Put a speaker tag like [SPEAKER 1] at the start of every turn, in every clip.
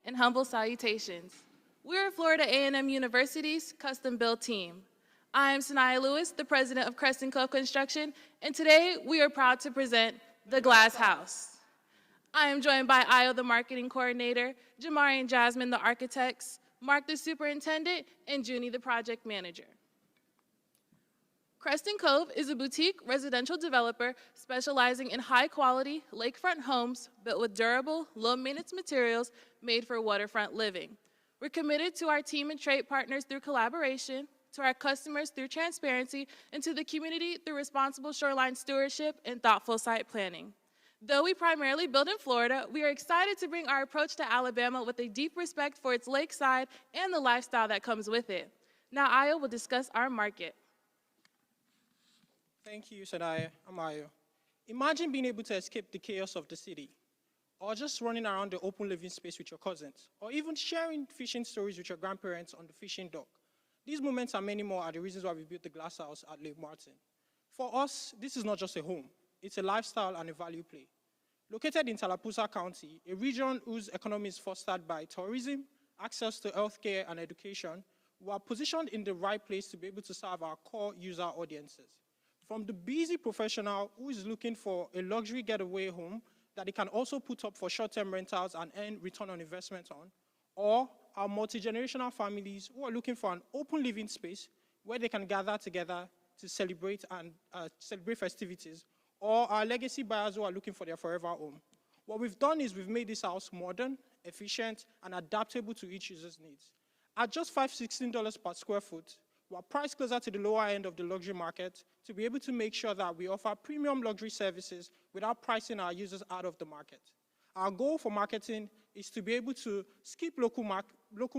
[SPEAKER 1] and humble salutations. We're Florida A&M University's custom-built team. I am Sanaya Lewis, the president of Crest & Co. Construction, and today we are proud to present the Glass House. I am joined by Ayo, the marketing coordinator, Jamari and Jasmine, the architects, Mark, the superintendent, and Junie, the project manager. Creston Cove is a boutique residential developer specializing in high-quality lakefront homes built with durable, low-maintenance materials made for waterfront living. We're committed to our team and trade partners through collaboration, to our customers through transparency, and to the community through responsible shoreline stewardship and thoughtful site planning. Though we primarily build in Florida, we are excited to bring our approach to Alabama with a deep respect for its lakeside and the lifestyle that comes with it. Now Ayo will discuss our market.
[SPEAKER 2] Thank you, Sanaya. I'm Ayo. Imagine being able to escape the chaos of the city, or just running around the open living space with your cousins, or even sharing fishing stories with your grandparents on the fishing dock. These moments and many more are the reasons why we built the Glass House at Lake Martin. For us, this is not just a home. It's a lifestyle and a value play. Located in Tallapoosa County, a region whose economy is fostered by tourism, access to healthcare and education, we are positioned in the right place to be able to serve our core user audiences. From the busy professional who is looking for a luxury getaway home that they can also put up for short-term rentals and earn return on investment on, or our multi-generational families who are looking for an open living space where they can gather together to celebrate and celebrate festivities, or our legacy buyers who are looking for their forever home. What we've done is we've made this house modern, efficient, and adaptable to each user's needs. At just $516 per square foot, we're priced closer to the lower end of the luxury market to be able to make sure that we offer premium luxury services without pricing our users out of the market. Our goal for marketing is to be able to skip local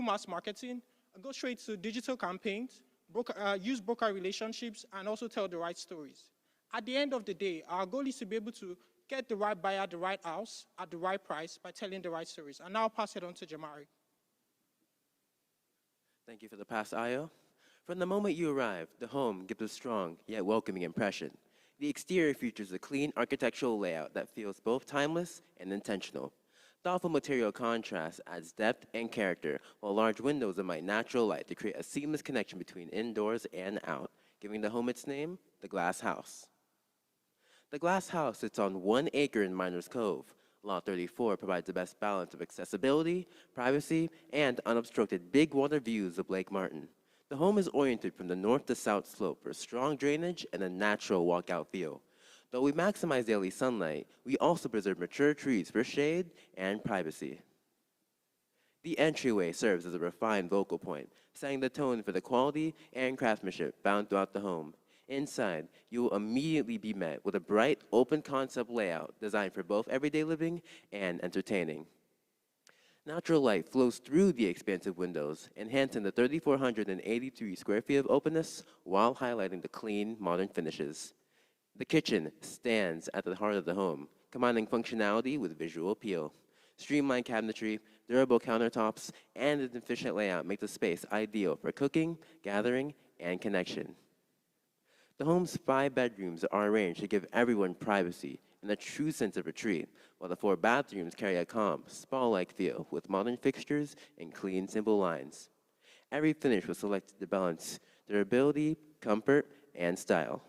[SPEAKER 2] mass marketing, go straight to digital campaigns, use broker relationships, and also tell the right stories. At the end of the day, our goal is to be able to get the right buyer, the right house, at the right price by telling the right stories. And now I'll pass it on to Jamari.
[SPEAKER 3] Thank you for the pass, Ayo. From the moment you arrive, the home gives a strong yet welcoming impression. The exterior features a clean architectural layout that feels both timeless and intentional. Thoughtful material contrast adds depth and character, while large windows emit natural light to create a seamless connection between indoors and out, giving the home its name, the Glass House. The Glass House sits on 1 acre in Miners Cove. Lot 34 provides the best balance of accessibility, privacy, and unobstructed big water views of Lake Martin. The home is oriented from the north to south slope for strong drainage and a natural walkout feel. Though we maximize daily sunlight, we also preserve mature trees for shade and privacy. The entryway serves as a refined focal point, setting the tone for the quality and craftsmanship found throughout the home. Inside, you will immediately be met with a bright, open-concept layout designed for both everyday living and entertaining. Natural light flows through the expansive windows, enhancing the 3,483 square feet of openness while highlighting the clean, modern finishes. The kitchen stands at the heart of the home, combining functionality with visual appeal. Streamlined cabinetry, durable countertops, and an efficient layout make the space ideal for cooking, gathering, and connection. The home's 5 bedrooms are arranged to give everyone privacy and a true sense of retreat, while the 4 bathrooms carry a calm, spa-like feel with modern fixtures and clean, simple lines. Every finish was selected to balance durability, comfort, and style.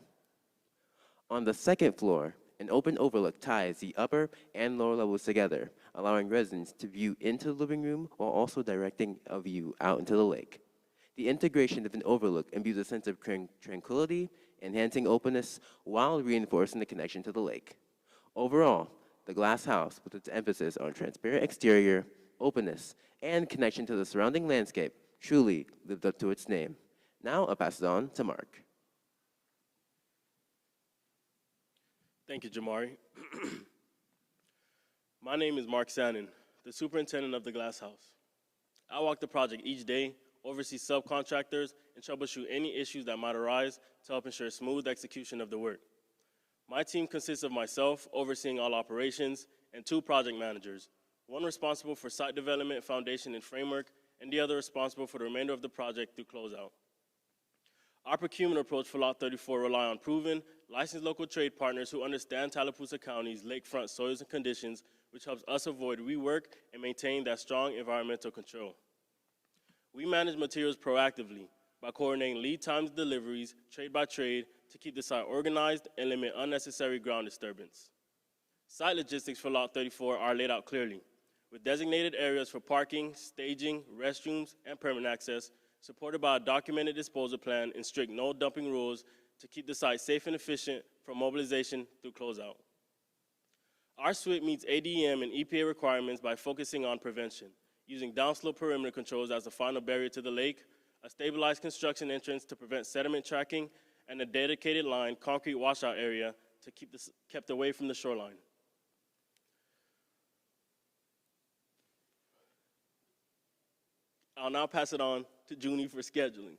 [SPEAKER 3] On the second floor, an open overlook ties the upper and lower levels together, allowing residents to view into the living room while also directing a view out into the lake. The integration of an overlook imbues a sense of tranquility, enhancing openness while reinforcing the connection to the lake. Overall, the Glass House, with its emphasis on transparent exterior, openness, and connection to the surrounding landscape, truly lived up to its name. Now I'll pass it on to Mark.
[SPEAKER 4] Thank you, Jamari. My name is Mark Sannon, the superintendent of the Glass House. I walk the project each day, oversee subcontractors, and troubleshoot any issues that might arise to help ensure smooth execution of the work. My team consists of myself, overseeing all operations, and 2 project managers, one responsible for site development, foundation, and framework, and the other responsible for the remainder of the project through closeout. Our procurement approach for Lot 34 rely on proven, licensed local trade partners who understand Tallapoosa County's lakefront soils and conditions which helps us avoid rework and maintain that strong environmental control. We manage materials proactively by coordinating lead times deliveries, trade by trade, to keep the site organized and limit unnecessary ground disturbance. Site logistics for Lot 34 are laid out clearly, with designated areas for parking, staging, restrooms, and permit access, supported by a documented disposal plan and strict no dumping rules to keep the site safe and efficient from mobilization through closeout. Our suite meets ADEM and EPA requirements by focusing on prevention, using downslope perimeter controls as the final barrier to the lake, a stabilized construction entrance to prevent sediment tracking, and a dedicated line concrete washout area to keep this kept away from the shoreline. I'll now pass it on to Junie for scheduling.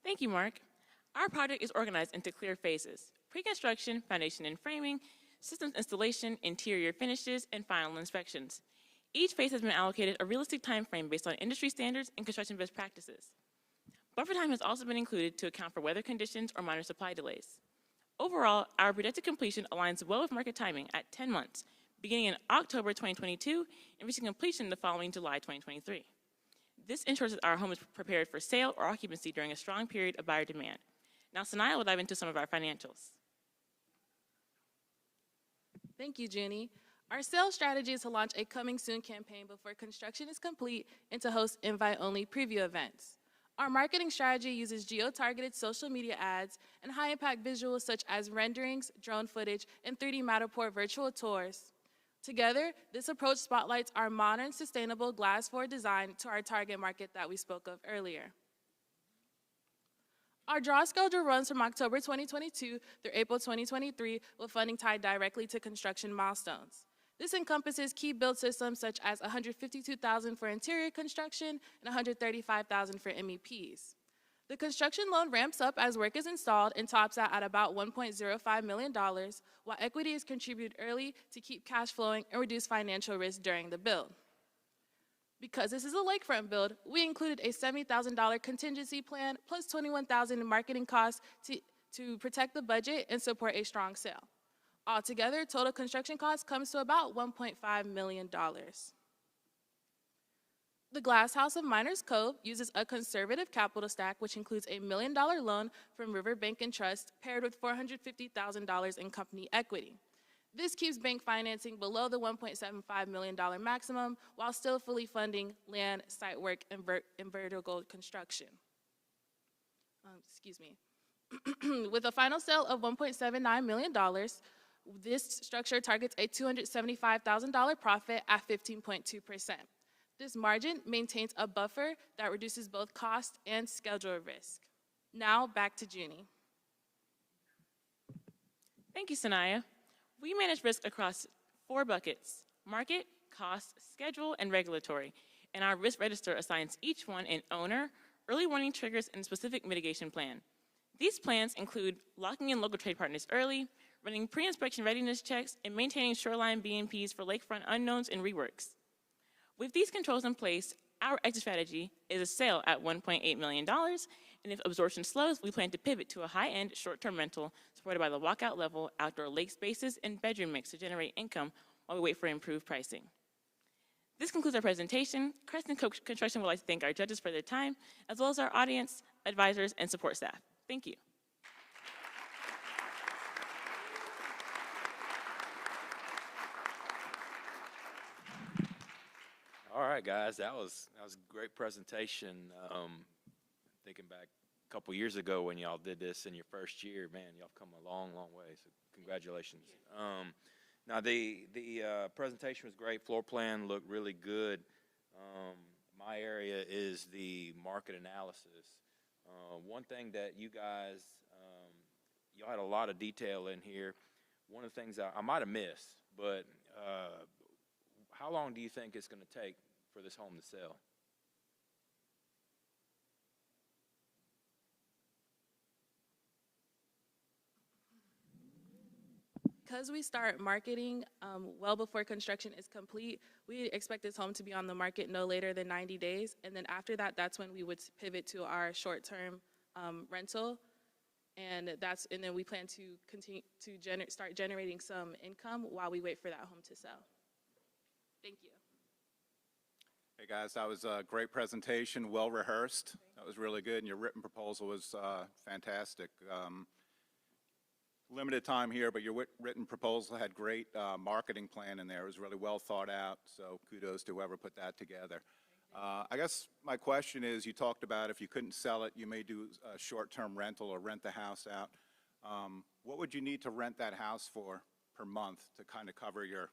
[SPEAKER 5] Thank you, Mark. Our project is organized into clear phases: pre-construction, foundation and framing, systems installation, interior finishes, and final inspections. Each phase has been allocated a realistic time frame based on industry standards and construction best practices. Buffer time has also been included to account for weather conditions or minor supply delays. Overall, our projected completion aligns well with market timing at 10 months, beginning in October 2022 and reaching completion the following July 2023. This ensures that our home is prepared for sale or occupancy during a strong period of buyer demand. Now, Sanaya will dive into some of our financials.
[SPEAKER 1] Thank you, Junie. Our sales strategy is to launch a coming soon campaign before construction is complete and to host invite-only preview events. Our marketing strategy uses geo-targeted social media ads and high-impact visuals such as renderings, drone footage, and 3D Matterport virtual tours. Together, this approach spotlights our modern, sustainable glass-forward design to our target market that we spoke of earlier. Our draw schedule runs from October 2022 through April 2023, with funding tied directly to construction milestones. This encompasses key build systems such as $152,000 for interior construction and $135,000 for MEPs. The construction loan ramps up as work is installed and tops out at about $1.05 million, while equity is contributed early to keep cash flowing and reduce financial risk during the build. Because this is a lakefront build, we included a $70,000 contingency plan plus $21,000 in marketing costs to protect the budget and support a strong sale. Altogether, total construction cost comes to about $1.5 million. The Glass House of Miners Cove uses a conservative capital stack, which includes a $1 million loan from Riverbank and Trust paired with $450,000 in company equity. This keeps bank financing below the $1.75 million maximum while still fully funding land, site work, and vertical construction. With a final sale of $1.79 million, this structure targets a $275,000 profit at 15.2%. This margin maintains a buffer that reduces both cost and schedule risk. Now, back to Junie.
[SPEAKER 5] Thank you, Sanaya. We manage risk across 4 buckets: market, cost, schedule, and regulatory. And our risk register assigns each one an owner, early warning triggers, and a specific mitigation plan. These plans include locking in local trade partners early, running pre-inspection readiness checks, and maintaining shoreline BMPs for lakefront unknowns and reworks. With these controls in place, our exit strategy is a sale at $1.8 million, and if absorption slows, we plan to pivot to a high-end, short-term rental supported by the walkout level, outdoor lake spaces, and bedroom mix to generate income while we wait for improved pricing. This concludes our presentation. Crescent Construction would like to thank our judges for their time, as well as our audience, advisors, and support staff. Thank you.
[SPEAKER 6] All right, guys, that was a great presentation. Thinking back a couple years ago when y'all did this in your first year, man, y'all come a long, long way. So congratulations. Now the presentation was great. Floor plan looked really good. My area is the market analysis. One thing that you guys, y'all had a lot of detail in here. One of the things I might have missed, but how long do you think it's going to take for this home to sell?
[SPEAKER 1] Because we start marketing well before construction is complete, we expect this home to be on the market no later than 90 days. And then after that, that's when we would pivot to our short-term rental. and then we plan to continue to start generating some income while we wait for that home to sell. Thank you.
[SPEAKER 7] Hey guys, that was a great presentation, well rehearsed. That was really good, and your written proposal was fantastic. Limited time here, but your written proposal had great marketing plan in there. It was really well thought out, so kudos to whoever put that together. I guess my question is, you talked about if you couldn't sell it, you may do a short-term rental or rent the house out. What would you need to rent that house for per month to kind of cover your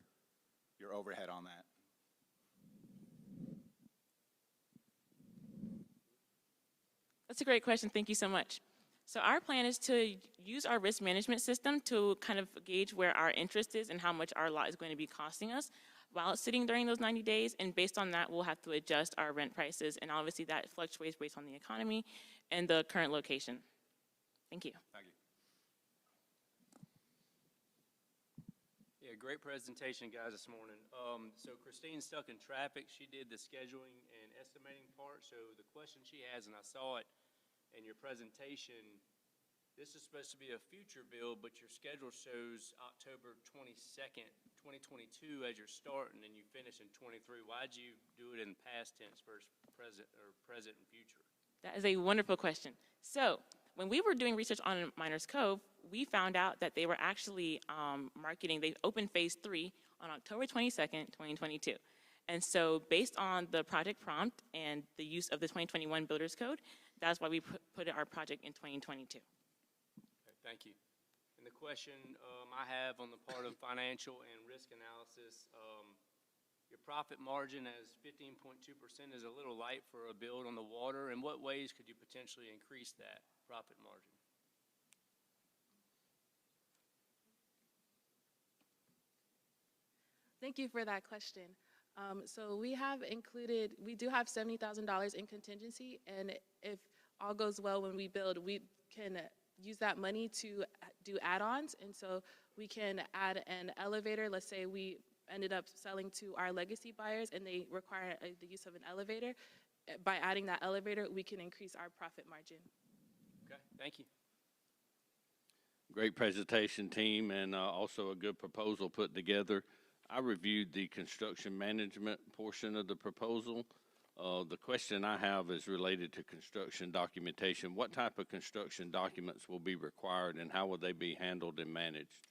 [SPEAKER 7] overhead on that?
[SPEAKER 5] That's a great question. Thank you so much. So our plan is to use our risk management system to kind of gauge where our interest is and how much our lot is going to be costing us while it's sitting during those 90 days. And based on that, we'll have to adjust our rent prices. And obviously that fluctuates based on the economy and the current location. Thank you.
[SPEAKER 7] Thank you.
[SPEAKER 8] Yeah, great presentation, guys, this morning. So Christine's stuck in traffic. She did the scheduling and estimating part. So the question she has, and I saw it in your presentation, this is supposed to be a future build, but your schedule shows October 22nd, 2022 as your start, and then you finish in 23. Why'd you do it in past tense versus present and future?
[SPEAKER 5] That is a wonderful question. So when we were doing research on Miners Cove, we found out that they were actually they opened phase 3 on October 22nd, 2022. And so based on the project prompt and the use of the 2021 Builders Code, that's why we put our project in 2022.
[SPEAKER 8] Okay, thank you. And the question I have on the part of financial and risk analysis, your profit margin as 15.2% is a little light for a build on the water. In what ways could you potentially increase that profit margin?
[SPEAKER 1] Thank you for that question. So we do have $70,000 in contingency, and if all goes well when we build, we can use that money to do add-ons, and so we can add an elevator. Let's say we ended up selling to our legacy buyers and they require the use of an elevator. By adding that elevator, we can increase our profit margin.
[SPEAKER 8] Okay, thank you.
[SPEAKER 9] Great presentation, team, and also a good proposal put together. I reviewed the construction management portion of the proposal. The question I have is related to construction documentation. What type of construction documents will be required and how will they be handled and managed?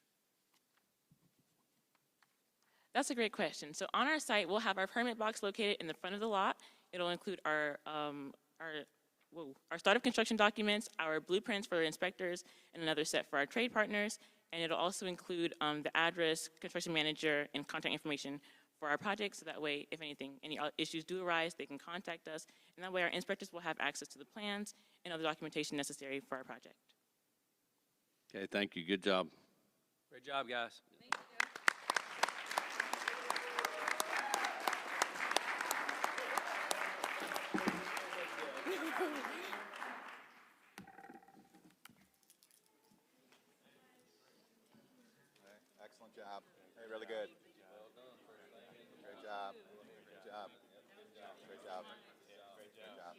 [SPEAKER 5] That's a great question. So on our site, we'll have our permit box located in the front of the lot. It'll include our start of construction documents, our blueprints for inspectors, and another set for our trade partners. And it'll also include the address, construction manager, and contact information for our project, so that way, if any issues do arise, they can contact us, and that way our inspectors will have access to the plans and other documentation necessary for our project.
[SPEAKER 9] Okay, thank you. Good job.
[SPEAKER 8] Great job, guys.
[SPEAKER 1] Thank you.
[SPEAKER 7] Excellent job. Hey, really good. Great job. Great job. Great job. Great job.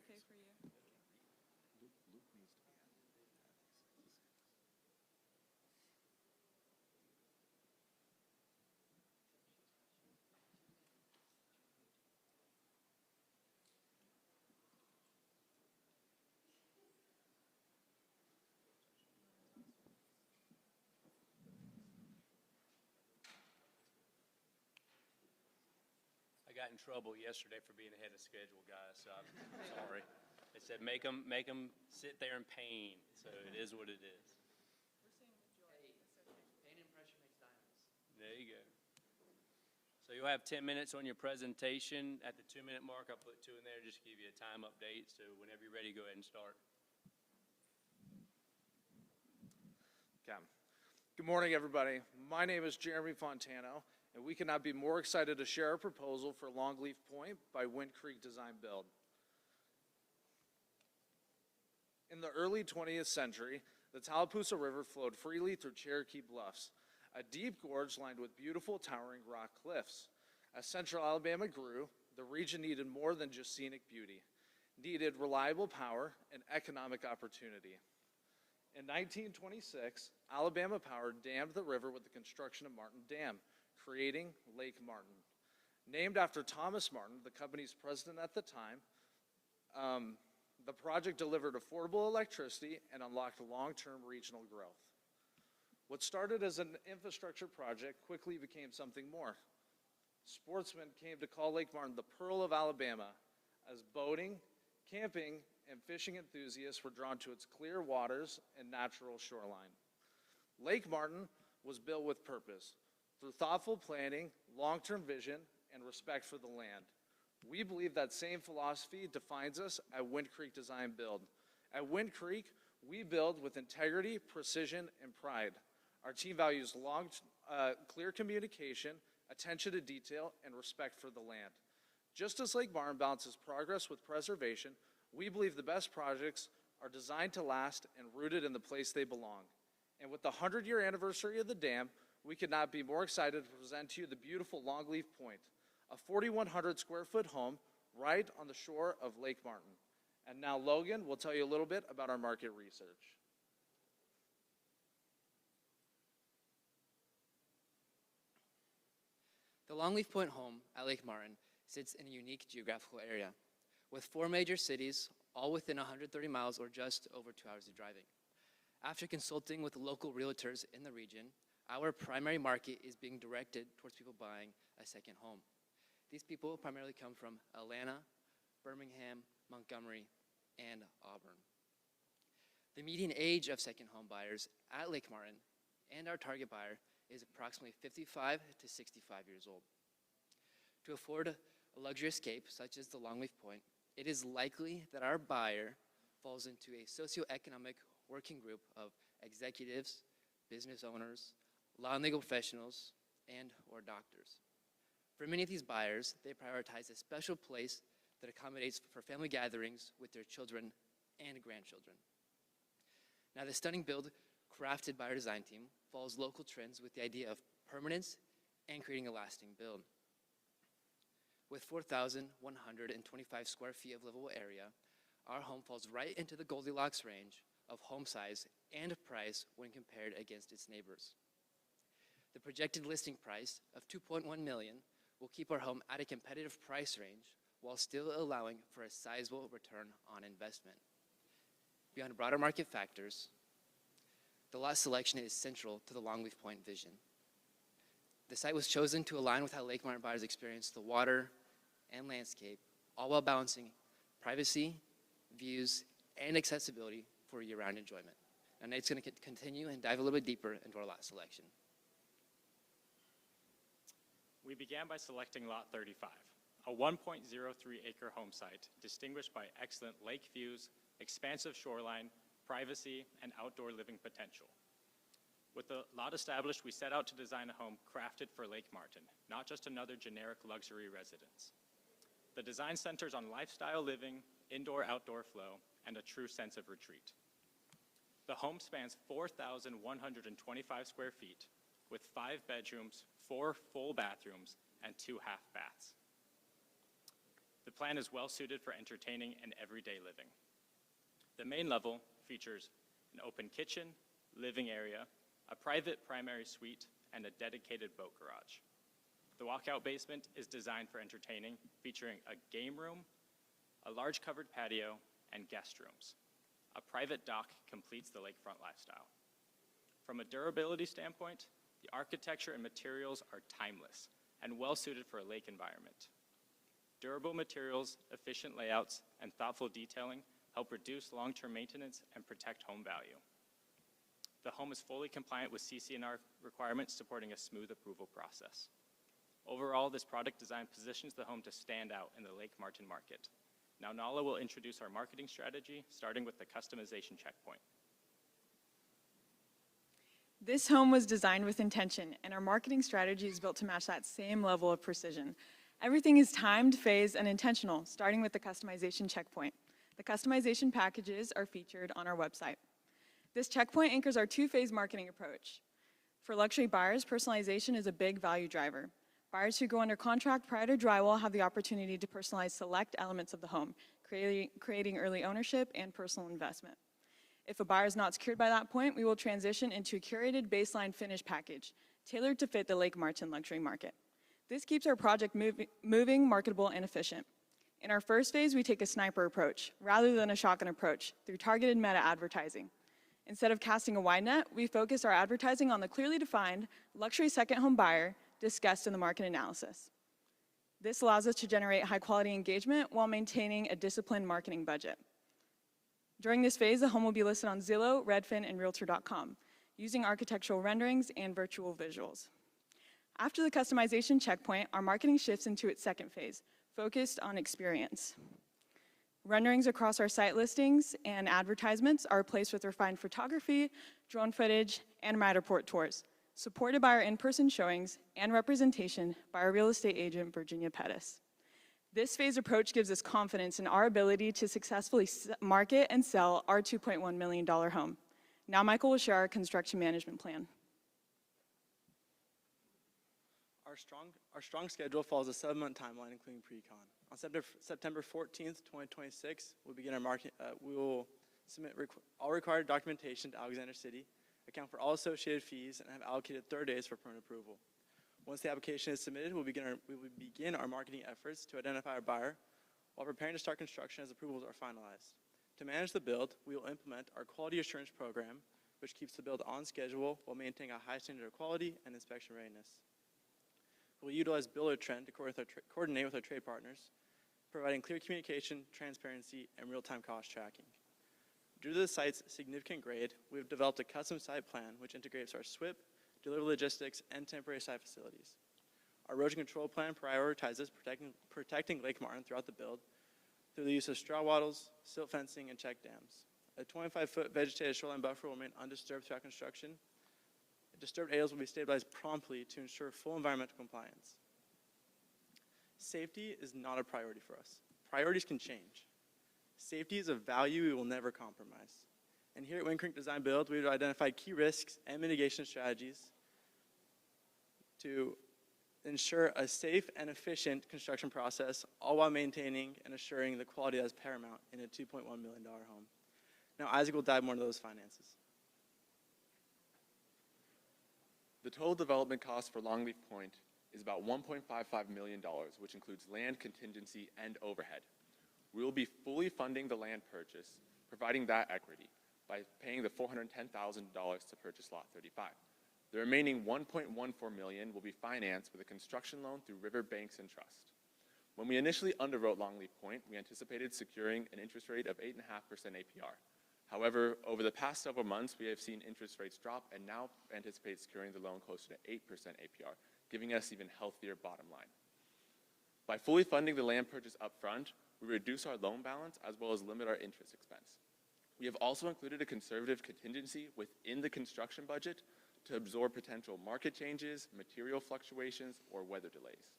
[SPEAKER 1] okay for you?
[SPEAKER 8] I got in trouble yesterday for being ahead of schedule, guys, so I'm sorry. They said make them sit there in pain, so it is what it is.
[SPEAKER 10] Pain and pressure makes diamonds.
[SPEAKER 8] There you go. So you'll have 10 minutes on your presentation. At the 2-minute mark, I'll put 2 in there just to give you a time update. So whenever you're ready, go ahead and start.
[SPEAKER 11] Okay. Good morning, everybody. My name is Jeremy Fontano, and we cannot be more excited to share our proposal for Longleaf Point by Wind Creek Design Build. In the early 20th century, the Tallapoosa River flowed freely through Cherokee Bluffs, a deep gorge lined with beautiful towering rock cliffs. As central Alabama grew, the region needed more than just scenic beauty, needed reliable power and economic opportunity. In 1926, Alabama Power dammed the river with the construction of Martin Dam, creating Lake Martin. Named after Thomas Martin, the company's president at the time, the project delivered affordable electricity and unlocked long-term regional growth. What started as an infrastructure project quickly became something more. Sportsmen came to call Lake Martin the Pearl of Alabama, as boating, camping, and fishing enthusiasts were drawn to its clear waters and natural shoreline. Lake Martin was built with purpose, through thoughtful planning, long-term vision, and respect for the land. We believe that same philosophy defines us at Wind Creek Design Build. At Wind Creek, we build with integrity, precision, and pride. Our team values clear communication, attention to detail, and respect for the land. Just as Lake Martin balances progress with preservation, we believe the best projects are designed to last and rooted in the place they belong. And with the 100-year anniversary of the dam, we could not be more excited to present to you the beautiful Longleaf Point, a 4,100 square foot home right on the shore of Lake Martin. And now Logan will tell you a little bit about our market research.
[SPEAKER 10] The Longleaf Point home at Lake Martin sits in a unique geographical area, with 4 major cities, all within 130 miles or just over 2 hours of driving. After consulting with local realtors in the region, our primary market is being directed towards people buying a second home. These people primarily come from Atlanta, Birmingham, Montgomery, and Auburn. The median age of second home buyers at Lake Martin and our target buyer is approximately 55 to 65 years old. To afford a luxury escape such as the Longleaf Point, it is likely that our buyer falls into a socioeconomic working group of executives, business owners, law and legal professionals, and or doctors. For many of these buyers, they prioritize a special place that accommodates for family gatherings with their children and grandchildren. Now, the stunning build crafted by our design team follows local trends with the idea of permanence and creating a lasting build. With 4,125 square feet of livable area, our home falls right into the Goldilocks range of home size and price when compared against its neighbors. The projected listing price of $2.1 million will keep our home at a competitive price range while still allowing for a sizable return on investment. Beyond broader market factors, the lot selection is central to the Longleaf Point vision. The site was chosen to align with how Lake Martin buyers experience the water and landscape, all while balancing privacy, views, and accessibility for year-round enjoyment. And Nate's going to continue and dive a little bit deeper into our lot selection.
[SPEAKER 12] We began by selecting Lot 35, a 1.03-acre home site distinguished by excellent lake views, expansive shoreline, privacy, and outdoor living potential. With the lot established, we set out to design a home crafted for Lake Martin, not just another generic luxury residence. The design centers on lifestyle living, indoor-outdoor flow, and a true sense of retreat. The home spans 4,125 square feet with 5 bedrooms, 4 full bathrooms, and 2 half baths. The plan is well suited for entertaining and everyday living. The main level features an open kitchen, living area, a private primary suite, and a dedicated boat garage. The walkout basement is designed for entertaining, featuring a game room, a large covered patio, and guest rooms. A private dock completes the lakefront lifestyle. From a durability standpoint, the architecture and materials are timeless and well suited for a lake environment. Durable materials, efficient layouts, and thoughtful detailing help reduce long-term maintenance and protect home value. The home is fully compliant with CC&R requirements, supporting a smooth approval process. Overall, this product design positions the home to stand out in the Lake Martin market. Now Nala will introduce our marketing strategy, starting with the customization checkpoint.
[SPEAKER 13] This home was designed with intention, and our marketing strategy is built to match that same level of precision. Everything is timed, phased, and intentional, starting with the customization checkpoint. The customization packages are featured on our website. This checkpoint anchors our two-phase marketing approach. For luxury buyers, personalization is a big value driver. Buyers who go under contract prior to drywall have the opportunity to personalize select elements of the home, creating early ownership and personal investment. If a buyer is not secured by that point, we will transition into a curated baseline finish package, tailored to fit the Lake Martin luxury market. This keeps our project moving, marketable, and efficient. In our first phase, we take a sniper approach, rather than a shotgun approach, through targeted meta advertising. Instead of casting a wide net, we focus our advertising on the clearly defined luxury second home buyer discussed in the market analysis. This allows us to generate high-quality engagement while maintaining a disciplined marketing budget. During this phase, the home will be listed on Zillow, Redfin, and Realtor.com, using architectural renderings and virtual visuals. After the customization checkpoint, our marketing shifts into its second phase, focused on experience. Renderings across our site listings and advertisements are placed with refined photography, drone footage, and Matterport tours, supported by our in-person showings and representation by our real estate agent, Virginia Pettis. This phased approach gives us confidence in our ability to successfully market and sell our $2.1 million home. Now Michael will share our construction management plan.
[SPEAKER 14] Our strong schedule follows a 7-month timeline, including pre-con. On September 14th, 2026, we will submit all required documentation to Alexander City, account for all associated fees, and have allocated 30 days for permit approval. Once the application is submitted, we will begin our marketing efforts to identify our buyer while preparing to start construction as approvals are finalized. To manage the build, we will implement our quality assurance program, which keeps the build on schedule while maintaining a high standard of quality and inspection readiness. We'll utilize Builder Trend to coordinate with our trade partners, providing clear communication, transparency, and real-time cost tracking. Due to the site's significant grade, we have developed a custom site plan which integrates our SWIP, delivery logistics, and temporary site facilities. Our erosion control plan prioritizes protecting Lake Martin throughout the build through the use of straw wattles, silt fencing, and check dams. A 25-foot vegetated shoreline buffer will remain undisturbed throughout construction. Disturbed areas will be stabilized promptly to ensure full environmental compliance. Safety is not a priority for us. Priorities can change. Safety is a value we will never compromise. And here at Wind Creek Design Build, we've identified key risks and mitigation strategies to ensure a safe and efficient construction process, all while maintaining and assuring the quality that is paramount in a $2.1 million home. Now Isaac will dive more into those finances.
[SPEAKER 15] The total development cost for Longleaf Point is about $1.55 million, which includes land, contingency, and overhead. We will be fully funding the land purchase, providing that equity, by paying the $410,000 to purchase Lot 35. The remaining $1.14 million will be financed with a construction loan through River Banks and Trust. When we initially underwrote Longleaf Point, we anticipated securing an interest rate of 8.5% APR. However, over the past several months, we have seen interest rates drop and now anticipate securing the loan closer to 8% APR, giving us even healthier bottom line. By fully funding the land purchase upfront, we reduce our loan balance as well as limit our interest expense. We have also included a conservative contingency within the construction budget to absorb potential market changes, material fluctuations, or weather delays.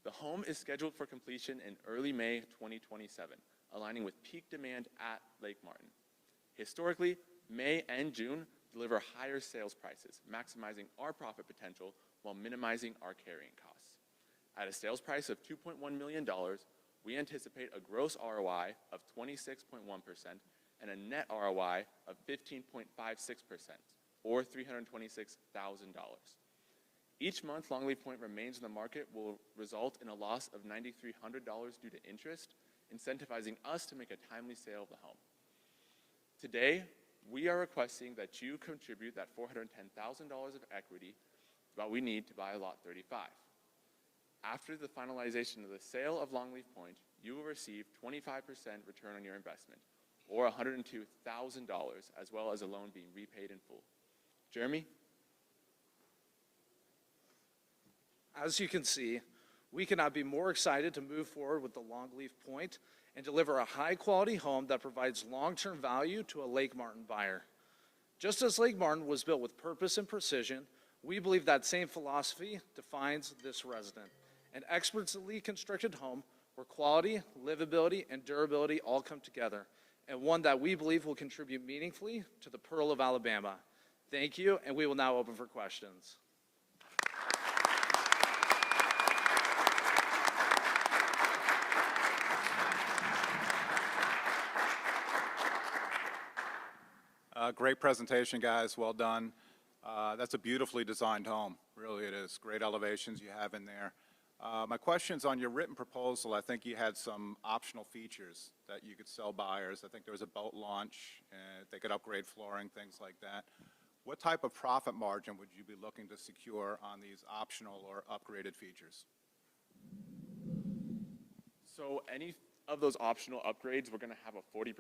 [SPEAKER 15] The home is scheduled for completion in early May 2027, aligning with peak demand at Lake Martin. Historically, May and June deliver higher sales prices, maximizing our profit potential while minimizing our carrying costs. At a sales price of $2.1 million, we anticipate a gross ROI of 26.1% and a net ROI of 15.56%, or $326,000. Each month Longleaf Pointe remains in the market will result in a loss of $9,300 due to interest, incentivizing us to make a timely sale of the home. Today, we are requesting that you contribute that $410,000 of equity that we need to buy lot 35. After the finalization of the sale of Longleaf Pointe, you will receive 25% return on your investment, or $102,000, as well as a loan being repaid in full. Jeremy?
[SPEAKER 11] As you can see, we cannot be more excited to move forward with the Longleaf Pointe and deliver a high-quality home that provides long-term value to a Lake Martin buyer. Just as Lake Martin was built with purpose and precision, we believe that same philosophy defines this resident. An expertly constructed home where quality, livability, and durability all come together, and one that we believe will contribute meaningfully to the Pearl of Alabama. Thank you, and we will now open for questions.
[SPEAKER 7] Great presentation, guys. Well done. That's a beautifully designed home. Really, it is. Great elevations you have in there. My question's on your written proposal. I think you had some optional features that you could sell buyers. I think there was a boat launch, and they could upgrade flooring, things like that. What type of profit margin would you be looking to secure on these optional or upgraded features?
[SPEAKER 15] So any of those optional upgrades, we're going to have a 40%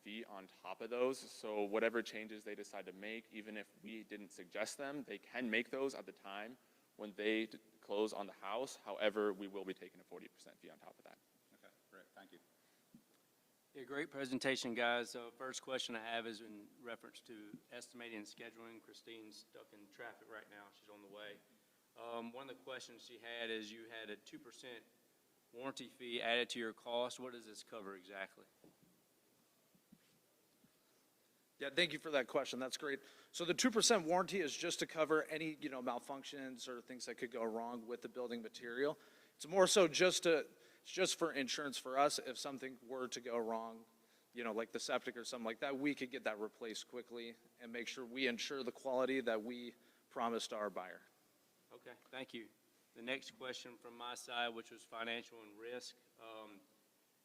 [SPEAKER 15] fee on top of those. So whatever changes they decide to make, even if we didn't suggest them, they can make those at the time when they close on the house. However, we will be taking a 40% fee on top of that.
[SPEAKER 7] Okay, great. Thank you.
[SPEAKER 8] Yeah, great presentation, guys. So first question I have is in reference to estimating and scheduling. Christine's stuck in traffic right now. She's on the way. One of the questions she had is you had a 2% warranty fee added to your cost. What does this cover exactly?
[SPEAKER 11] Yeah, thank you for that question. That's great. So the 2% warranty is just to cover any, malfunctions or things that could go wrong with the building material. It's more so just for insurance for us. If something were to go wrong, like the septic or something like that, we could get that replaced quickly and make sure we ensure the quality that we promised our buyer.
[SPEAKER 8] Okay, thank you. The next question from my side, which was financial and risk.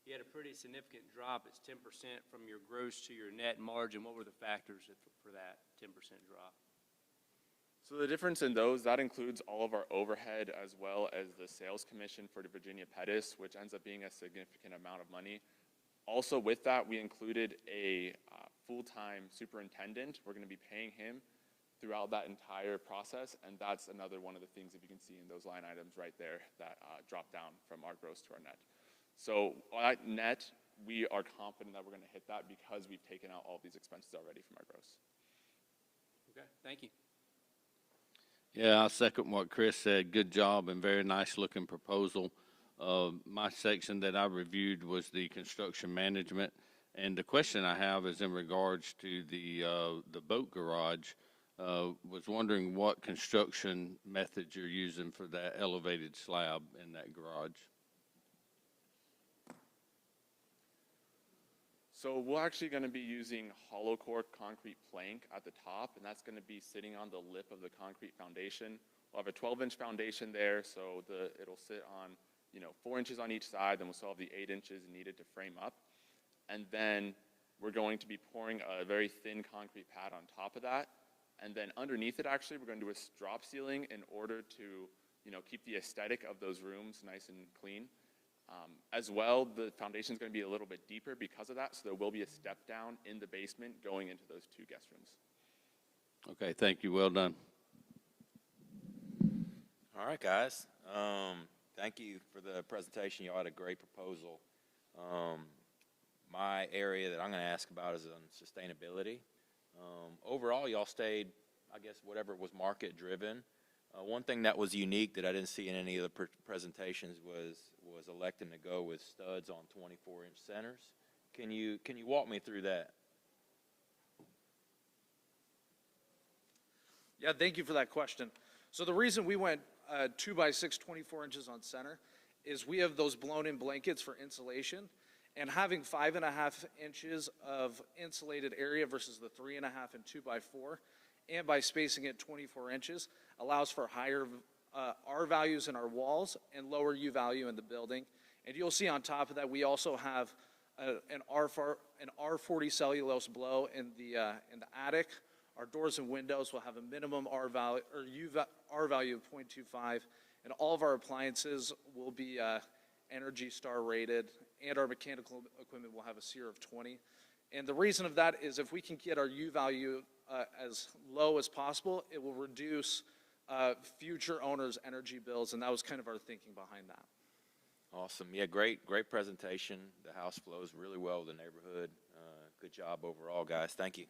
[SPEAKER 8] You had a pretty significant drop. It's 10% from your gross to your net margin. What were the factors for that 10% drop?
[SPEAKER 15] So the difference in those, that includes all of our overhead as well as the sales commission for the Virginia Pettis, which ends up being a significant amount of money. Also with that, we included a full-time superintendent. We're going to be paying him throughout that entire process, and that's another one of the things, if you can see in those line items right there, that drop down from our gross to our net. So at net, we are confident that we're going to hit that because we've taken out all these expenses already from our gross.
[SPEAKER 8] Okay, thank you.
[SPEAKER 9] Yeah, I second what Chris said. Good job and very nice looking proposal. My section that I reviewed was the construction management, and the question I have is in regards to the boat garage. Was wondering what construction methods you're using for that elevated slab in that garage.
[SPEAKER 15] So we're actually going to be using hollow core concrete plank at the top, and that's going to be sitting on the lip of the concrete foundation. We'll have a 12-inch foundation there, so it'll sit on 4 inches on each side, then we'll still have the 8 inches needed to frame up. And then we're going to be pouring a very thin concrete pad on top of that. And then underneath it, actually, we're going to do a drop ceiling in order to, keep the aesthetic of those rooms nice and clean. As well, the foundation is going to be a little bit deeper because of that, so there will be a step down in the basement going into those 2 guest rooms.
[SPEAKER 9] Okay, thank you. Well done.
[SPEAKER 6] All right, guys. Thank you for the presentation. Y'all had a great proposal. My area that I'm going to ask about is on sustainability. Overall, y'all stayed, I guess, whatever was market driven. One thing that was unique that I didn't see in any of the presentations was electing to go with studs on 24-inch centers. Can you walk me through that?
[SPEAKER 11] Yeah, thank you for that question. So the reason we went 2x6, 24 inches on center is we have those blown-in blankets for insulation, and having 5.5 inches of insulated area versus the 3.5 and 2x4, and by spacing it 24 inches, allows for higher R values in our walls and lower U value in the building. And you'll see on top of that, we also have an R40 cellulose blow in the attic. Our doors and windows will have a minimum R value or R value of 0.25, and all of our appliances will be Energy Star rated, and our mechanical equipment will have a SEER of 20. And the reason of that is if we can get our U value as low as possible, it will reduce future owners' energy bills, and that was kind of our thinking behind that.
[SPEAKER 6] Awesome. Yeah, great presentation. The house flows really well with the neighborhood. Good job overall, guys. Thank you.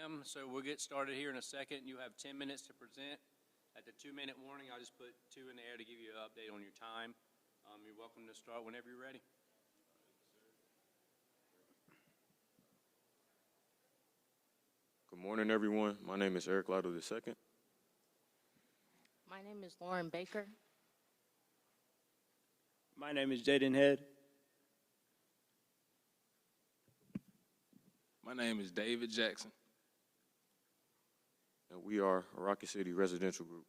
[SPEAKER 8] ma'am. So we'll get started here in a second. You have 10 minutes to present. At the 2-minute warning, I'll just put 2 in the air to give you an update on your time. You're welcome to start whenever you're ready.
[SPEAKER 16] Good morning, everyone. My name is Eric Lotto II.
[SPEAKER 17] My name is Lauren Baker.
[SPEAKER 18] My name is Jaden Head.
[SPEAKER 19] My name is David Jackson.
[SPEAKER 16] And we are a Rocket City residential group.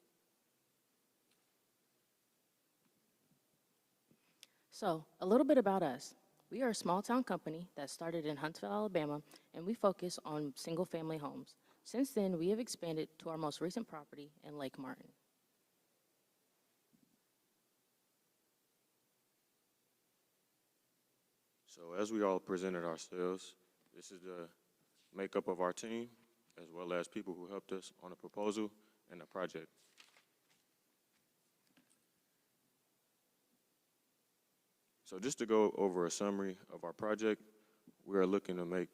[SPEAKER 17] So, a little bit about us. We are a small town company that started in Huntsville, Alabama, and we focus on single family homes. Since then, we have expanded to our most recent property in Lake Martin.
[SPEAKER 16] So as we all presented ourselves, this is the makeup of our team, as well as people who helped us on the proposal and the project. So just to go over a summary of our project, we are looking to make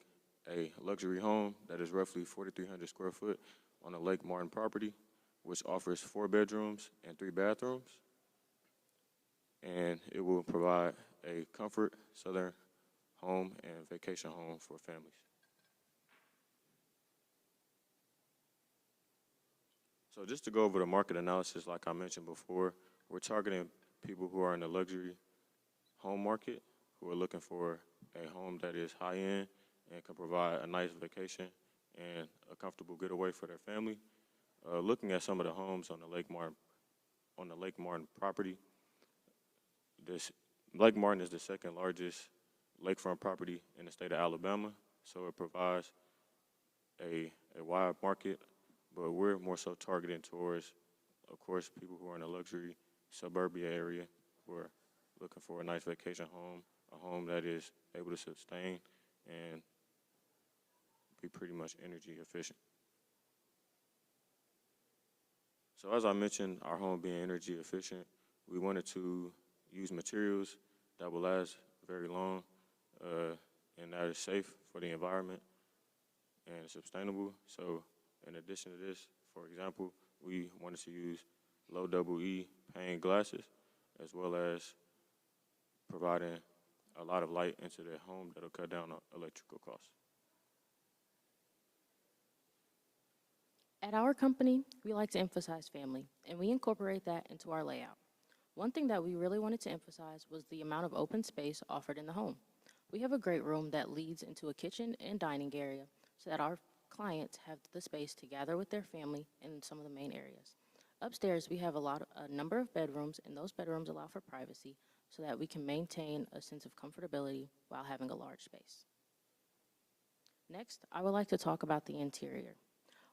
[SPEAKER 16] a luxury home that is roughly 4,300 square foot on a Lake Martin property, which offers 4 bedrooms and 3 bathrooms. And it will provide a comfort southern home and vacation home for families. So just to go over the market analysis, like I mentioned before, we're targeting people who are in the luxury home market, who are looking for a home that is high-end and can provide a nice vacation and a comfortable getaway for their family. Looking at some of the homes on the Lake Martin property, Lake Martin is the second largest lakefront property in the state of Alabama, so it provides a wide market, but we're more so targeting towards, of course, people who are in a luxury suburbia area who are looking for a nice vacation home, a home that is able to sustain and be pretty much energy efficient. So as I mentioned, our home being energy efficient, we wanted to use materials that will last very long and that is safe for the environment and sustainable. So in addition to this, for example, we wanted to use low double E pane glasses, as well as providing a lot of light into the home that'll cut down on electrical costs.
[SPEAKER 17] At our company, we like to emphasize family, and we incorporate that into our layout. One thing that we really wanted to emphasize was the amount of open space offered in the home. We have a great room that leads into a kitchen and dining area so that our clients have the space to gather with their family in some of the main areas. Upstairs, we have a number of bedrooms, and those bedrooms allow for privacy so that we can maintain a sense of comfortability while having a large space. Next, I would like to talk about the interior.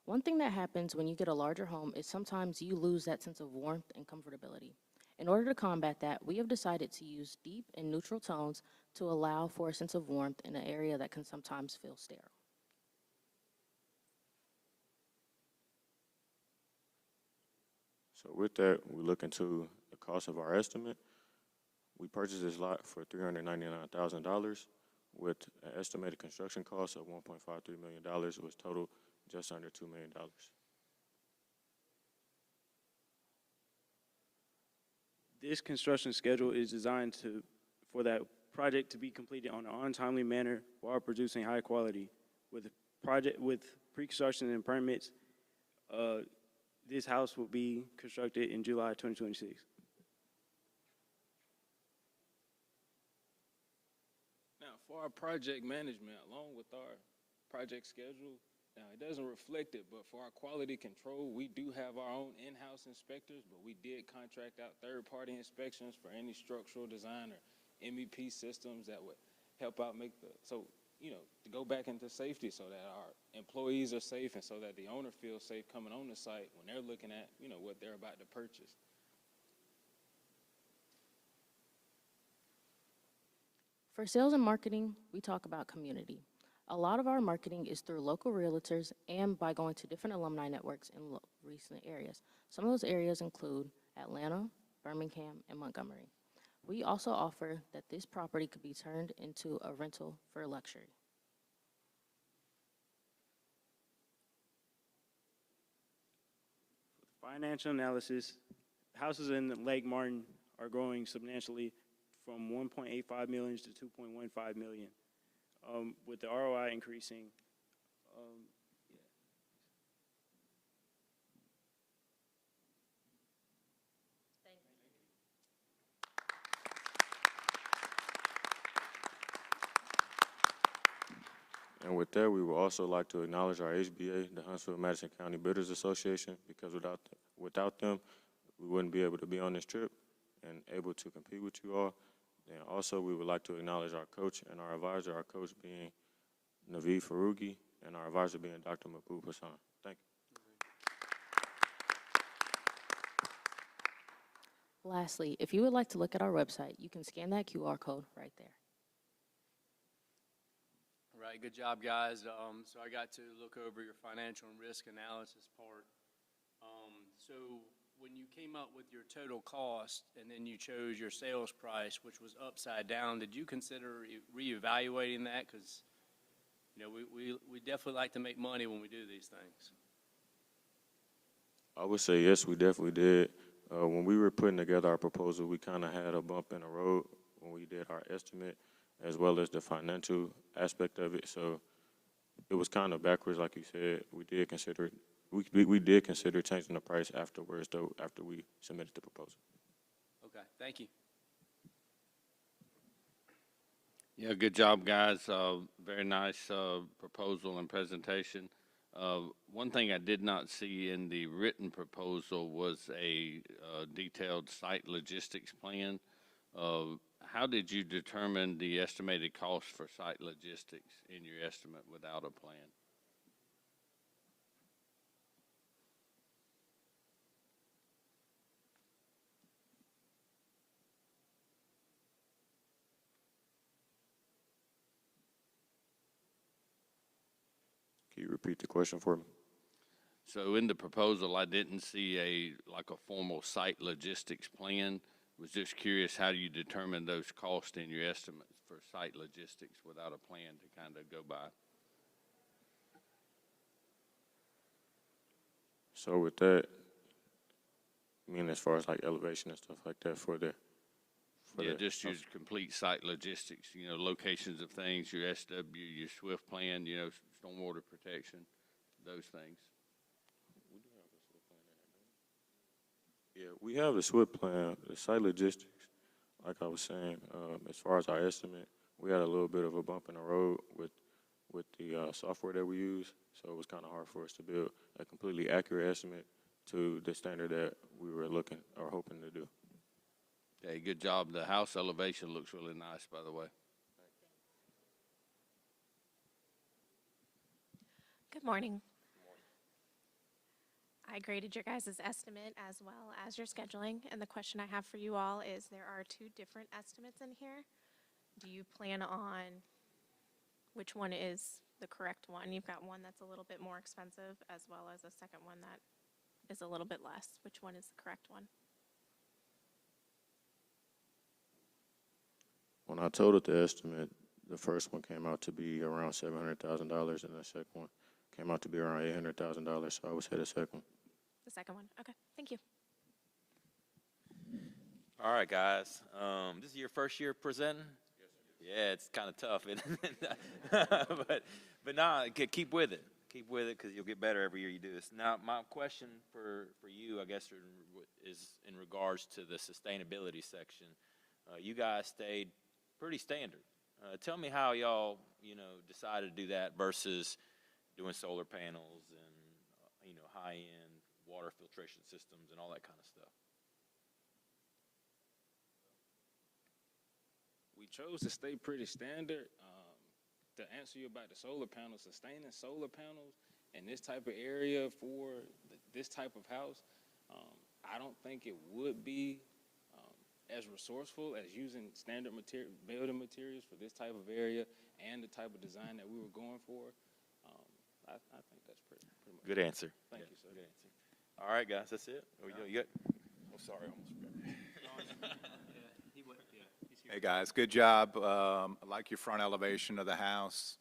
[SPEAKER 17] One thing that happens when you get a larger home is sometimes you lose that sense of warmth and comfortability. In order to combat that, we have decided to use deep and neutral tones to allow for a sense of warmth in an area that can sometimes feel sterile.
[SPEAKER 16] So with that, we look into the cost of our estimate. We purchased this lot for $399,000 with an estimated construction cost of $1.53 million, which totaled just under $2 million.
[SPEAKER 18] This construction schedule is designed for that project to be completed on an untimely manner while producing high quality. With pre-construction and permits, this house will be constructed in July 2026.
[SPEAKER 19] Now, for our project management, along with our project schedule, now it doesn't reflect it, but for our quality control, we do have our own in-house inspectors, but we did contract out third-party inspections for any structural design or MEP systems that would help out to go back into safety so that our employees are safe and so that the owner feels safe coming on the site when they're looking at, what they're about to purchase.
[SPEAKER 17] For sales and marketing, we talk about community. A lot of our marketing is through local realtors and by going to different alumni networks in recent areas. Some of those areas include Atlanta, Birmingham, and Montgomery. We also offer that this property could be turned into a rental for luxury.
[SPEAKER 18] financial analysis, houses in Lake Martin are growing substantially from 1.85 million to 2.15 million, with the ROI increasing.
[SPEAKER 16] And with that, we would also like to acknowledge our HBA, the Huntsville-Madison County Bidders Association, because without them, we wouldn't be able to be on this trip and able to compete with you all. And also, we would like to acknowledge our coach and our advisor, our coach being Naveed Farugi, and our advisor being Dr. Mahbub Hassan. Thank you.
[SPEAKER 17] Lastly, if you would like to look at our website, you can scan that QR code right there.
[SPEAKER 8] All right, good job, guys. So I got to look over your financial and risk analysis part. So when you came up with your total cost and then you chose your sales price, which was upside down, did you consider reevaluating that? Because, you know, we definitely like to make money when we do these things.
[SPEAKER 16] I would say yes, we definitely did. When we were putting together our proposal, we kind of had a bump in the road when we did our estimate, as well as the financial aspect of it. So it was kind of backwards, like you said. We did consider it. We did consider changing the price afterwards, though, after we submitted the proposal.
[SPEAKER 8] Okay, thank you.
[SPEAKER 9] Yeah, good job, guys. Very nice proposal and presentation. One thing I did not see in the written proposal was a detailed site logistics plan. How did you determine the estimated cost for site logistics in your estimate without a plan?
[SPEAKER 16] Can you repeat the question for me?
[SPEAKER 9] So in the proposal, I didn't see a formal site logistics plan. Was just curious, how do you determine those costs in your estimates for site logistics without a plan to kind of go by?
[SPEAKER 16] So with that, I mean, as far as like elevation and stuff like that
[SPEAKER 9] Just your complete site logistics, you know, locations of things, your SW, your SWIFT plan, you know, stormwater protection, those things.
[SPEAKER 16] Yeah, we have the SWIFT plan, the site logistics, like I was saying, as far as our estimate, we had a little bit of a bump in the road with the software that we use, so it was kind of hard for us to build a completely accurate estimate to the standard that we were looking or hoping to do.
[SPEAKER 9] Okay, good job. The house elevation looks really nice, by the way.
[SPEAKER 20] Good morning. I graded your guys' estimate as well as your scheduling, and the question I have for you all is there are two different estimates in here. Do you plan on which one is the correct one? You've got one that's a little bit more expensive as well as a second one that is a little bit less. Which one is the correct one?
[SPEAKER 16] When I totaled the estimate, the first one came out to be around $700,000, and the second one came out to be around $800,000, so I would say the second one.
[SPEAKER 20] The second one. Okay, thank you.
[SPEAKER 6] All right, guys. This is your first year presenting? Yes, sir. Yeah, it's kind of tough, isn't it? but nah, keep with it. Keep with it because you'll get better every year you do this. Now, my question for you, I guess, is in regards to the sustainability section. You guys stayed pretty standard. Tell me how y'all, decided to do that versus doing solar panels and, high-end water filtration systems and all that kind of stuff.
[SPEAKER 19] We chose to stay pretty standard. To answer you about the solar panels, sustaining solar panels in this type of area for this type of house, I don't think it would be as resourceful as using standard building materials for this type of area and the type of design that we were going for. I think that's pretty much
[SPEAKER 6] Good answer.
[SPEAKER 19] Thank you, sir.
[SPEAKER 6] Good answer. All right, guys, that's it. You got? Oh, sorry, I almost forgot.
[SPEAKER 7] Hey, guys, good job. I like your front elevation of the house.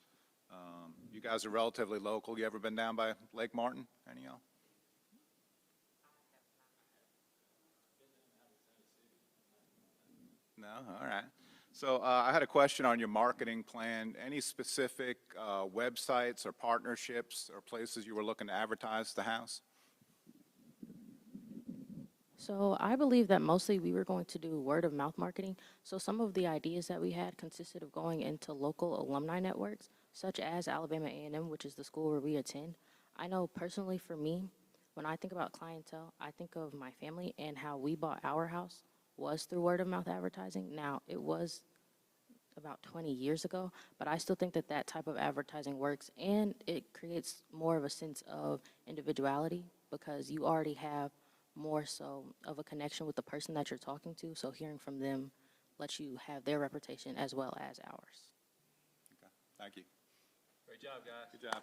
[SPEAKER 7] You guys are relatively local. You ever been down by Lake Martin? Any of y'all? No? All right. So I had a question on your marketing plan. Any specific websites or partnerships or places you were looking to advertise the house?
[SPEAKER 17] So I believe that mostly we were going to do word of mouth marketing. So some of the ideas that we had consisted of going into local alumni networks, such as Alabama A&M, which is the school where we attend. I know personally for me, when I think about clientele, I think of my family and how we bought our house was through word of mouth advertising. Now, it was about 20 years ago, but I still think that that type of advertising works, and it creates more of a sense of individuality because you already have more so of a connection with the person that you're talking to, so hearing from them lets you have their reputation as well as ours.
[SPEAKER 7] Okay. Thank you.
[SPEAKER 8] Great job, guys.
[SPEAKER 7] Good job.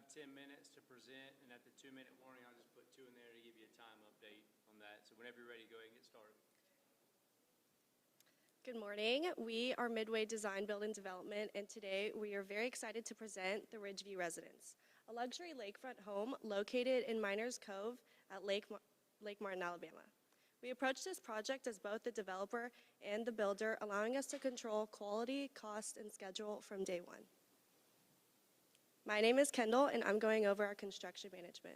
[SPEAKER 8] have 10 minutes to present, and at the 2-minute warning, I'll just put 2 in there to give you a time update on that. So whenever you're ready, go ahead and get started.
[SPEAKER 21] Good morning. We are Midway Design, Build, and Development, and today we are very excited to present the Ridgeview Residence, a luxury lakefront home located in Miners Cove at Lake Martin, Alabama. We approached this project as both the developer and the builder, allowing us to control quality, cost, and schedule from day one. My name is Kendall, and I'm going over our construction management.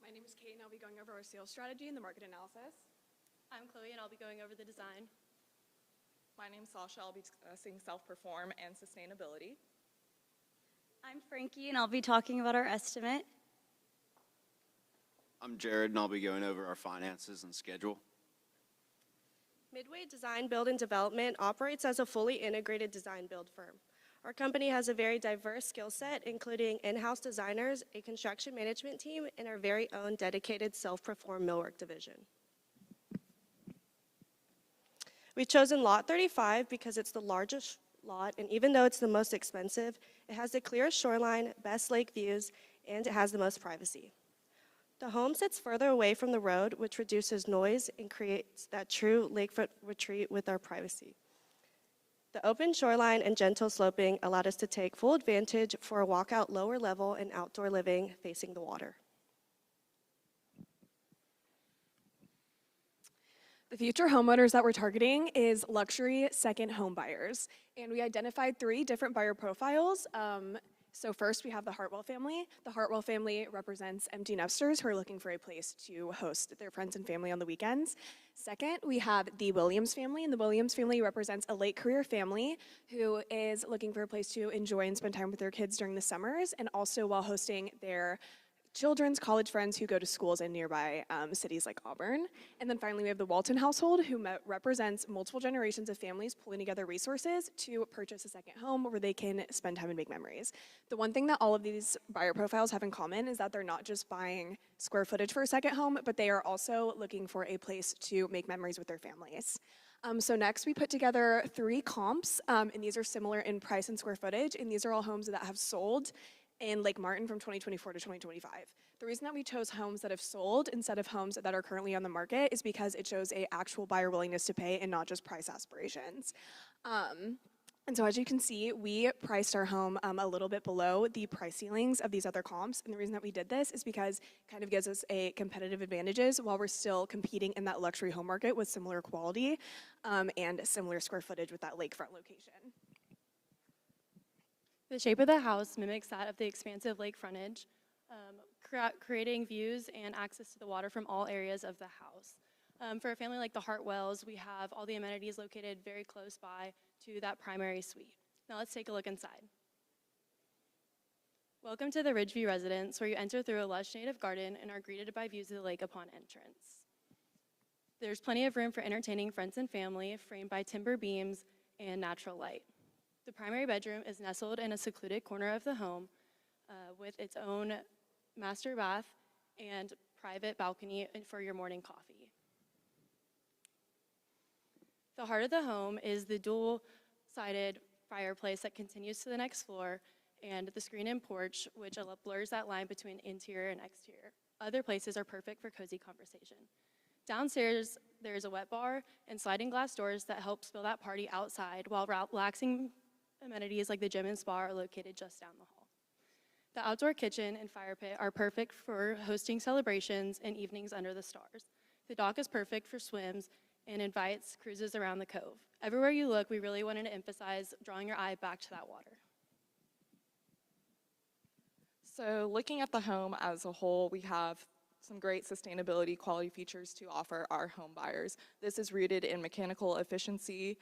[SPEAKER 22] My name is Kate, and I'll be going over our sales strategy and the market analysis.
[SPEAKER 23] I'm Chloe, and I'll be going over the design.
[SPEAKER 22] My name is Sasha. I'll be discussing self-perform and sustainability.
[SPEAKER 23] I'm Frankie, and I'll be talking about our estimate.
[SPEAKER 24] I'm Jared, and I'll be going over our finances and schedule.
[SPEAKER 21] Midway Design, Build, and Development operates as a fully integrated design-build firm. Our company has a very diverse skill set, including in-house designers, a construction management team, and our very own dedicated self-perform millwork division. We've chosen Lot 35 because it's the largest lot, and even though it's the most expensive, it has the clearest shoreline, best lake views, and it has the most privacy. The home sits further away from the road, which reduces noise and creates that true lakefront retreat with our privacy. The open shoreline and gentle sloping allowed us to take full advantage for a walkout lower level and outdoor living facing the water.
[SPEAKER 22] The future homeowners that we're targeting is luxury second home buyers. And we identified 3 different buyer profiles. So first we have the Hartwell family. The Hartwell family represents empty nesters who are looking for a place to host their friends and family on the weekends. Second, we have the Williams family, and the Williams family represents a late career family who is looking for a place to enjoy and spend time with their kids during the summers, and also while hosting their children's college friends who go to schools in nearby cities like Auburn. And then finally, we have the Walton household, who represents multiple generations of families pulling together resources to purchase a second home where they can spend time and make memories. The one thing that all of these buyer profiles have in common is that they're not just buying square footage for a second home, but they are also looking for a place to make memories with their families. So next, we put together 3 comps, and these are similar in price and square footage, and these are all homes that have sold in Lake Martin from 2024 to 2025. The reason that we chose homes that have sold instead of homes that are currently on the market is because it shows an actual buyer willingness to pay and not just price aspirations. And so as you can see, we priced our home a little bit below the price ceilings of these other comps. And the reason that we did this is because it kind of gives us a competitive advantages while we're still competing in that luxury home market with similar quality and similar square footage with that lakefront location.
[SPEAKER 23] The shape of the house mimics that of the expansive lake frontage, creating views and access to the water from all areas of the house. For a family like the Hartwells, we have all the amenities located very close by to that primary suite. Now let's take a look inside. Welcome to the Ridgeview residence, where you enter through a lush native garden and are greeted by views of the lake upon entrance. There's plenty of room for entertaining friends and family, framed by timber beams and natural light. The primary bedroom is nestled in a secluded corner of the home with its own master bath and private balcony for your morning coffee. The heart of the home is the dual-sided fireplace that continues to the next floor and the screen-in porch, which blurs that line between interior and exterior. Other places are perfect for cozy conversation. Downstairs, there's a wet bar and sliding glass doors that help spill that party outside, while relaxing amenities like the gym and spa are located just down the hall. The outdoor kitchen and fire pit are perfect for hosting celebrations and evenings under the stars. The dock is perfect for swims and invites cruises around the cove. Everywhere you look, we really wanted to emphasize drawing your eye back to that water.
[SPEAKER 22] So looking at the home as a whole, we have some great sustainability quality features to offer our home buyers. This is rooted in mechanical efficiency,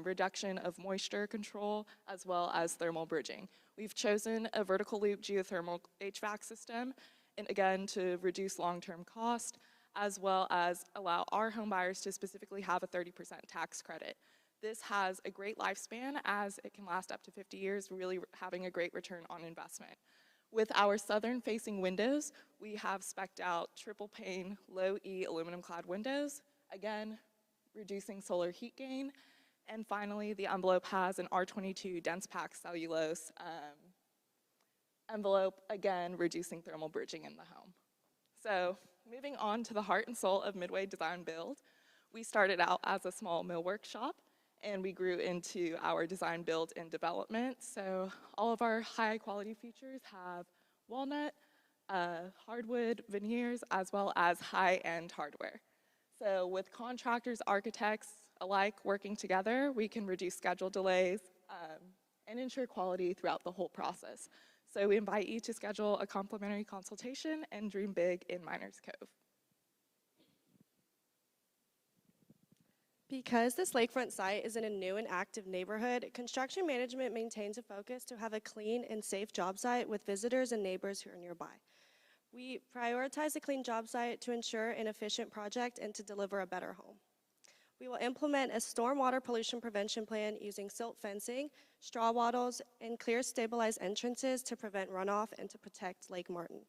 [SPEAKER 22] reduction of moisture control, as well as thermal bridging. We've chosen a vertical loop geothermal HVAC system, and again, to reduce long-term cost, as well as allow our home buyers to specifically have a 30% tax credit. This has a great lifespan as it can last up to 50 years, really having a great return on investment. With our southern-facing windows, we have spec'd out triple-pane, low-E aluminum-clad windows, again, reducing solar heat gain. And finally, the envelope has an R22 dense pack cellulose
[SPEAKER 2] envelope, again, reducing thermal bridging in the home. So moving on to the heart and soul of Midway Design Build, we started out as a small millwork shop, and we grew into our design, build, and development. So all of our high quality features have walnut, hardwood veneers, as well as high-end hardware. So with contractors, architects alike working together, we can reduce schedule delays and ensure quality throughout the whole process. So we invite you to schedule a complimentary consultation and dream big in Miners Cove.
[SPEAKER 21] Because this lakefront site is in a new and active neighborhood, construction management maintains a focus to have a clean and safe job site with visitors and neighbors who are nearby. We prioritize a clean job site to ensure an efficient project and to deliver a better home. We will implement a stormwater pollution prevention plan using silt fencing, straw wattles, and clear stabilized entrances to prevent runoff and to protect Lake Martin.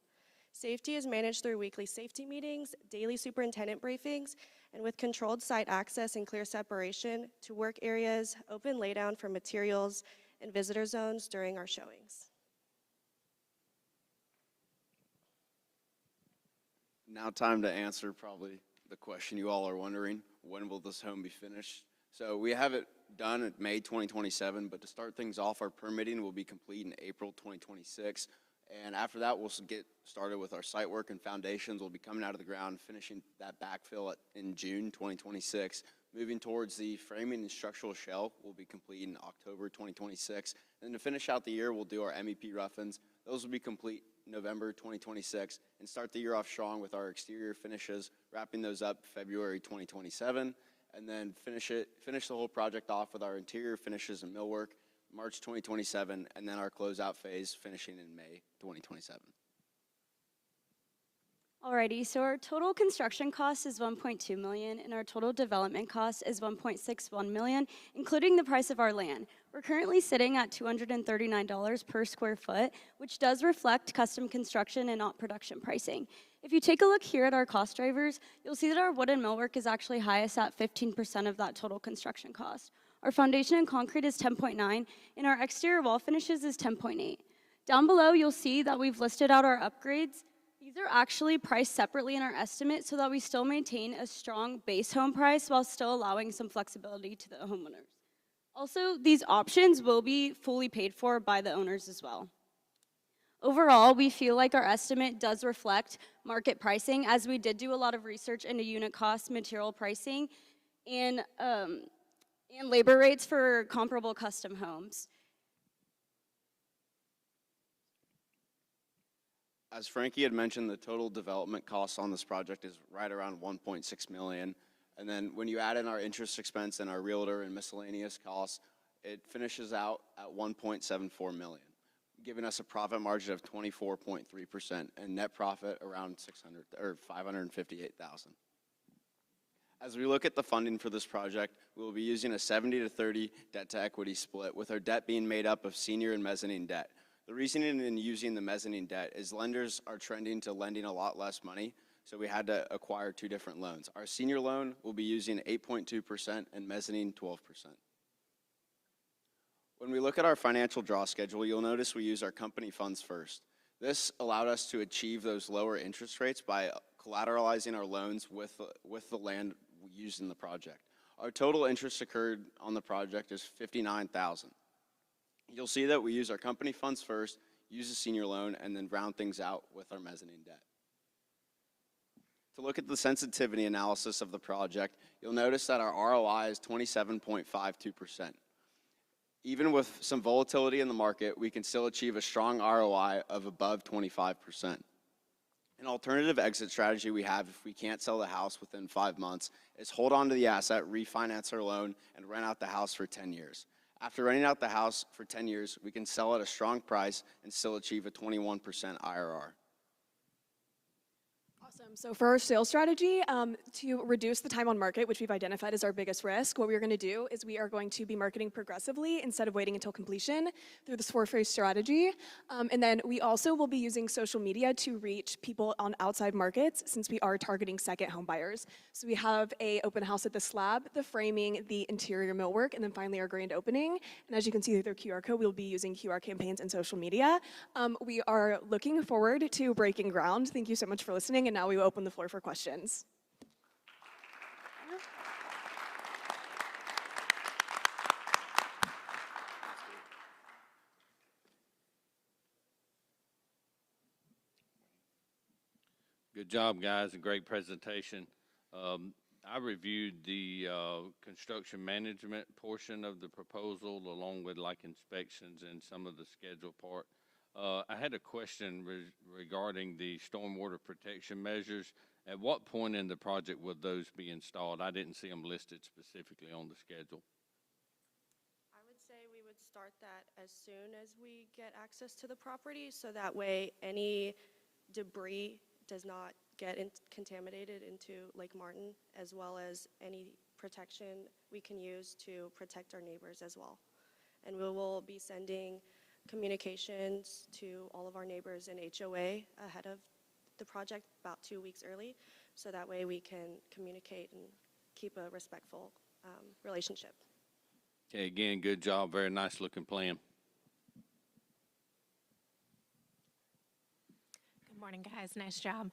[SPEAKER 21] Safety is managed through weekly safety meetings, daily superintendent briefings, and with controlled site access and clear separation to work areas, open laydown for materials, and visitor zones during our showings.
[SPEAKER 24] Now time to answer probably the question you all are wondering, when will this home be finished? So we have it done at May 2027, but to start things off, our permitting will be complete in April 2026. And after that, we'll get started with our site work and foundations. We'll be coming out of the ground, finishing that backfill in June 2026. Moving towards the framing and structural shell will be complete in October 2026. And to finish out the year, we'll do our MEP rough-ins. Those will be complete November 2026, and start the year off strong with our exterior finishes, wrapping those up February 2027, and then finish the whole project off with our interior finishes and millwork March 2027, and then our closeout phase finishing in May 2027.
[SPEAKER 3] Alrighty, so our total construction cost is $1.2 million, and our total development cost is $1.61 million, including the price of our land. We're currently sitting at $239 per square foot, which does reflect custom construction and not production pricing. If you take a look here at our cost drivers, you'll see that our wood and millwork is actually highest at 15% of that total construction cost. Our foundation and concrete is 10.9, and our exterior wall finishes is 10.8. Down below, you'll see that we've listed out our upgrades. These are actually priced separately in our estimate so that we still maintain a strong base home price while still allowing some flexibility to the homeowners. Also, these options will be fully paid for by the owners as well. Overall, we feel like our estimate does reflect market pricing, as we did do a lot of research into unit cost, material pricing, and labor rates for comparable custom homes.
[SPEAKER 24] As Frankie had mentioned, the total development costs on this project is right around $1.6 million. And then when you add in our interest expense and our realtor and miscellaneous costs, it finishes out at $1.74 million, giving us a profit margin of 24.3% and net profit around $558,000. As we look at the funding for this project, we will be using a 70-30 debt to equity split, with our debt being made up of senior and mezzanine debt. The reasoning in using the mezzanine debt is lenders are trending to lending a lot less money, so we had to acquire two different loans. Our senior loan will be using 8.2% and mezzanine 12%. When we look at our financial draw schedule, you'll notice we use our company funds first. This allowed us to achieve those lower interest rates by collateralizing our loans with the land used in the project. Our total interest incurred on the project is $59,000. You'll see that we use our company funds first, use a senior loan, and then round things out with our mezzanine debt. To look at the sensitivity analysis of the project, you'll notice that our ROI is 27.52%. Even with some volatility in the market, we can still achieve a strong ROI of above 25%. An alternative exit strategy we have if we can't sell the house within 5 months is hold on to the asset, refinance our loan, and rent out the house for 10 years. After renting out the house for 10 years, we can sell at a strong price and still achieve a 21% IRR.
[SPEAKER 22] Awesome. So for our sales strategy, to reduce the time on market, which we've identified as our biggest risk, what we're going to do is we are going to be marketing progressively instead of waiting until completion through this four-phase strategy. And then we also will be using social media to reach people on outside markets since we are targeting second home buyers. So we have a open house at the slab, the framing, the interior millwork, and then finally our grand opening. And as you can see through their QR code, we'll be using QR campaigns and social media. We are looking forward to breaking ground. Thank you so much for listening, and now we will open the floor for questions.
[SPEAKER 9] Good job, guys. A great presentation. I reviewed the construction management portion of the proposal along with like inspections and some of the schedule part. I had a question regarding the stormwater protection measures. At what point in the project would those be installed? I didn't see them listed specifically on the schedule.
[SPEAKER 21] I would say we would start that as soon as we get access to the property, so that way any debris does not get contaminated into Lake Martin, as well as any protection we can use to protect our neighbors as well. And we will be sending communications to all of our neighbors in HOA ahead of the project about 2 weeks early, so that way we can communicate and keep a respectful relationship.
[SPEAKER 9] Okay, again, good job. Very nice looking plan.
[SPEAKER 20] Good morning, guys. Nice job.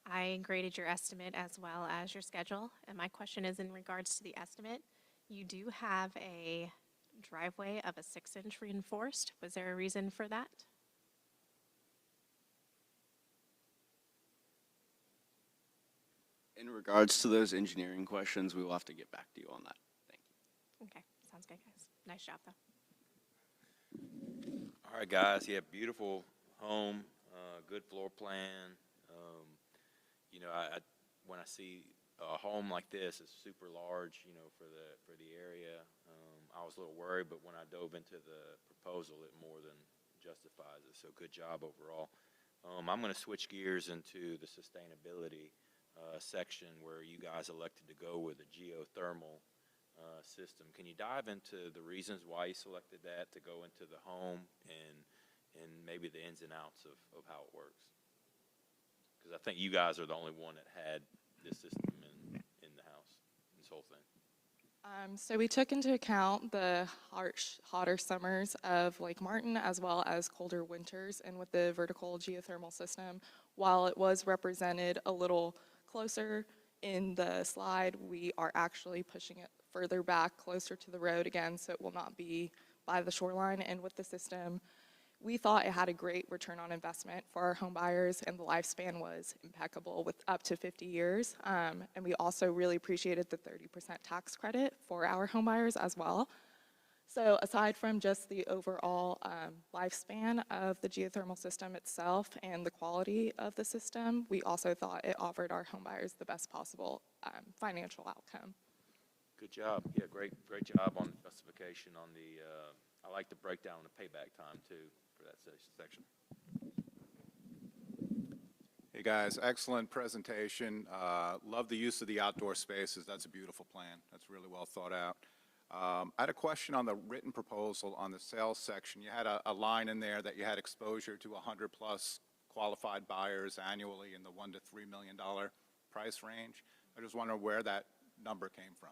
[SPEAKER 20] I graded your estimate as well as your schedule, and my question is in regards to the estimate. You do have a driveway of a 6-inch reinforced. Was there a reason for that?
[SPEAKER 24] In regards to those engineering questions, we will have to get back to you on that. Thank you.
[SPEAKER 20] Okay, sounds good, guys. Nice job, though.
[SPEAKER 6] All right, guys. Yeah, beautiful home, good floor plan. You know, when I see a home like this, it's super large. You know, for the area. I was a little worried, but when I dove into the proposal, it more than justifies it. So good job overall. I'm going to switch gears into the sustainability section where you guys elected to go with a geothermal system. Can you dive into the reasons why you selected that to go into the home and maybe the ins and outs of how it works? Because I think you guys are the only one that had this system in the house, this whole thing.
[SPEAKER 2] So we took into account the hotter summers of Lake Martin as well as colder winters, and with the vertical geothermal system, while it was represented a little closer in the slide, we are actually pushing it further back closer to the road again, so it will not be by the shoreline. And with the system, we thought it had a great return on investment for our home buyers, and the lifespan was impeccable with up to 50 years. And we also really appreciated the 30% tax credit for our home buyers as well. So aside from just the overall lifespan of the geothermal system itself and the quality of the system, we also thought it offered our home buyers the best possible financial outcome.
[SPEAKER 6] Good job. Yeah, great job on the justification on the, I like the breakdown on the payback time too for that section.
[SPEAKER 7] Hey guys, excellent presentation. Love the use of the outdoor spaces. That's a beautiful plan. That's really well thought out. I had a question on the written proposal on the sales section. You had a line in there that you had exposure to 100 plus qualified buyers annually in the $1 to $3 million price range. I just wonder where that number came from.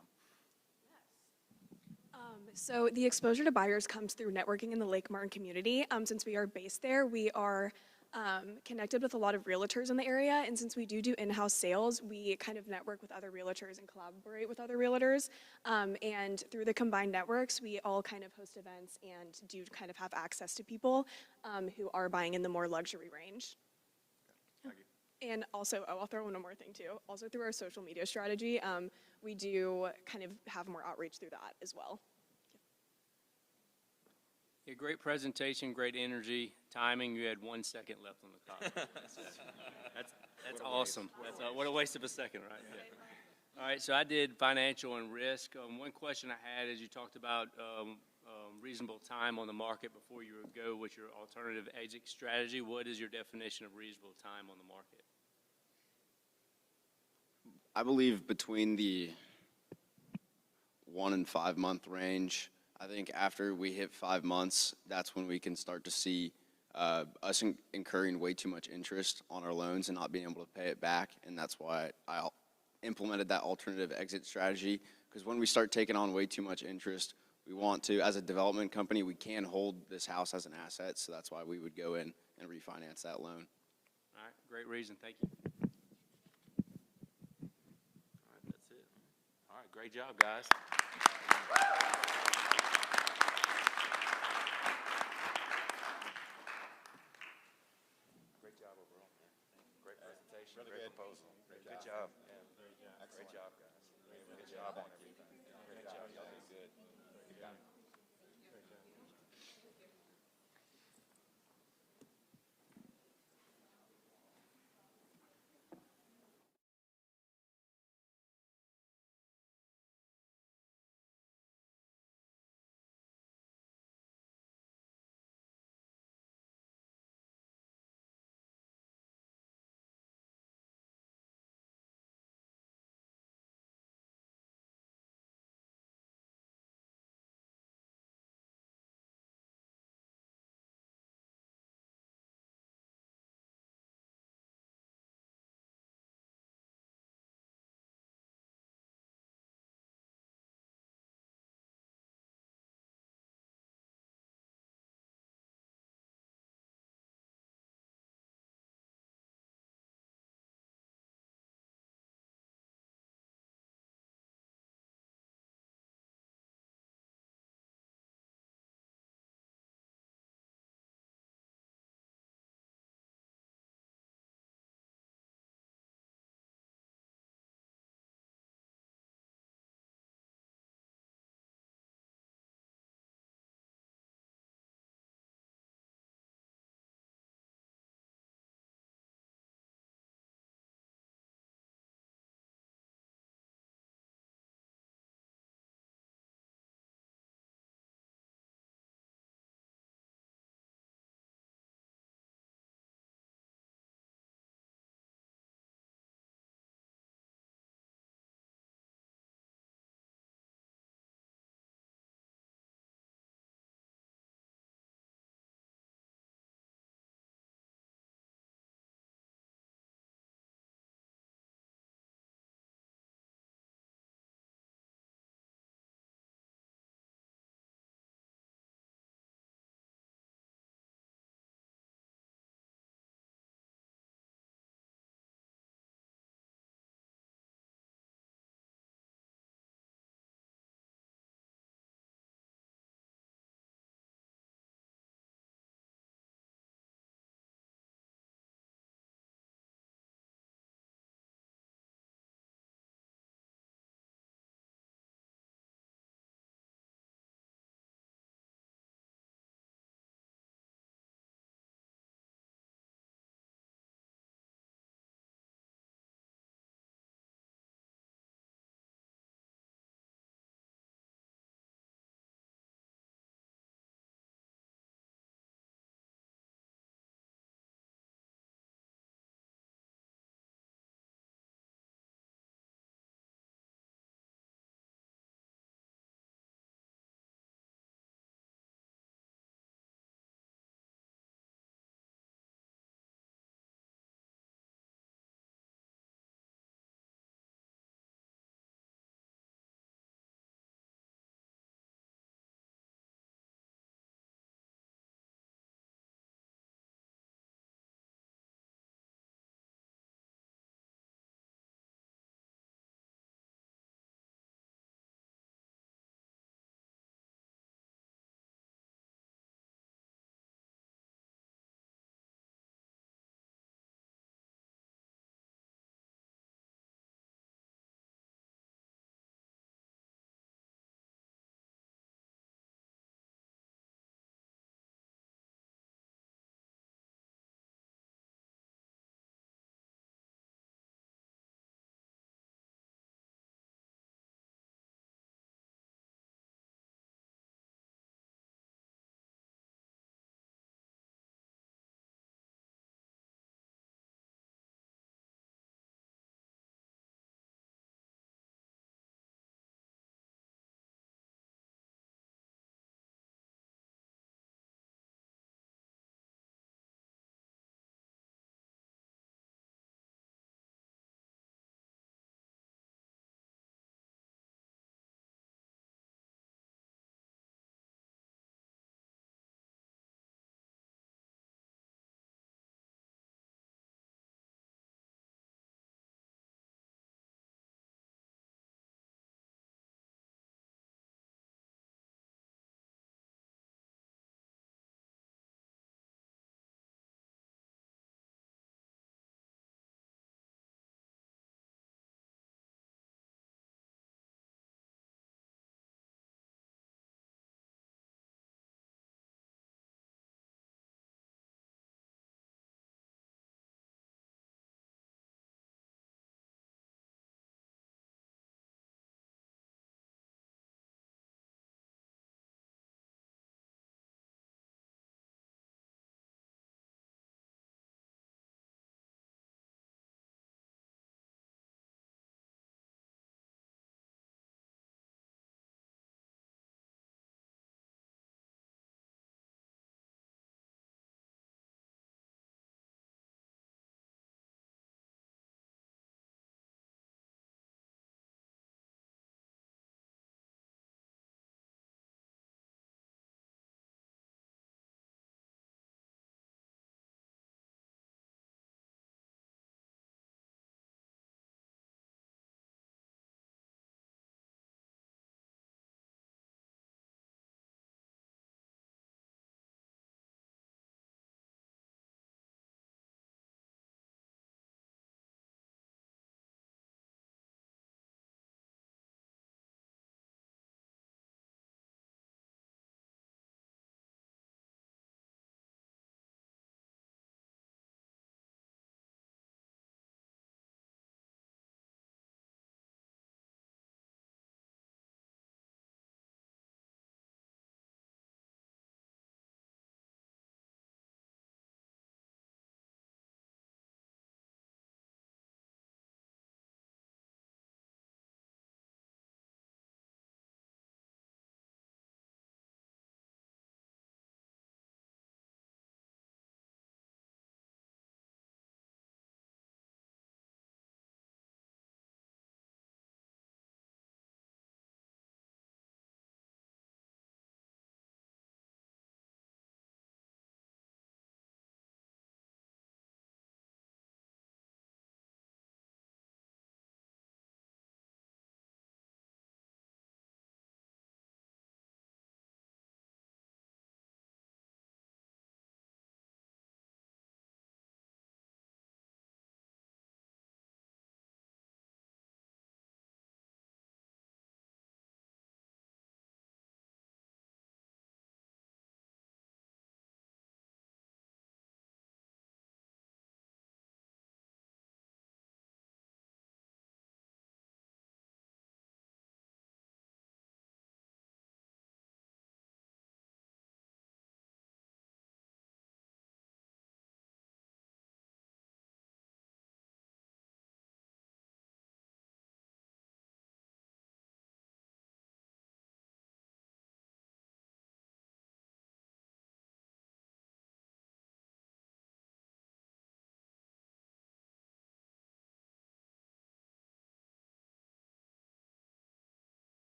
[SPEAKER 22] So the exposure to buyers comes through networking in the Lake Martin community. Since we are based there, we are connected with a lot of realtors in the area, and since we do in-house sales, we kind of network with other realtors and collaborate with other realtors, and through the combined networks, we all kind of host events and do kind of have access to people who are buying in the more luxury range.
[SPEAKER 7] Thank you.
[SPEAKER 22] And also, I'll throw in one more thing too. Also through our social media strategy, we do kind of have more outreach through that as well.
[SPEAKER 8] Yeah, great presentation, great energy, timing. You had 1 second left on the clock. That's awesome. What a waste of a second, right? Yeah. All right, so I did financial and risk. One question I had is you talked about reasonable time on the market before you would go with your alternative exit strategy. What is your definition of reasonable time on the market?
[SPEAKER 24] I believe between the 1 and 5 month range. I think after we hit 5 months, that's when we can start to see us incurring way too much interest on our loans and not being able to pay it back. And that's why I implemented that alternative exit strategy. Because when we start taking on way too much interest, we want to, as a development company, we can hold this house as an asset. So that's why we would go in and refinance that loan.
[SPEAKER 8] All right, great reason. Thank you.
[SPEAKER 6] All right, that's it. All right, great job, guys. Great job overall, man. Great presentation,
[SPEAKER 7] Really
[SPEAKER 6] great
[SPEAKER 7] good.
[SPEAKER 6] proposal.
[SPEAKER 7] Great
[SPEAKER 6] Good
[SPEAKER 7] job.
[SPEAKER 6] job. Yeah. Great job, guys. Good job on it. Great job. Y'all did good.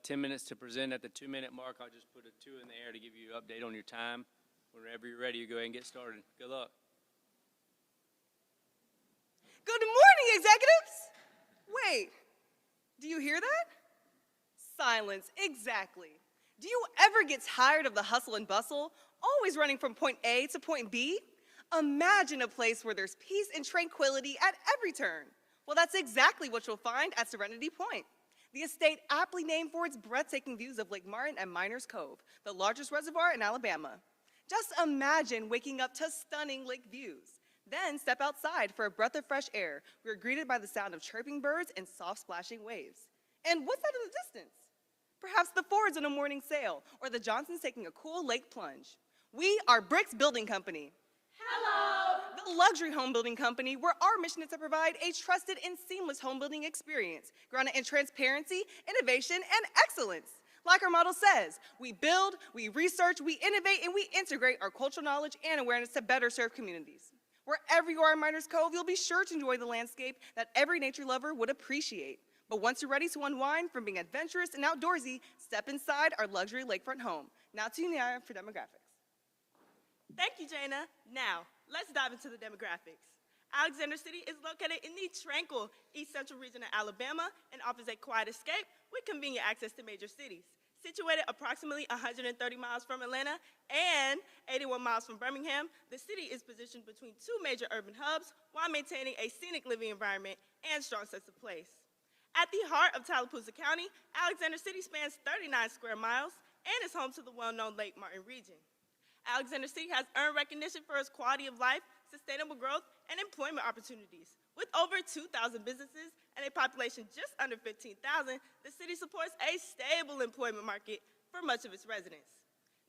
[SPEAKER 8] 10 minutes to present. At the 2-minute mark, I'll just put a 2 in the air to give you an update on your time. Whenever you're ready, you go ahead and get started. Good luck.
[SPEAKER 1] Good morning, executives! Wait, do you hear that? Silence, exactly. Do you ever get tired of the hustle and bustle, always running from point A to point B? Imagine a place where there's peace and tranquility at every turn. Well, that's exactly what you'll find at Serenity Point, the estate aptly named for its breathtaking views of Lake Martin and Miners Cove, the largest reservoir in Alabama. Just imagine waking up to stunning lake views. Then step outside for a breath of fresh air. We're greeted by the sound of chirping birds and soft splashing waves. And what's that in the distance? Perhaps the Fords on a morning sail, or the Johnsons taking a cool lake plunge. We are Bricks Building Company. Hello! The luxury home building company where our mission is to provide a trusted and seamless home building experience, grounded in transparency, innovation, and excellence. Like our motto says, we build, we research, we innovate, and we integrate our cultural knowledge and awareness to better serve communities. Wherever you are in Miners Cove, you'll be sure to enjoy the landscape that every nature lover would appreciate. But once you're ready to unwind from being adventurous and outdoorsy, step inside our luxury lakefront home. Now to you, Nia, for demographics.
[SPEAKER 4] Thank you, Jana. Now, let's dive into the demographics. Alexander City is located in the tranquil East Central region of Alabama and offers a quiet escape with convenient access to major cities. Situated approximately 130 miles from Atlanta and 81 miles from Birmingham, the city is positioned between 2 major urban hubs while maintaining a scenic living environment and strong sense of place. At the heart of Tallapoosa County, Alexander City spans 39 square miles and is home to the well-known Lake Martin region. Alexander City has earned recognition for its quality of life, sustainable growth, and employment opportunities. With over 2,000 businesses and a population just under 15,000, the city supports a stable employment market for much of its residents.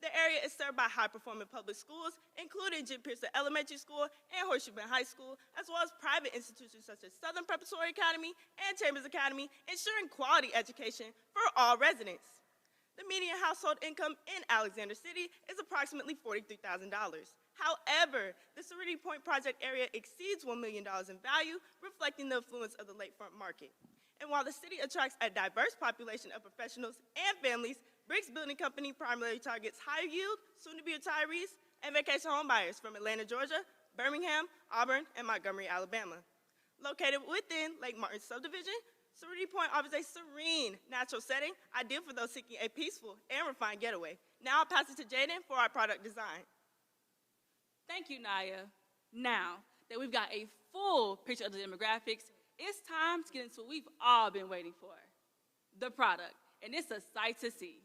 [SPEAKER 4] The area is served by high-performing public schools, including Jim Pearson Elementary School and Horseshoe Bend High School, as well as private institutions such as Southern Preparatory Academy and Chambers Academy, ensuring quality education for all residents. The median household income in Alexander City is approximately $43,000. However, the Serenity Point project area exceeds $1 million in value, reflecting the influence of the lakefront market. And while the city attracts a diverse population of professionals and families, Bricks Building Company primarily targets high yield, soon-to-be retirees, and vacation home buyers from Atlanta, Georgia, Birmingham, Auburn, and Montgomery, Alabama. Located within Lake Martin subdivision, Serenity Point offers a serene, natural setting, ideal for those seeking a peaceful and refined getaway. Now I'll pass it to Jaden for our product design.
[SPEAKER 5] Thank you, Naya. Now that we've got a full picture of the demographics, it's time to get into what we've all been waiting for, the product, and it's a sight to see.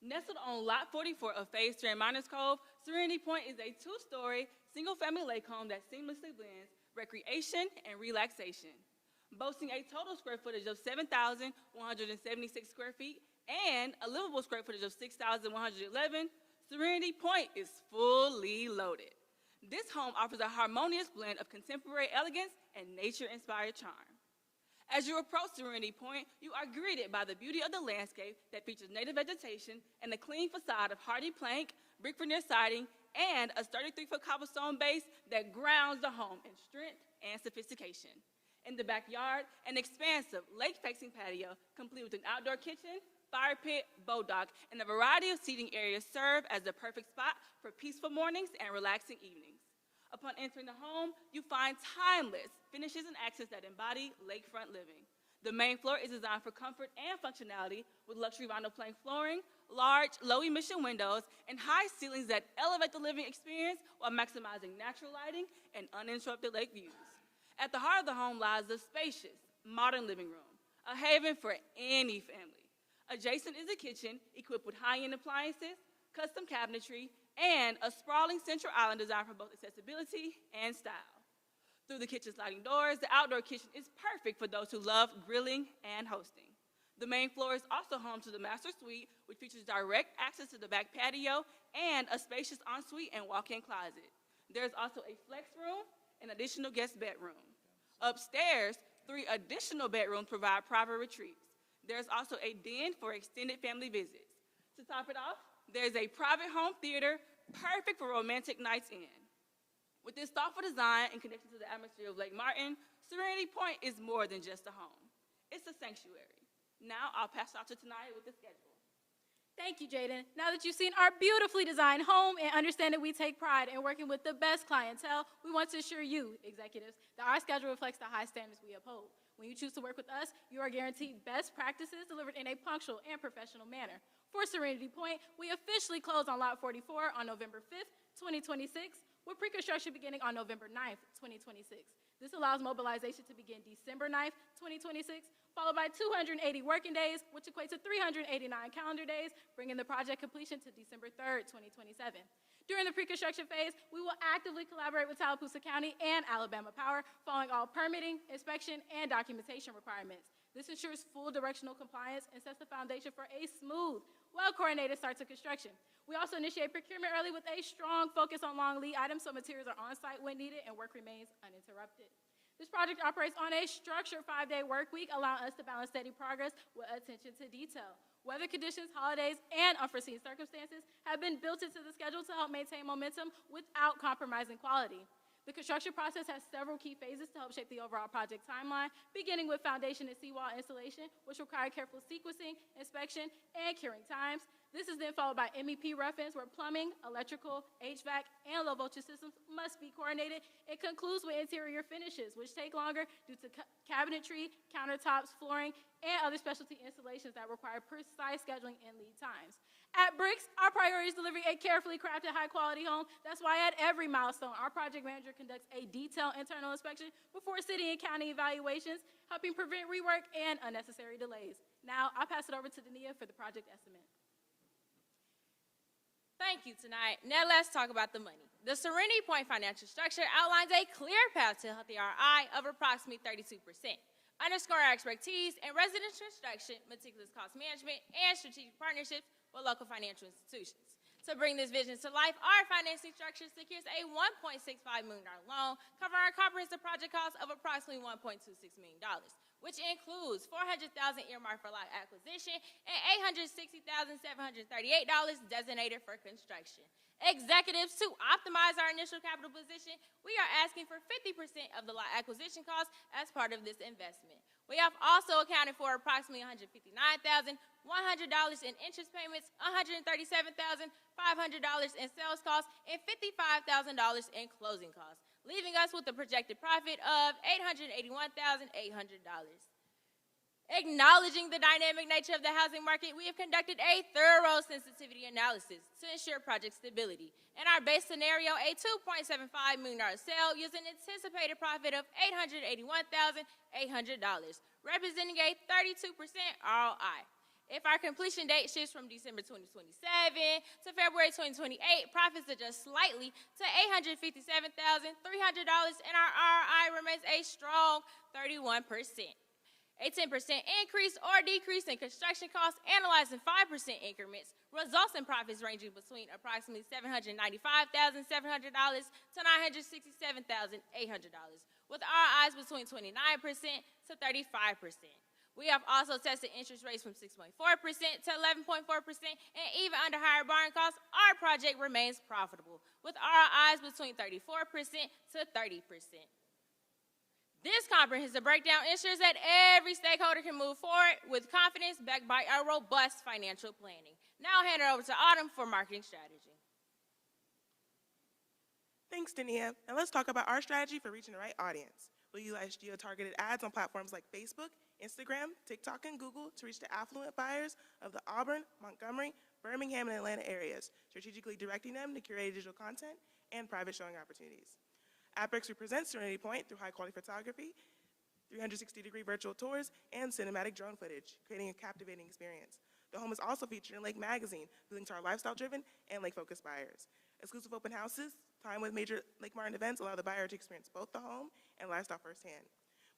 [SPEAKER 5] Nestled on Lot 44 of Phase 3 in Miners Cove, Serenity Point is a 2-story, single-family lake home that seamlessly blends recreation and relaxation. Boasting a total square footage of 7,176 square feet and a livable square footage of 6,111, Serenity Point is fully loaded. This home offers a harmonious blend of contemporary elegance and nature-inspired charm. As you approach Serenity Point, you are greeted by the beauty of the landscape that features native vegetation and a clean facade of hardy plank, brick veneer siding, and a sturdy 3-foot cobblestone base that grounds the home in strength and sophistication. In the backyard, an expansive lake-facing patio, complete with an outdoor kitchen, fire pit, boat dock, and a variety of seating areas serve as the perfect spot for peaceful mornings and relaxing evenings. Upon entering the home, you find timeless finishes and accents that embody lakefront living. The main floor is designed for comfort and functionality with luxury vinyl plank flooring, large, low-emission windows, and high ceilings that elevate the living experience while maximizing natural lighting and uninterrupted lake views. At the heart of the home lies the spacious, modern living room, a haven for any family. Adjacent is a kitchen equipped with high-end appliances, custom cabinetry, and a sprawling central island designed for both accessibility and style. Through the kitchen sliding doors, the outdoor kitchen is perfect for those who love grilling and hosting. The main floor is also home to the master suite, which features direct access to the back patio and a spacious ensuite and walk-in closet. There's also a flex room and additional guest bedroom. Upstairs, 3 additional bedrooms provide private retreats. There's also a den for extended family visits. To top it off, there's a private home theater, perfect for romantic nights in. With this thoughtful design and connection to the atmosphere of Lake Martin, Serenity Point is more than just a home. It's a sanctuary. Now I'll pass it off to Tanaya with the schedule.
[SPEAKER 10] Thank you, Jaden. Now that you've seen our beautifully designed home and understand that we take pride in working with the best clientele, we want to assure you, executives, that our schedule reflects the high standards we uphold. When you choose to work with us, you are guaranteed best practices delivered in a punctual and professional manner. For Serenity Point, we officially close on Lot 44 on November 5th, 2026, with pre-construction beginning on November 9th, 2026. This allows mobilization to begin December 9th, 2026, followed by 280 working days, which equates to 389 calendar days, bringing the project completion to December 3rd, 2027. During the pre-construction phase, we will actively collaborate with Tallapoosa County and Alabama Power, following all permitting, inspection, and documentation requirements. This ensures full directional compliance and sets the foundation for a smooth, well-coordinated start to construction. We also initiate procurement early with a strong focus on long lead items so materials are on site when needed and work remains uninterrupted. This project operates on a structured 5-day work week, allowing us to balance steady progress with attention to detail. Weather conditions, holidays, and unforeseen circumstances have been built into the schedule to help maintain momentum without compromising quality. The construction process has several key phases to help shape the overall project timeline, beginning with foundation and seawall installation, which require careful sequencing, inspection, and curing times. This is then followed by MEP rough-ins, where plumbing, electrical, HVAC, and low-voltage systems must be coordinated. It concludes with interior finishes, which take longer due to cabinetry, countertops, flooring, and other specialty installations that require precise scheduling and lead times. At Bricks, our priority is delivering a carefully crafted, high-quality home. That's why at every milestone, our project manager conducts a detailed internal inspection before city and county evaluations, helping prevent rework and unnecessary delays. Now, I'll pass it over to Dania for the project estimate.
[SPEAKER 12] Thank you, tonight. Now let's talk about the money. The Serenity Point financial structure outlines a clear path to healthy ROI of approximately 32%. Underscore our expertise in residential construction, meticulous cost management, and strategic partnerships with local financial institutions. To bring this vision to life, our financing structure secures a $1.65 million loan, covering our comprehensive project cost of approximately $1.26 million, which includes $400,000 earmarked for lot acquisition and $860,738 designated for construction. Executives, to optimize our initial capital position, we are asking for 50% of the lot acquisition cost as part of this investment. We have also accounted for approximately $159,100 in interest payments, $137,500 in sales costs, and $55,000 in closing costs, leaving us with a projected profit of $881,800. Acknowledging the dynamic nature of the housing market, we have conducted a thorough sensitivity analysis to ensure project stability. In our base scenario, a $2.75 million sale yields an anticipated profit of $881,800, representing a 32% ROI. If our completion date shifts from December 2027 to February 2028, profits adjust slightly to $857,300, and our ROI remains a strong 31%. A 10% increase or decrease in construction costs, analyzed in 5% increments, results in profits ranging between approximately $795,700 to $967,800, with ROIs between 29% to 35%. We have also tested interest rates from 6.4% to 11.4%, and even under higher borrowing costs, our project remains profitable, with ROIs between 34% to 30%. This comprehensive breakdown ensures that every stakeholder can move forward with confidence, backed by our robust financial planning. Now I'll hand it over to Autumn for marketing strategy.
[SPEAKER 13] Thanks, Dania. And let's talk about our strategy for reaching the right audience. We'll utilize geo-targeted ads on platforms like Facebook, Instagram, TikTok, and Google to reach the affluent buyers of the Auburn, Montgomery, Birmingham, and Atlanta areas, strategically directing them to curated digital content and private showing opportunities. At Bricks, we present Serenity Point through high-quality photography, 360-degree virtual tours, and cinematic drone footage, creating a captivating experience. The home is also featured in Lake Magazine, appealing to our lifestyle-driven and lake-focused buyers. Exclusive open houses, timed with major Lake Martin events, allow the buyer to experience both the home and lifestyle firsthand.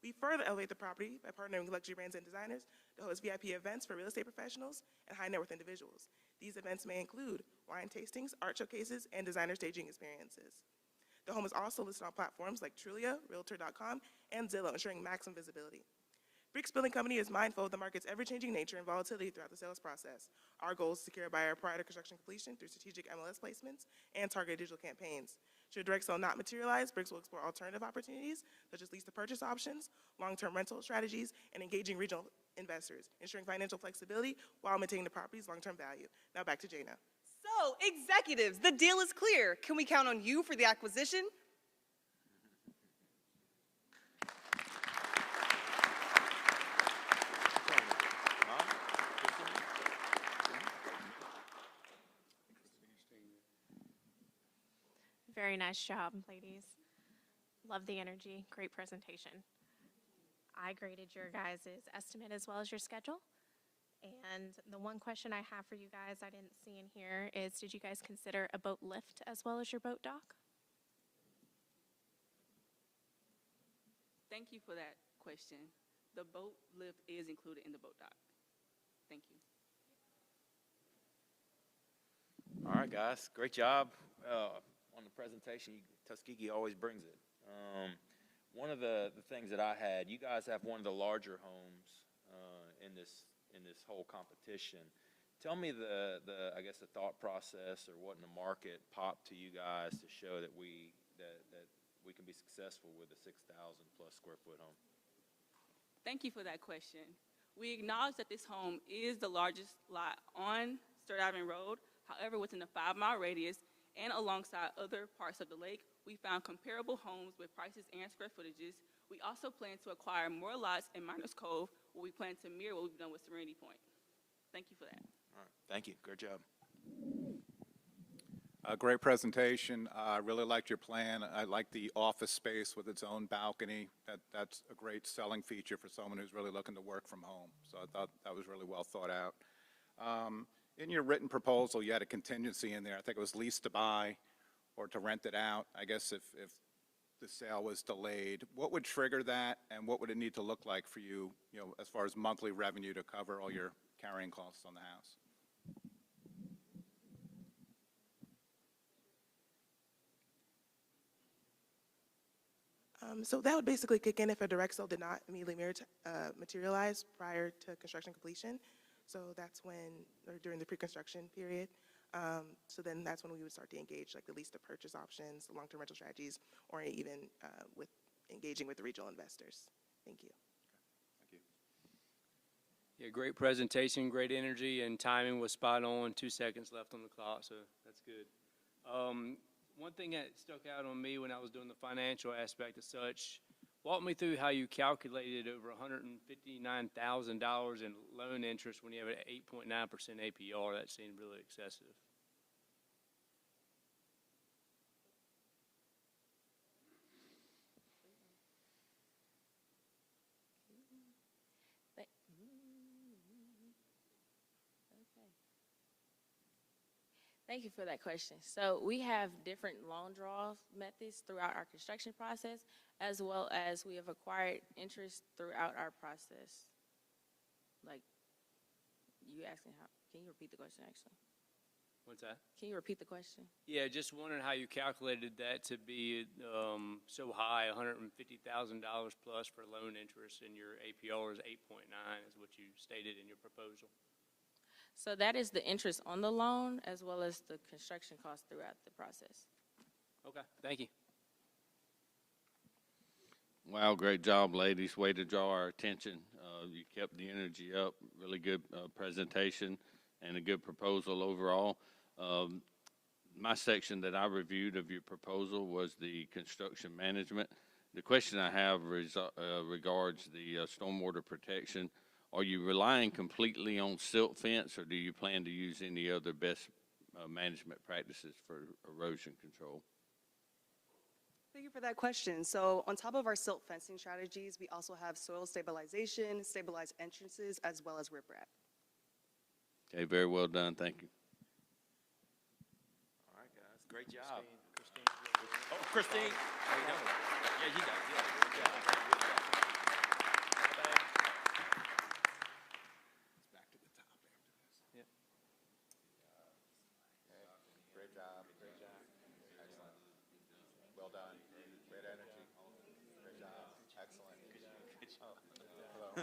[SPEAKER 13] We further elevate the property by partnering with luxury brands and designers to host VIP events for real estate professionals and high-net-worth individuals. These events may include wine tastings, art showcases, and designer staging experiences. The home is also listed on platforms like Trulia, Realtor.com, and Zillow, ensuring maximum visibility. Bricks Building Company is mindful of the market's ever-changing nature and volatility throughout the sales process. Our goal is to secure a buyer prior to construction completion through strategic MLS placements and targeted digital campaigns. Should a direct sale not materialize, Bricks will explore alternative opportunities, such as lease-to-purchase options, long-term rental strategies, and engaging regional investors, ensuring financial flexibility while maintaining the property's long-term value. Now back to Jana.
[SPEAKER 1] So, executives, the deal is clear. Can we count on you for the acquisition?
[SPEAKER 20] Very nice job, ladies. Love the energy. Great presentation. I graded your guys' estimate as well as your schedule. And the one question I have for you guys I didn't see in here is, did you guys consider a boat lift as well as your boat dock?
[SPEAKER 5] Thank you for that question. The boat lift is included in the boat dock. Thank you.
[SPEAKER 6] All right, guys, great job on the presentation. Tuskegee always brings it. One of the things that I had, you guys have one of the larger homes in this whole competition. Tell me I guess the thought process or what in the market popped to you guys to show that we can be successful with a 6,000 plus square foot home.
[SPEAKER 5] Thank you for that question. We acknowledge that this home is the largest lot on Sturtevant Road. However, within a 5-mile radius and alongside other parts of the lake, we found comparable homes with prices and square footages. We also plan to acquire more lots in Miners Cove, where we plan to mirror what we've done with Serenity Point. Thank you for that.
[SPEAKER 6] All right, thank you. Great job.
[SPEAKER 7] Great presentation. I really liked your plan. I like the office space with its own balcony. That's a great selling feature for someone who's really looking to work from home. So I thought that was really well thought out. In your written proposal, you had a contingency in there. I think it was lease to buy or to rent it out. I guess if the sale was delayed, what would trigger that, and what would it need to look like for you, as far as monthly revenue to cover all your carrying costs on the house?
[SPEAKER 13] So that would basically kick in if a direct sale did not immediately materialize prior to construction completion. So that's when, or during the pre-construction period. So then that's when we would start to engage like the lease to purchase options, the long-term rental strategies, or even with engaging with the regional investors. Thank you.
[SPEAKER 7] Thank you.
[SPEAKER 8] Yeah, great presentation, great energy, and timing was spot on. 2 seconds left on the clock, so that's good. One thing that stuck out on me when I was doing the financial aspect of such, walk me through how you calculated over $159,000 in loan interest when you have an 8.9% APR. That seemed really excessive.
[SPEAKER 17] Thank you for that question. So we have different loan draw methods throughout our construction process, as well as we have acquired interest throughout our process. Like, you asking how, can you repeat the question actually?
[SPEAKER 8] What's that?
[SPEAKER 17] Can you repeat the question?
[SPEAKER 8] Yeah, just wondering how you calculated that to be so high, $150,000 plus for loan interest, and your APR is 8.9 is what you stated in your proposal.
[SPEAKER 17] So that is the interest on the loan as well as the construction costs throughout the process.
[SPEAKER 8] Okay, thank you.
[SPEAKER 9] Wow, great job, ladies. Way to draw our attention. You kept the energy up. Really good presentation and a good proposal overall. My section that I reviewed of your proposal was the construction management. The question I have regards the stormwater protection. Are you relying completely on silt fence, or do you plan to use any other best management practices for erosion control?
[SPEAKER 1] Thank you for that question. So on top of our silt fencing strategies, we also have soil stabilization, stabilized entrances, as well as riprap.
[SPEAKER 9] Okay, very well done. Thank you.
[SPEAKER 6] All right, guys, great job. Oh, Christine. There you go. Yeah, you got it. Yeah, good job. Good job.
[SPEAKER 7] Back to the top after this.
[SPEAKER 8] Yep.
[SPEAKER 7] Great job. Great job. Excellent. Well done. Great energy. Great job. Excellent. Oh, hello.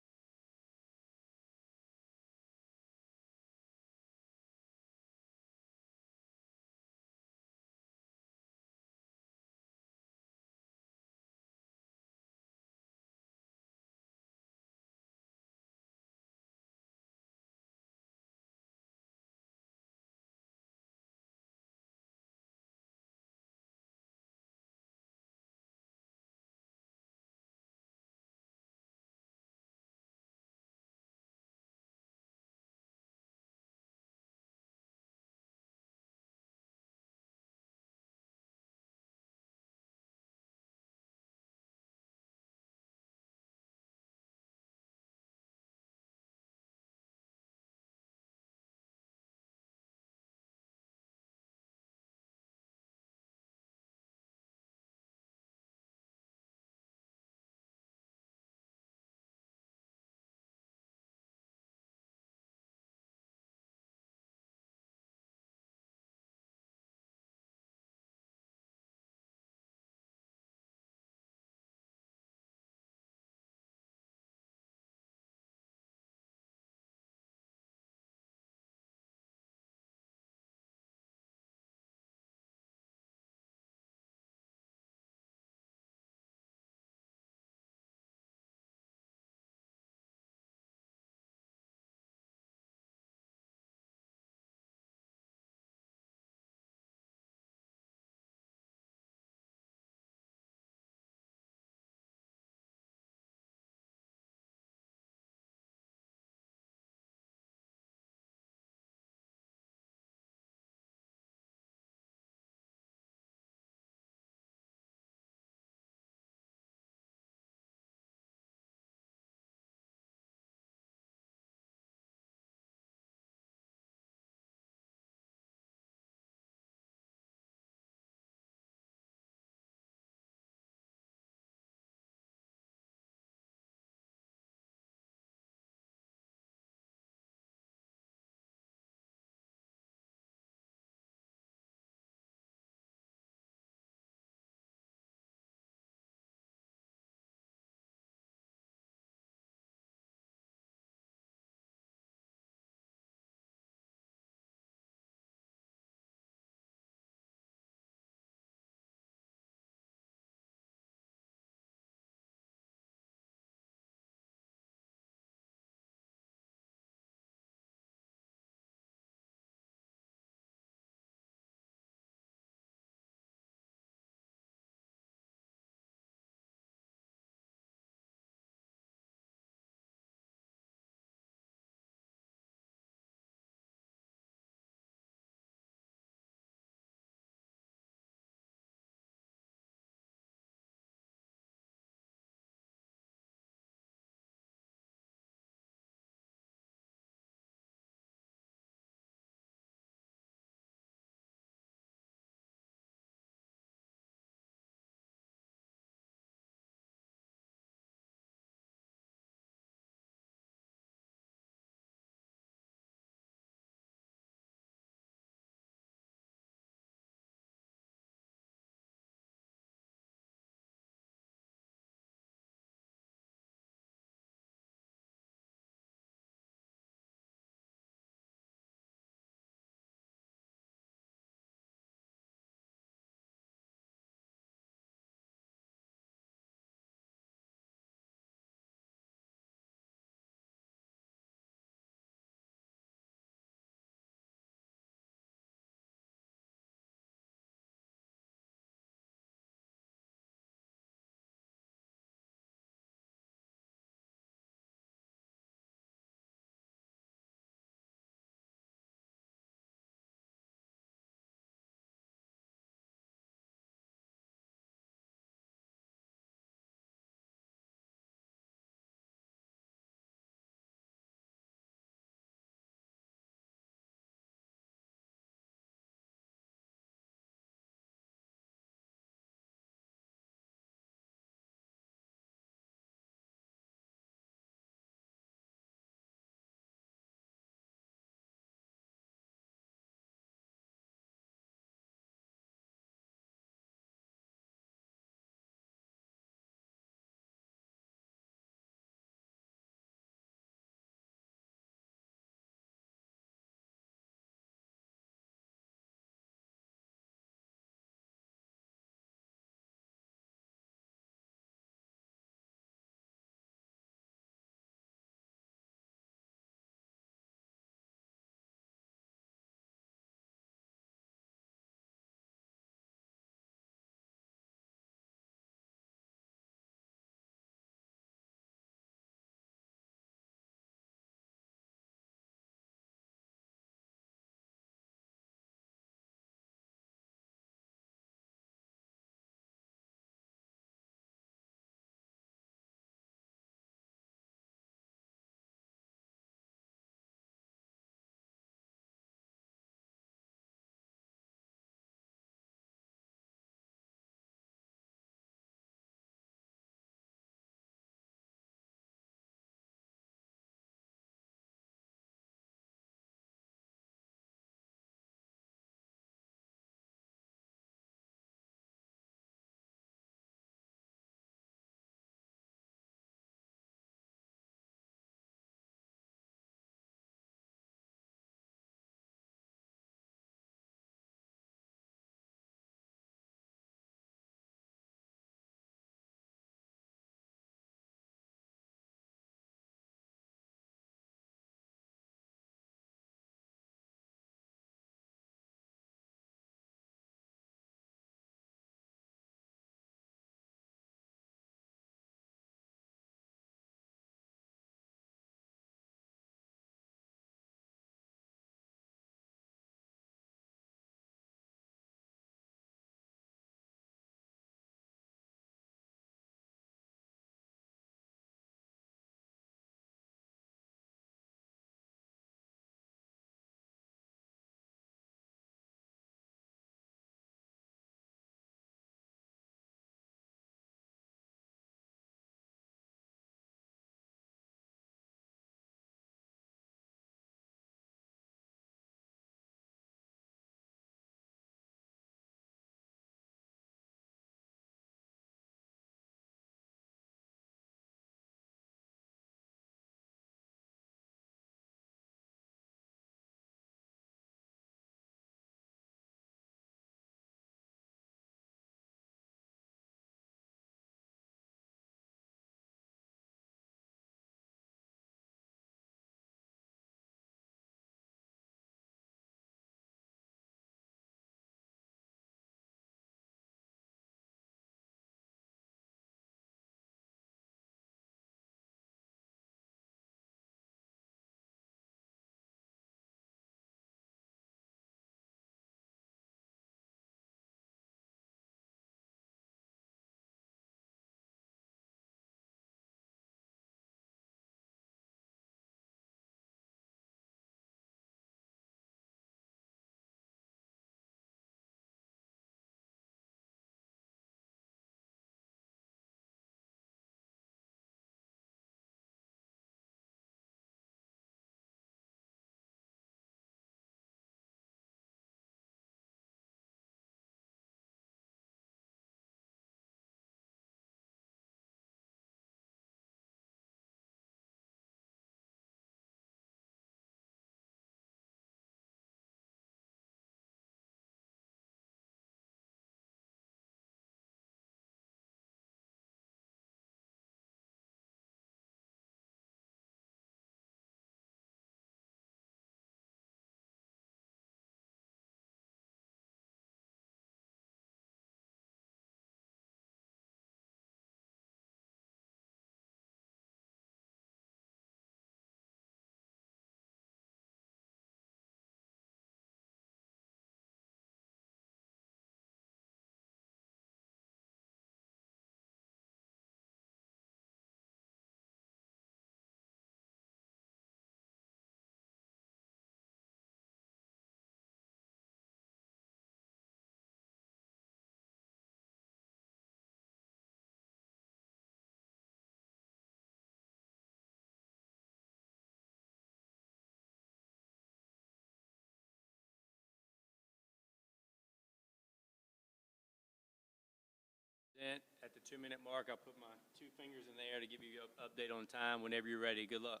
[SPEAKER 8] event. At the 2-minute mark, I'll put my 2 fingers in the air to give you an update on time whenever you're ready. Good luck.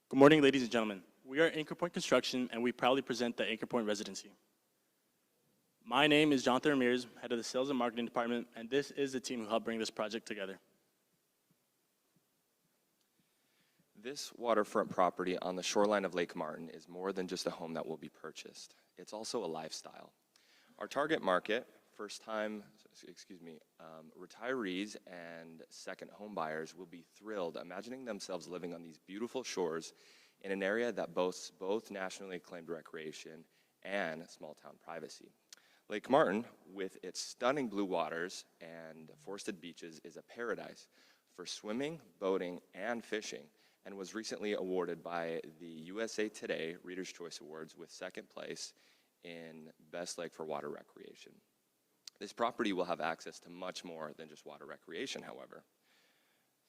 [SPEAKER 11] Good morning, ladies and gentlemen. We are Anchor Point Construction, and we proudly present the Anchor Point Residency. My name is Jonathan Ramirez, head of the Sales and Marketing Department, and this is the team who helped bring this project together.
[SPEAKER 14] This waterfront property on the shoreline of Lake Martin is more than just a home that will be purchased. It's also a lifestyle. Our target market, retirees and second home buyers will be thrilled imagining themselves living on these beautiful shores in an area that boasts both nationally acclaimed recreation and small town privacy. Lake Martin, with its stunning blue waters and forested beaches, is a paradise for swimming, boating, and fishing, and was recently awarded by the USA Today Reader's Choice Awards with second place in Best Lake for Water Recreation. This property will have access to much more than just water recreation, however.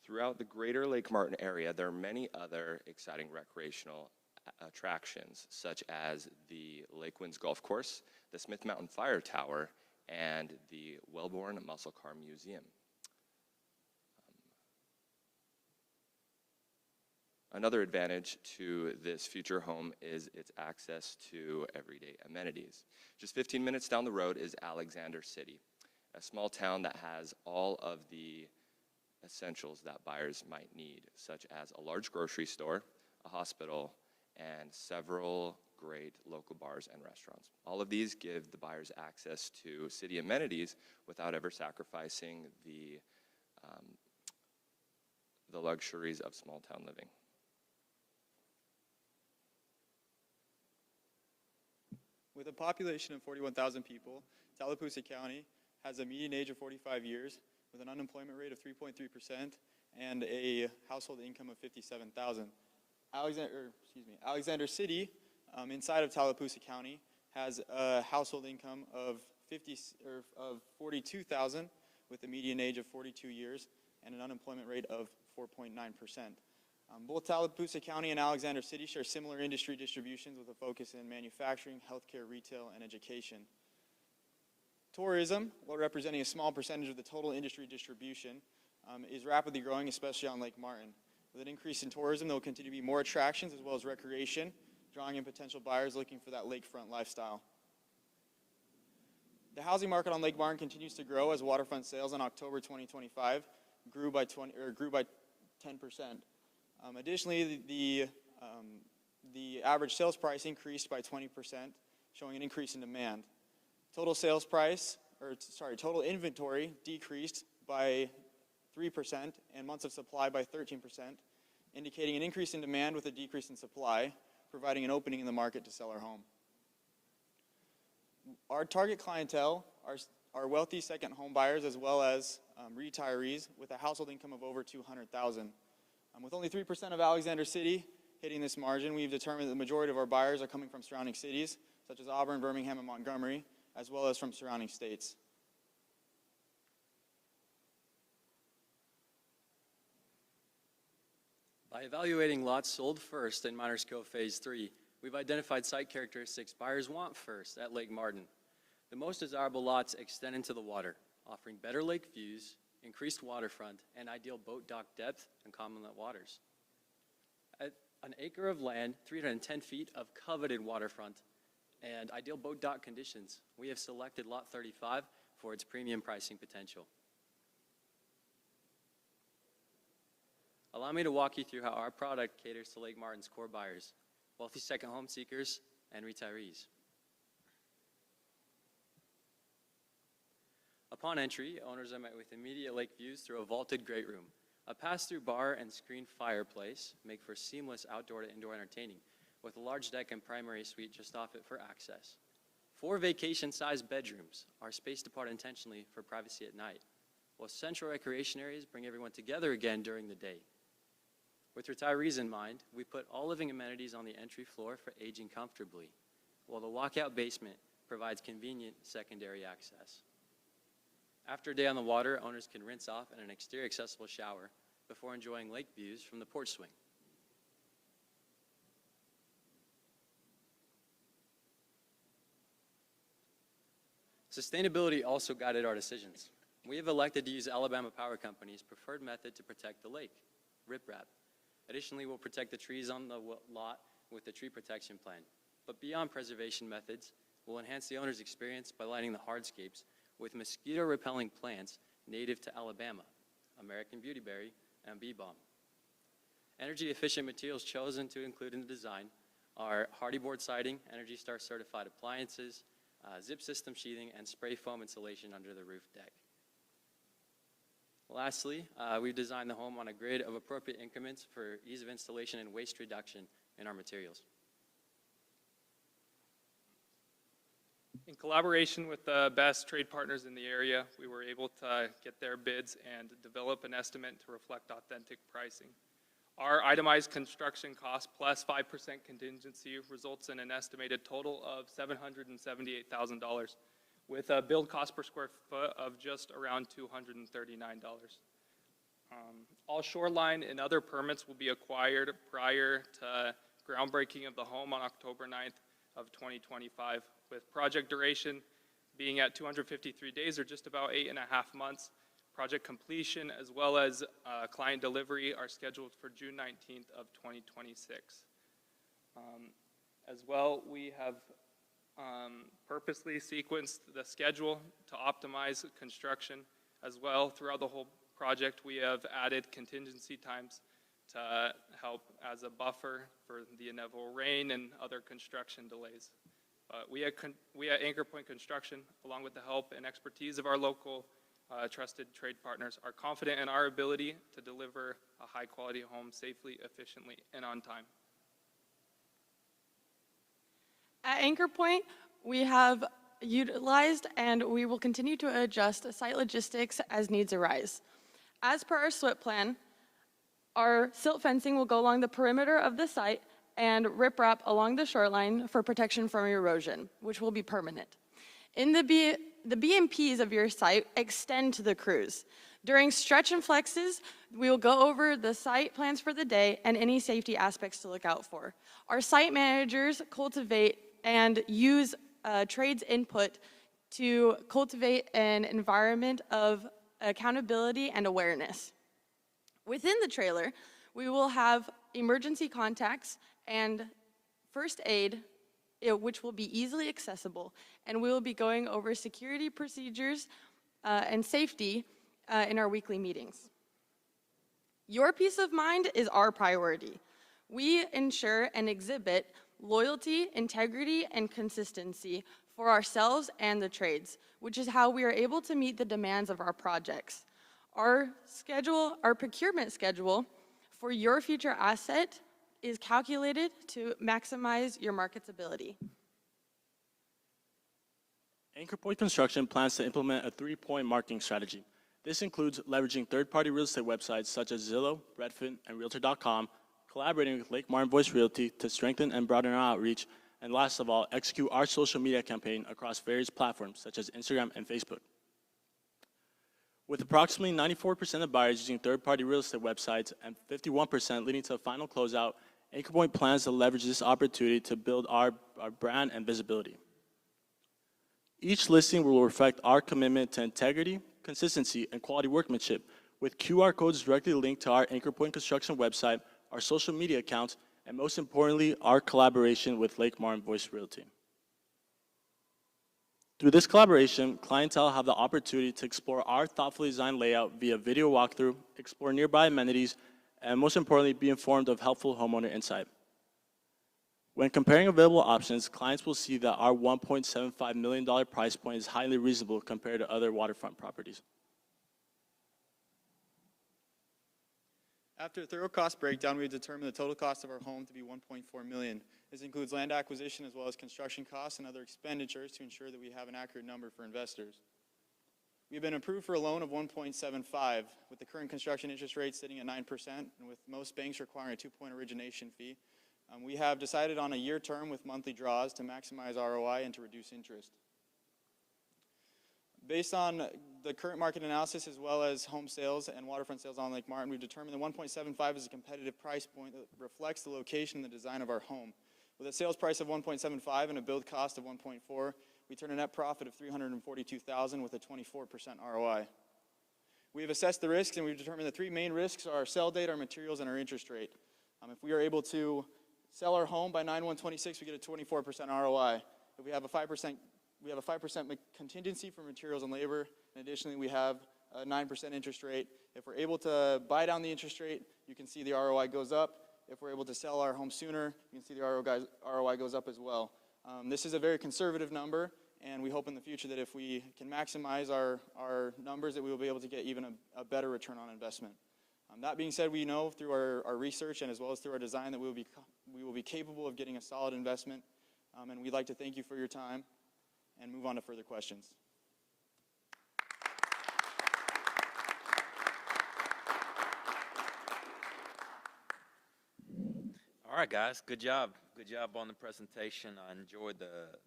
[SPEAKER 14] Throughout the greater Lake Martin area, there are many other exciting recreational attractions, such as the Lake Winds Golf Course, the Smith Mountain Fire Tower, and the Wellborn Muscle Car Museum. Another advantage to this future home is its access to everyday amenities. Just 15 minutes down the road is Alexander City, a small town that has all of the essentials that buyers might need, such as a large grocery store, a hospital, and several great local bars and restaurants. All of these give the buyers access to city amenities without ever sacrificing the luxuries of small town living.
[SPEAKER 15] With a population of 41,000 people, Tallapoosa County has a median age of 45 years with an unemployment rate of 3.3% and a household income of $57,000. Alexander City, inside of Tallapoosa County, has a household income of $42,000 with a median age of 42 years and an unemployment rate of 4.9%. Both Tallapoosa County and Alexander City share similar industry distributions with a focus in manufacturing, healthcare, retail, and education. Tourism, while representing a small percentage of the total industry distribution, is rapidly growing, especially on Lake Martin. With an increase in tourism, there will continue to be more attractions as well as recreation, drawing in potential buyers looking for that lakefront lifestyle. The housing market on Lake Martin continues to grow as waterfront sales in October 2025 grew by 10%. Additionally, the average sales price increased by 20%, showing an increase in demand. Total inventory decreased by 3% and months of supply by 13%, indicating an increase in demand with a decrease in supply, providing an opening in the market to sell our home. Our target clientele are wealthy second home buyers as well as retirees with a household income of over $200,000. With only 3% of Alexander City hitting this margin, we've determined that the majority of our buyers are coming from surrounding cities, such as Auburn, Birmingham, and Montgomery, as well as from surrounding states.
[SPEAKER 18] By evaluating lots sold first in Miners Cove Phase 3, we've identified site characteristics buyers want first at Lake Martin. The most desirable lots extend into the water, offering better lake views, increased waterfront, and ideal boat dock depth and commonlet waters. At an acre of land, 310 feet of coveted waterfront, and ideal boat dock conditions, we have selected Lot 35 for its premium pricing potential. Allow me to walk you through how our product caters to Lake Martin's core buyers, wealthy second home seekers, and retirees. Upon entry, owners are met with immediate lake views through a vaulted great room. A pass-through bar and screened fireplace make for seamless outdoor to indoor entertaining, with a large deck and primary suite just off it for access. 4 vacation-sized bedrooms are spaced apart intentionally for privacy at night, while central recreation areas bring everyone together again during the day. With retirees in mind, we put all living amenities on the entry floor for aging comfortably, while the walkout basement provides convenient secondary access. After a day on the water, owners can rinse off in an exterior accessible shower before enjoying lake views from the porch swing. Sustainability also guided our decisions. We have elected to use Alabama Power Company's preferred method to protect the lake, riprap. Additionally, we'll protect the trees on the lot with the tree protection plan. But beyond preservation methods, we'll enhance the owner's experience by lighting the hardscapes with mosquito-repelling plants native to Alabama, American beautyberry, and bee balm. Energy-efficient materials chosen to include in the design are hardy board siding, Energy Star certified appliances, zip system sheathing, and spray foam insulation under the roof deck. Lastly, we've designed the home on a grid of appropriate increments for ease of installation and waste reduction in our materials.
[SPEAKER 3] In collaboration with the best trade partners in the area, we were able to get their bids and develop an estimate to reflect authentic pricing. Our itemized construction cost plus 5% contingency results in an estimated total of $778,000, with a build cost per square foot of just around $239. All shoreline and other permits will be acquired prior to groundbreaking of the home on October 9th of 2025, with project duration being at 253 days, or just about 8.5 months. Project completion as well as client delivery are scheduled for June 19th of 2026. As well, we have purposely sequenced the schedule to optimize construction as well. Throughout the whole project, we have added contingency times to help as a buffer for the inevitable rain and other construction delays. We at Anchor Point Construction, along with the help and expertise of our local trusted trade partners, are confident in our ability to deliver a high-quality home safely, efficiently, and on time.
[SPEAKER 16] At Anchor Point, we have utilized and we will continue to adjust site logistics as needs arise. As per our SWIP plan, our silt fencing will go along the perimeter of the site and riprap along the shoreline for protection from erosion, which will be permanent. In the BMPs of your site extend to the crews. During stretch and flexes, we will go over the site plans for the day and any safety aspects to look out for. Our site managers cultivate and use trades input to cultivate an environment of accountability and awareness. Within the trailer, we will have emergency contacts and first aid, which will be easily accessible, and we will be going over security procedures and safety in our weekly meetings. Your peace of mind is our priority. We ensure and exhibit loyalty, integrity, and consistency for ourselves and the trades, which is how we are able to meet the demands of our projects. Our procurement schedule for your future asset is calculated to maximize your market's ability.
[SPEAKER 11] Anchor Point Construction plans to implement a 3-point marketing strategy. This includes leveraging third-party real estate websites such as Zillow, Redfin, and Realtor.com, collaborating with Lake Martin Voice Realty to strengthen and broaden our outreach, and last of all, execute our social media campaign across various platforms such as Instagram and Facebook. With approximately 94% of buyers using third-party real estate websites and 51% leading to a final closeout, Anchor Point plans to leverage this opportunity to build our brand and visibility. Each listing will reflect our commitment to integrity, consistency, and quality workmanship, with QR codes directly linked to our Anchor Point Construction website, our social media accounts, and most importantly, our collaboration with Lake Martin Voice Realty. Through this collaboration, clientele have the opportunity to explore our thoughtfully designed layout via video walkthrough, explore nearby amenities, and most importantly, be informed of helpful homeowner insight. When comparing available options, clients will see that our $1.75 million price point is highly reasonable compared to other waterfront properties.
[SPEAKER 15] After a thorough cost breakdown, we determined the total cost of our home to be $1.4 million. This includes land acquisition as well as construction costs and other expenditures to ensure that we have an accurate number for investors. We've been approved for a loan of $1.75, with the current construction interest rate sitting at 9%, and with most banks requiring a 2-point origination fee. We have decided on a year term with monthly draws to maximize ROI and to reduce interest. Based on the current market analysis as well as home sales and waterfront sales on Lake Martin, we've determined that 1.75 is a competitive price point that reflects the location and the design of our home. With a sales price of 1.75 and a build cost of 1.4, we turn a net profit of $342,000 with a 24% ROI. We have assessed the risks, and we've determined the three main risks are our sell date, our materials, and our interest rate. If we are able to sell our home by 9/1/26, we get a 24% ROI. If we have a 5% contingency for materials and labor, and additionally we have a 9% interest rate. If we're able to buy down the interest rate, you can see the ROI goes up. If we're able to sell our home sooner, you can see the ROI goes up as well. This is a very conservative number, and we hope in the future that if we can maximize our numbers, that we will be able to get even a better return on investment. That being said, we know through our research and as well as through our design that we will be capable of getting a solid investment, and we'd like to thank you for your time and move on to further questions.
[SPEAKER 6] All right, guys, good job. Good job on the presentation. I enjoyed the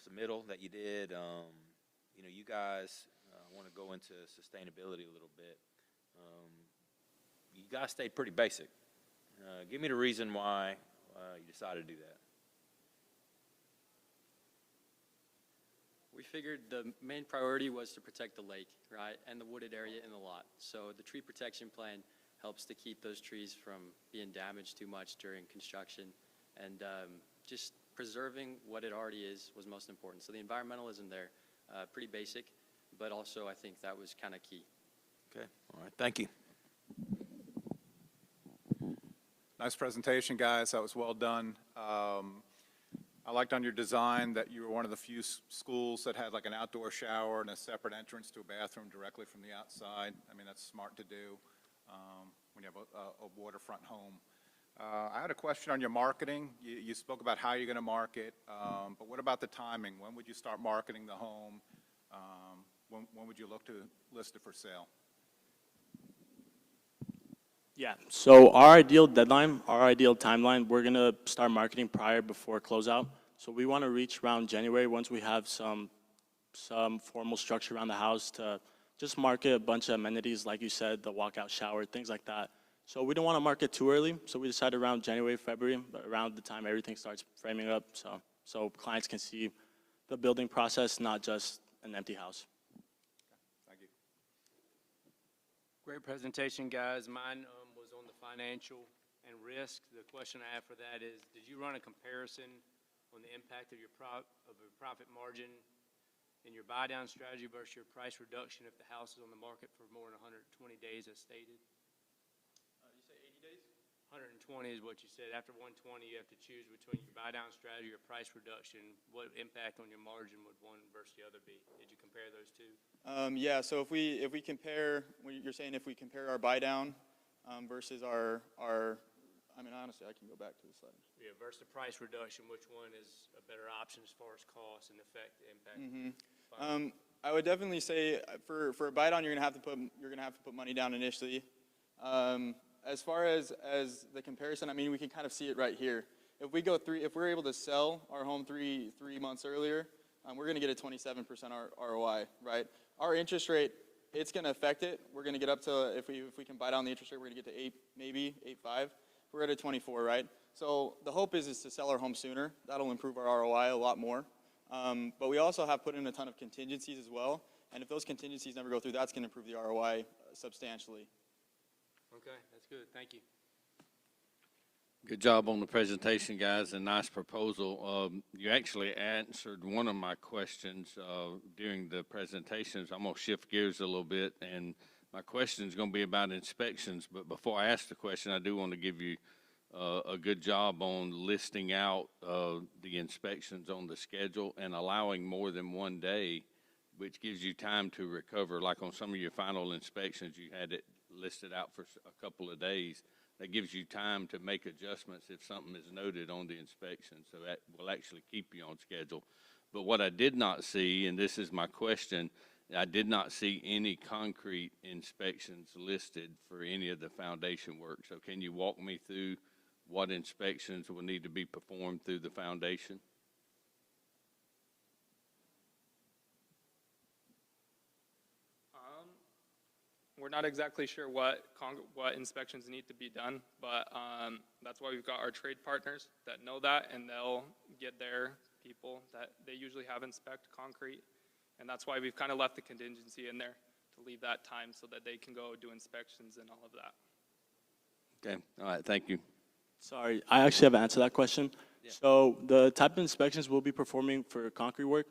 [SPEAKER 6] submittal that you did. You know, you guys want to go into sustainability a little bit. You guys stayed pretty basic. Give me the reason why you decided to do that.
[SPEAKER 18] We figured the main priority was to protect the lake, right, and the wooded area in the lot. So the tree protection plan helps to keep those trees from being damaged too much during construction, and just preserving what it already is was most important. So the environmentalism there, pretty basic, but also I think that was kind of key.
[SPEAKER 6] Okay, all right, thank you.
[SPEAKER 7] Nice presentation, guys. That was well done. I liked on your design that you were one of the few schools that had like an outdoor shower and a separate entrance to a bathroom directly from the outside. I mean, that's smart to do when you have a waterfront home. I had a question on your marketing. You spoke about how you're going to market, but what about the timing? When would you start marketing the home? When would you look to list it for sale?
[SPEAKER 11] Yeah, so our ideal deadline, our ideal timeline, we're going to start marketing before closeout. So we want to reach around January once we have some formal structure around the house to just market a bunch of amenities, like you said, the walkout shower, things like that. So we don't want to market too early, so we decided around January, February, but around the time everything starts framing up, so clients can see the building process, not just an empty house.
[SPEAKER 7] Thank you.
[SPEAKER 8] Great presentation, guys. Mine was on the financial and risk. The question I have for that is, did you run a comparison on the impact of your profit margin in your buy-down strategy versus your price reduction if the house is on the market for more than 120 days as stated? You say 80 days? 120 is what you said. After 120, you have to choose between your buy-down strategy or price reduction. What impact on your margin would one versus the other be? Did you compare those two?
[SPEAKER 15] Yeah, so if we compare, you're saying if we compare our buy-down versus our, I mean, honestly, I can go back to the slide.
[SPEAKER 8] Yeah, versus the price reduction, which one is a better option as far as cost and effect impact?
[SPEAKER 15] I would definitely say for a buy-down, you're gonna have to put money down initially. As far as the comparison, I mean, we can kind of see it right here. If we're able to sell our home three months earlier, we're gonna get a 27% ROI, right? Our interest rate, it's gonna affect it. We're gonna get up to, if we can buy down the interest rate, we're gonna get to 8, maybe 8.5. We're at a 24, right? So the hope is to sell our home sooner. That'll improve our ROI a lot more. But we also have put in a ton of contingencies as well. And if those contingencies never go through, that's going to improve the ROI substantially.
[SPEAKER 8] Okay, that's good. Thank you.
[SPEAKER 9] Good job on the presentation, guys, and nice proposal. You actually answered one of my questions during the presentations. I'm going to shift gears a little bit, and my question is going to be about inspections. But before I ask the question, I do want to give you a good job on listing out the inspections on the schedule and allowing more than one day, which gives you time to recover. Like on some of your final inspections, you had it listed out for a couple of days. That gives you time to make adjustments if something is noted on the inspection, so that will actually keep you on schedule. But what I did not see, and this is my question, I did not see any concrete inspections listed for any of the foundation work. So can you walk me through what inspections will need to be performed through the foundation?
[SPEAKER 3] we're not exactly sure what inspections need to be done, but that's why we've got our trade partners that know that, and they'll get their people that they usually have inspect concrete. And that's why we've kind of left the contingency in there to leave that time so that they can go do inspections and all of that.
[SPEAKER 9] Okay, all right, thank you.
[SPEAKER 11] Sorry, I actually have an answer to that question. So the type of inspections we'll be performing for concrete work,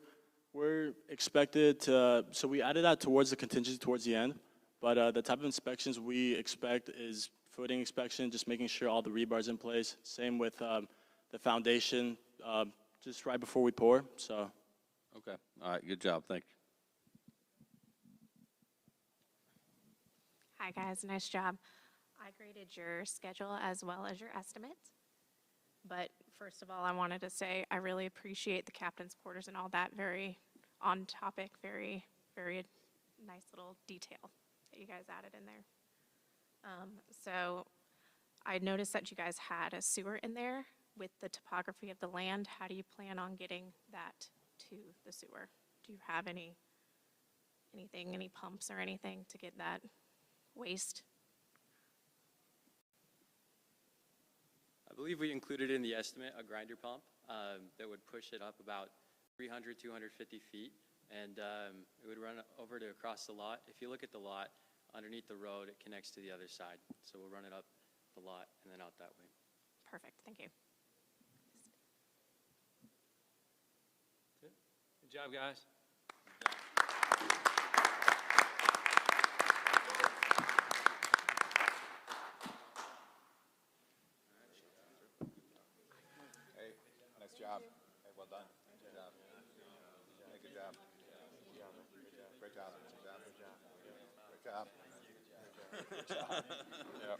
[SPEAKER 11] we're expected to, so we added that towards the contingency towards the end, but the type of inspections we expect is footing inspection, just making sure all the rebar's in place. Same with the foundation, just right before we pour, so.
[SPEAKER 9] Okay, all right, good job, thank you.
[SPEAKER 20] Hi guys, nice job. I graded your schedule as well as your estimate. But first of all, I wanted to say I really appreciate the captain's quarters and all that. Very on topic, very, very nice little detail that you guys added in there. So I noticed that you guys had a sewer in there with the topography of the land. How do you plan on getting that to the sewer? Do you have any pumps or anything to get that waste?
[SPEAKER 18] I believe we included in the estimate a grinder pump that would push it up about 300, 250 feet, and it would run over to across the lot. If you look at the lot, underneath the road, it connects to the other side. So we'll run it up the lot and then out that way.
[SPEAKER 20] Perfect, thank you.
[SPEAKER 8] Good job, guys.
[SPEAKER 7] Hey, nice job. Hey, well done. Good job. Hey, good job. Great job. Great job. Great job. Yep.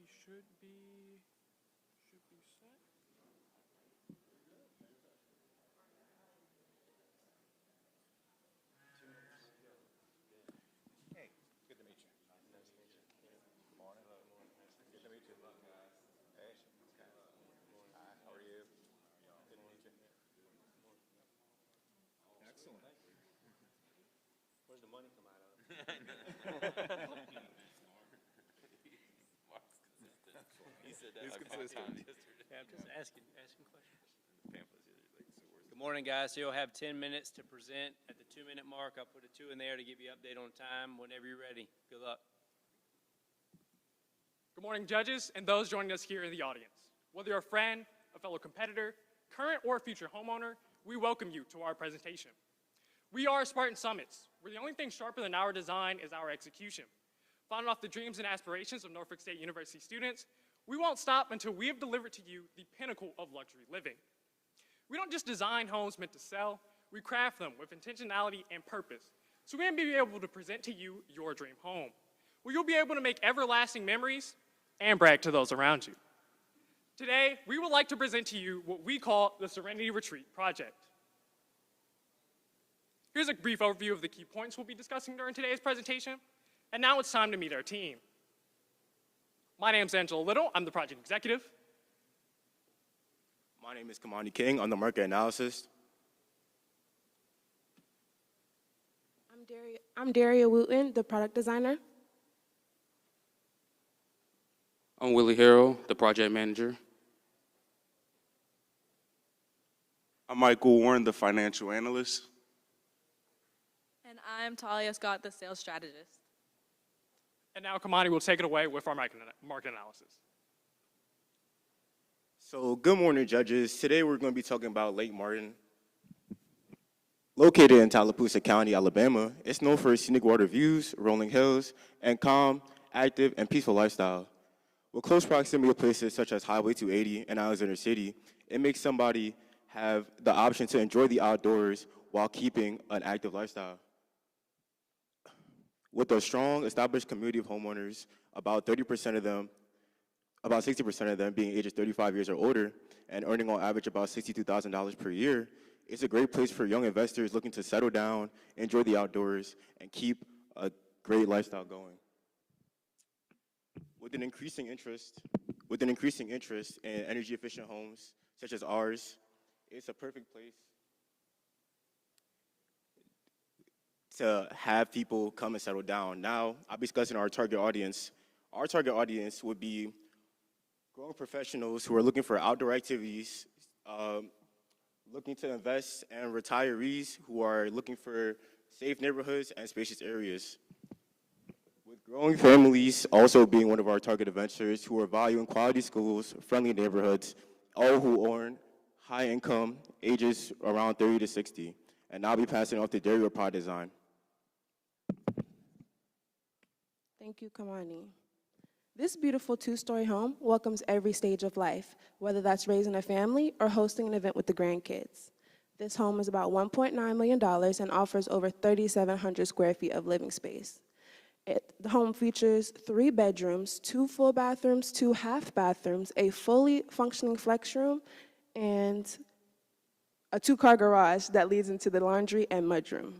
[SPEAKER 2] should be set.
[SPEAKER 7] Hey, good to meet you. Nice to meet you. Good morning. Good to meet you. Hey. Hi, how are you? Good to meet you. Excellent.
[SPEAKER 8] Where's the money come out of?
[SPEAKER 6] He said that
[SPEAKER 8] He's
[SPEAKER 6] like 5
[SPEAKER 8] consistent.
[SPEAKER 6] times yesterday.
[SPEAKER 8] Yeah, I'm just asking questions.
[SPEAKER 6] Pamphlets yesterday, like, so where's
[SPEAKER 8] Good morning, guys. So you'll have 10 minutes to present. At the 2-minute mark, I'll put a 2 in there to give you an update on time whenever you're ready. Good luck.
[SPEAKER 2] Good morning, judges, and those joining us here in the audience. Whether you're a friend, a fellow competitor, current or future homeowner, we welcome you to our presentation. We are Spartan Summits, where the only thing sharper than our design is our execution. Founded off the dreams and aspirations of Norfolk State University students, we won't stop until we have delivered to you the pinnacle of luxury living. We don't just design homes meant to sell, we craft them with intentionality and purpose, so we can be able to present to you your dream home, where you'll be able to make everlasting memories and brag to those around you. Today, we would like to present to you what we call the Serenity Retreat Project. Here's a brief overview of the key points we'll be discussing during today's presentation, and now it's time to meet our team. My name's Angela Little, I'm the project executive.
[SPEAKER 19] My name is Kamani King, I'm the market analysis.
[SPEAKER 21] I'm Daria Wooten, the product designer.
[SPEAKER 23] I'm Willie Harrell, the project manager.
[SPEAKER 25] I'm Michael Warren, the financial analyst.
[SPEAKER 26] And I'm Talia Scott, the sales strategist.
[SPEAKER 2] And now Kamani will take it away with our market analysis.
[SPEAKER 19] So good morning, judges. Today we're going to be talking about Lake Martin. Located in Tallapoosa County, Alabama, it's known for its scenic water views, rolling hills, and calm, active, and peaceful lifestyle. With close proximity to places such as Highway 280 and Alexander City, it makes somebody have the option to enjoy the outdoors while keeping an active lifestyle. With a strong, established community of homeowners, about 60% of them being ages 35 years or older, and earning on average about $62,000 per year, it's a great place for young investors looking to settle down, enjoy the outdoors, and keep a great lifestyle going. With an increasing interest in energy-efficient homes, such as ours, it's a perfect place to have people come and settle down. Now, I'll be discussing our target audience. Our target audience would be growing professionals who are looking for outdoor activities, looking to invest, and retirees who are looking for safe neighborhoods and spacious areas. With growing families also being one of our target adventurers who are valuing quality schools, friendly neighborhoods, all who earn high income, ages around 30 to 60. And I'll be passing off to Dario Pod Design.
[SPEAKER 21] Thank you, Kamani. This beautiful two-story home welcomes every stage of life, whether that's raising a family or hosting an event with the grandkids. This home is about $1.9 million and offers over 3,700 square feet of living space. The home features 3 bedrooms, 2 full bathrooms, 2 half bathrooms, a fully functioning flex room, and a 2-car garage that leads into the laundry and mudroom.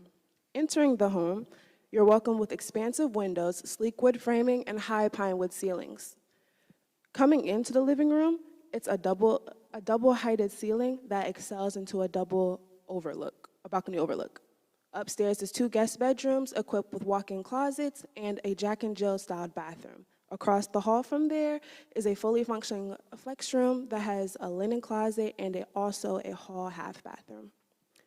[SPEAKER 21] Entering the home, you're welcomed with expansive windows, sleek wood framing, and high pine wood ceilings. Coming into the living room, it's a double-heighted ceiling that excels into a balcony overlook. Upstairs is 2 guest bedrooms equipped with walk-in closets and a Jack and Jill styled bathroom. Across the hall from there is a fully functioning flex room that has a linen closet and also a hall half bathroom.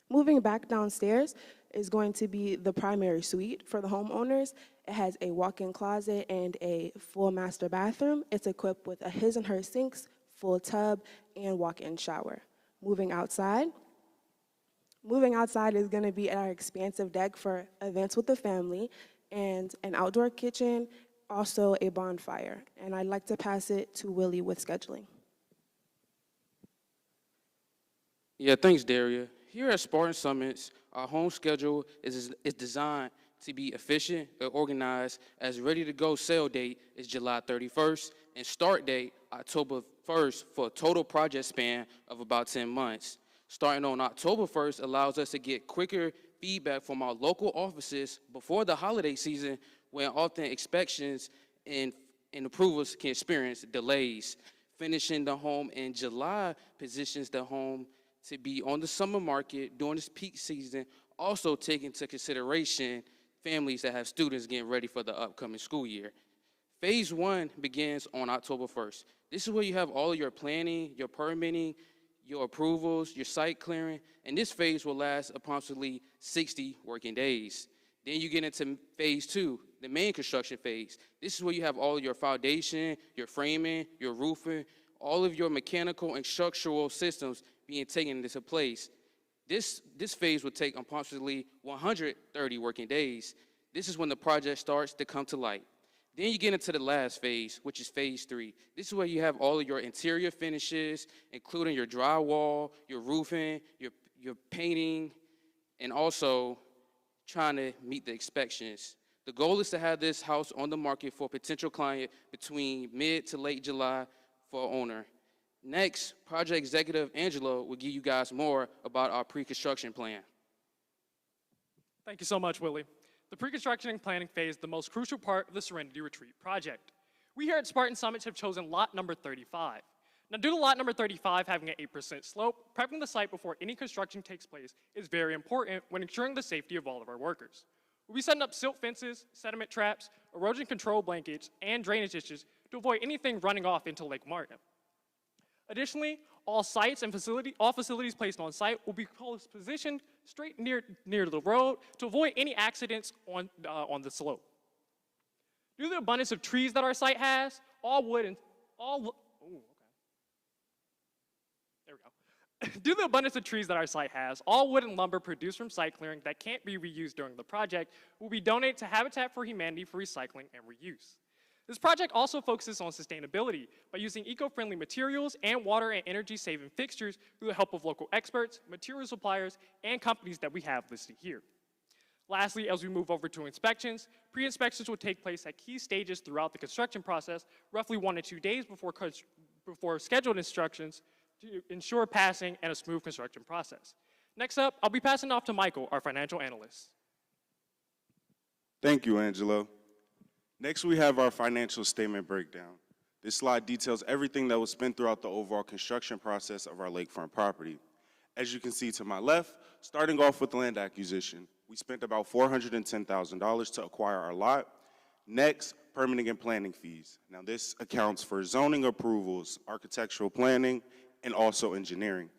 [SPEAKER 21] Moving back downstairs is going to be the primary suite for the homeowners. It has a walk-in closet and a full master bathroom. It's equipped with a his and her sinks, full tub, and walk-in shower. Moving outside is going to be at our expansive deck for events with the family and an outdoor kitchen, also a bonfire. And I'd like to pass it to Willie with scheduling.
[SPEAKER 23] Yeah, thanks, Daria. Here at Spartan Summits, our home schedule is designed to be efficient and organized, as ready-to-go sale date is July 31st, and start date October 1st for a total project span of about 10 months. Starting on October 1st allows us to get quicker feedback from our local offices before the holiday season, when often inspections and approvals can experience delays. Finishing the home in July positions the home to be on the summer market during this peak season, also taking into consideration families that have students getting ready for the upcoming school year. Phase 1 begins on October 1st. This is where you have all of your planning, your permitting, your approvals, your site clearing, and this phase will last approximately 60 working days. Then you get into phase 2, the main construction phase. This is where you have all of your foundation, your framing, your roofing, all of your mechanical and structural systems being taken into place. This phase will take approximately 130 working days. This is when the project starts to come to light. Then you get into the last phase, which is phase 3. This is where you have all of your interior finishes, including your drywall, your roofing, your painting, and also trying to meet the inspections. The goal is to have this house on the market for a potential client between mid to late July for owner. Next, Project Executive Angelo will give you guys more about our pre-construction plan.
[SPEAKER 2] Thank you so much, Willie. The pre-construction and planning phase is the most crucial part of the Serenity Retreat project. We here at Spartan Summits have chosen lot number 35. Now, due to lot number 35 having an 8% slope, prepping the site before any construction takes place is very important when ensuring the safety of all of our workers. We'll be setting up silt fences, sediment traps, erosion control blankets, and drainage ditches to avoid anything running off into Lake Martin. Additionally, all facilities placed on site will be positioned straight near the road to avoid any accidents on the slope. Due to the abundance of trees that our site has, Due to the abundance of trees that our site has, all wood and lumber produced from site clearing that can't be reused during the project will be donated to Habitat for Humanity for recycling and reuse. This project also focuses on sustainability by using eco-friendly materials and water and energy-saving fixtures through the help of local experts, material suppliers, and companies that we have listed here. Lastly, as we move over to inspections, pre-inspections will take place at key stages throughout the construction process, roughly 1 to 2 days before scheduled instructions, to ensure passing and a smooth construction process. Next up, I'll be passing off to Michael, our financial analyst.
[SPEAKER 25] Thank you, Angelo. Next, we have our financial statement breakdown. This slide details everything that was spent throughout the overall construction process of our lakefront property. As you can see to my left, starting off with land acquisition, we spent about $410,000 to acquire our lot. Next, permitting and planning fees. Now, this accounts for zoning approvals, architectural planning, and also engineering.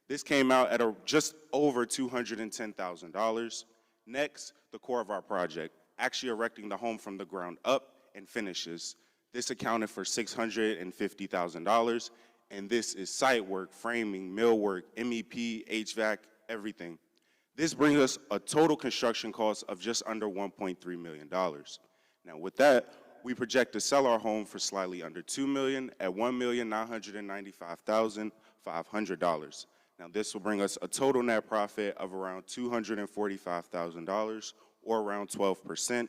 [SPEAKER 25] This came out at just over $210,000. Next, the core of our project, actually erecting the home from the ground up and finishes. This accounted for $650,000, and this is site work, framing, millwork, MEP, HVAC, everything. This brings us a total construction cost of just under $1.3 million. Now with that, we project to sell our home for slightly under $2 million at $1,995,500. Now this will bring us a total net profit of around $245,000, or around 12%.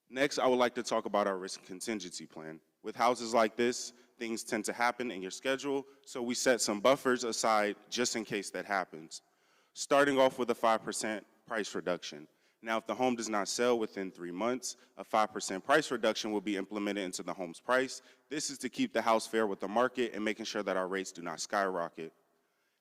[SPEAKER 25] Next, I would like to talk about our risk contingency plan. With houses like this, things tend to happen in your schedule, so we set some buffers aside just in case that happens. Starting off with a 5% price reduction. Now, if the home does not sell within 3 months, a 5% price reduction will be implemented into the home's price. This is to keep the house fair with the market and making sure that our rates do not skyrocket.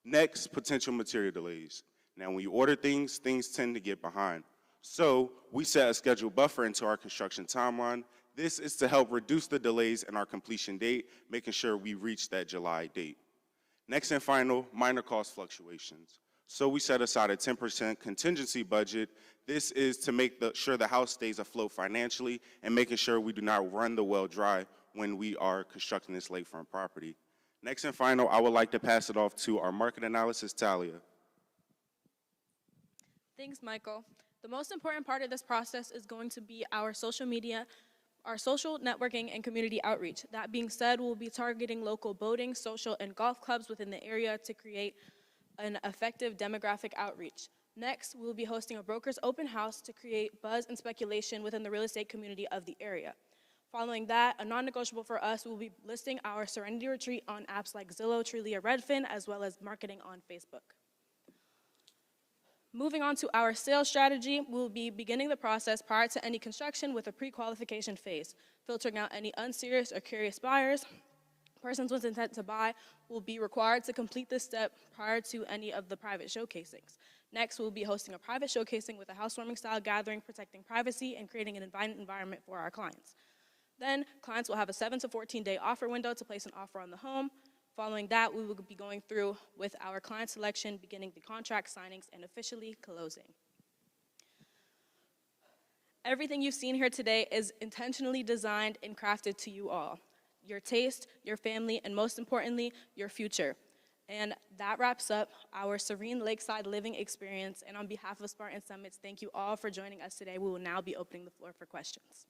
[SPEAKER 25] Next, potential material delays. Now, when you order things tend to get behind. So we set a scheduled buffer into our construction timeline. This is to help reduce the delays in our completion date, making sure we reach that July date. Next and final, minor cost fluctuations. So we set aside a 10% contingency budget. This is to make sure the house stays afloat financially and making sure we do not run the well dry when we are constructing this lakefront property. Next and final, I would like to pass it off to our market analysis, Talia.
[SPEAKER 26] Thanks, Michael. The most important part of this process is going to be our social media, our social networking, and community outreach. That being said, we'll be targeting local boating, social, and golf clubs within the area to create an effective demographic outreach. Next, we'll be hosting a broker's open house to create buzz and speculation within the real estate community of the area. Following that, a non-negotiable for us will be listing our Serenity Retreat on apps like Zillow, Trulia, Redfin, as well as marketing on Facebook. Moving on to our sales strategy, we'll be beginning the process prior to any construction with a pre-qualification phase, filtering out any unserious or curious buyers. Persons with intent to buy will be required to complete this step prior to any of the private showcasings. Next, we'll be hosting a private showcasing with a housewarming style gathering, protecting privacy and creating an inviting environment for our clients. Then, clients will have a 7 to 14-day offer window to place an offer on the home. Following that, we will be going through with our client selection, beginning the contract signings, and officially closing. Everything you've seen here today is intentionally designed and crafted to you all. Your taste, your family, and most importantly, your future. And that wraps up our serene lakeside living experience. And on behalf of Spartan Summits, thank you all for joining us today. We will now be opening the floor for questions.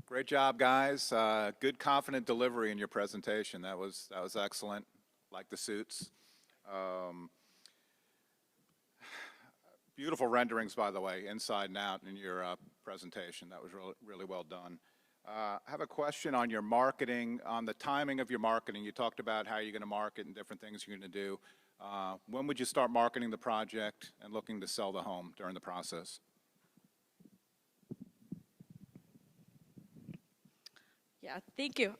[SPEAKER 7] Great job, guys. Good, confident delivery in your presentation. That was excellent. Like the suits. Beautiful renderings, by the way, inside and out in your presentation. That was really well done. I have a question on your marketing, on the timing of your marketing. You talked about how you're going to market and different things you're going to do. When would you start marketing the project and looking to sell the home during the process?
[SPEAKER 26] Yeah, thank you.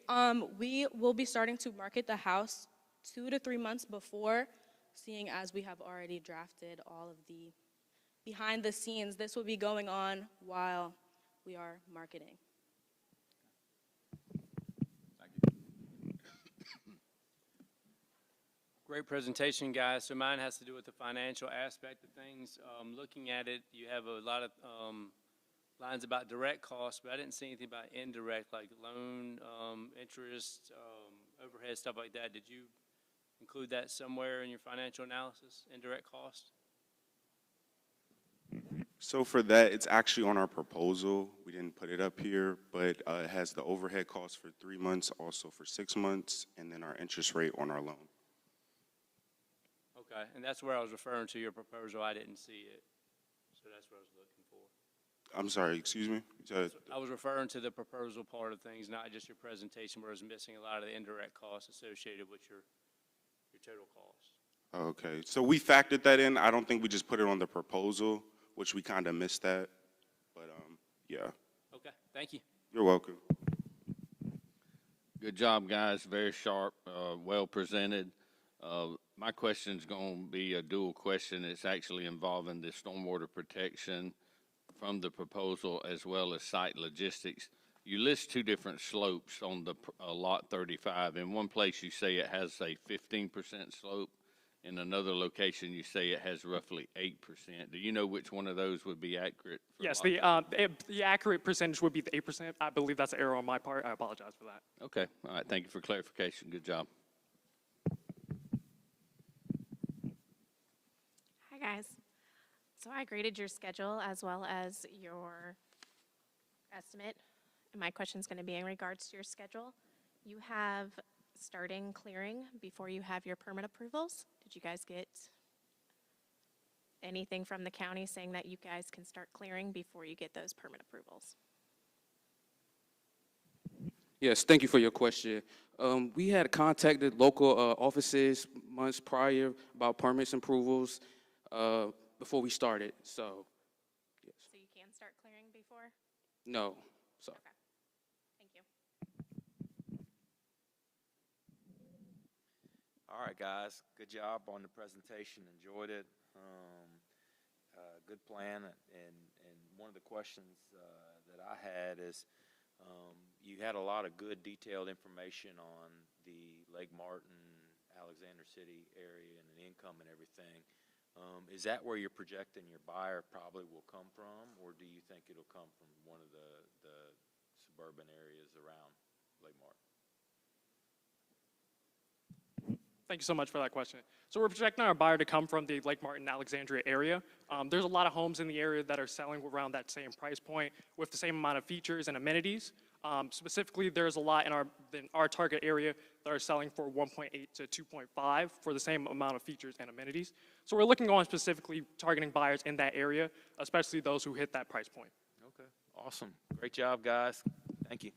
[SPEAKER 26] We will be starting to market the house 2 to 3 months before, seeing as we have already drafted all of the behind the scenes. This will be going on while we are marketing.
[SPEAKER 8] Great presentation, guys. So mine has to do with the financial aspect of things. Looking at it, you have a lot of lines about direct costs, but I didn't see anything about indirect, like loan, interest, overhead, stuff like that. Did you include that somewhere in your financial analysis, indirect costs?
[SPEAKER 25] So for that, it's actually on our proposal. We didn't put it up here, but it has the overhead costs for 3 months, also for 6 months, and then our interest rate on our loan.
[SPEAKER 8] Okay, and that's where I was referring to your proposal. I didn't see it, so that's what I was looking for.
[SPEAKER 25] I'm sorry, excuse me?
[SPEAKER 8] I was referring to the proposal part of things, not just your presentation, where I was missing a lot of the indirect costs associated with your total cost.
[SPEAKER 25] Okay, so we factored that in. I don't think we just put it on the proposal, which we kind of missed that, but yeah.
[SPEAKER 8] Okay, thank you.
[SPEAKER 25] You're welcome.
[SPEAKER 9] Good job, guys. Very sharp, well presented. My question's going to be a dual question. It's actually involving the stormwater protection from the proposal as well as site logistics. You list 2 different slopes on the lot 35. In one place you say it has a 15% slope. In another location you say it has roughly 8%. Do you know which one of those would be accurate?
[SPEAKER 2] Yes, the accurate percentage would be the 8%. I believe that's an error on my part. I apologize for that.
[SPEAKER 9] Okay. All right. Thank you for clarification. Good job.
[SPEAKER 20] Hi, guys. So I graded your schedule as well as your estimate. And my question is going to be in regards to your schedule. You have starting clearing before you have your permit approvals. Did you guys get anything from the county saying that you guys can start clearing before you get those permit approvals?
[SPEAKER 23] Yes, thank you for your question. We had contacted local offices months prior about permits and approvals before we started, so yes.
[SPEAKER 20] So you can start clearing before?
[SPEAKER 23] No, sorry.
[SPEAKER 20] Okay. Thank you.
[SPEAKER 6] All right, guys. Good job on the presentation. Enjoyed it. Good plan. And one of the questions that I had is you had a lot of good detailed information on the Lake Martin, Alexander City area and the income and everything. Is that where you're projecting your buyer probably will come from, or do you think it'll come from one of the suburban areas around Lake Martin?
[SPEAKER 2] Thank you so much for that question. So we're projecting our buyer to come from the Lake Martin, Alexandria area. There's a lot of homes in the area that are selling around that same price point with the same amount of features and amenities. Specifically, there's a lot in our target area that are selling for 1.8 to 2.5 for the same amount of features and amenities. So we're looking on specifically targeting buyers in that area, especially those who hit that price point.
[SPEAKER 6] Okay, awesome. Great job, guys. Thank you.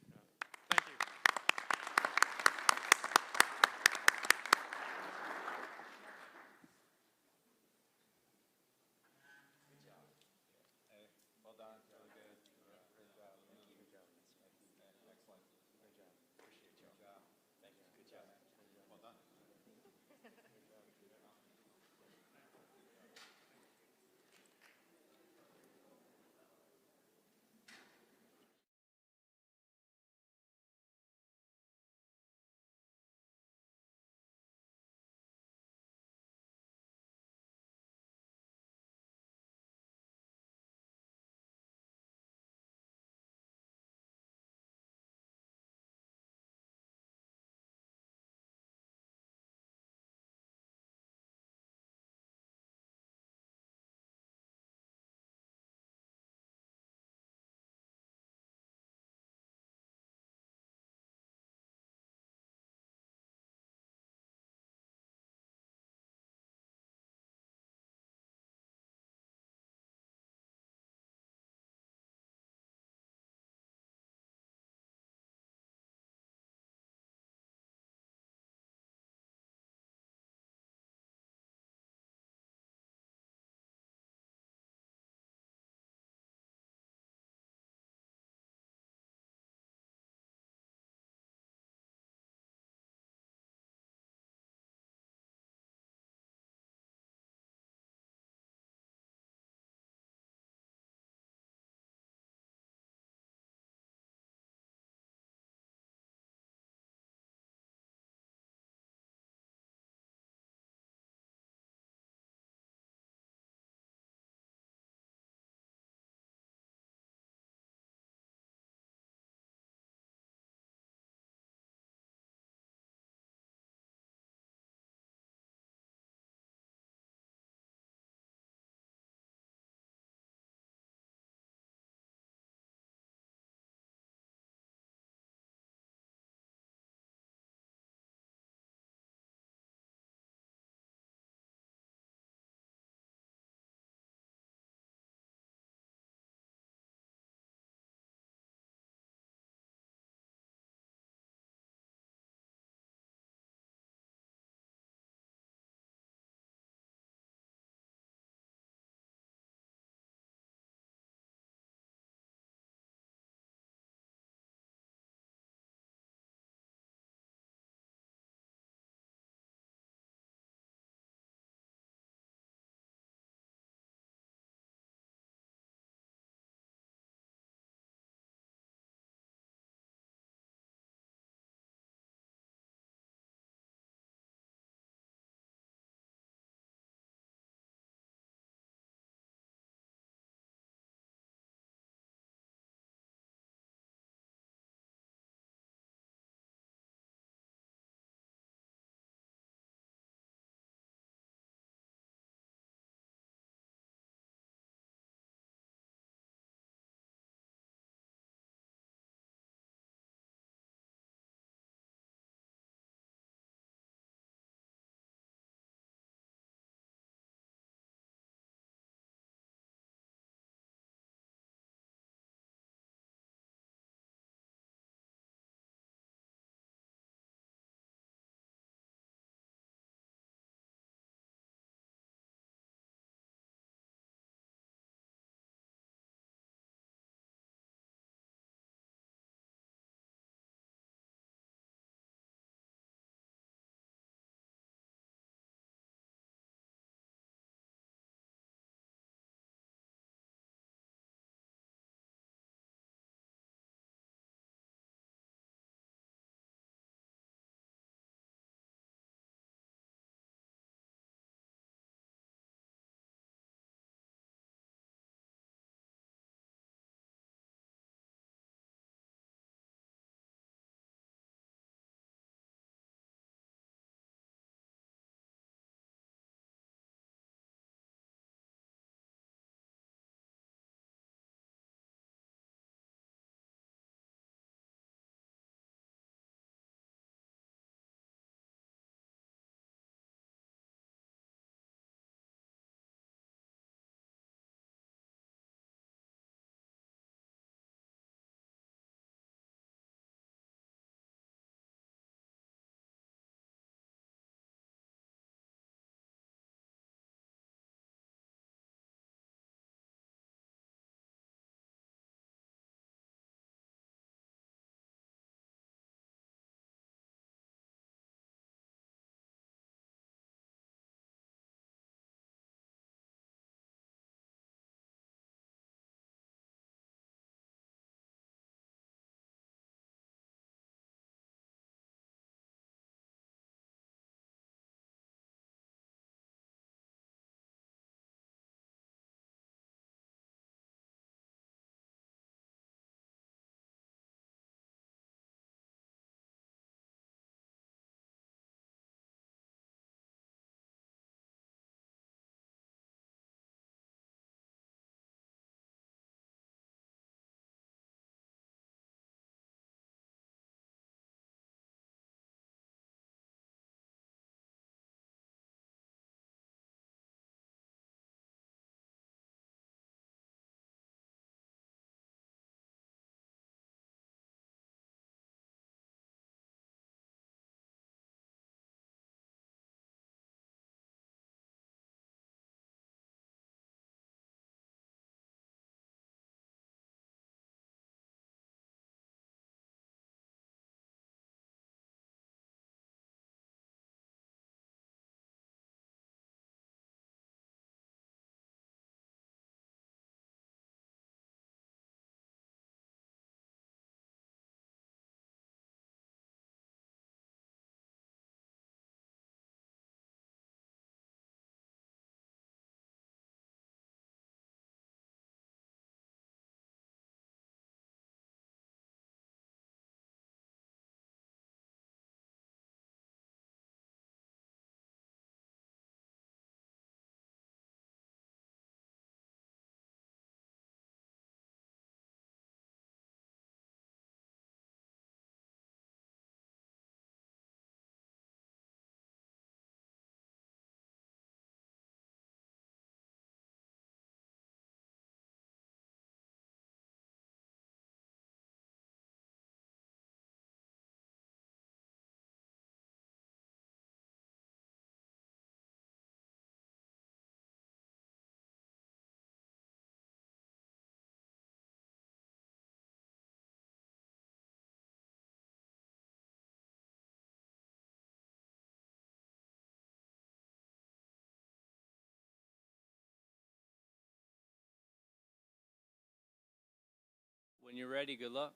[SPEAKER 8] When you're ready, good luck.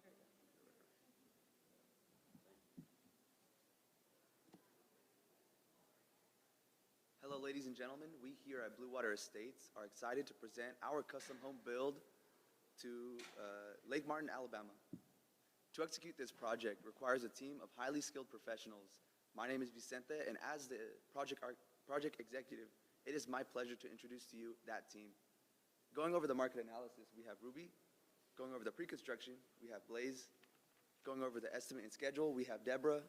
[SPEAKER 4] Hello, ladies and gentlemen. We here at Blue Water Estates are excited to present our custom home build to Lake Martin, Alabama. To execute this project requires a team of highly skilled professionals. My name is Vicente, and as the project executive, it is my pleasure to introduce to you that team. Going over the market analysis, we have Ruby. Going over the pre-construction, we have Blaze. Going over the estimate and schedule, we have Deborah.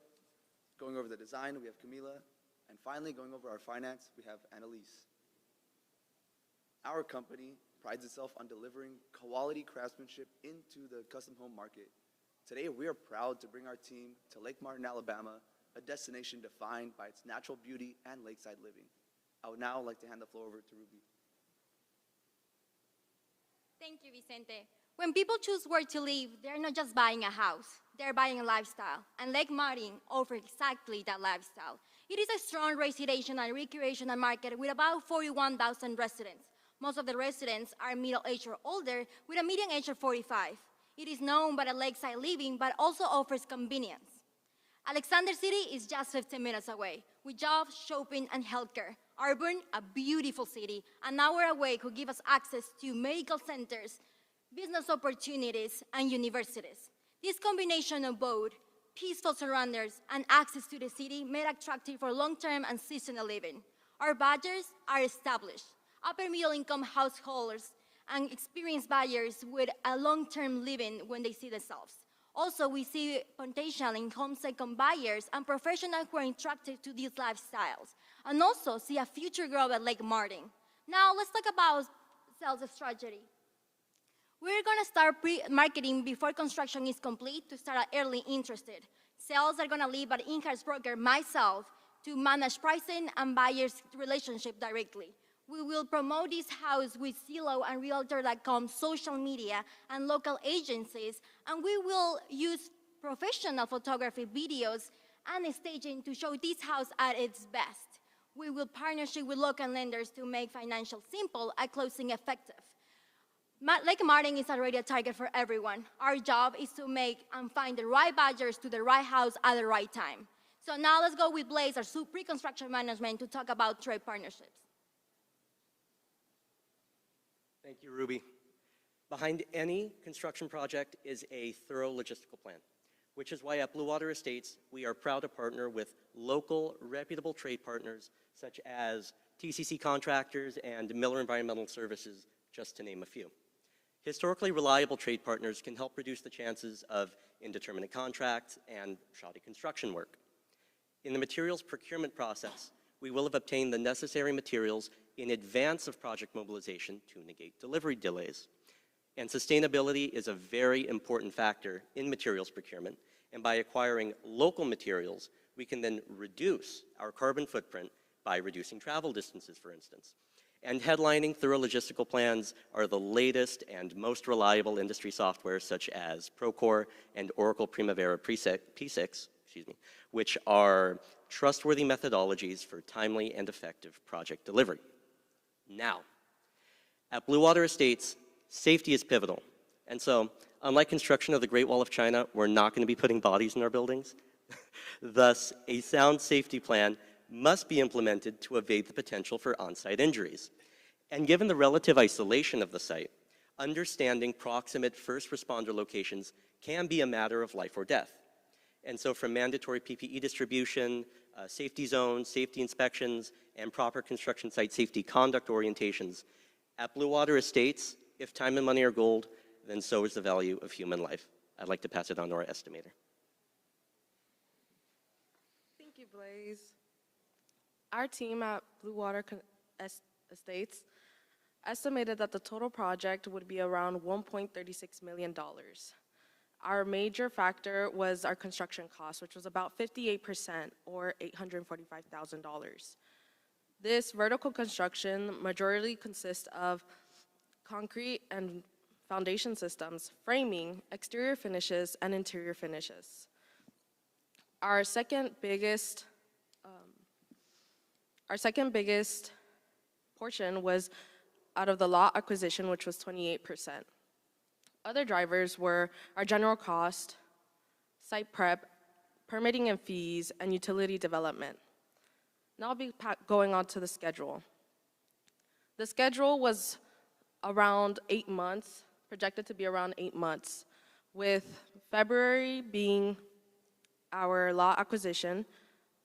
[SPEAKER 4] Going over the design, we have Camila. And finally, going over our finance, we have Annalise. Our company prides itself on delivering quality craftsmanship into the custom home market. Today, we are proud to bring our team to Lake Martin, Alabama, a destination defined by its natural beauty and lakeside living. I would now like to hand the floor over to Ruby.
[SPEAKER 5] Thank you, Vicente. When people choose where to live, they're not just buying a house, they're buying a lifestyle. And Lake Martin offers exactly that lifestyle. It is a strong residential and recreational market with about 41,000 residents. Most of the residents are middle-aged or older with a median age of 45. It is known by the lakeside living, but also offers convenience. Alexander City is just 15 minutes away, with jobs, shopping, and healthcare. Auburn, a beautiful city, an hour away who give us access to medical centers, business opportunities, and universities. This combination of both peaceful surroundings and access to the city made attractive for long-term and seasonal living. Our buyers are established, upper middle-income householders and experienced buyers with a long-term living when they see themselves. Also, we see potential in home second buyers and professionals who are attracted to these lifestyles, and also see a future growth at Lake Martin. Now, let's talk about sales strategy. We're gonna start pre-marketing before construction is complete to start early interested. Sales are gonna leave an in-house broker, myself, to manage pricing and buyers' relationship directly. We will promote this house with Zillow and Realtor.com, social media, and local agencies, and we will use professional photography, videos, and staging to show this house at its best. We will partnership with local lenders to make financial simple and closing effective. Lake Martin is already a target for everyone. Our job is to make and find the right buyers to the right house at the right time. So now let's go with Blaze, our pre-construction management, to talk about trade partnerships.
[SPEAKER 10] Thank you, Ruby. Behind any construction project is a thorough logistical plan, which is why at Blue Water Estates, we are proud to partner with local, reputable trade partners such as TCC Contractors and Miller Environmental Services, just to name a few. Historically reliable trade partners can help reduce the chances of indeterminate contracts and shoddy construction work. In the materials procurement process, we will have obtained the necessary materials in advance of project mobilization to negate delivery delays. And sustainability is a very important factor in materials procurement, and by acquiring local materials, we can then reduce our carbon footprint by reducing travel distances, for instance. And headlining thorough logistical plans are the latest and most reliable industry software such as Procore and Oracle Primavera P6, which are trustworthy methodologies for timely and effective project delivery. Now, at Blue Water Estates, safety is pivotal. And so, unlike construction of the Great Wall of China, we're not going to be putting bodies in our buildings. Thus, a sound safety plan must be implemented to evade the potential for on-site injuries. And given the relative isolation of the site, understanding proximate first responder locations can be a matter of life or death. And so from mandatory PPE distribution, safety zones, safety inspections, and proper construction site safety conduct orientations, at Blue Water Estates, if time and money are gold, then so is the value of human life. I'd like to pass it on to our estimator.
[SPEAKER 12] Thank you, Blaze. Our team at Blue Water Estates estimated that the total project would be around $1.36 million. Our major factor was our construction cost, which was about 58% or $845,000. This vertical construction majority consists of concrete and foundation systems, framing, exterior finishes, and interior finishes. Our second biggest portion was out of the lot acquisition, which was 28%. Other drivers were our general cost, site prep, permitting and fees, and utility development. Now I'll be going on to the schedule. The schedule was around 8 months, projected to be around 8 months, with February being our lot acquisition,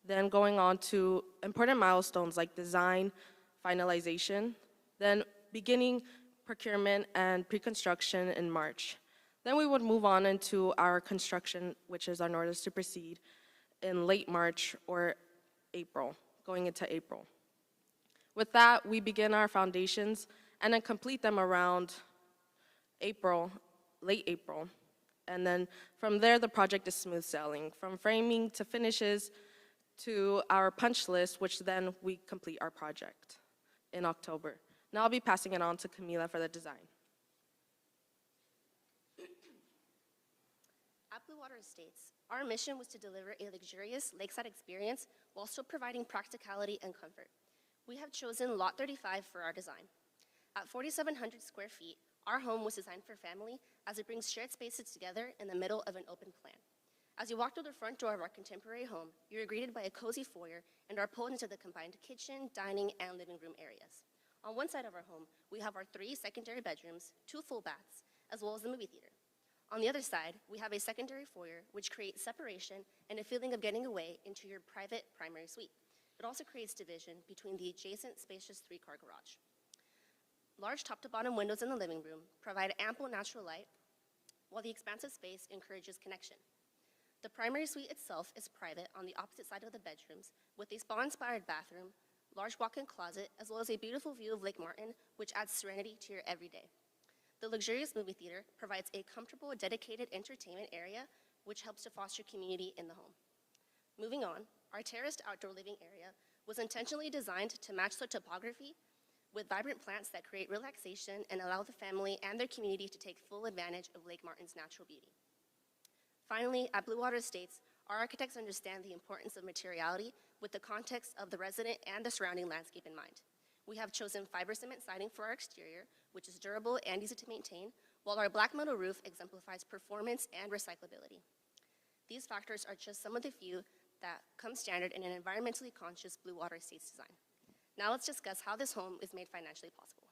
[SPEAKER 12] then going on to important milestones like design, finalization, then beginning procurement and pre-construction in March. Then we would move on into our construction, which is our notice to proceed, in late March or April, going into April. With that, we begin our foundations and then complete them around April, late April. And then from there, the project is smooth sailing, from framing to finishes to our punch list, which then we complete our project in October. Now I'll be passing it on to Camila for the design.
[SPEAKER 1] At Blue Water Estates, our mission was to deliver a luxurious lakeside experience while still providing practicality and comfort. We have chosen Lot 35 for our design. At 4,700 square feet, our home was designed for family as it brings shared spaces together in the middle of an open plan. As you walk through the front door of our contemporary home, you are greeted by a cozy foyer and are pulled into the combined kitchen, dining, and living room areas. On one side of our home, we have our 3 secondary bedrooms, 2 full baths, as well as the movie theater. On the other side, we have a secondary foyer, which creates separation and a feeling of getting away into your private primary suite. It also creates division between the adjacent spacious 3-car garage. Large top-to-bottom windows in the living room provide ample natural light, while the expansive space encourages connection. The primary suite itself is private on the opposite side of the bedrooms, with a spa-inspired bathroom, large walk-in closet, as well as a beautiful view of Lake Martin, which adds serenity to your everyday. The luxurious movie theater provides a comfortable, dedicated entertainment area, which helps to foster community in the home. Moving on, our terraced outdoor living area was intentionally designed to match the topography with vibrant plants that create relaxation and allow the family and their community to take full advantage of Lake Martin's natural beauty. Finally, at Blue Water Estates, our architects understand the importance of materiality with the context of the resident and the surrounding landscape in mind. We have chosen fiber cement siding for our exterior, which is durable and easy to maintain, while our black metal roof exemplifies performance and recyclability. These factors are just some of the few that come standard in an environmentally conscious Blue Water Estates design. Now let's discuss how this home is made financially possible.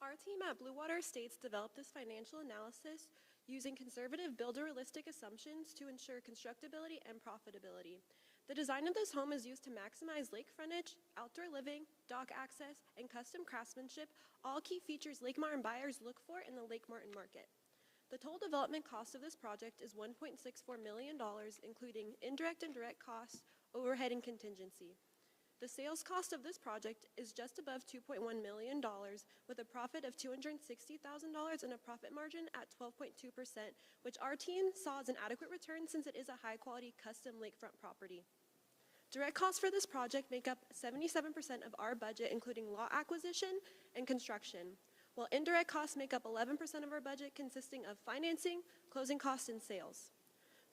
[SPEAKER 13] Our team at Blue Water Estates developed this financial analysis using conservative builder-realistic assumptions to ensure constructability and profitability. The design of this home is used to maximize lake frontage, outdoor living, dock access, and custom craftsmanship, all key features Lake Martin buyers look for in the Lake Martin market. The total development cost of this project is $1.64 million, including indirect and direct costs, overhead, and contingency. The sales cost of this project is just above $2.1 million, with a profit of $260,000 and a profit margin at 12.2%, which our team saw as an adequate return since it is a high-quality custom lakefront property. Direct costs for this project make up 77% of our budget, including lot acquisition and construction, while indirect costs make up 11% of our budget, consisting of financing, closing costs, and sales.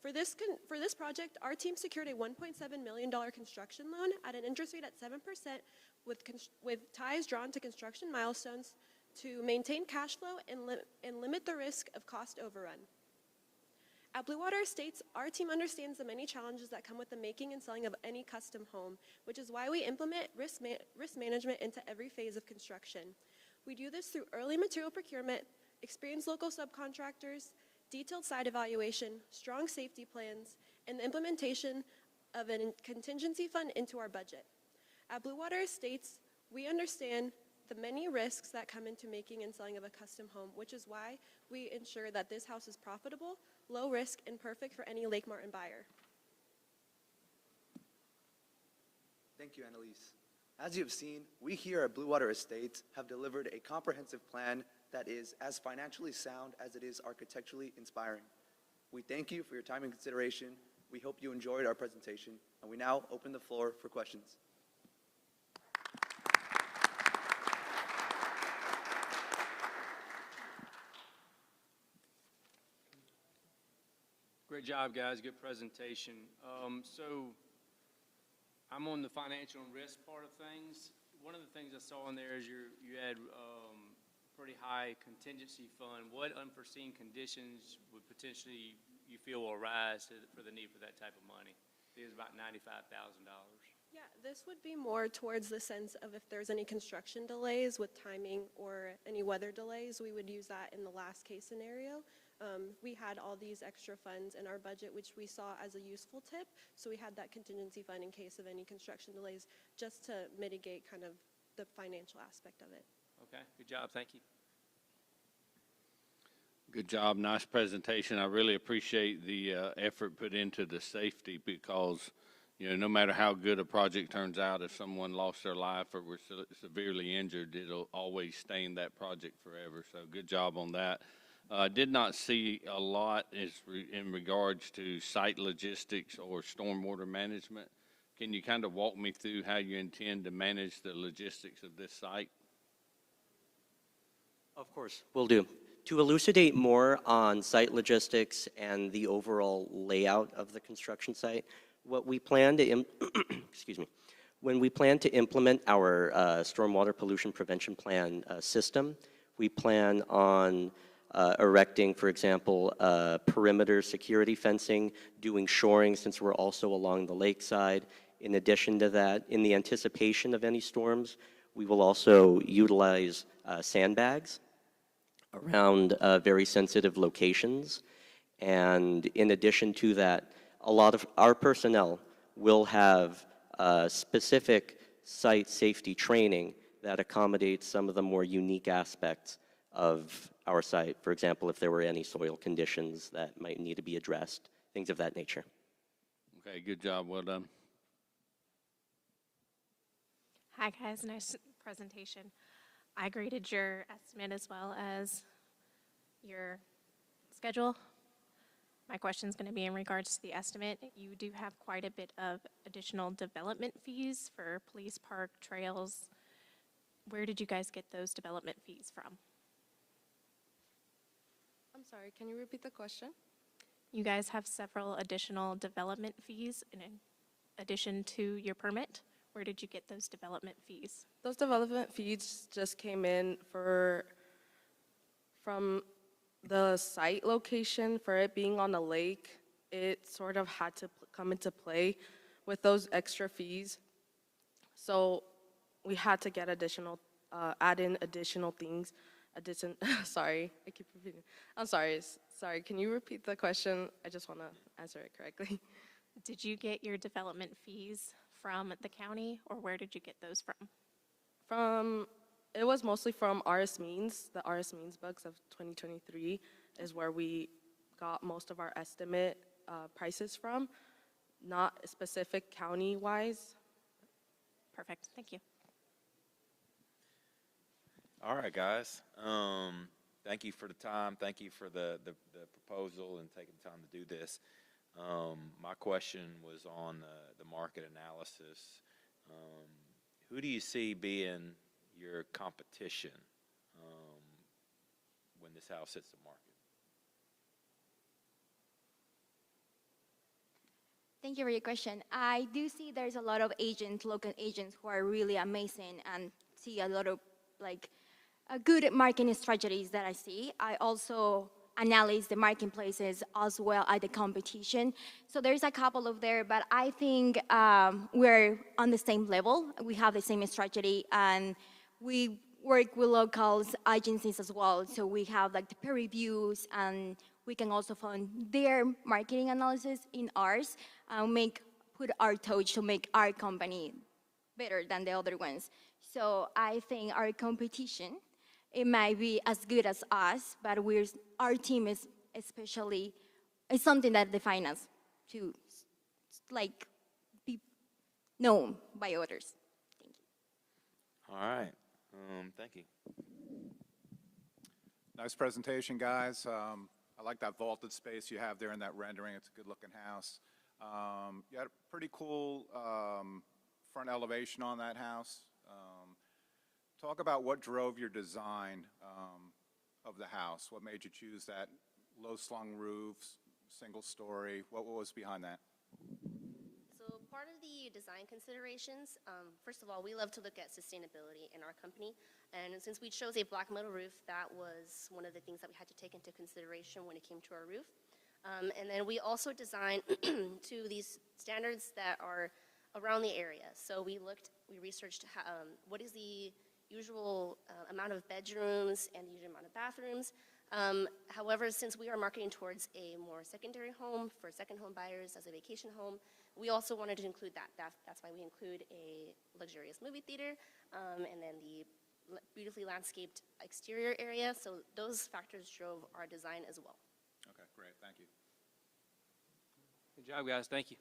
[SPEAKER 13] For this project, our team secured a $1.7 million construction loan at an interest rate at 7% with ties drawn to construction milestones to maintain cash flow and limit the risk of cost overrun. At Blue Water Estates, our team understands the many challenges that come with the making and selling of any custom home, which is why we implement risk management into every phase of construction. We do this through early material procurement, experienced local subcontractors, detailed site evaluation, strong safety plans, and the implementation of a contingency fund into our budget. At Blue Water Estates, we understand the many risks that come into making and selling of a custom home, which is why we ensure that this house is profitable, low risk, and perfect for any Lake Martin buyer.
[SPEAKER 4] Thank you, Annalise. As you have seen, we here at Blue Water Estates have delivered a comprehensive plan that is as financially sound as it is architecturally inspiring. We thank you for your time and consideration. We hope you enjoyed our presentation, and we now open the floor for questions.
[SPEAKER 8] Great job, guys. Good presentation. So I'm on the financial and risk part of things. One of the things I saw in there is you had pretty high contingency fund. What unforeseen conditions would potentially you feel will arise for the need for that type of money? I think it's about $95,000.
[SPEAKER 13] Yeah, this would be more towards the sense of if there's any construction delays with timing or any weather delays, we would use that in the last case scenario. We had all these extra funds in our budget, which we saw as a useful tip. So we had that contingency fund in case of any construction delays, just to mitigate kind of the financial aspect of it.
[SPEAKER 8] Okay, good job, thank you.
[SPEAKER 9] Good job, nice presentation. I really appreciate the effort put into the safety because, you know, no matter how good a project turns out, if someone lost their life or were severely injured, it'll always stain that project forever. So good job on that. Did not see a lot in regards to site logistics or stormwater management. Can you kind of walk me through how you intend to manage the logistics of this site?
[SPEAKER 10] Of course, will do. To elucidate more on site logistics and the overall layout of the construction site, what we plan to excuse me, when we plan to implement our stormwater pollution prevention plan system, we plan on erecting, for example, perimeter security fencing, doing shoring since we're also along the lakeside. In addition to that, in the anticipation of any storms, we will also utilize sandbags around very sensitive locations. And in addition to that, a lot of our personnel will have specific site safety training that accommodates some of the more unique aspects of our site. For example, if there were any soil conditions that might need to be addressed, things of that nature.
[SPEAKER 9] Okay, good job, well done.
[SPEAKER 20] Hi guys, nice presentation. I graded your estimate as well as your schedule. My question is going to be in regards to the estimate. You do have quite a bit of additional development fees for police park, trails. Where did you guys get those development fees from?
[SPEAKER 12] I'm sorry, can you repeat the question?
[SPEAKER 20] You guys have several additional development fees in addition to your permit. Where did you get those development fees?
[SPEAKER 12] Those development fees just came in from the site location. For it being on a lake, it sort of had to come into play with those extra fees. So we had to get add in additional things. Sorry, I keep repeating. I'm sorry, can you repeat the question? I just want to answer it correctly.
[SPEAKER 20] Did you get your development fees from the county, or where did you get those from?
[SPEAKER 12] It was mostly from RS Means. The RS Means books of 2023 is where we got most of our estimate prices from, not specific county-wise.
[SPEAKER 20] Perfect, thank you.
[SPEAKER 6] All right, guys. Thank you for the time. Thank you for the proposal and taking the time to do this. My question was on the market analysis. Who do you see being your competition when this house hits the market?
[SPEAKER 5] Thank you for your question. I do see there's a lot of agents, local agents, who are really amazing and see a lot of good marketing strategies that I see. I also analyze the marketplaces as well as the competition. So there's a couple of there, but I think we're on the same level. We have the same strategy, and we work with locals, agencies as well. So we have the peer reviews, and we can also find their marketing analysis in ours, and put our touch to make our company better than the other ones. So I think our competition, it might be as good as us, but our team is something that defines us to be known by others. Thank you.
[SPEAKER 6] All right. Thank you.
[SPEAKER 7] Nice presentation, guys. I like that vaulted space you have there in that rendering. It's a good-looking house. You had a pretty cool front elevation on that house. Talk about what drove your design of the house. What made you choose that low-slung roof, single story? What was behind that?
[SPEAKER 1] So So part of the design considerations, first of all, we love to look at sustainability in our company. And since we chose a black metal roof, that was one of the things that we had to take into consideration when it came to our roof. And then we also designed to these standards that are around the area. So we researched what is the usual amount of bedrooms and the usual amount of bathrooms. However, since we are marketing towards a more secondary home for second home buyers as a vacation home, we also wanted to include that. That's why we include a luxurious movie theater and then the beautifully landscaped exterior area. So those factors drove our design as well.
[SPEAKER 7] Okay, great, thank you.
[SPEAKER 8] Good job, guys. Thank you.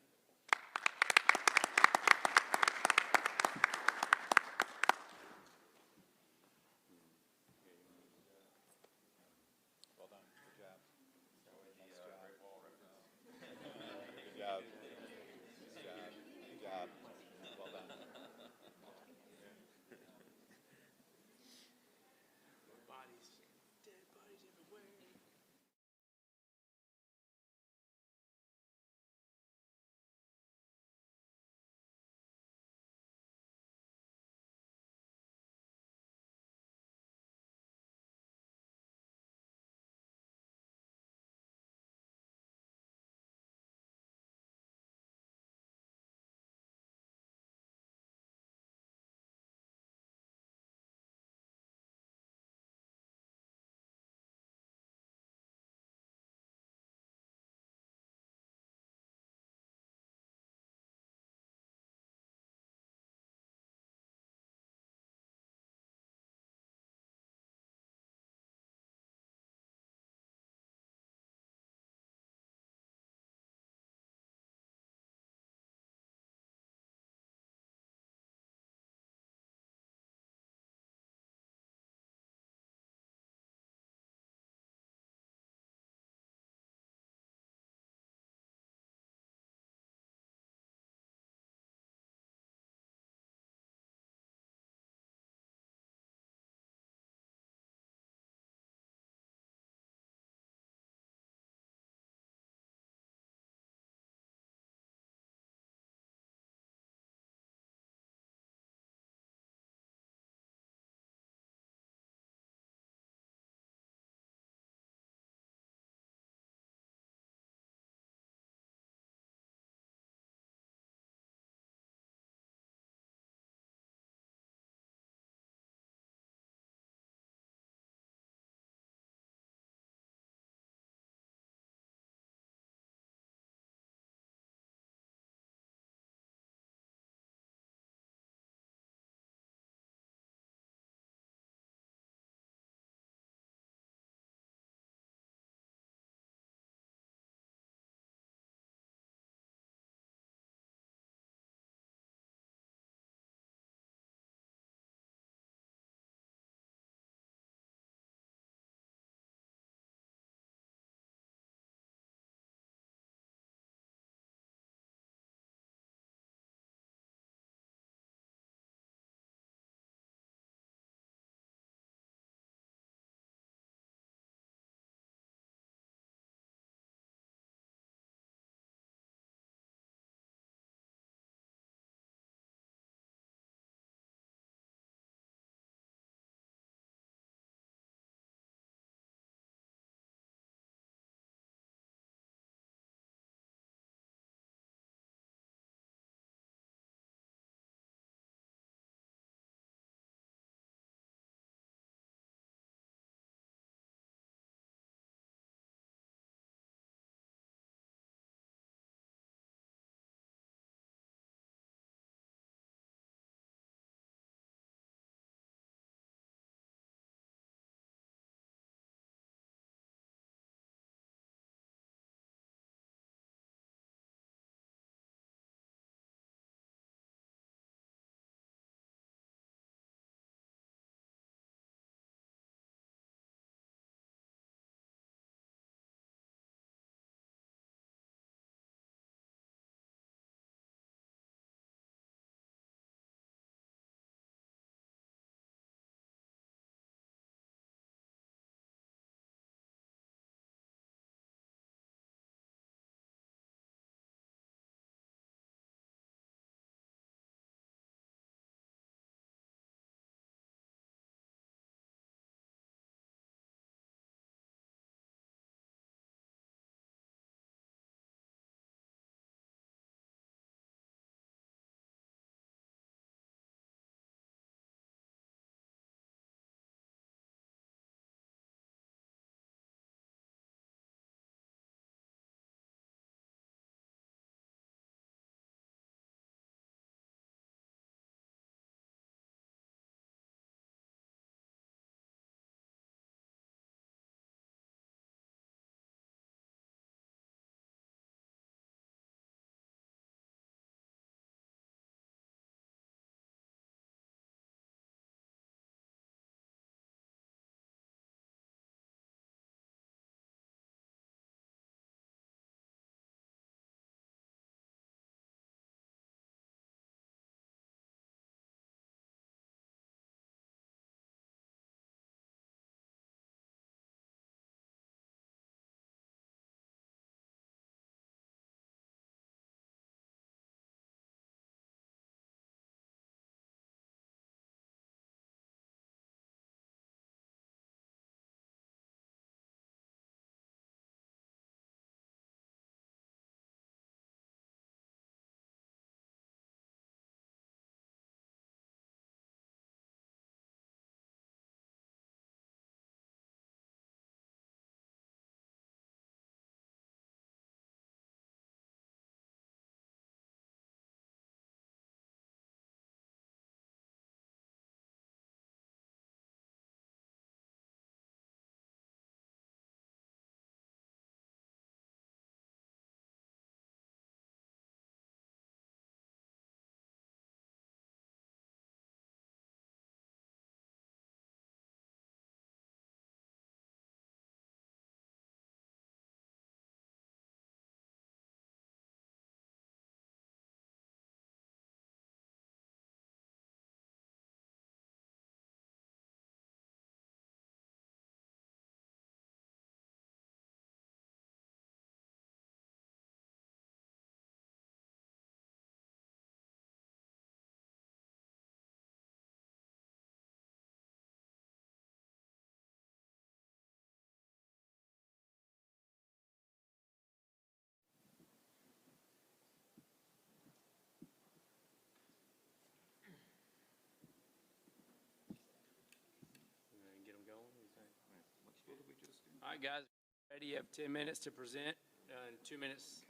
[SPEAKER 8] right, guys, ready? You have 10 minutes to present, and 2 minutes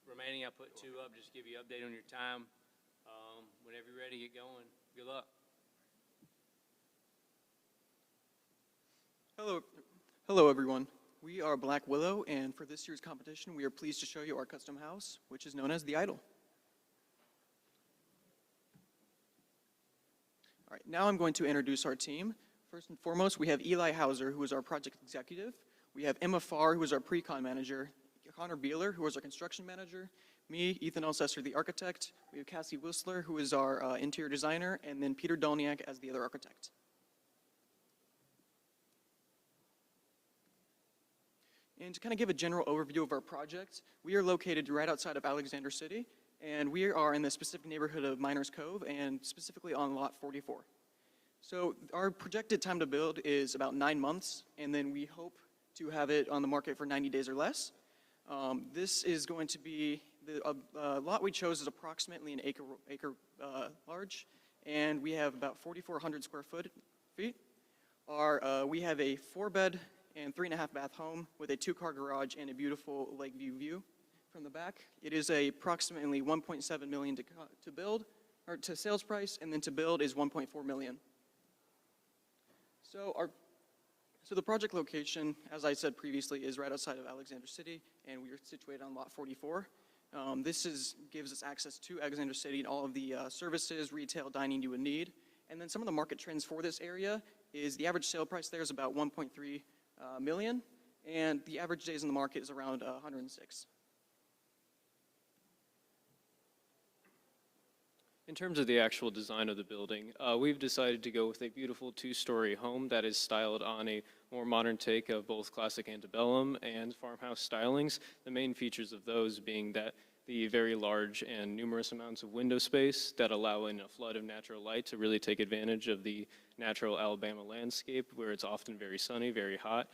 [SPEAKER 8] remaining. I put 2 up, just to give you an update on your time. Whenever you're ready, get going. Good luck.
[SPEAKER 14] Hello everyone. We are Black Willow, and for this year's competition, we are pleased to show you our custom house, which is known as the Idol. All right, now I'm going to introduce our team. First and foremost, we have Eli Hauser, who is our project executive. We have Emma Farr, who is our pre-con manager. Connor Beeler, who is our construction manager. Me, Ethan Elsesser, the architect. We have Cassie Whistler, who is our interior designer, and then Peter Dolniak as the other architect. And to kind of give a general overview of our project, we are located right outside of Alexander City, and we are in the specific neighborhood of Miners Cove, and specifically on lot 44. So our projected time to build is about 9 months, and then we hope to have it on the market for 90 days or less. This is going to be, the lot we chose is approximately an acre large, and we have about 4,400 square feet. We have a 4-bed and 3.5-bath home with a 2-car garage and a beautiful lakeview view from the back. It is approximately $1.7 million to build, or to sales price, and then to build is $1.4 million. So the project location, as I said previously, is right outside of Alexander City, and we are situated on lot 44. This gives us access to Alexander City and all of the services, retail, dining you would need. And then some of the market trends for this area is the average sale price there is about 1.3 million, and the average days in the market is around 106.
[SPEAKER 15] In terms of the actual design of the building, we've decided to go with a beautiful 2-story home that is styled on a more modern take of both classic antebellum and farmhouse stylings. The main features of those being that the very large and numerous amounts of window space that allow in a flood of natural light to really take advantage of the natural Alabama landscape where it's often very sunny, very hot,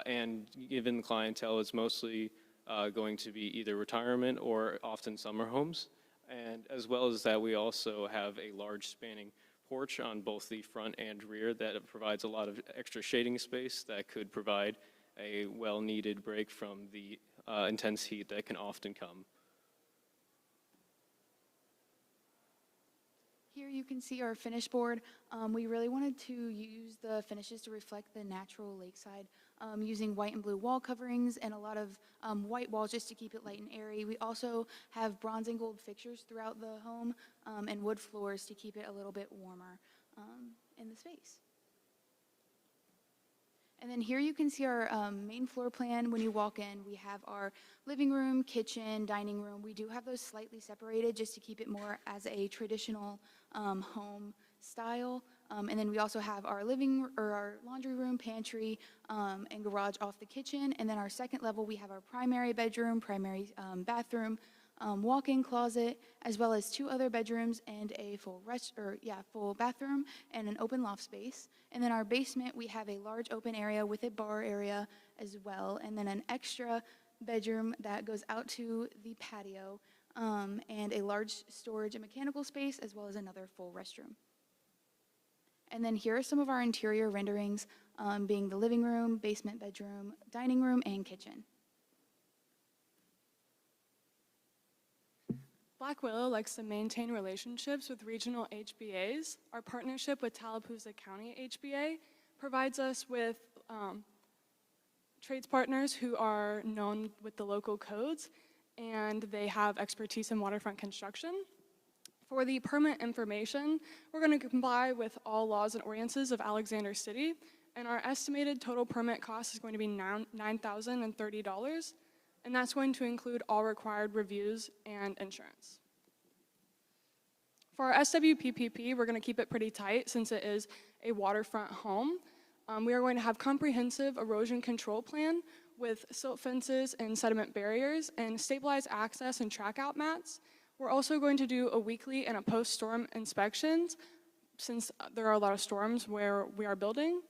[SPEAKER 15] and given the clientele, it's mostly going to be either retirement or often summer homes. And as well as that, we also have a large spanning porch on both the front and rear that provides a lot of extra shading space that could provide a well-needed break from the intense heat that can often come.
[SPEAKER 16] Here you can see our finish board. We really wanted to use the finishes to reflect the natural lakeside, using white and blue wall coverings and a lot of white walls just to keep it light and airy. We also have bronze and gold fixtures throughout the home and wood floors to keep it a little bit warmer in the space. And then here you can see our main floor plan. When you walk in, we have our living room, kitchen, dining room. We do have those slightly separated just to keep it more as a traditional home style. And then we also have our our laundry room, pantry, and garage off the kitchen. And then our second level, we have our primary bedroom, primary bathroom, walk-in closet, as well as 2 other bedrooms and a full bathroom and an open loft space. And then our basement, we have a large open area with a bar area as well, and then an extra bedroom that goes out to the patio, and a large storage and mechanical space, as well as another full restroom. And then here are some of our interior renderings, being the living room, basement bedroom, dining room, and kitchen.
[SPEAKER 26] Black Willow likes to maintain relationships with regional HBAs. Our partnership with Tallapoosa County HBA provides us with trades partners who are known with the local codes, and they have expertise in waterfront construction. For the permit information, we're going to comply with all laws and ordinances of Alexander City, and our estimated total permit cost is going to be $9,030. And that's going to include all required reviews and insurance. For our SWPPP, we're going to keep it pretty tight since it is a waterfront home. We are going to have comprehensive erosion control plan with silt fences and sediment barriers and stabilized access and track out mats. We're also going to do a weekly and a post-storm inspections since there are a lot of storms where we are building.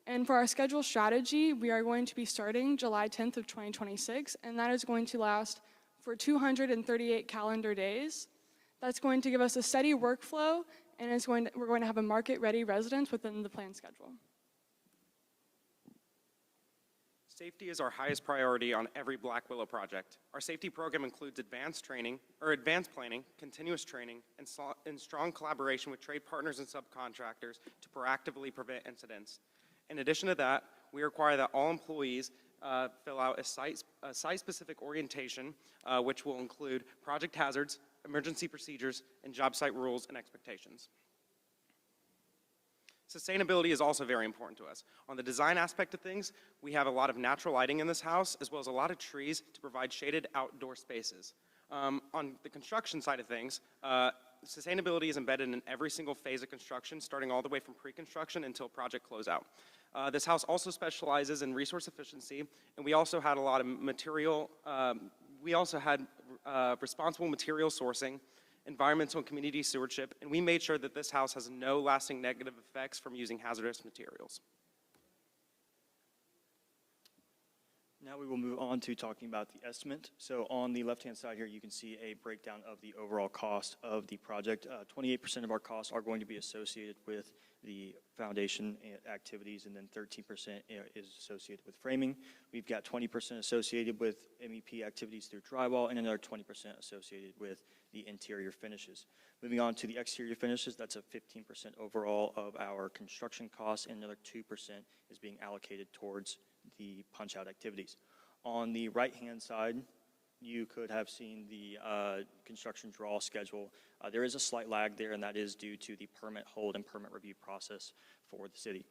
[SPEAKER 26] And for our schedule strategy, we are going to be starting July 10th of 2026, and that is going to last for 238 calendar days. That's going to give us a steady workflow, and we're going to have a market-ready residence within the plan schedule.
[SPEAKER 3] Safety is our highest priority on every Black Willow project. Our safety program includes advanced planning, continuous training, and strong collaboration with trade partners and subcontractors to proactively prevent incidents. In addition to that, we require that all employees fill out a site-specific orientation, which will include project hazards, emergency procedures, and job site rules and expectations. Sustainability is also very important to us. On the design aspect of things, we have a lot of natural lighting in this house, as well as a lot of trees to provide shaded outdoor spaces. On the construction side of things, sustainability is embedded in every single phase of construction, starting all the way from pre-construction until project closeout. This house also specializes in resource efficiency, and we also had a lot of responsible material sourcing, environmental and community stewardship, and we made sure that this house has no lasting negative effects from using hazardous materials.
[SPEAKER 11] Now we will move on to talking about the estimate. So on the left-hand side here, you can see a breakdown of the overall cost of the project. 28% of our costs are going to be associated with the foundation activities, and then 13% is associated with framing. We've got 20% associated with MEP activities through drywall, and another 20% associated with the interior finishes. Moving on to the exterior finishes, that's a 15% overall of our construction costs, and another 2% is being allocated towards the punch-out activities. On the right-hand side, you could have seen the construction draw schedule. There is a slight lag there, and that is due to the permit hold and permit review process for the city.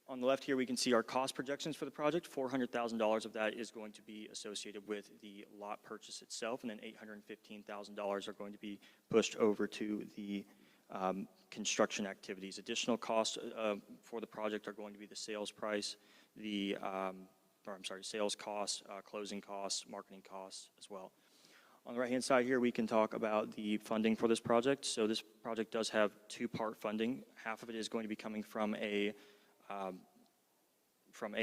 [SPEAKER 11] On the left here, we can see our cost projections for the project. $400,000 of that is going to be associated with the lot purchase itself, and then $815,000 are going to be pushed over to the construction activities. Additional costs for the project are going to be the sales price, sales costs, closing costs, marketing costs as well. On the right-hand side here, we can talk about the funding for this project. So this project does have two-part funding. Half of it is going to be coming from a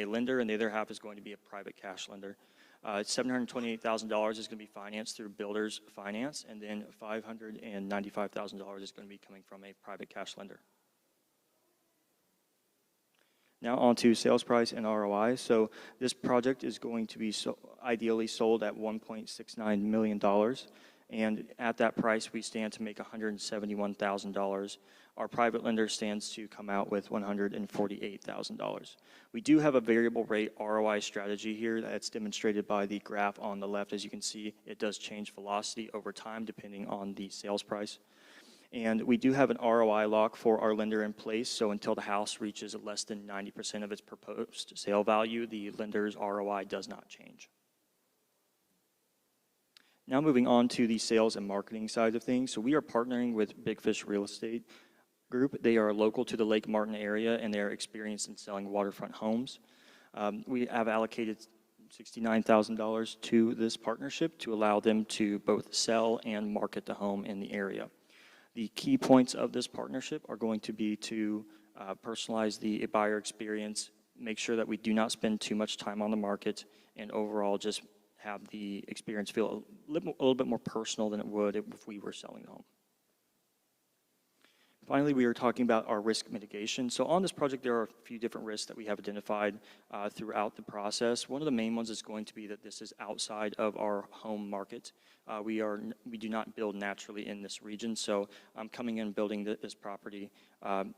[SPEAKER 11] lender, and the other half is going to be a private cash lender. $728,000 is going to be financed through builder's finance, and then $595,000 is going to be coming from a private cash lender. Now on to sales price and ROI. So this project is going to be ideally sold at $1.69 million. And at that price, we stand to make $171,000. Our private lender stands to come out with $148,000. We do have a variable rate ROI strategy here that's demonstrated by the graph on the left. As you can see, it does change velocity over time depending on the sales price. And we do have an ROI lock for our lender in place, so until the house reaches less than 90% of its proposed sale value, the lender's ROI does not change. Now moving on to the sales and marketing side of things. So we are partnering with Big Fish Real Estate Group. They are local to the Lake Martin area, and they are experienced in selling waterfront homes. We have allocated $69,000 to this partnership to allow them to both sell and market the home in the area. The key points of this partnership are going to be to personalize the buyer experience, make sure that we do not spend too much time on the market, and overall just have the experience feel a little bit more personal than it would if we were selling the home. Finally, we are talking about our risk mitigation. So on this project, there are a few different risks that we have identified throughout the process. One of the main ones is going to be that this is outside of our home market. We do not build naturally in this region, so coming in and building this property,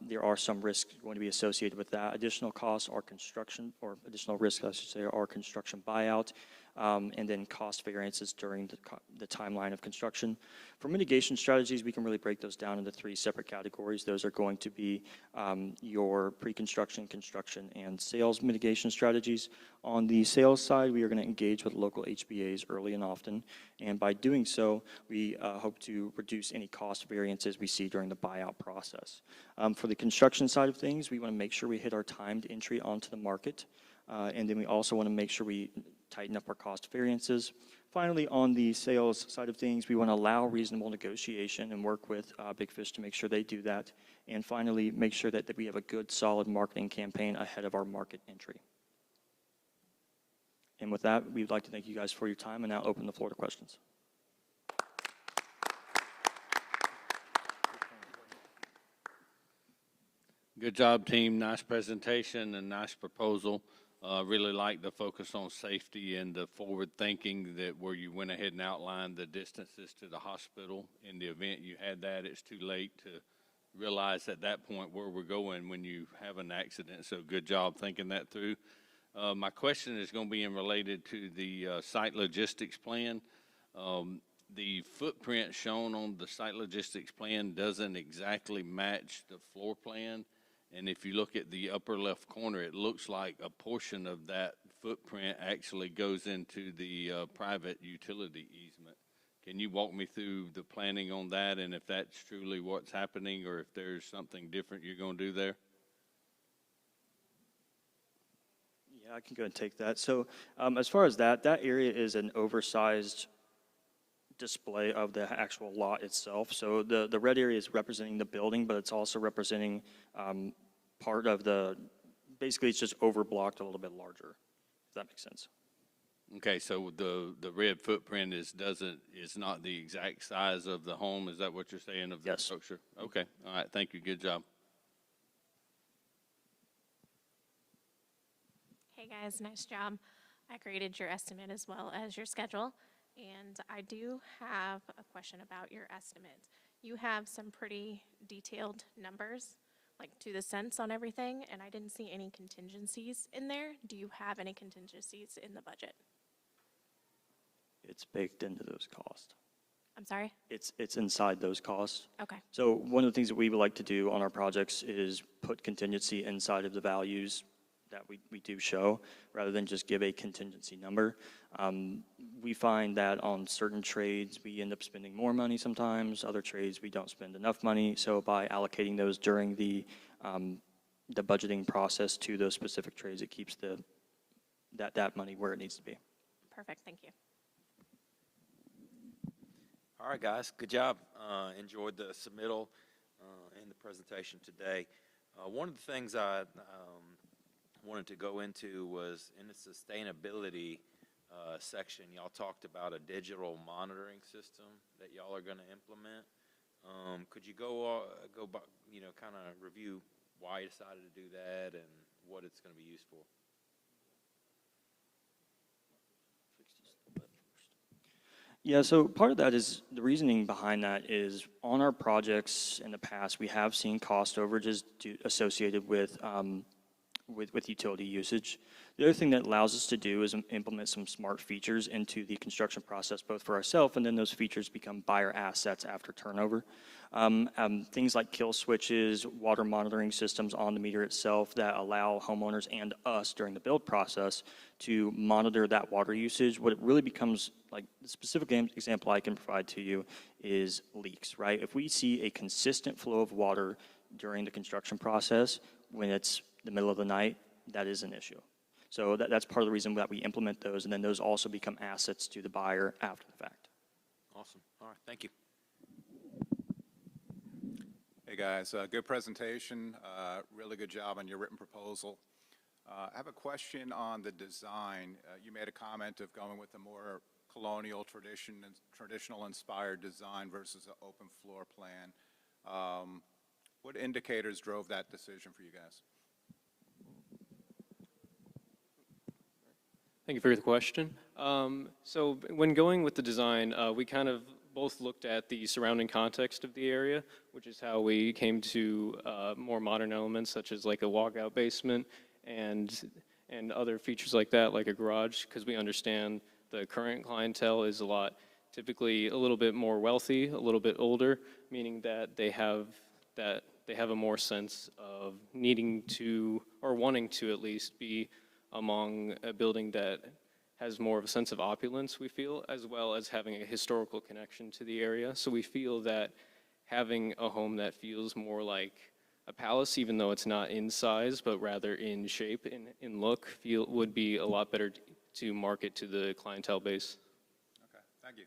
[SPEAKER 11] there are some risks going to be associated with that. Additional costs are construction, or additional risks, I should say, are construction buyout, and then cost variances during the timeline of construction. For mitigation strategies, we can really break those down into three separate categories. Those are going to be your pre-construction, construction, and sales mitigation strategies. On the sales side, we are going to engage with local HBAs early and often, and by doing so, we hope to reduce any cost variances we see during the buyout process. For the construction side of things, we want to make sure we hit our timed entry onto the market, and then we also want to make sure we tighten up our cost variances. Finally, on the sales side of things, we want to allow reasonable negotiation and work with Big Fish to make sure they do that. And finally, make sure that we have a good, solid marketing campaign ahead of our market entry. And with that, we'd like to thank you guys for your time and now open the floor to questions.
[SPEAKER 9] Good job, team. Nice presentation and nice proposal. Really like the focus on safety and the forward thinking that where you went ahead and outlined the distances to the hospital. In the event you had that, it's too late to realize at that point where we're going when you have an accident. So good job thinking that through. My question is going to be in related to the site logistics plan. The footprint shown on the site logistics plan doesn't exactly match the floor plan. And if you look at the upper left corner, it looks like a portion of that footprint actually goes into the private utility easement. Can you walk me through the planning on that and if that's truly what's happening or if there's something different you're going to do there?
[SPEAKER 11] Yeah, I can go and take that. So as far as that area is an oversized display of the actual lot itself. So the red area is representing the building, but it's also representing part of basically it's just overblocked a little bit larger, if that makes sense.
[SPEAKER 9] Okay, so the red footprint is not the exact size of the home. Is that what you're saying of the structure? Okay, all right, thank you, good job.
[SPEAKER 20] Hey guys, nice job. I graded your estimate as well as your schedule. And I do have a question about your estimate. You have some pretty detailed numbers, like to the cents on everything, and I didn't see any contingencies in there. Do you have any contingencies in the budget?
[SPEAKER 11] It's baked into those costs.
[SPEAKER 20] I'm sorry?
[SPEAKER 11] It's inside those costs.
[SPEAKER 20] Okay.
[SPEAKER 11] So one of the things that we would like to do on our projects is put contingency inside of the values that we do show, rather than just give a contingency number. We find that on certain trades, we end up spending more money sometimes. Other trades, we don't spend enough money. So by allocating those during the budgeting process to those specific trades, it keeps that money where it needs to be.
[SPEAKER 20] Perfect, thank you.
[SPEAKER 6] All right, guys, good job. Enjoyed the submittal and the presentation today. One of the things I wanted to go into was in the sustainability section, y'all talked about a digital monitoring system that y'all are going to implement. Could you go by, kind of review why you decided to do that and what it's going to be used for?
[SPEAKER 11] Yeah, so part of that is, the reasoning behind that is on our projects in the past, we have seen cost overages associated with utility usage. The other thing that allows us to do is implement some smart features into the construction process, both for ourselves, and then those features become buyer assets after turnover. Things like kill switches, water monitoring systems on the meter itself that allow homeowners and us during the build process to monitor that water usage. What it really becomes, like the specific example I can provide to you is leaks, right? If we see a consistent flow of water during the construction process, when it's the middle of the night, that is an issue. So that's part of the reason that we implement those, and then those also become assets to the buyer after the fact.
[SPEAKER 6] Awesome. All right, thank you.
[SPEAKER 7] Hey guys, good presentation. Really good job on your written proposal. I have a question on the design. You made a comment of going with a more colonial traditional inspired design versus an open floor plan. What indicators drove that decision for you guys?
[SPEAKER 15] Thank you for the question. So when going with the design, we kind of both looked at the surrounding context of the area, which is how we came to more modern elements such as like a walkout basement and other features like that, like a garage, because we understand the current clientele is typically a little bit more wealthy, a little bit older, meaning that they have a more sense of needing to, or wanting to at least be among a building that has more of a sense of opulence, we feel, as well as having a historical connection to the area. So we feel that having a home that feels more like a palace, even though it's not in size, but rather in shape, in look, would be a lot better to market to the clientele base.
[SPEAKER 7] Okay, thank you.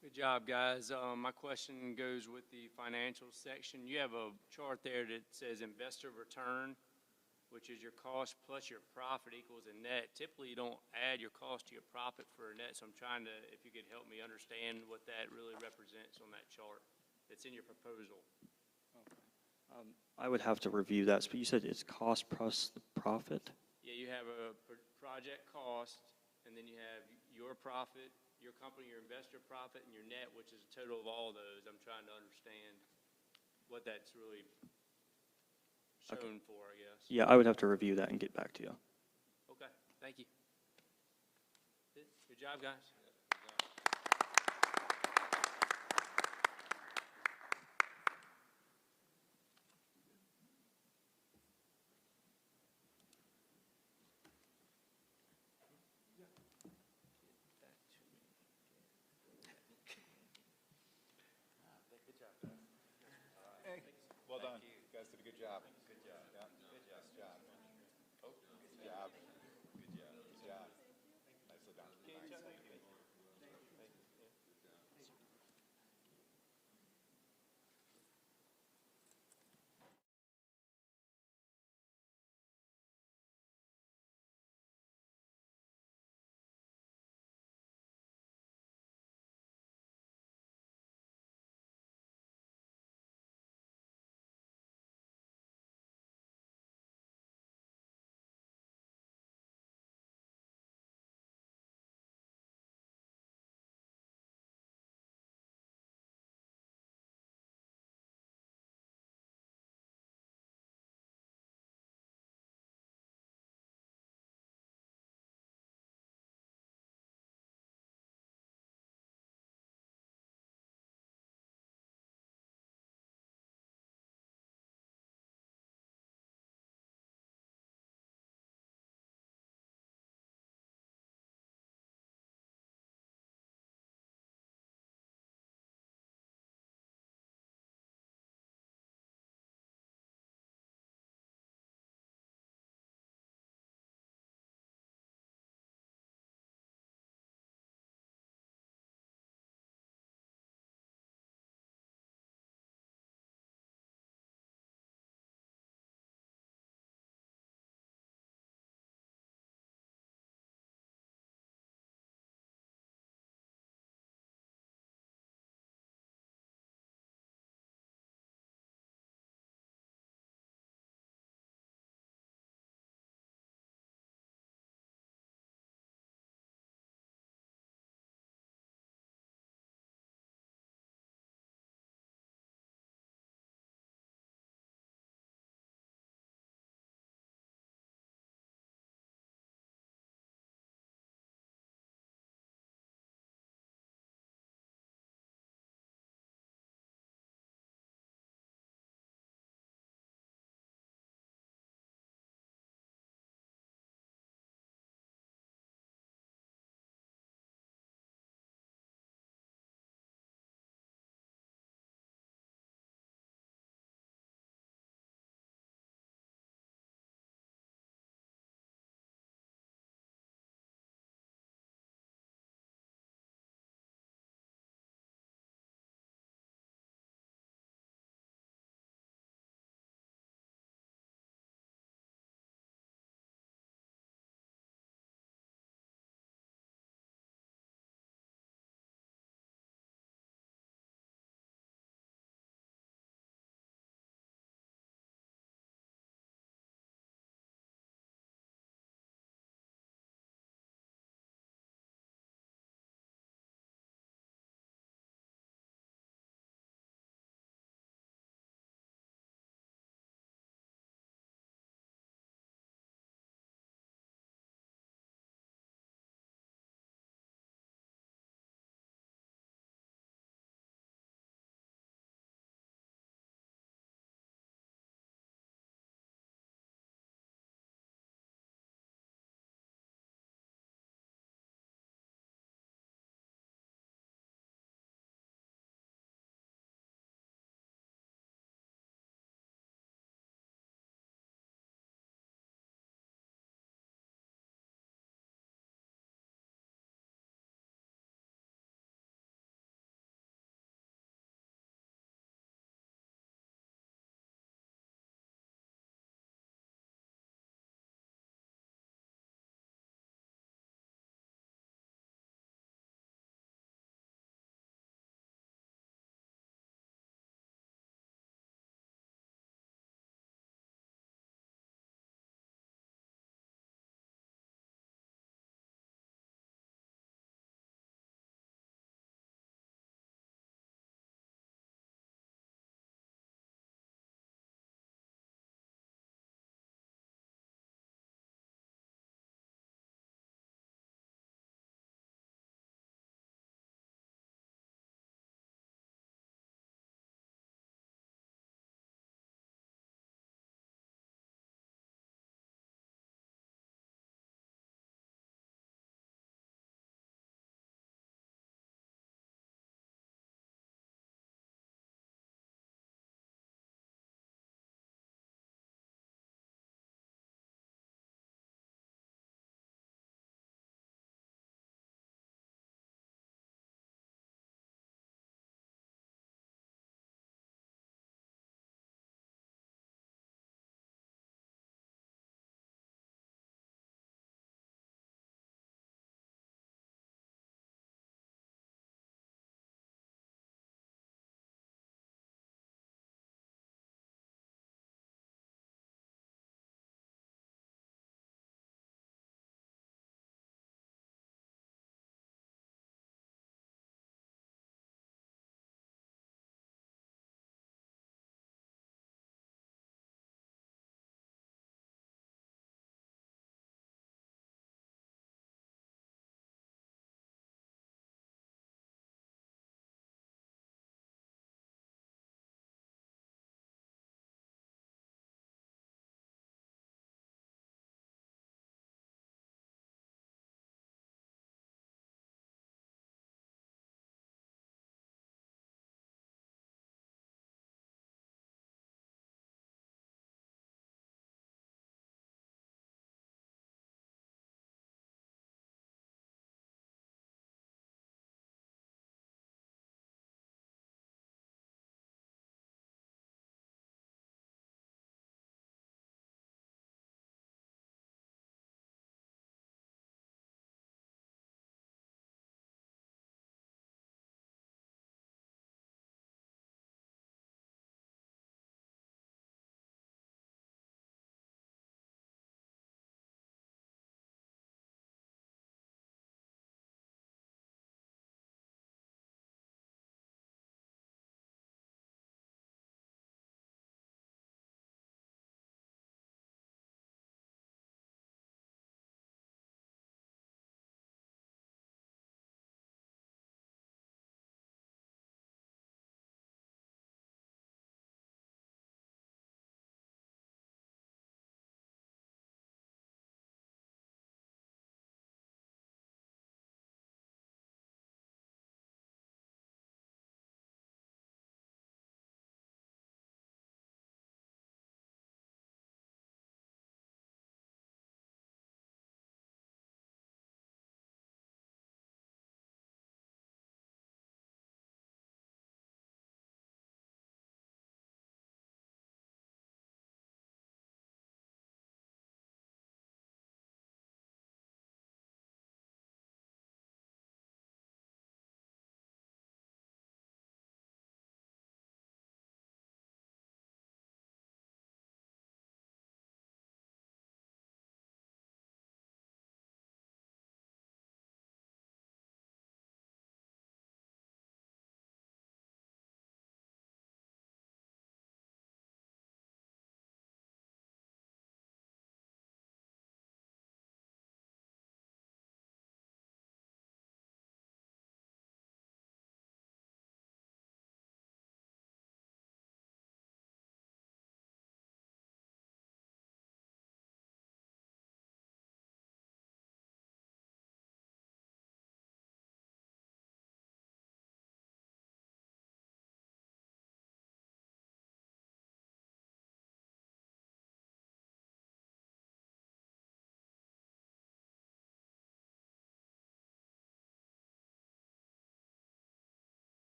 [SPEAKER 8] Good job, guys. My question goes with the financial section. You have a chart there that says investor return, which is your cost plus your profit equals a net. Typically, you don't add your cost to your profit for a net, so I'm trying to, if you could help me understand what that really represents on that chart that's in your proposal.
[SPEAKER 7] Okay.
[SPEAKER 11] I would have to review that, but you said it's cost plus the profit?
[SPEAKER 8] Yeah, you have a project cost, and then you have your profit, your company, your investor profit, and your net, which is a total of all those. I'm trying to understand what that's really shown for, I guess.
[SPEAKER 11] Yeah, I would have to review that and get back to you.
[SPEAKER 8] Okay, thank you. Good job, guys.
[SPEAKER 7] Well done. You guys did a good job. Good job. Yeah. Good job. Nice job. Oh, good job. Good job. Good job. Nicely done. Thanks.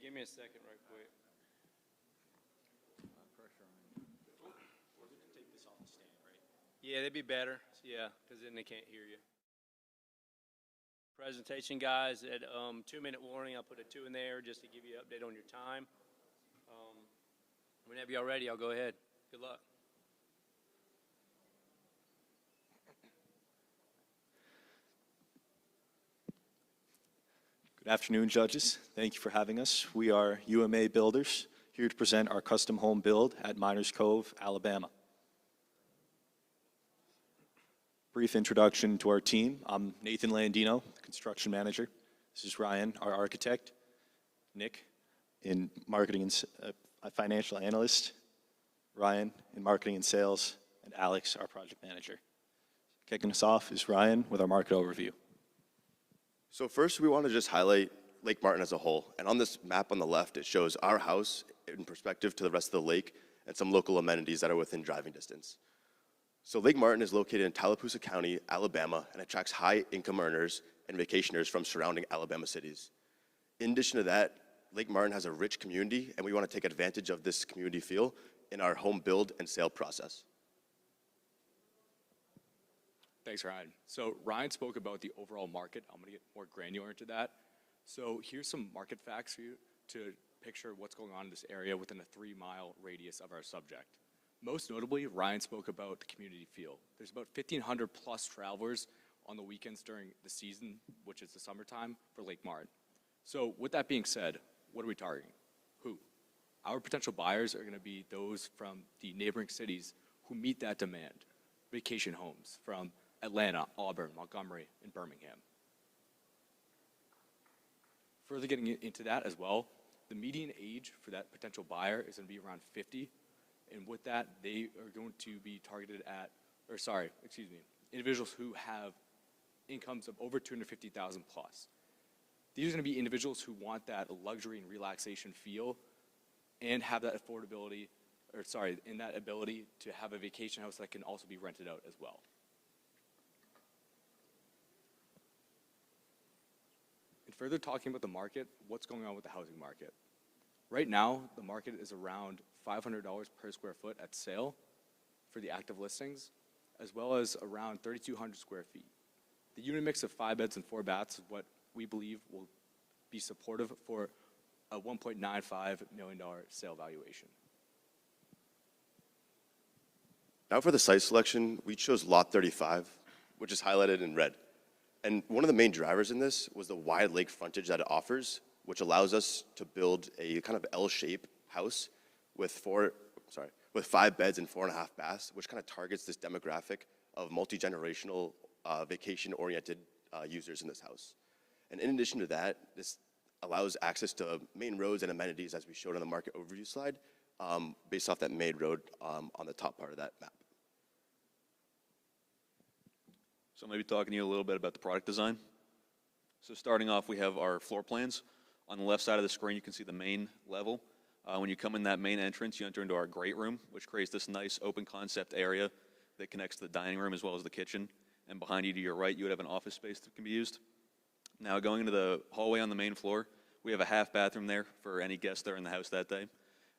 [SPEAKER 8] give me a second right quick. Yeah, that'd be better. Yeah, because then they can't hear you. Presentation, guys, at 2-minute warning, I'll put a 2 in there just to give you an update on your time. Whenever y'all ready, I'll go ahead. Good luck.
[SPEAKER 17] Good afternoon, judges. Thank you for having us. We are UMA Builders, here to present our custom home build at Miners Cove, Alabama. Brief introduction to our team. I'm Nathan Landino, construction manager. This is Ryan, our architect. Nick, in marketing and financial analyst. Ryan, in marketing and sales. And Alex, our project manager. Kicking us off is Ryan with our market overview.
[SPEAKER 18] So first, we want to just highlight Lake Martin as a whole. And on this map on the left, it shows our house in perspective to the rest of the lake and some local amenities that are within driving distance. So Lake Martin is located in Tallapoosa County, Alabama, and attracts high-income earners and vacationers from surrounding Alabama cities. In addition to that, Lake Martin has a rich community, and we want to take advantage of this community feel in our home build and sale process.
[SPEAKER 19] Thanks, Ryan. So Ryan spoke about the overall market. I'm going to get more granular into that. So here's some market facts for you to picture what's going on in this area within a 3-mile radius of our subject. Most notably, Ryan spoke about the community feel. There's about 1,500 plus travelers on the weekends during the season, which is the summertime, for Lake Martin. So with that being said, what are we targeting? Who? Our potential buyers are going to be those from the neighboring cities who meet that demand. Vacation homes from Atlanta, Auburn, Montgomery, and Birmingham. Further getting into that as well, the median age for that potential buyer is going to be around 50. And with that, they are going to be targeted at, individuals who have incomes of over $250,000 plus. These are going to be individuals who want that luxury and relaxation feel and have that affordability, and that ability to have a vacation house that can also be rented out as well. And further talking about the market, what's going on with the housing market? Right now, the market is around $500 per square foot at sale for the active listings, as well as around 3,200 square feet. The unit mix of 5 beds and 4 baths is what we believe will be supportive for a $1.95 million sale valuation.
[SPEAKER 18] Now for the site selection, we chose Lot 35, which is highlighted in red. And one of the main drivers in this was the wide lake frontage that it offers, which allows us to build a kind of L-shaped house with 5 beds and 4.5 baths, which kind of targets this demographic of multi-generational, vacation-oriented users in this house. And in addition to that, this allows access to main roads and amenities, as we showed on the market overview slide, based off that main road on the top part of that map.
[SPEAKER 21] So I'm going to be talking to you a little bit about the product design. So starting off, we have our floor plans. On the left side of the screen, you can see the main level. When you come in that main entrance, you enter into our great room, which creates this nice open concept area that connects to the dining room as well as the kitchen. And behind you to your right, you would have an office space that can be used. Now going into the hallway on the main floor, we have a half bathroom there for any guests that are in the house that day.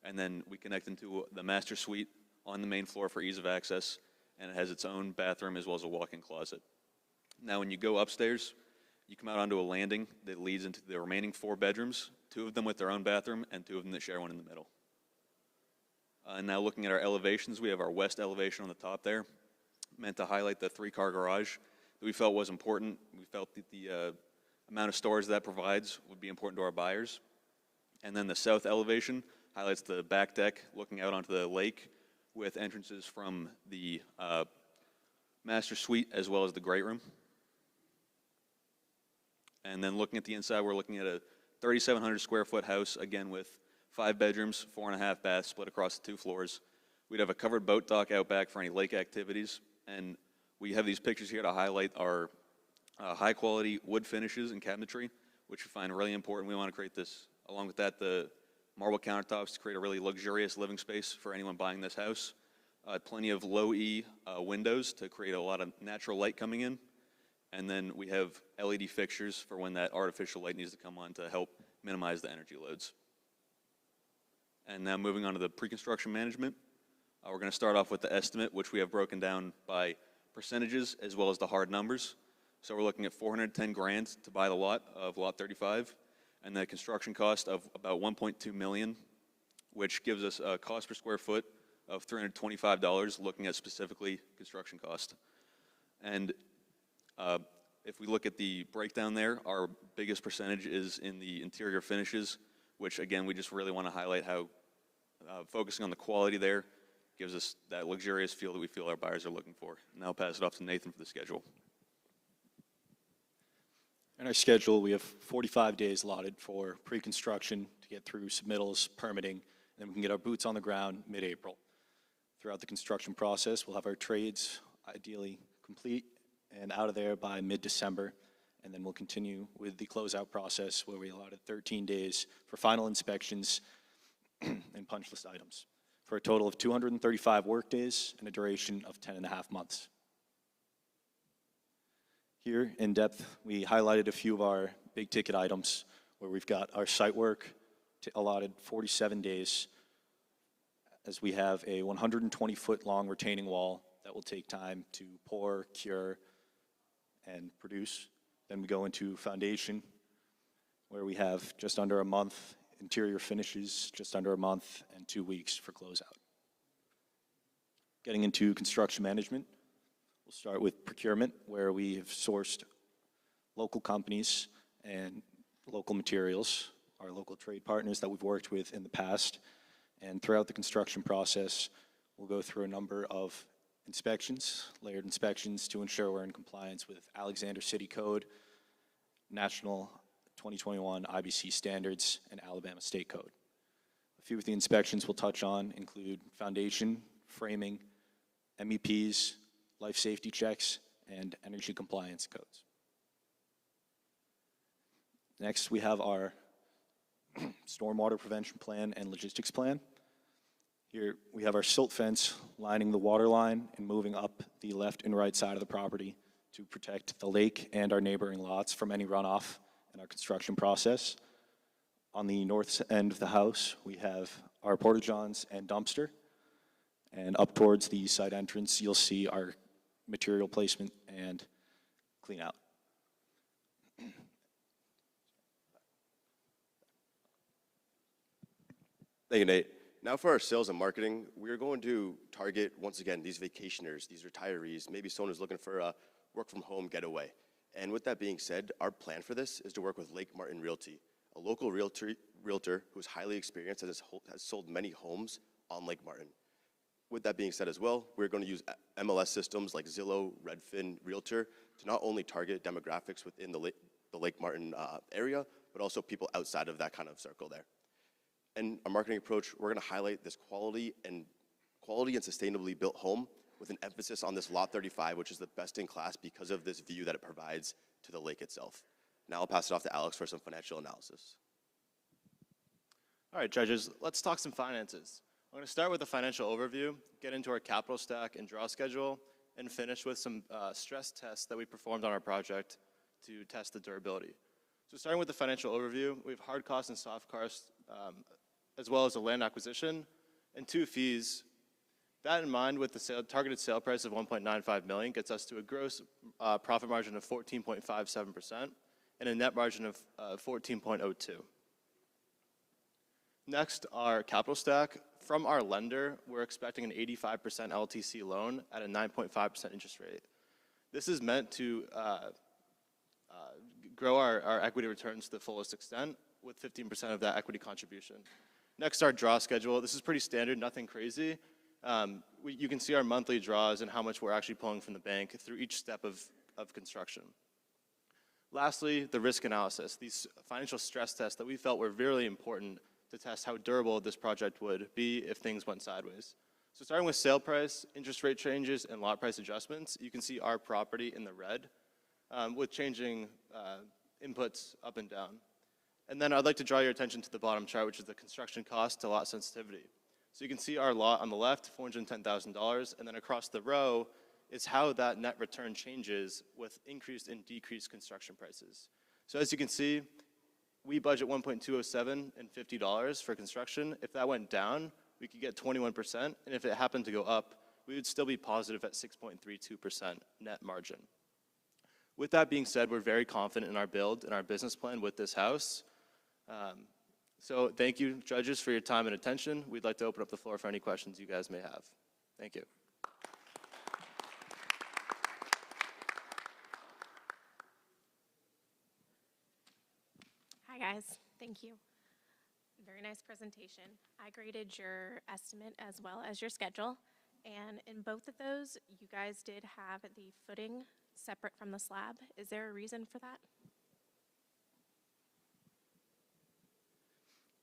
[SPEAKER 21] And then we connect into the master suite on the main floor for ease of access. And it has its own bathroom as well as a walk-in closet. Now when you go upstairs, you come out onto a landing that leads into the remaining 4 bedrooms, 2 of them with their own bathroom and 2 of them that share one in the middle. And now looking at our elevations, we have our west elevation on the top there, meant to highlight the 3-car garage that we felt was important. We felt that the amount of storage that provides would be important to our buyers. And then the south elevation highlights the back deck looking out onto the lake with entrances from the master suite as well as the great room. And then looking at the inside, we're looking at a 3,700 square foot house, again with 5 bedrooms, 4.5 baths split across the 2 floors. We'd have a covered boat dock out back for any lake activities. And we have these pictures here to highlight our high quality wood finishes and cabinetry, which we find really important. We want to create this, along with that, the marble countertops to create a really luxurious living space for anyone buying this house. Plenty of low E windows to create a lot of natural light coming in. And then we have LED fixtures for when that artificial light needs to come on to help minimize the energy loads. And now moving on to the pre-construction management. We're going to start off with the estimate, which we have broken down by percentages as well as the hard numbers. So we're looking at 410 grand to buy the lot of lot 35, and the construction cost of about 1.2 million, which gives us a cost per square foot of $325, looking at specifically construction cost. And if we look at the breakdown there, our biggest percentage is in the interior finishes, which again, we just really want to highlight how focusing on the quality there gives us that luxurious feel that we feel our buyers are looking for. And I'll pass it off to Nathan for the schedule.
[SPEAKER 17] In our schedule, we have 45 days allotted for pre-construction to get through submittals, permitting, and then we can get our boots on the ground mid-April. Throughout the construction process, we'll have our trades ideally complete and out of there by mid-December, and then we'll continue with the closeout process where we allotted 13 days for final inspections and punch list items, for a total of 235 workdays and a duration of 10.5 months. Here, in depth, we highlighted a few of our big ticket items where we've got our site work allotted 47 days, as we have a 120-foot long retaining wall that will take time to pour, cure, and produce. Then we go into foundation, where we have just under a month, interior finishes just under a month, and 2 weeks for closeout. Getting into construction management, we'll start with procurement, where we have sourced local companies and local materials, our local trade partners that we've worked with in the past. And throughout the construction process, we'll go through a number of inspections, layered inspections, to ensure we're in compliance with Alexander City Code, National 2021 IBC standards, and Alabama State Code. A few of the inspections we'll touch on include foundation, framing, MEPs, life safety checks, and energy compliance codes. Next, we have our stormwater prevention plan and logistics plan. Here we have our silt fence lining the water line and moving up the left and right side of the property to protect the lake and our neighboring lots from any runoff in our construction process. On the north end of the house, we have our porta-johns and dumpster. And up towards the side entrance, you'll see our material placement and clean out.
[SPEAKER 18] Thank you, Nate. Now for our sales and marketing, we are going to target, once again, these vacationers, these retirees, maybe someone who's looking for a work-from-home getaway. And with that being said, our plan for this is to work with Lake Martin Realty, a local realtor who's highly experienced and has sold many homes on Lake Martin. With that being said as well, we're going to use MLS systems like Zillow, Redfin, Realtor to not only target demographics within the Lake Martin area, but also people outside of that kind of circle there. And our marketing approach, we're going to highlight this quality and sustainably built home with an emphasis on this Lot 35, which is the best in class because of this view that it provides to the lake itself. Now I'll pass it off to Alex for some financial analysis.
[SPEAKER 2] All right, judges, let's talk some finances. I'm going to start with a financial overview, get into our capital stack and draw schedule, and finish with some stress tests that we performed on our project to test the durability. So starting with the financial overview, we have hard costs and soft costs, as well as a land acquisition and 2 fees. That in mind, with the targeted sale price of $1.95 million gets us to a gross profit margin of 14.57% and a net margin of 14.02%. Next, our capital stack. From our lender, we're expecting an 85% LTC loan at a 9.5% interest rate. This is meant to grow our equity returns to the fullest extent with 15% of that equity contribution. Next, our draw schedule. This is pretty standard, nothing crazy. You can see our monthly draws and how much we're actually pulling from the bank through each step of construction. Lastly, the risk analysis, these financial stress tests that we felt were really important to test how durable this project would be if things went sideways. So starting with sale price, interest rate changes, and lot price adjustments, you can see our property in the red with changing inputs up and down. And then I'd like to draw your attention to the bottom chart, which is the construction cost to lot sensitivity. So you can see our lot on the left, $410,000, and then across the row is how that net return changes with increased and decreased construction prices. So as you can see, we budget 1.207 and $50 for construction. If that went down, we could get 21%, and if it happened to go up, we would still be positive at 6.32% net margin. With that being said, we're very confident in our build and our business plan with this house. So thank you, judges, for your time and attention. We'd like to open up the floor for any questions you guys may have. Thank you.
[SPEAKER 20] Hi, guys. Thank you. Very nice presentation. I graded your estimate as well as your schedule. And in both of those, you guys did have the footing separate from the slab. Is there a reason for that?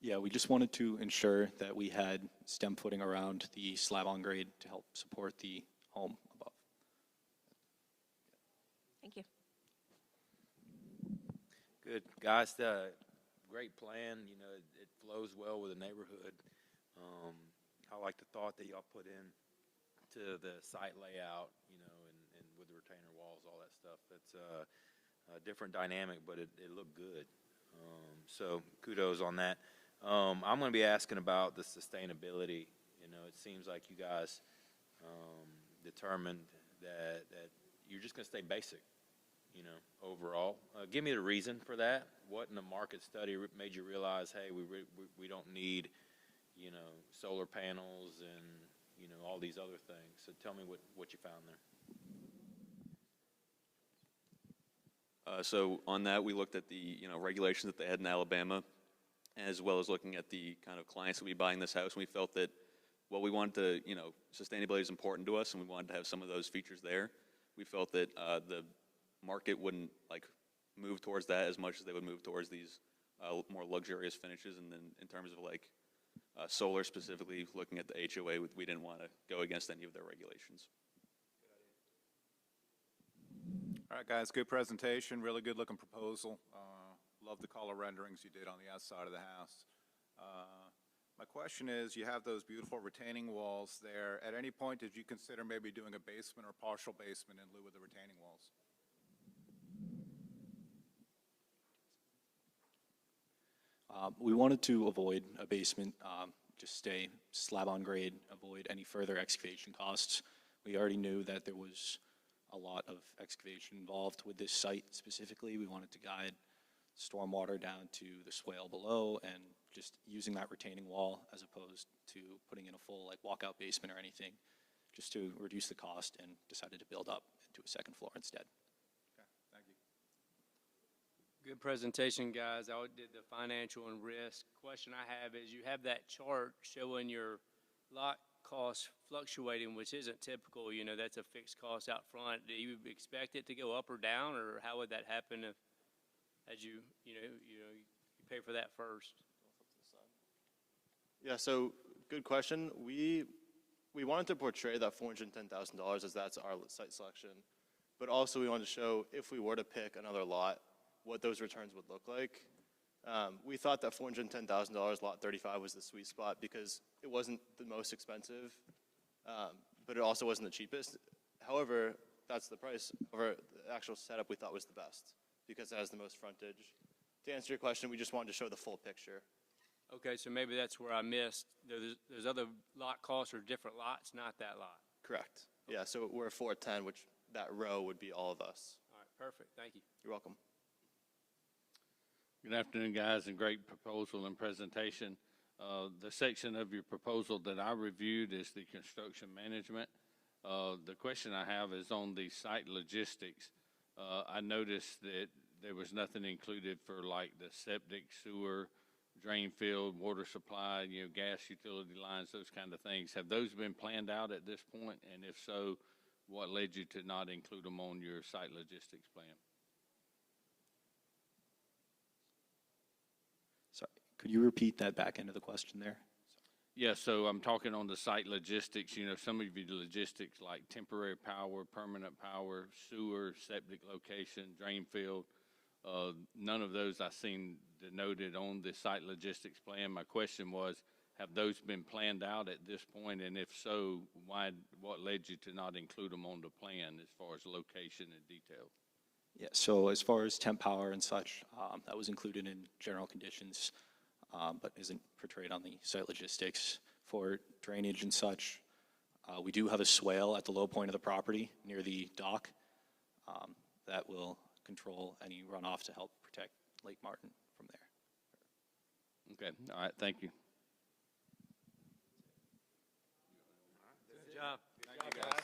[SPEAKER 17] Yeah, we just wanted to ensure that we had stem footing around the slab on grade to help support the home above.
[SPEAKER 20] Thank you.
[SPEAKER 6] Good, guys. Great plan. You know, it flows well with the neighborhood. I like the thought that y'all put in to the site layout, you know, and with the retainer walls, all that stuff. It's a different dynamic, but it looked good. So kudos on that. I'm going to be asking about the sustainability. You know, it seems like you guys determined that you're just going to stay basic, you know, overall. Give me the reason for that. What in the market study made you realize, hey, we don't need, you know, solar panels and, you know, all these other things. So tell me what you found there.
[SPEAKER 21] So on that, we looked at the, you know, regulations that they had in Alabama, as well as looking at the kind of clients that would be buying this house. And we felt that, well, we wanted to, you know, sustainability is important to us, and we wanted to have some of those features there. We felt that the market wouldn't, like, move towards that as much as they would move towards these more luxurious finishes. And then in terms of, like, solar specifically, looking at the HOA, we didn't want to go against any of their regulations.
[SPEAKER 7] All right, guys, good presentation, really good looking proposal. Love the color renderings you did on the outside of the house. My question is, you have those beautiful retaining walls there. At any point, did you consider maybe doing a basement or partial basement in lieu of the retaining walls?
[SPEAKER 17] We wanted to avoid a basement, just stay slab on grade, avoid any further excavation costs. We already knew that there was a lot of excavation involved with this site specifically. We wanted to guide stormwater down to the swale below and just using that retaining wall as opposed to putting in a full like walkout basement or anything, just to reduce the cost, and decided to build up into a second floor instead.
[SPEAKER 7] Okay, thank you.
[SPEAKER 8] Good presentation, guys. I did the financial and risk. Question I have is, you have that chart showing your lot costs fluctuating, which isn't typical. You know, that's a fixed cost out front. Do you expect it to go up or down, or how would that happen if, as you pay for that first?
[SPEAKER 2] Yeah, so good question. We wanted to portray that $410,000 as that's our site selection, but also we wanted to show if we were to pick another lot, what those returns would look like. We thought that $410,000 lot 35 was the sweet spot because it wasn't the most expensive, but it also wasn't the cheapest. However, that's the price. However, the actual setup we thought was the best because it has the most frontage. To answer your question, we just wanted to show the full picture.
[SPEAKER 8] Okay, so maybe that's where I missed. There's other lot costs or different lots, not that lot.
[SPEAKER 2] Correct. Yeah, so we're 410, which that row would be all of us.
[SPEAKER 8] All right, perfect. Thank you.
[SPEAKER 2] You're welcome.
[SPEAKER 9] Good afternoon, guys, and great proposal and presentation. The section of your proposal that I reviewed is the construction management. The question I have is on the site logistics. I noticed that there was nothing included for like the septic, sewer, drain field, water supply, gas utility lines, those kind of things. Have those been planned out at this point? And if so, what led you to not include them on your site logistics plan?
[SPEAKER 17] Sorry, could you repeat that back end of the question there?
[SPEAKER 9] Yeah, so I'm talking on the site logistics. Some of you logistics like temporary power, permanent power, sewer, septic location, drain field. None of those I've seen denoted on the site logistics plan. My question was, have those been planned out at this point? And if so, what led you to not include them on the plan as far as location and detail?
[SPEAKER 17] Yeah, so as far as temp power and such, that was included in general conditions, but isn't portrayed on the site logistics. For drainage and such, we do have a swale at the low point of the property near the dock that will control any runoff to help protect Lake Martin from there.
[SPEAKER 9] Okay, all right, thank you.
[SPEAKER 3] Good job.
[SPEAKER 7] Thank you, guys.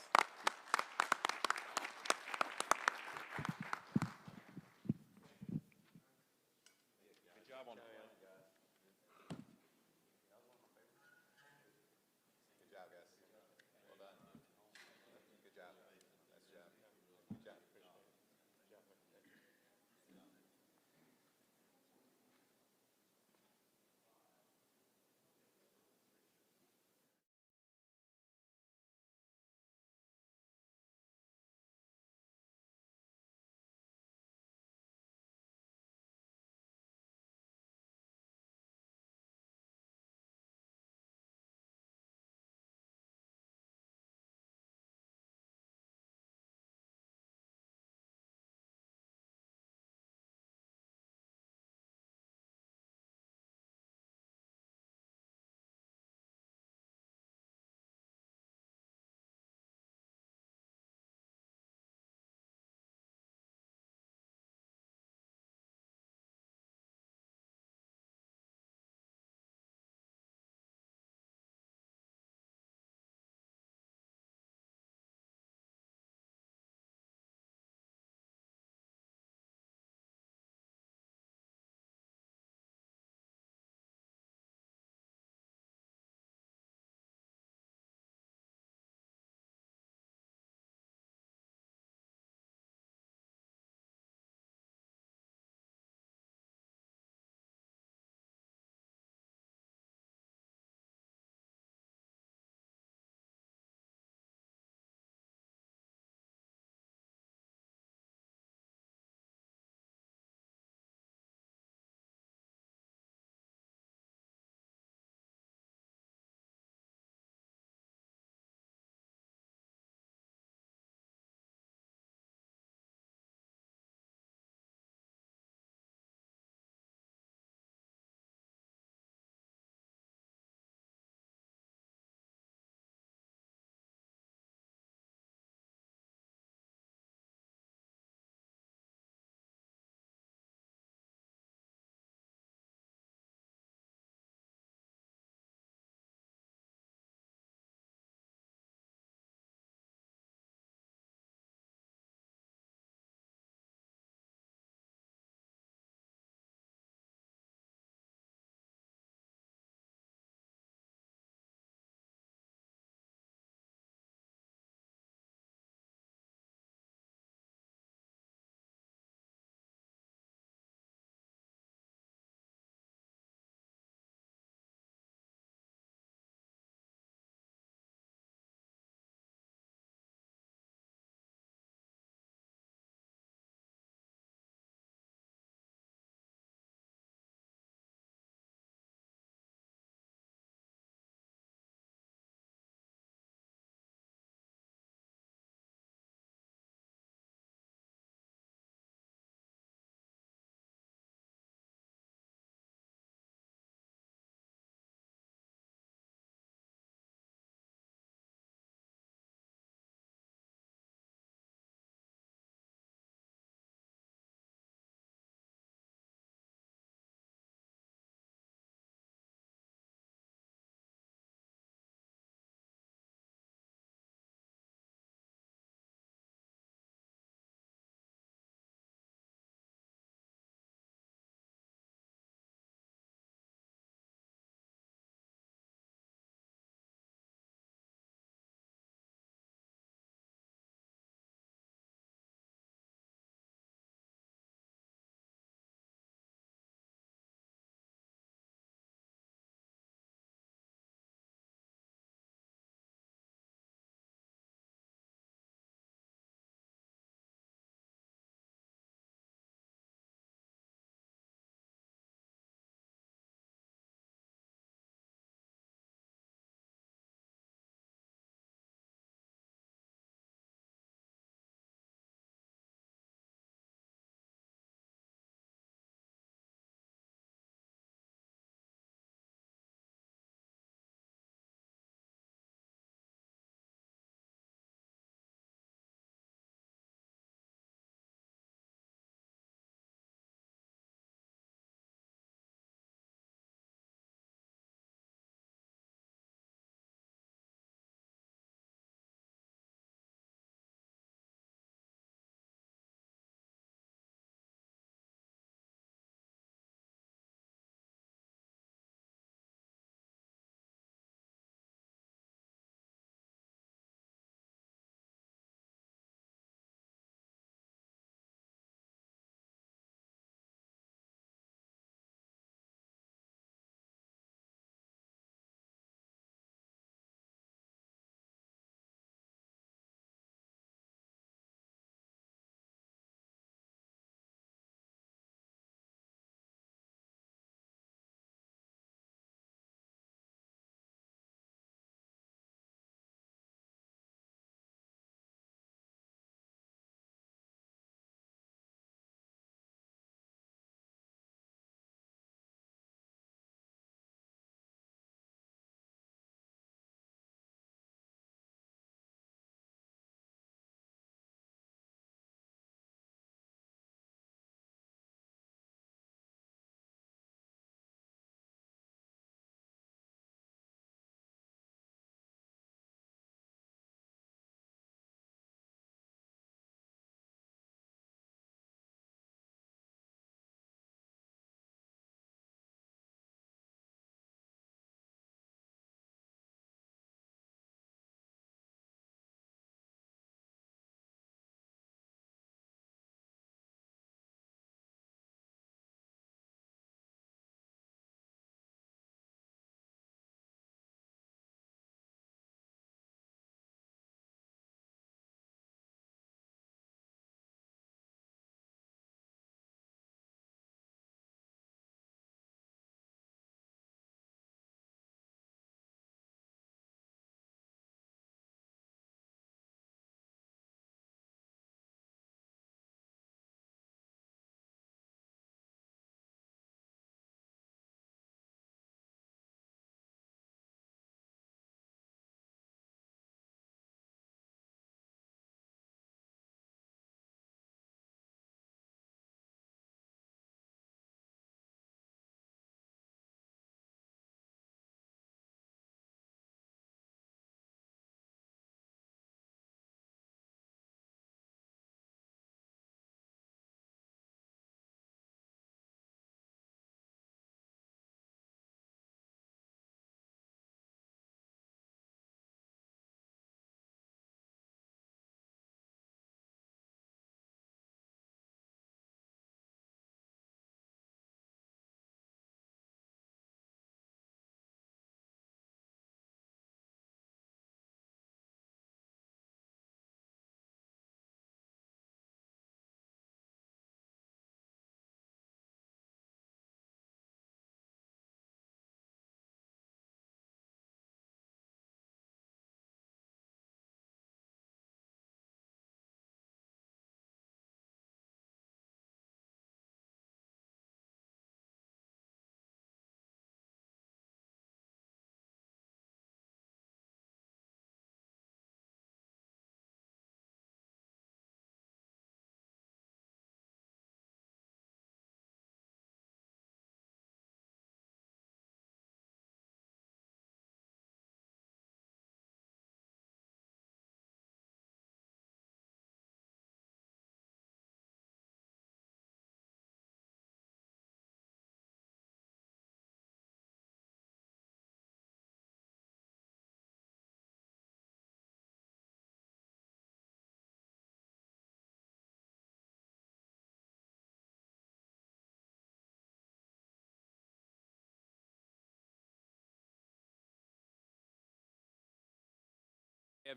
[SPEAKER 8] You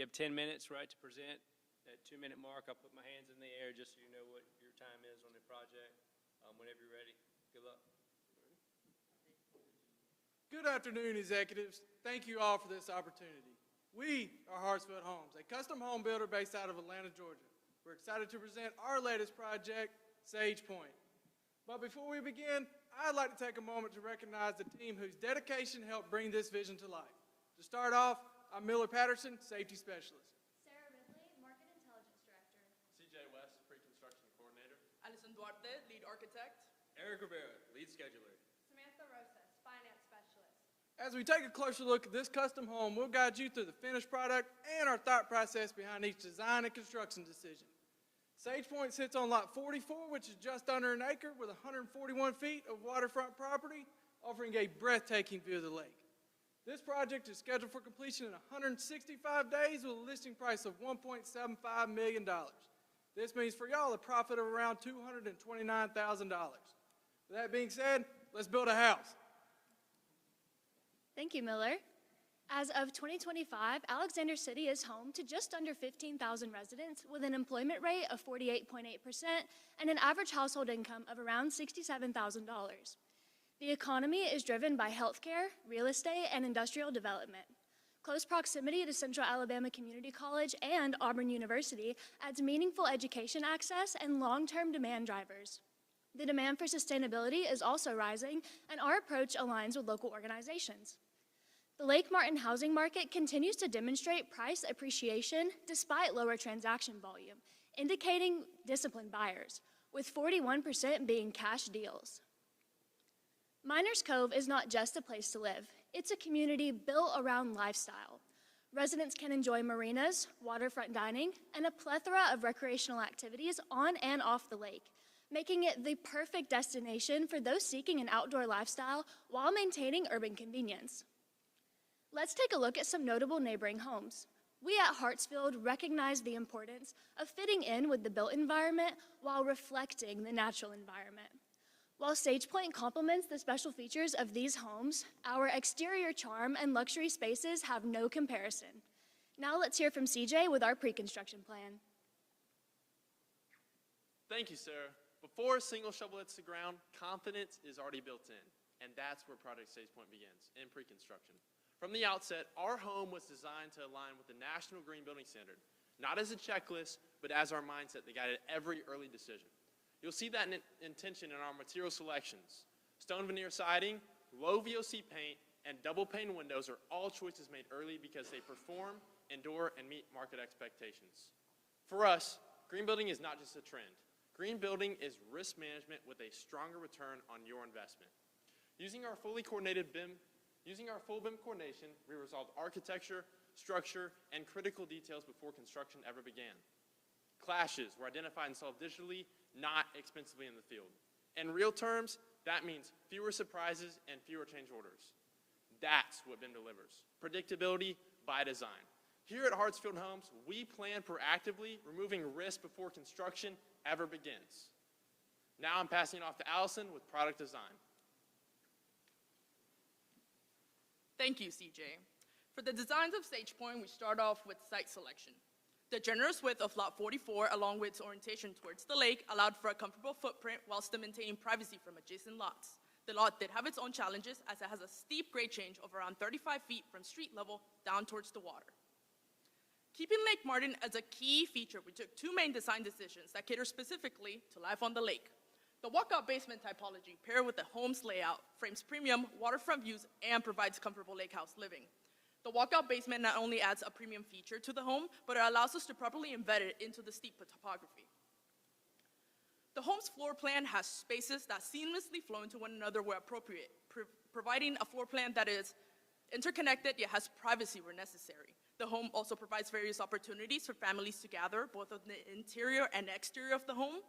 [SPEAKER 8] have 10 minutes, right, to present. At 2-minute mark, I'll put my hands in the air just so you know what your time is on the project. Whenever you're ready. Good luck.
[SPEAKER 4] Good afternoon, executives. Thank you all for this opportunity. We are Hartsfield Homes, a custom home builder based out of Atlanta, Georgia. We're excited to present our latest project, Sage Pointe. But before we begin, I'd like to take a moment to recognize the team whose dedication helped bring this vision to life. To start off, I'm Miller Patterson, Safety Specialist.
[SPEAKER 5] Sarah Ridley, Market Intelligence Director.
[SPEAKER 13] CJ West, Pre-Construction Coordinator.
[SPEAKER 22] Alison Duarte, Lead Architect.
[SPEAKER 13] Eric Rivera, Lead Scheduler.
[SPEAKER 5] Samantha Rosas, Finance Specialist.
[SPEAKER 4] As we take a closer look at this custom home, we'll guide you through the finished product and our thought process behind each design and construction decision. Sage Pointe sits on lot 44, which is just under an acre with 141 feet of waterfront property, offering a breathtaking view of the lake. This project is scheduled for completion in 165 days with a listing price of $1.75 million. This means for y'all a profit of around $229,000. With that being said, let's build a house.
[SPEAKER 23] Thank you, Miller. As of 2025, Alexander City is home to just under 15,000 residents with an employment rate of 48.8% and an average household income of around $67,000. The economy is driven by healthcare, real estate, and industrial development. Close proximity to Central Alabama Community College and Auburn University adds meaningful education access and long-term demand drivers. The demand for sustainability is also rising, and our approach aligns with local organizations. The Lake Martin housing market continues to demonstrate price appreciation despite lower transaction volume, indicating disciplined buyers, with 41% being cash deals. Miners Cove is not just a place to live. It's a community built around lifestyle. Residents can enjoy marinas, waterfront dining, and a plethora of recreational activities on and off the lake, making it the perfect destination for those seeking an outdoor lifestyle while maintaining urban convenience. Let's take a look at some notable neighboring homes. We at Hartsfield recognize the importance of fitting in with the built environment while reflecting the natural environment. While Sage Pointe complements the special features of these homes, our exterior charm and luxury spaces have no comparison. Now let's hear from CJ with our pre-construction plan.
[SPEAKER 13] Thank you, Sarah. Before a single shovel hits the ground, confidence is already built in, and that's where Project Sage Pointe begins, in pre-construction. From the outset, our home was designed to align with the National Green Building Standard, not as a checklist, but as our mindset that guided every early decision. You'll see that intention in our material selections. Stone veneer siding, low VOC paint, and double pane windows are all choices made early because they perform, endure, and meet market expectations. For us, green building is not just a trend. Green building is risk management with a stronger return on your investment. Using our full BIM coordination, we resolved architecture, structure, and critical details before construction ever began. Clashes were identified and solved digitally, not expensively in the field. In real terms, that means fewer surprises and fewer change orders. That's what BIM delivers, predictability by design. Here at Hartsfield Homes, we plan proactively, removing risk before construction ever begins. Now I'm passing it off to Allison with product design.
[SPEAKER 22] Thank you, CJ. For the designs of Sage Pointe, we start off with site selection. The generous width of lot 44, along with its orientation towards the lake, allowed for a comfortable footprint while still maintaining privacy from adjacent lots. The lot did have its own challenges, as it has a steep grade change of around 35 feet from street level down towards the water. Keeping Lake Martin as a key feature, we took two main design decisions that cater specifically to life on the lake. The walkout basement typology, paired with the home's layout, frames premium waterfront views and provides comfortable lake house living. The walkout basement not only adds a premium feature to the home, but it allows us to properly embed it into the steep topography. The home's floor plan has spaces that seamlessly flow into one another where appropriate, providing a floor plan that is interconnected yet has privacy where necessary. The home also provides various opportunities for families to gather, both on the interior and exterior of the home.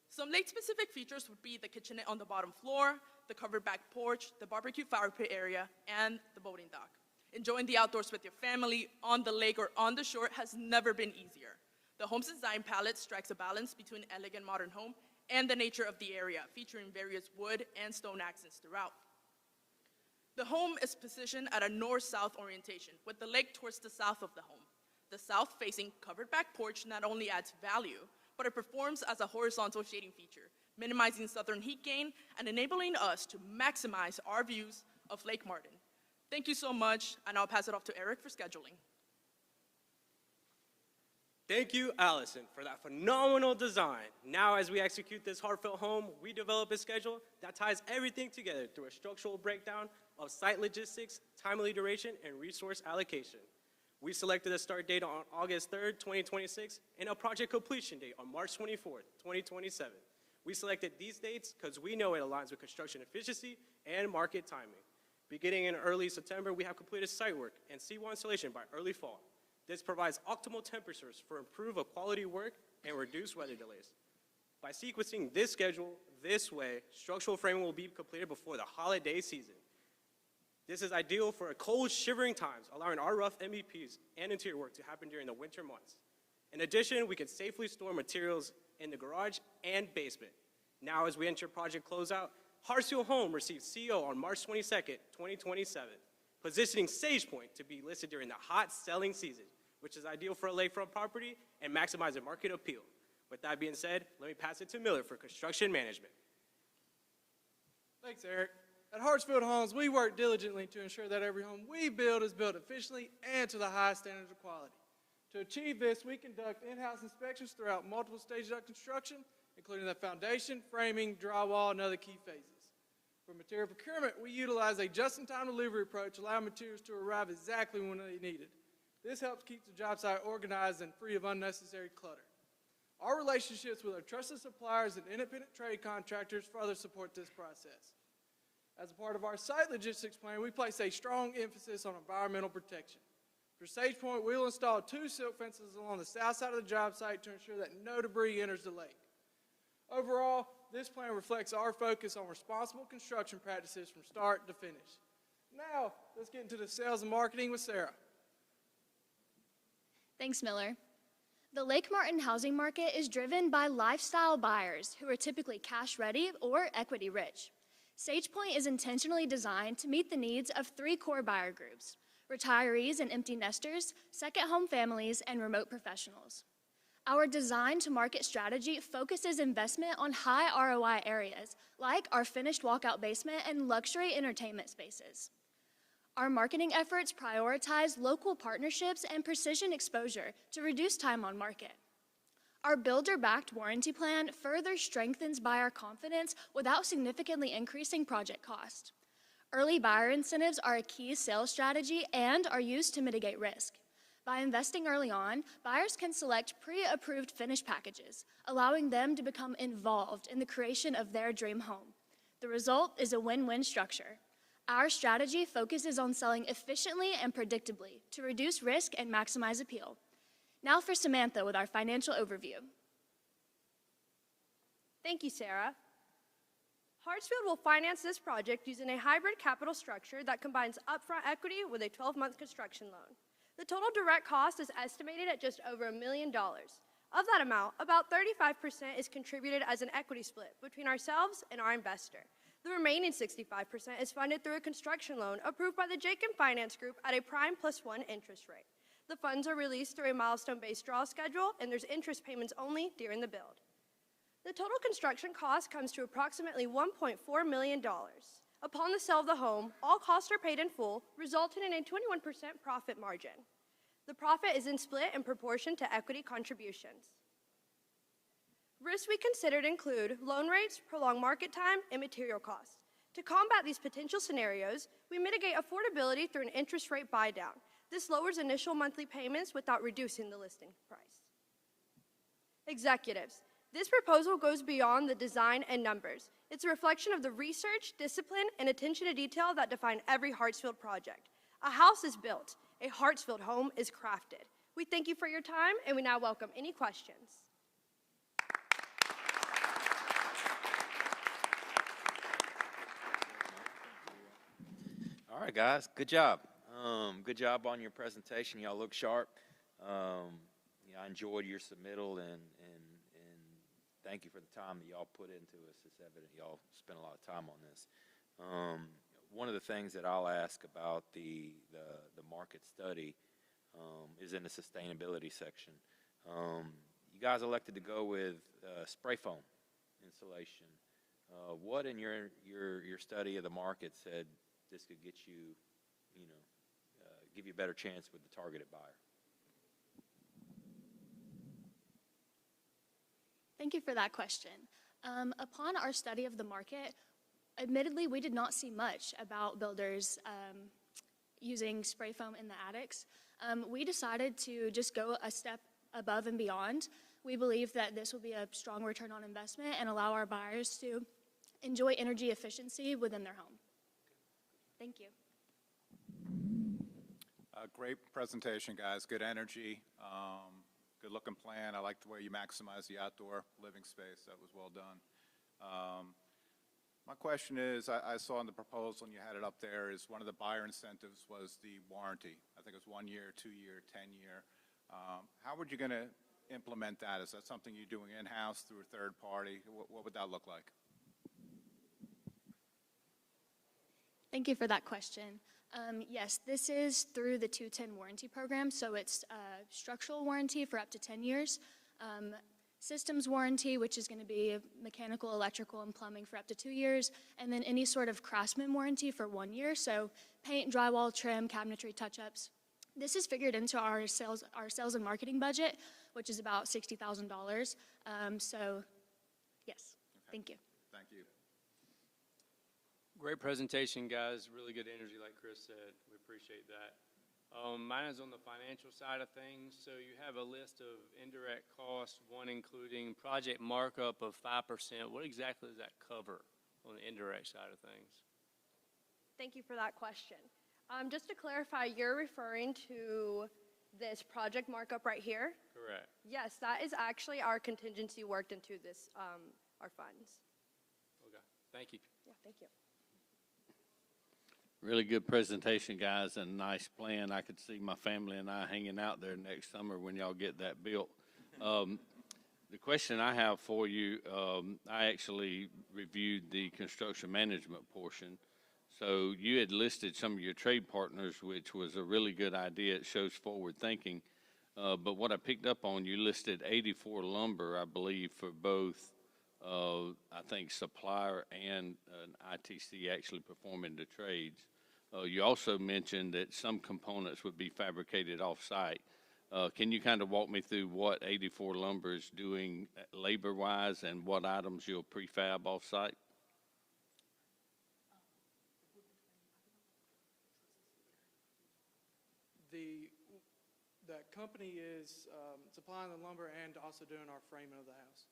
[SPEAKER 22] Some lake-specific features would be the kitchenette on the bottom floor, the covered back porch, the barbecue fire pit area, and the boating dock. Enjoying the outdoors with your family, on the lake, or on the shore has never been easier. The home's design palette strikes a balance between elegant modern home and the nature of the area, featuring various wood and stone accents throughout. The home is positioned at a north-south orientation with the lake towards the south of the home. The south-facing covered back porch not only adds value, but it performs as a horizontal shading feature, minimizing southern heat gain and enabling us to maximize our views of Lake Martin. Thank you so much, and I'll pass it off to Eric for scheduling.
[SPEAKER 1] Thank you, Allison, for that phenomenal design. Now, as we execute this heartfelt home, we develop a schedule that ties everything together through a structural breakdown of site logistics, timely duration, and resource allocation. We selected a start date on August 3rd, 2026, and a project completion date on March 24th, 2027. We selected these dates because we know it aligns with construction efficiency and market timing. Beginning in early September, we have completed site work and seawall installation by early fall. This provides optimal temperatures for improved quality work and reduced weather delays. By sequencing this schedule this way, structural framing will be completed before the holiday season. This is ideal for cold, shivering times, allowing our rough MEPs and interior work to happen during the winter months. In addition, we can safely store materials in the garage and basement. Now, as we enter project closeout, Hartsfield Home received CO on March 22nd, 2027, positioning Sage Point to be listed during the hot selling season, which is ideal for a lakefront property and maximizing market appeal. With that being said, let me pass it to Miller for construction management.
[SPEAKER 4] Thanks, Eric. At Hartsfield Homes, we work diligently to ensure that every home we build is built efficiently and to the highest standards of quality. To achieve this, we conduct in-house inspections throughout multiple stages of construction, including the foundation, framing, drywall, and other key phases. For material procurement, we utilize a just-in-time delivery approach, allowing materials to arrive exactly when they needed. This helps keep the job site organized and free of unnecessary clutter. Our relationships with our trusted suppliers and independent trade contractors further support this process. As a part of our site logistics plan, we place a strong emphasis on environmental protection. For Sage Point, we'll install 2 silk fences along the south side of the job site to ensure that no debris enters the lake. Overall, this plan reflects our focus on responsible construction practices from start to finish. Now, let's get into the sales and marketing with Sarah.
[SPEAKER 23] Thanks, Miller. The Lake Martin housing market is driven by lifestyle buyers who are typically cash-ready or equity-rich. Sage Point is intentionally designed to meet the needs of 3 core buyer groups: retirees and empty nesters, second-home families, and remote professionals. Our design-to-market strategy focuses investment on high ROI areas, like our finished walkout basement and luxury entertainment spaces. Our marketing efforts prioritize local partnerships and precision exposure to reduce time on market. Our builder-backed warranty plan further strengthens buyer confidence without significantly increasing project cost. Early buyer incentives are a key sales strategy and are used to mitigate risk. By investing early on, buyers can select pre-approved finish packages, allowing them to become involved in the creation of their dream home. The result is a win-win structure. Our strategy focuses on selling efficiently and predictably to reduce risk and maximize appeal. Now for Samantha with our financial overview.
[SPEAKER 10] Thank you, Sarah. Hartsfield will finance this project using a hybrid capital structure that combines upfront equity with a 12-month construction loan. The total direct cost is estimated at just over $1 million. Of that amount, about 35% is contributed as an equity split between ourselves and our investor. The remaining 65% is funded through a construction loan approved by the Jacob Finance Group at a prime +1 interest rate. The funds are released through a milestone-based draw schedule, and there's interest payments only during the build. The total construction cost comes to approximately $1.4 million. Upon the sale of the home, all costs are paid in full, resulting in a 21% profit margin. The profit is then split in proportion to equity contributions. Risks we considered include loan rates, prolonged market time, and material costs. To combat these potential scenarios, we mitigate affordability through an interest rate buy-down. This lowers initial monthly payments without reducing the listing price. Executives. This proposal goes beyond the design and numbers. It's a reflection of the research, discipline, and attention to detail that define every Hartsfield project. A house is built. A Hartsfield home is crafted. We thank you for your time, and we now welcome any questions.
[SPEAKER 6] All right, guys, good job. Good job on your presentation. Y'all look sharp. I enjoyed your submittal, and thank you for the time that y'all put into us. It's evident y'all spent a lot of time on this. one of the things that I'll ask about the market study is in the sustainability section. You guys elected to go with spray foam insulation. What in your study of the market said this could get you, give you a better chance with the targeted buyer?
[SPEAKER 23] Thank you for that question. Upon our study of the market, admittedly, we did not see much about builders using spray foam in the attics. We decided to just go a step above and beyond. We believe that this will be a strong return on investment and allow our buyers to enjoy energy efficiency within their home. Thank you.
[SPEAKER 7] Great presentation, guys. Good energy. Good looking plan. I like the way you maximize the outdoor living space. That was well done. My question is, I saw in the proposal, and you had it up there, is one of the buyer incentives was the warranty. I think it was 1 year, 2 year, 10 year. How would you going to implement that? Is that something you're doing in-house through a third party? What would that look like?
[SPEAKER 23] Thank you for that question. Yes, this is through the 210 warranty program, so it's structural warranty for up to 10 years, systems warranty, which is going to be mechanical, electrical, and plumbing for up to 2 years, and then any sort of craftsman warranty for 1 year, so paint, drywall, trim, cabinetry, touch-ups. This is figured into our sales and marketing budget, which is about $60,000. So, yes, thank you.
[SPEAKER 7] Thank you.
[SPEAKER 8] Great presentation, guys. Really good energy, like Chris said. We appreciate that. Mine is on the financial side of things. So you have a list of indirect costs, one including project markup of 5%. What exactly does that cover on the indirect side of things?
[SPEAKER 10] Thank you for that question. Just to clarify, you're referring to this project markup right here?
[SPEAKER 8] Correct.
[SPEAKER 10] Yes, that is actually our contingency worked into this, our funds.
[SPEAKER 8] Okay, thank you.
[SPEAKER 10] Yeah, thank you.
[SPEAKER 9] Really good presentation, guys, and nice plan. I could see my family and I hanging out there next summer when y'all get that built. The question I have for you, I actually reviewed the construction management portion. So you had listed some of your trade partners, which was a really good idea. It shows forward thinking. But what I picked up on, you listed 84 lumber, I believe, for both, I think, supplier and an ITC actually performing the trades. You also mentioned that some components would be fabricated off-site. Can you kind of walk me through what 84 lumber is doing labor-wise and what items you'll prefab off-site?
[SPEAKER 4] That company is supplying the lumber and also doing our framing of the house.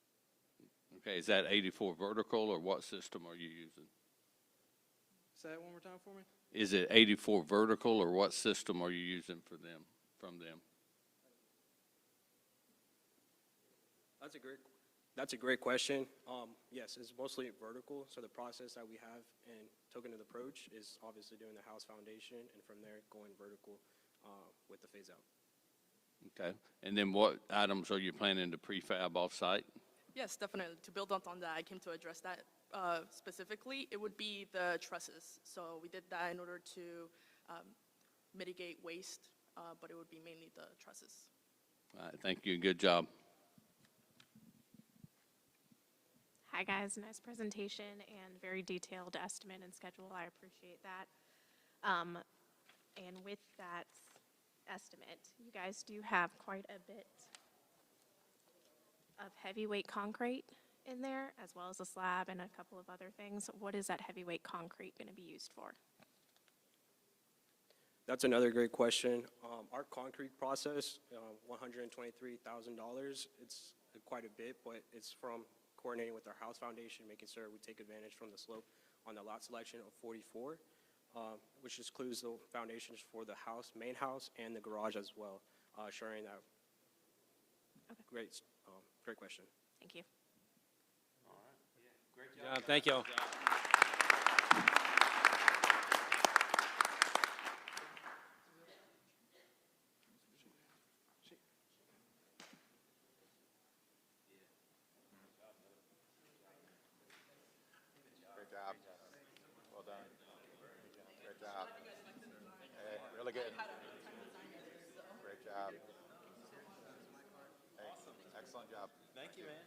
[SPEAKER 9] Okay, is that 84 vertical or what system are you using?
[SPEAKER 4] Say that one more time for me.
[SPEAKER 9] Is it 84 vertical or what system are you using from them?
[SPEAKER 1] That's a great question. Yes, it's mostly vertical. So the process that we have in token-ed approach is obviously doing the house foundation and from there going vertical with the phase out.
[SPEAKER 9] Okay, and then what items are you planning to prefab off-site?
[SPEAKER 22] Yes, definitely. To build on that, I came to address that specifically. It would be the trusses. So we did that in order to mitigate waste, but it would be mainly the trusses.
[SPEAKER 9] All right, thank you. Good job.
[SPEAKER 20] Hi, guys. Nice presentation and very detailed estimate and schedule. I appreciate that. And with that estimate, you guys do have quite a bit of heavyweight concrete in there, as well as a slab and a couple of other things. What is that heavyweight concrete going to be used for?
[SPEAKER 1] That's another great question. Our concrete process, $123,000. It's quite a bit, but it's from coordinating with our house foundation, making sure we take advantage from the slope on the lot selection of 44, which includes the foundations for the house, main house, and the garage as well, assuring that.
[SPEAKER 20] Okay.
[SPEAKER 1] Great question.
[SPEAKER 20] Thank you.
[SPEAKER 8] All right. Yeah, great job. Thank you all.
[SPEAKER 7] Great job. Well done. Good job. Hey, really good. Great job. Hey, excellent job.
[SPEAKER 12] Thank you, man.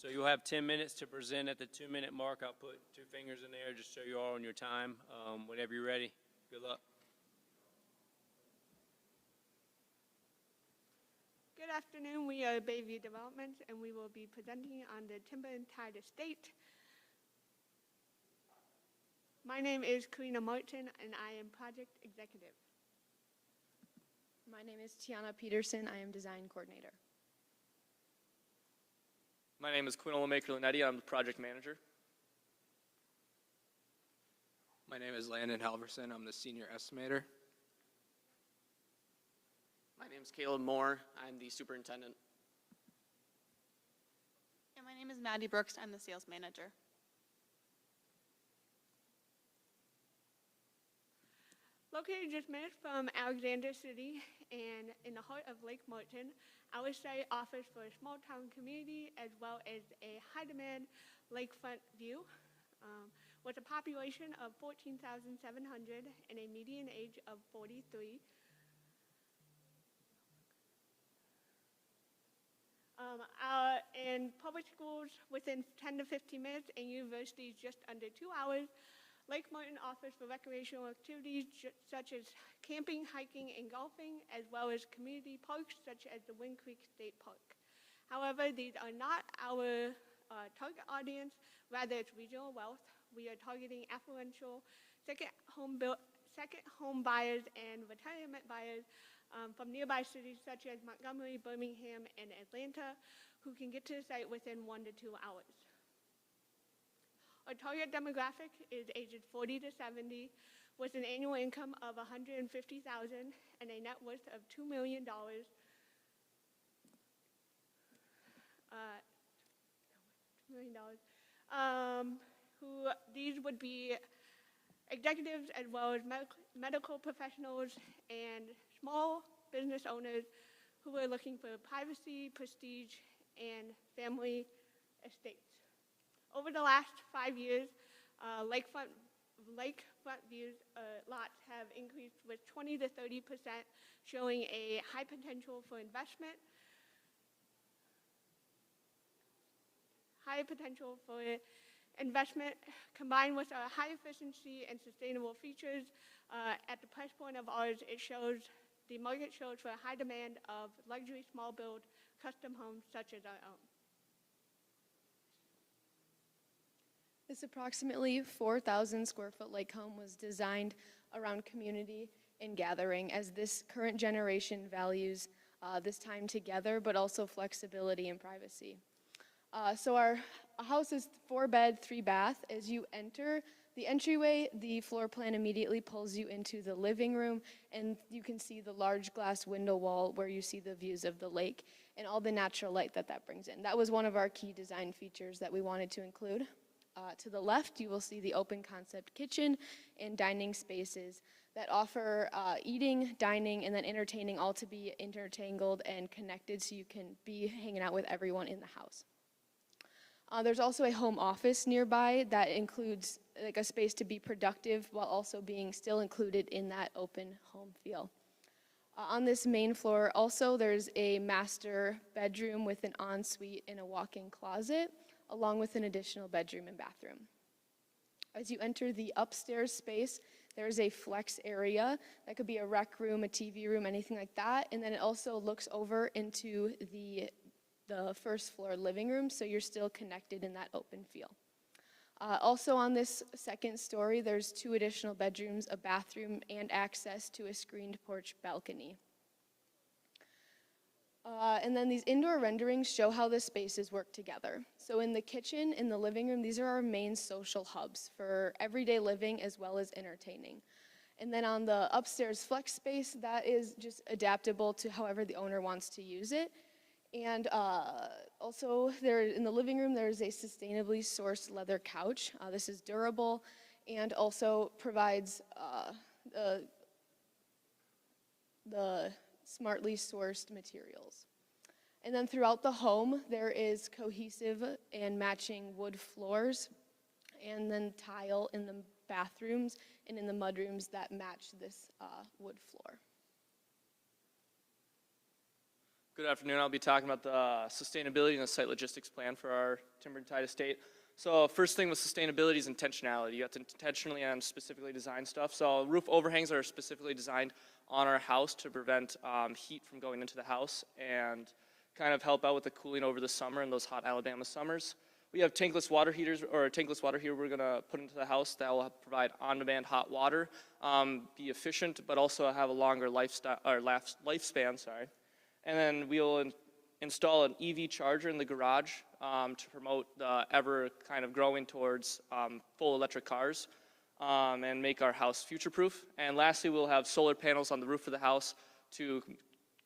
[SPEAKER 8] So you'll have 10 minutes to present. At the 2-minute mark, I'll put 2 fingers in there just so you are on your time. Whenever you're ready, good luck.
[SPEAKER 12] Good afternoon. We are Bayview Development, and we will be presenting on the Timber and Tide Estate. My name is Karina Martin, and I am project executive.
[SPEAKER 14] My name is Tiana Peterson. I am design coordinator.
[SPEAKER 16] My name is Quinella Maker-Linetti. I'm the project manager.
[SPEAKER 24] My name is Landon Halverson. I'm the senior estimator.
[SPEAKER 25] My name is Caleb Moore. I'm the superintendent.
[SPEAKER 26] And my name is Maddie Brooks. I'm the sales manager.
[SPEAKER 12] Located just minutes from Alexander City and in the heart of Lake Martin, our site offers for a small town community as well as a high demand lakefront view with a population of 14,700 and a median age of 43. And public schools within 10 to 15 minutes and universities just under 2 hours. Lake Martin offers for recreational activities such as camping, hiking, and golfing, as well as community parks such as the Wind Creek State Park. However, these are not our target audience, rather it's regional wealth. We are targeting affluential second home buyers and retirement buyers from nearby cities such as Montgomery, Birmingham, and Atlanta, who can get to the site within 1 to 2 hours. Our target demographic is ages 40 to 70 with an annual income of $150,000 and a net worth of $2 million. These would be executives as well as medical professionals and small business owners who are looking for privacy, prestige, and family estates. Over the last 5 years, lakefront views lots have increased with 20 to 30%, showing a high potential for investment. Combined with our high efficiency and sustainable features at the price point of ours, the market shows for a high demand of luxury small build custom homes such as our own.
[SPEAKER 14] This approximately 4,000 square foot lake home was designed around community and gathering, as this current generation values this time together, but also flexibility and privacy. So our house is 4-bed, 3-bath. As you enter the entryway, the floor plan immediately pulls you into the living room, and you can see the large glass window wall where you see the views of the lake and all the natural light that brings in. That was one of our key design features that we wanted to include. To the left, you will see the open concept kitchen and dining spaces that offer eating, dining, and then entertaining, all to be intertangled and connected so you can be hanging out with everyone in the house. There's also a home office nearby that includes like a space to be productive while also being still included in that open home feel. On this main floor also there's a master bedroom with an ensuite and a walk-in closet, along with an additional bedroom and bathroom. As you enter the upstairs space, there's a flex area. That could be a rec room, a TV room, anything like that. And then it also looks over into the first floor living room, so you're still connected in that open feel. Also on this second story, there's 2 additional bedrooms, a bathroom, and access to a screened porch balcony. And then these indoor renderings show how the spaces work together. So in the kitchen, in the living room, these are our main social hubs for everyday living as well as entertaining. And then on the upstairs flex space, that is just adaptable to however the owner wants to use it. And also there in the living room, there's a sustainably sourced leather couch. This is durable and also provides the smartly sourced materials. And then throughout the home, there is cohesive and matching wood floors and then tile in the bathrooms and in the mudrooms that match this wood floor.
[SPEAKER 16] Good afternoon. I'll be talking about the sustainability and the site logistics plan for our timber and tide estate. So first thing with sustainability is intentionality. You have to intentionally and specifically design stuff. So roof overhangs are specifically designed on our house to prevent heat from going into the house and kind of help out with the cooling over the summer and those hot Alabama summers. We have tankless water heaters, or a tankless water heater we're going to put into the house that will provide on-demand hot water, be efficient, but also have a longer lifespan. And then we'll install an EV charger in the garage to promote the ever kind of growing towards full electric cars and make our house future-proof. And lastly, we'll have solar panels on the roof of the house to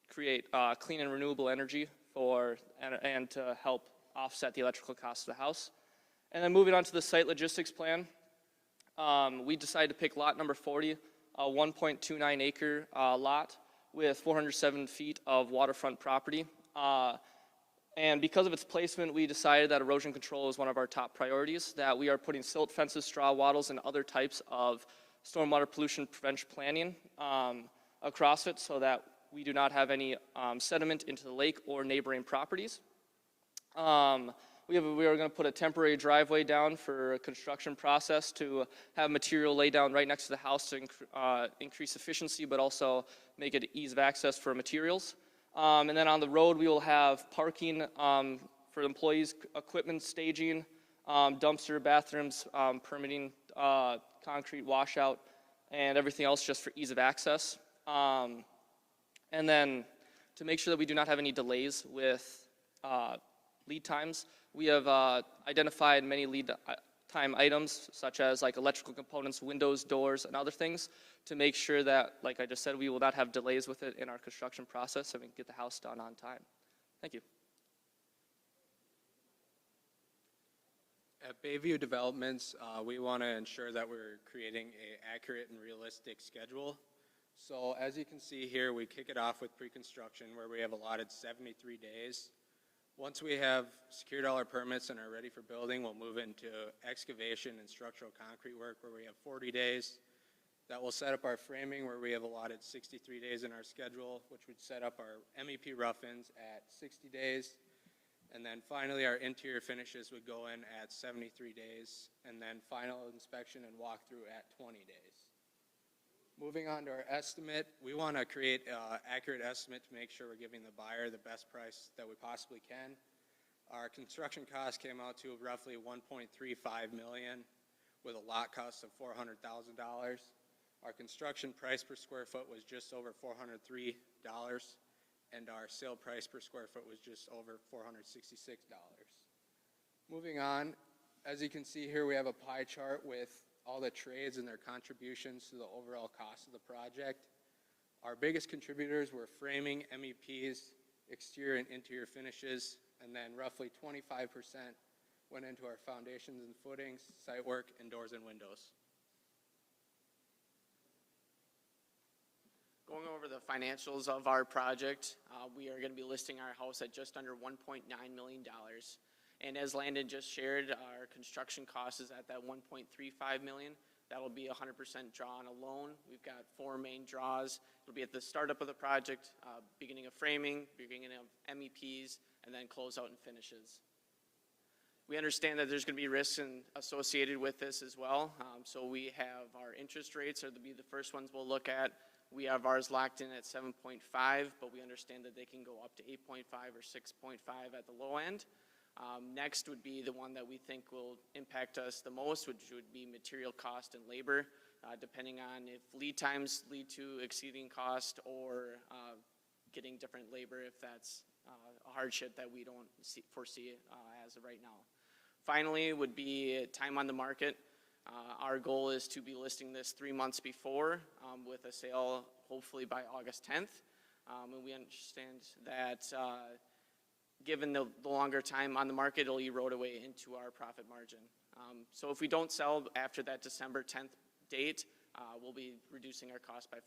[SPEAKER 16] create clean and renewable energy and to help offset the electrical costs of the house. And then moving on to the site logistics plan, we decided to pick lot number 40, a 1.29 acre lot with 407 feet of waterfront property. And because of its placement, we decided that erosion control is one of our top priorities, that we are putting silt fences, straw wattles, and other types of stormwater pollution prevention planning across it so that we do not have any sediment into the lake or neighboring properties. We are going to put a temporary driveway down for a construction process to have material laid down right next to the house to increase efficiency, but also make it ease of access for materials. And then on the road, we will have parking for employees, equipment staging, dumpster, bathrooms, permitting, concrete washout, and everything else just for ease of access. And then to make sure that we do not have any delays with lead times, we have identified many lead time items such as like electrical components, windows, doors, and other things to make sure that, like I just said, we will not have delays with it in our construction process and we can get the house done on time. Thank you.
[SPEAKER 2] At Bayview Developments, we want to ensure that we're creating an accurate and realistic schedule. So as you can see here, we kick it off with pre-construction where we have allotted 73 days. Once we have secured all our permits and are ready for building, we'll move into excavation and structural concrete work where we have 40 days. That will set up our framing where we have allotted 63 days in our schedule, which would set up our MEP rough-ins at 60 days. And then finally, our interior finishes would go in at 73 days, and then final inspection and walkthrough at 20 days. Moving on to our estimate, we want to create an accurate estimate to make sure we're giving the buyer the best price that we possibly can. Our construction cost came out to roughly $1.35 million with a lot cost of $400,000. Our construction price per square foot was just over $403, and our sale price per square foot was just over $466. Moving on, as you can see here, we have a pie chart with all the trades and their contributions to the overall cost of the project. Our biggest contributors were framing, MEPs, exterior and interior finishes, and then roughly 25% went into our foundations and footings, site work, and doors and windows.
[SPEAKER 25] Going over the financials of our project, we are going to be listing our house at just under $1.9 million. And as Landon just shared, our construction cost is at that $1.35 million. That will be 100% draw on a loan. We've got 4 main draws. It'll be at the startup of the project, beginning of framing, beginning of MEPs, and then closeout and finishes. We understand that there's going to be risks associated with this as well. So we have our interest rates are to be the first ones we'll look at. We have ours locked in at 7.5, but we understand that they can go up to 8.5 or 6.5 at the low end. Next would be the one that we think will impact us the most, which would be material cost and labor, depending on if lead times lead to exceeding cost or getting different labor if that's a hardship that we don't foresee as of right now. Finally would be time on the market. Our goal is to be listing this 3 months before with a sale hopefully by August 10th. And we understand that given the longer time on the market, it'll erode away into our profit margin. So if we don't sell after that December 10th date, we'll be reducing our cost by 5%.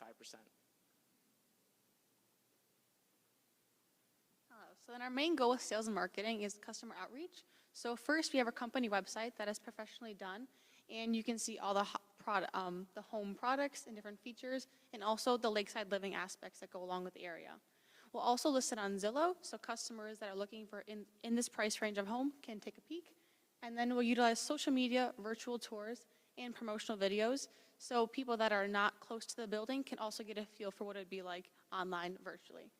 [SPEAKER 26] So then our main goal with sales and marketing is customer outreach. So first we have our company website that is professionally done, and you can see all the home products and different features, and also the lakeside living aspects that go along with the area. We'll also list it on Zillow, so customers that are looking for in this price range of home can take a peek. And then we'll utilize social media, virtual tours, and promotional videos, so people that are not close to the building can also get a feel for what it'd be like online virtually.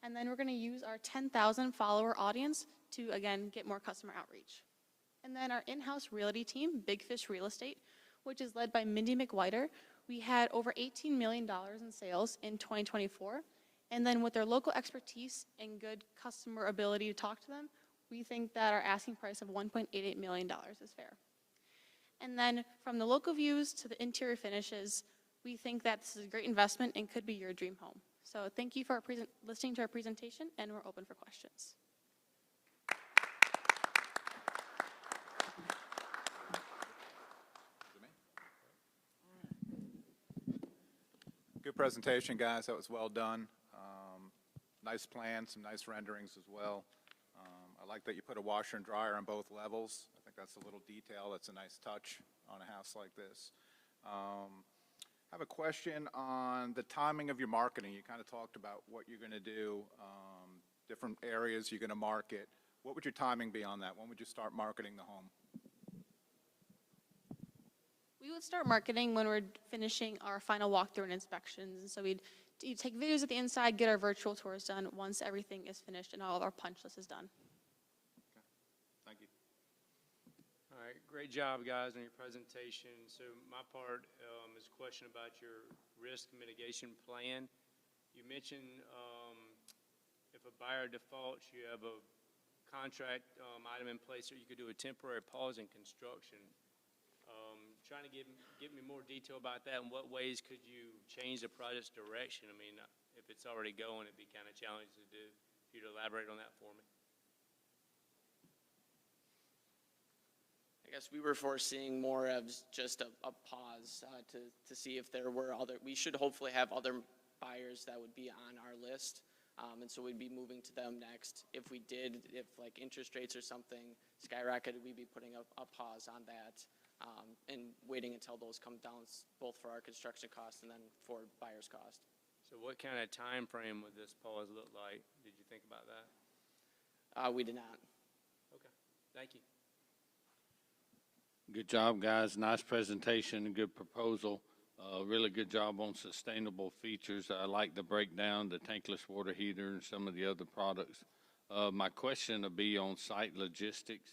[SPEAKER 26] And then we're going to use our 10,000 follower audience to, again, get more customer outreach. And then our in-house realty team, Big Fish Real Estate, which is led by Mindy McWhiter. We had over $18 million in sales in 2024. And then with their local expertise and good customer ability to talk to them, we think that our asking price of $1.88 million is fair. And then from the local views to the interior finishes, we think that this is a great investment and could be your dream home. So thank you for listening to our presentation, and we're open for questions.
[SPEAKER 7] Good presentation, guys. That was well done. Nice plan, some nice renderings as well. I like that you put a washer and dryer on both levels. I think that's a little detail. That's a nice touch on a house like this. I have a question on the timing of your marketing. You kind of talked about what you're going to do, different areas you're going to market. What would your timing be on that? When would you start marketing the home?
[SPEAKER 26] We would start marketing when we're finishing our final walkthrough and inspections. And so we'd take videos at the inside, get our virtual tours done once everything is finished and all of our punch list is done.
[SPEAKER 7] Okay. Thank you.
[SPEAKER 8] All right, great job, guys, on your presentation. So my part is a question about your risk mitigation plan. You mentioned if a buyer defaults, you have a contract item in place so you could do a temporary pause in construction. Trying to give me more detail about that, and what ways could you change the project's direction? I mean, if it's already going, it'd be kind of challenging to do. If you'd elaborate on that for me.
[SPEAKER 25] I guess we were foreseeing more of just a pause to see if there were other, we should hopefully have other buyers that would be on our list. And so we'd be moving to them next. If we did, if like interest rates or something skyrocketed, we'd be putting a pause on that. And waiting until those come down, both for our construction costs and then for buyer's cost.
[SPEAKER 8] So what kind of time frame would this pause look like? Did you think about that?
[SPEAKER 25] We did not.
[SPEAKER 8] Okay, thank you.
[SPEAKER 9] Good job, guys. Nice presentation and good proposal. Really good job on sustainable features. I like the breakdown, the tankless water heater, and some of the other products. My question will be on site logistics.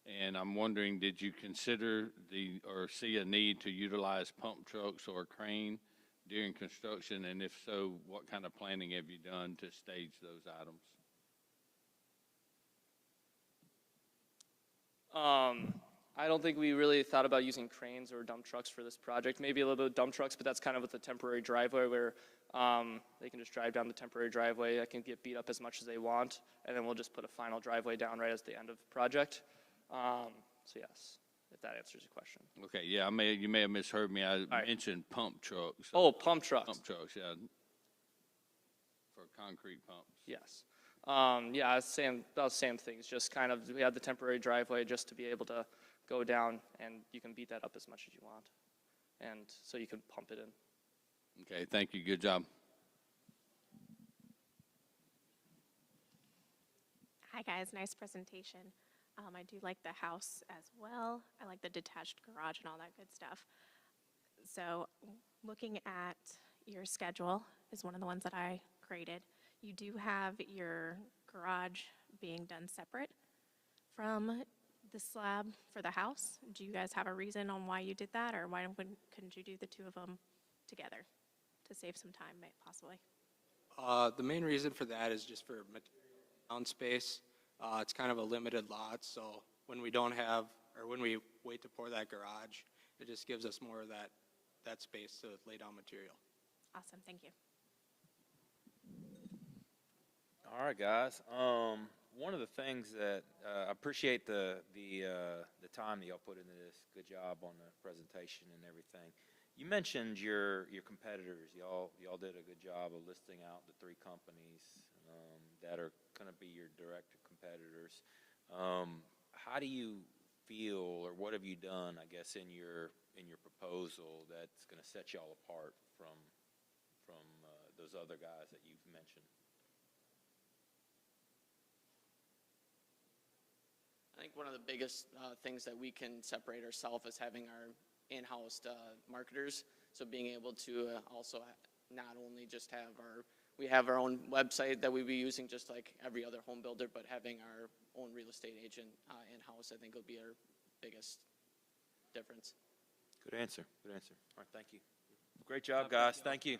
[SPEAKER 9] And I'm wondering, did you consider or see a need to utilize pump trucks or a crane during construction? And if so, what kind of planning have you done to stage those items?
[SPEAKER 16] I don't think we really thought about using cranes or dump trucks for this project. Maybe a little bit of dump trucks, but that's kind of with the temporary driveway where they can just drive down the temporary driveway. I can get beat up as much as they want, and then we'll just put a final driveway down right at the end of the project. So yes, if that answers your question.
[SPEAKER 9] Okay, yeah, you may have misheard me. I mentioned pump trucks.
[SPEAKER 16] Oh, pump trucks.
[SPEAKER 9] Pump trucks, yeah, for concrete pumps.
[SPEAKER 16] Yes. Yeah, about the same things. Just kind of, we had the temporary driveway just to be able to go down, and you can beat that up as much as you want, and so you can pump it in.
[SPEAKER 9] Okay, thank you. Good job.
[SPEAKER 20] Hi guys, nice presentation. I do like the house as well. I like the detached garage and all that good stuff. So looking at your schedule is one of the ones that I created. You do have your garage being done separate from the slab for the house. Do you guys have a reason on why you did that, or why couldn't you do the two of them together to save some time, possibly?
[SPEAKER 2] The main reason for that is just for material space. It's kind of a limited lot, so when we don't have, or when we wait to pour that garage, it just gives us more of that space to lay down material.
[SPEAKER 20] Awesome, thank you.
[SPEAKER 6] All right, guys. One of the things that I appreciate the time that y'all put into this. Good job on the presentation and everything. You mentioned your competitors. Y'all did a good job of listing out the 3 companies that are going to be your direct competitors. How do you feel, or what have you done, I guess, in your proposal that's going to set y'all apart from those other guys that you've mentioned?
[SPEAKER 25] think one of the biggest things that we can separate ourselves is having our in-house marketers. So being able to also not only just have we have our own website that we be using just like every other home builder, but having our own real estate agent in-house, I think will be our biggest difference.
[SPEAKER 6] Good answer. Good answer. All right, thank you. Great job, guys. Thank you.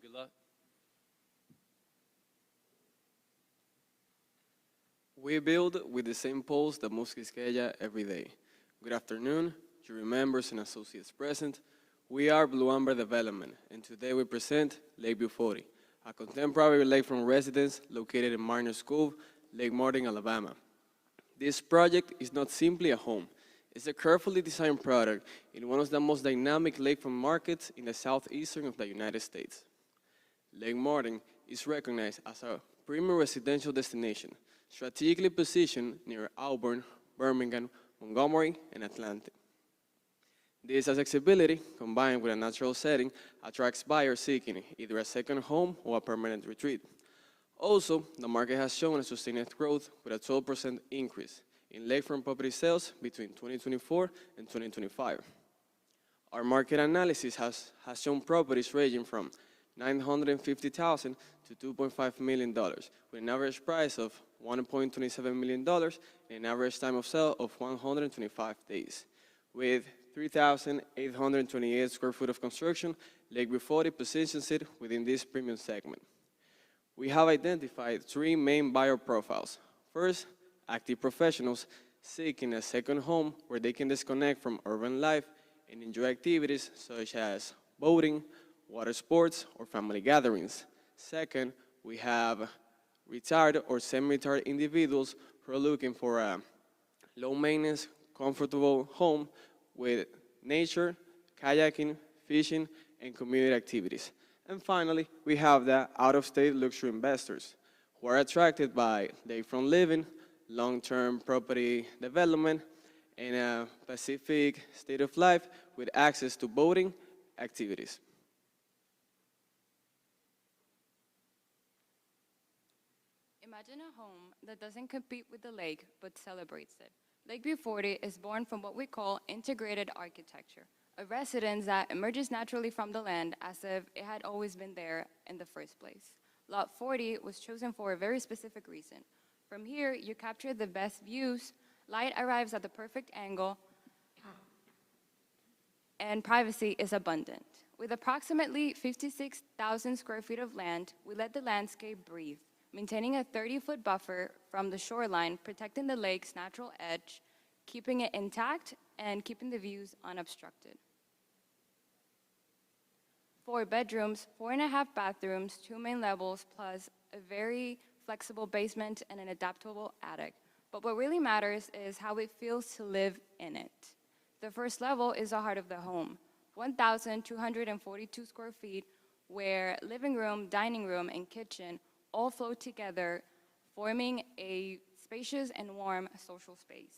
[SPEAKER 8] Good luck.
[SPEAKER 11] We build with the same pulse that moves Quisqueya every day. Good afternoon, jury members and associates present. We are Blue Amber Development, and today we present Lakeview 40, a contemporary lakefront residence located in Miners Cove, Lake Martin, Alabama. This project is not simply a home. It's a carefully designed product in one of the most dynamic lakefront markets in the southeastern of the United States. Lake Martin is recognized as a premier residential destination, strategically positioned near Auburn, Birmingham, Montgomery, and Atlanta. This accessibility, combined with a natural setting, attracts buyers seeking either a second home or a permanent retreat. Also, the market has shown a sustained growth with a 12% increase in lakefront property sales between 2024 and 2025. Our market analysis has shown properties ranging from $950,000 to $2.5 million, with an average price of $1.27 million and an average time of sale of 125 days. With 3,828 square feet of construction, Lakeview 40 positions it within this premium segment. We have identified three main buyer profiles. First, active professionals seeking a second home where they can disconnect from urban life and enjoy activities such as boating, water sports, or family gatherings. Second, we have retired or semi-retired individuals who are looking for a low-maintenance, comfortable home with nature, kayaking, fishing, and community activities. And finally, we have the out-of-state luxury investors who are attracted by lakefront living, long-term property development, and a Pacific state of life with access to boating activities.
[SPEAKER 15] Imagine a home that doesn't compete with the lake, but celebrates it. Lakeview 40 is born from what we call integrated architecture, a residence that emerges naturally from the land as if it had always been there in the first place. Lot 40 was chosen for a very specific reason. From here, you capture the best views, light arrives at the perfect angle, and privacy is abundant. With approximately 56,000 square feet of land, we let the landscape breathe, maintaining a 30-foot buffer from the shoreline, protecting the lake's natural edge, keeping it intact, and keeping the views unobstructed. 4 bedrooms, 4.5 bathrooms, 2 main levels, plus a very flexible basement and an adaptable attic. But what really matters is how it feels to live in it. The first level is the heart of the home, 1,242 square feet, where living room, dining room, and kitchen all flow together, forming a spacious and warm social space.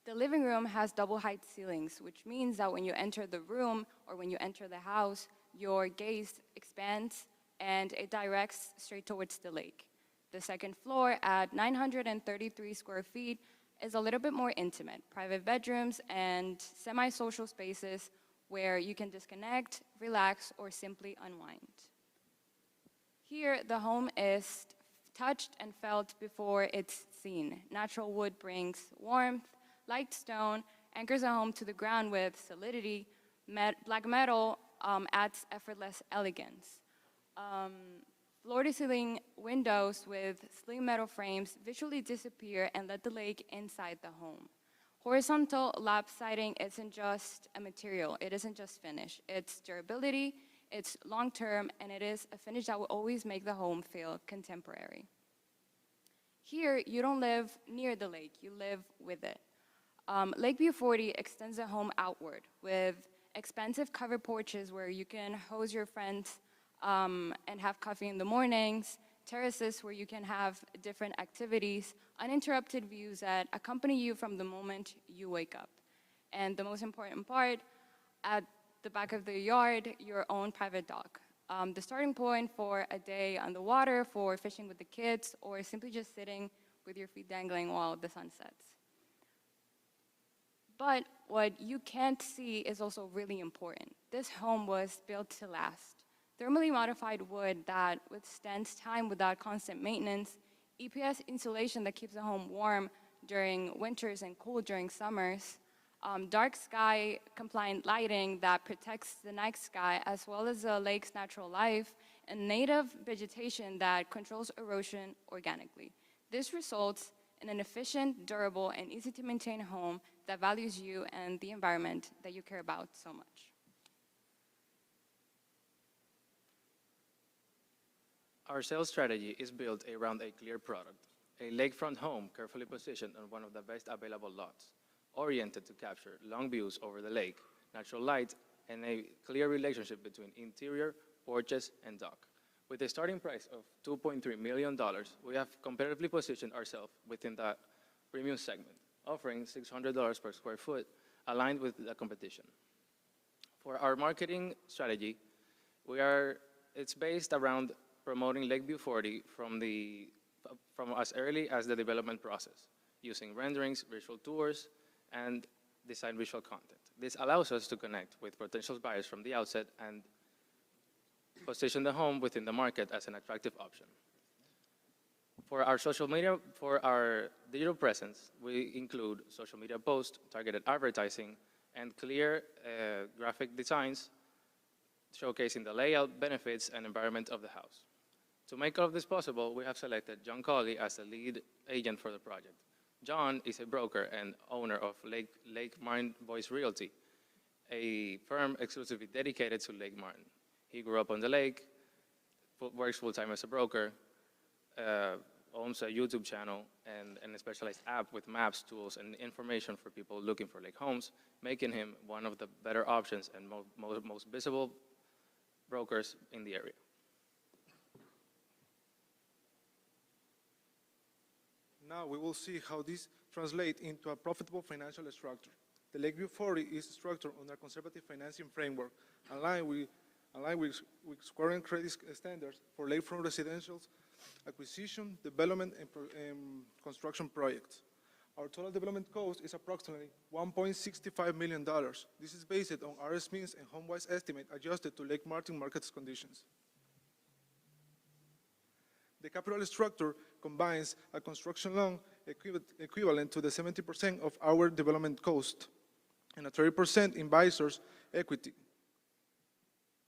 [SPEAKER 15] The living room has double height ceilings, which means that when you enter the room or when you enter the house, your gaze expands and it directs straight towards the lake. The second floor at 933 square feet is a little bit more intimate, private bedrooms and semi-social spaces where you can disconnect, relax, or simply unwind. Here, the home is touched and felt before it's seen. Natural wood brings warmth, light stone anchors a home to the ground with solidity, black metal adds effortless elegance. Floor-to-ceiling windows with slim metal frames visually disappear and let the lake inside the home. Horizontal lap siding isn't just a material, it isn't just finish. It's durability, it's long-term, and it is a finish that will always make the home feel contemporary. Here, you don't live near the lake, you live with it. Lakeview 40 extends the home outward with expansive covered porches where you can host your friends and have coffee in the mornings, terraces where you can have different activities, uninterrupted views that accompany you from the moment you wake up. And the most important part, at the back of the yard, your own private dock. The starting point for a day on the water, for fishing with the kids, or simply just sitting with your feet dangling while the sun sets. But what you can't see is also really important. This home was built to last. Thermally modified wood that withstands time without constant maintenance, EPS insulation that keeps the home warm during winters and cool during summers, dark sky compliant lighting that protects the night sky, as well as the lake's natural life, and native vegetation that controls erosion organically. This results in an efficient, durable, and easy to maintain home that values you and the environment that you care about so much.
[SPEAKER 3] Our sales strategy is built around a clear product, a lakefront home carefully positioned on one of the best available lots, oriented to capture long views over the lake, natural light, and a clear relationship between interior, porches, and dock. With a starting price of $2.3 million, we have competitively positioned ourselves within the premium segment, offering $600 per square foot, aligned with the competition. For our marketing strategy, it's based around promoting Lakeview 40 from as early as the development process, using renderings, visual tours, and design visual content. This allows us to connect with potential buyers from the outset and position the home within the market as an attractive option. For our social media, for our digital presence, we include social media posts, targeted advertising, and clear graphic designs showcasing the layout, benefits, and environment of the house. To make all of this possible, we have selected John Colley as the lead agent for the project. John is a broker and owner of Lake Martin Voice Realty, a firm exclusively dedicated to Lake Martin. He grew up on the lake, works full-time as a broker, owns a YouTube channel and a specialized app with maps, tools, and information for people looking for lake homes, making him one of the better options and most visible brokers in the area.
[SPEAKER 5] Now we will see how this translates into a profitable financial structure. The Lakeview 40 is structured under a conservative financing framework, aligned with current credit standards for lakefront residential acquisition, development, and construction projects. Our total development cost is approximately $1.65 million. This is based on RS means and HomeWise estimate adjusted to Lake Martin market conditions. The capital structure combines a construction loan equivalent to the 70% of our development cost and a 30% in buyer's equity.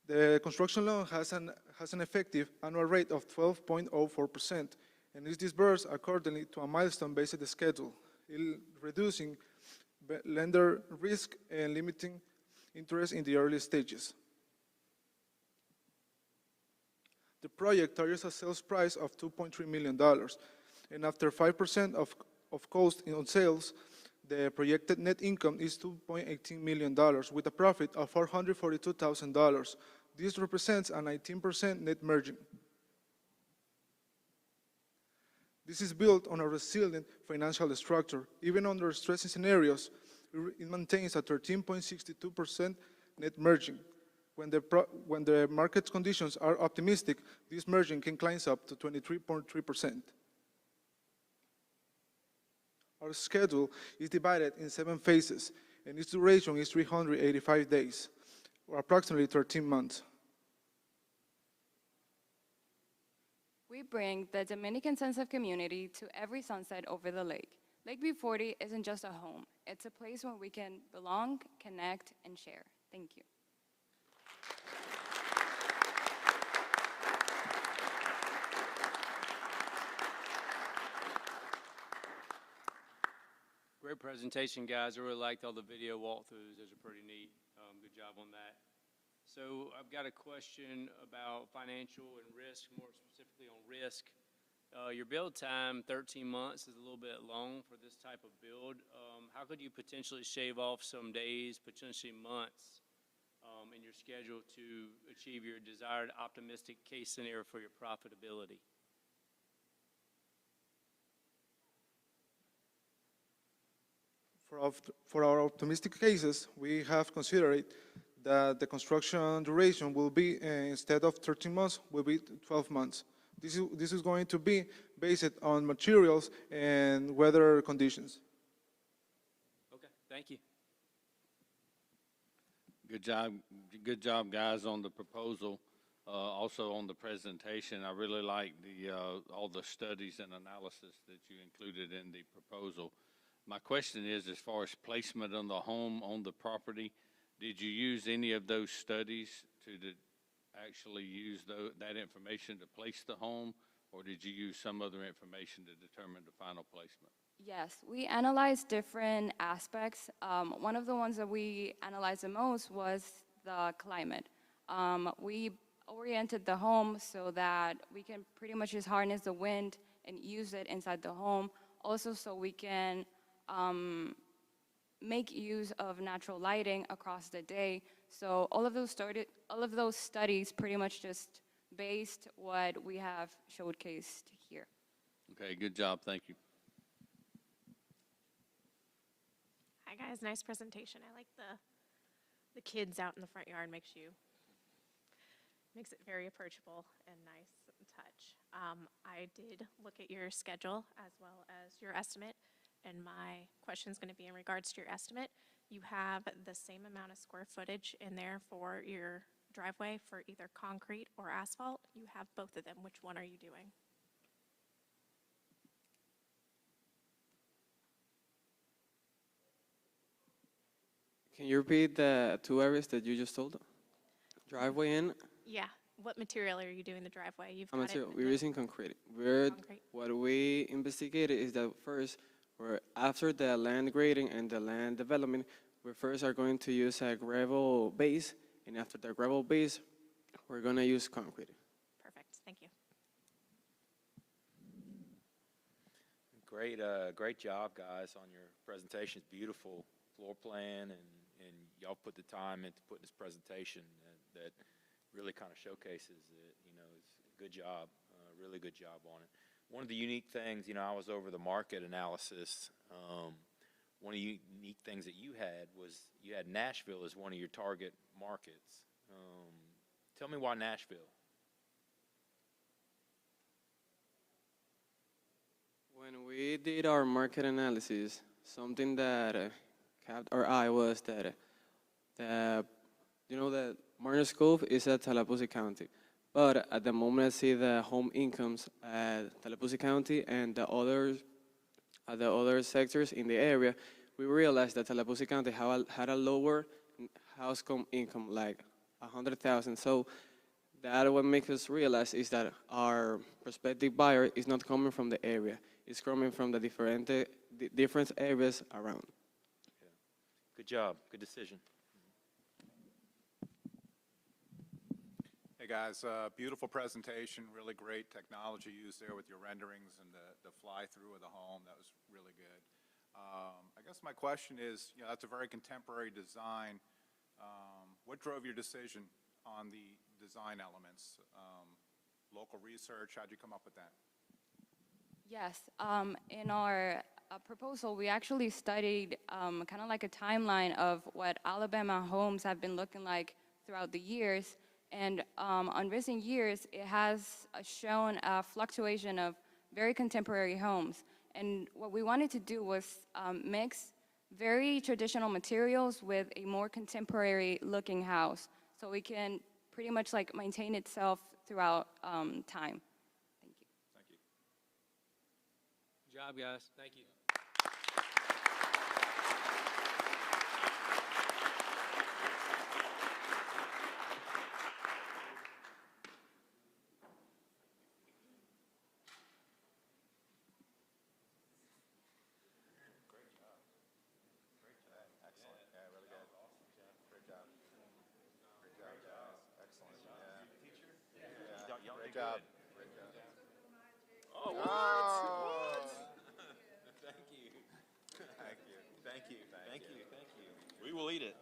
[SPEAKER 5] The construction loan has an effective annual rate of 12.04% and is disbursed accordingly to a milestone-based schedule, reducing lender risk and limiting interest in the early stages. The project targets a sales price of $2.3 million, and after 5% of cost on sales, the projected net income is $2.18 million with a profit of $442,000. This represents a 19% net margin. This is built on a resilient financial structure. Even under stressing scenarios, it maintains a 13.62% net margin. When the market conditions are optimistic, this margin can climb up to 23.3%. Our schedule is divided in 7 phases, and its duration is 385 days, or approximately 13 months.
[SPEAKER 15] We bring the Dominican sense of community to every sunset over the lake. Lakeview 40 isn't just a home. It's a place where we can belong, connect, and share. Thank you.
[SPEAKER 8] Great presentation, guys. I really liked all the video walkthroughs. Those are pretty neat. Good job on that. So I've got a question about financial and risk, more specifically on risk. Your build time, 13 months, is a little bit long for this type of build. How could you potentially shave off some days, potentially months, in your schedule to achieve your desired optimistic case scenario for your profitability?
[SPEAKER 5] For our optimistic cases, we have considered that the construction duration will be, instead of 13 months, will be 12 months. This is going to be based on materials and weather conditions.
[SPEAKER 8] Okay, thank you.
[SPEAKER 9] Good job, guys, on the proposal. Also on the presentation, I really like all the studies and analysis that you included in the proposal. My question is, as far as placement on the home, on the property, did you use any of those studies to actually use that information to place the home, or did you use some other information to determine the final placement?
[SPEAKER 15] Yes, we analyzed different aspects. One of the ones that we analyzed the most was the climate. We oriented the home so that we can pretty much just harness the wind and use it inside the home. Also, so we can make use of natural lighting across the day. So all of those studies pretty much just based what we have showcased here.
[SPEAKER 9] Okay, good job. Thank you.
[SPEAKER 20] Hi guys, nice presentation. I like the kids out in the front yard makes it very approachable and nice and touch. I did look at your schedule as well as your estimate, and my question is going to be in regards to your estimate. You have the same amount of square footage in there for your driveway for either concrete or asphalt. You have both of them. Which one are you doing?
[SPEAKER 11] Can you repeat the two areas that you just told? Driveway and?
[SPEAKER 20] Yeah. What material are you doing the driveway? You've got
[SPEAKER 11] Material.
[SPEAKER 20] it.
[SPEAKER 11] We're using concrete.
[SPEAKER 20] Concrete.
[SPEAKER 11] What we investigated is that first, after the land grading and the land development, we first are going to use a gravel base, and after the gravel base, we're going to use concrete.
[SPEAKER 20] Perfect. Thank you.
[SPEAKER 6] Great job, guys, on your presentation. It's beautiful floor plan, and y'all put the time into putting this presentation that really kind of showcases it. It's a good job, really good job on it. One of the unique things, I was over the market analysis. One of the unique things that you had was you had Nashville as one of your target markets. Tell me why Nashville?
[SPEAKER 11] When we did our market analysis, something that caught our eye was that that Martin's Cove is at Tallahassee County. But at the moment I see the home incomes at Tallahassee County and the other sectors in the area, we realized that Tallahassee County had a lower household income, like 100,000. So that what makes us realize is that our prospective buyer is not coming from the area. It's coming from the different areas around.
[SPEAKER 6] Yeah. Good job. Good decision.
[SPEAKER 7] Hey guys, beautiful presentation, really great technology used there with your renderings and the fly-through of the home. That was really good. I guess my question is, that's a very contemporary design. What drove your decision on the design elements? Local research, how'd you come up with that?
[SPEAKER 15] Yes, in our proposal, we actually studied kind of like a timeline of what Alabama homes have been looking like throughout the years. And on recent years, it has shown a fluctuation of very contemporary homes. And what we wanted to do was mix very traditional materials with a more contemporary looking house, so we can pretty much like maintain itself throughout time. Thank you.
[SPEAKER 7] Thank you.
[SPEAKER 8] Good job, guys. Thank you.
[SPEAKER 7] Great job.
[SPEAKER 6] Oh, what? Thank you. Thank you. Thank you. Thank you. Thank you. We will eat it.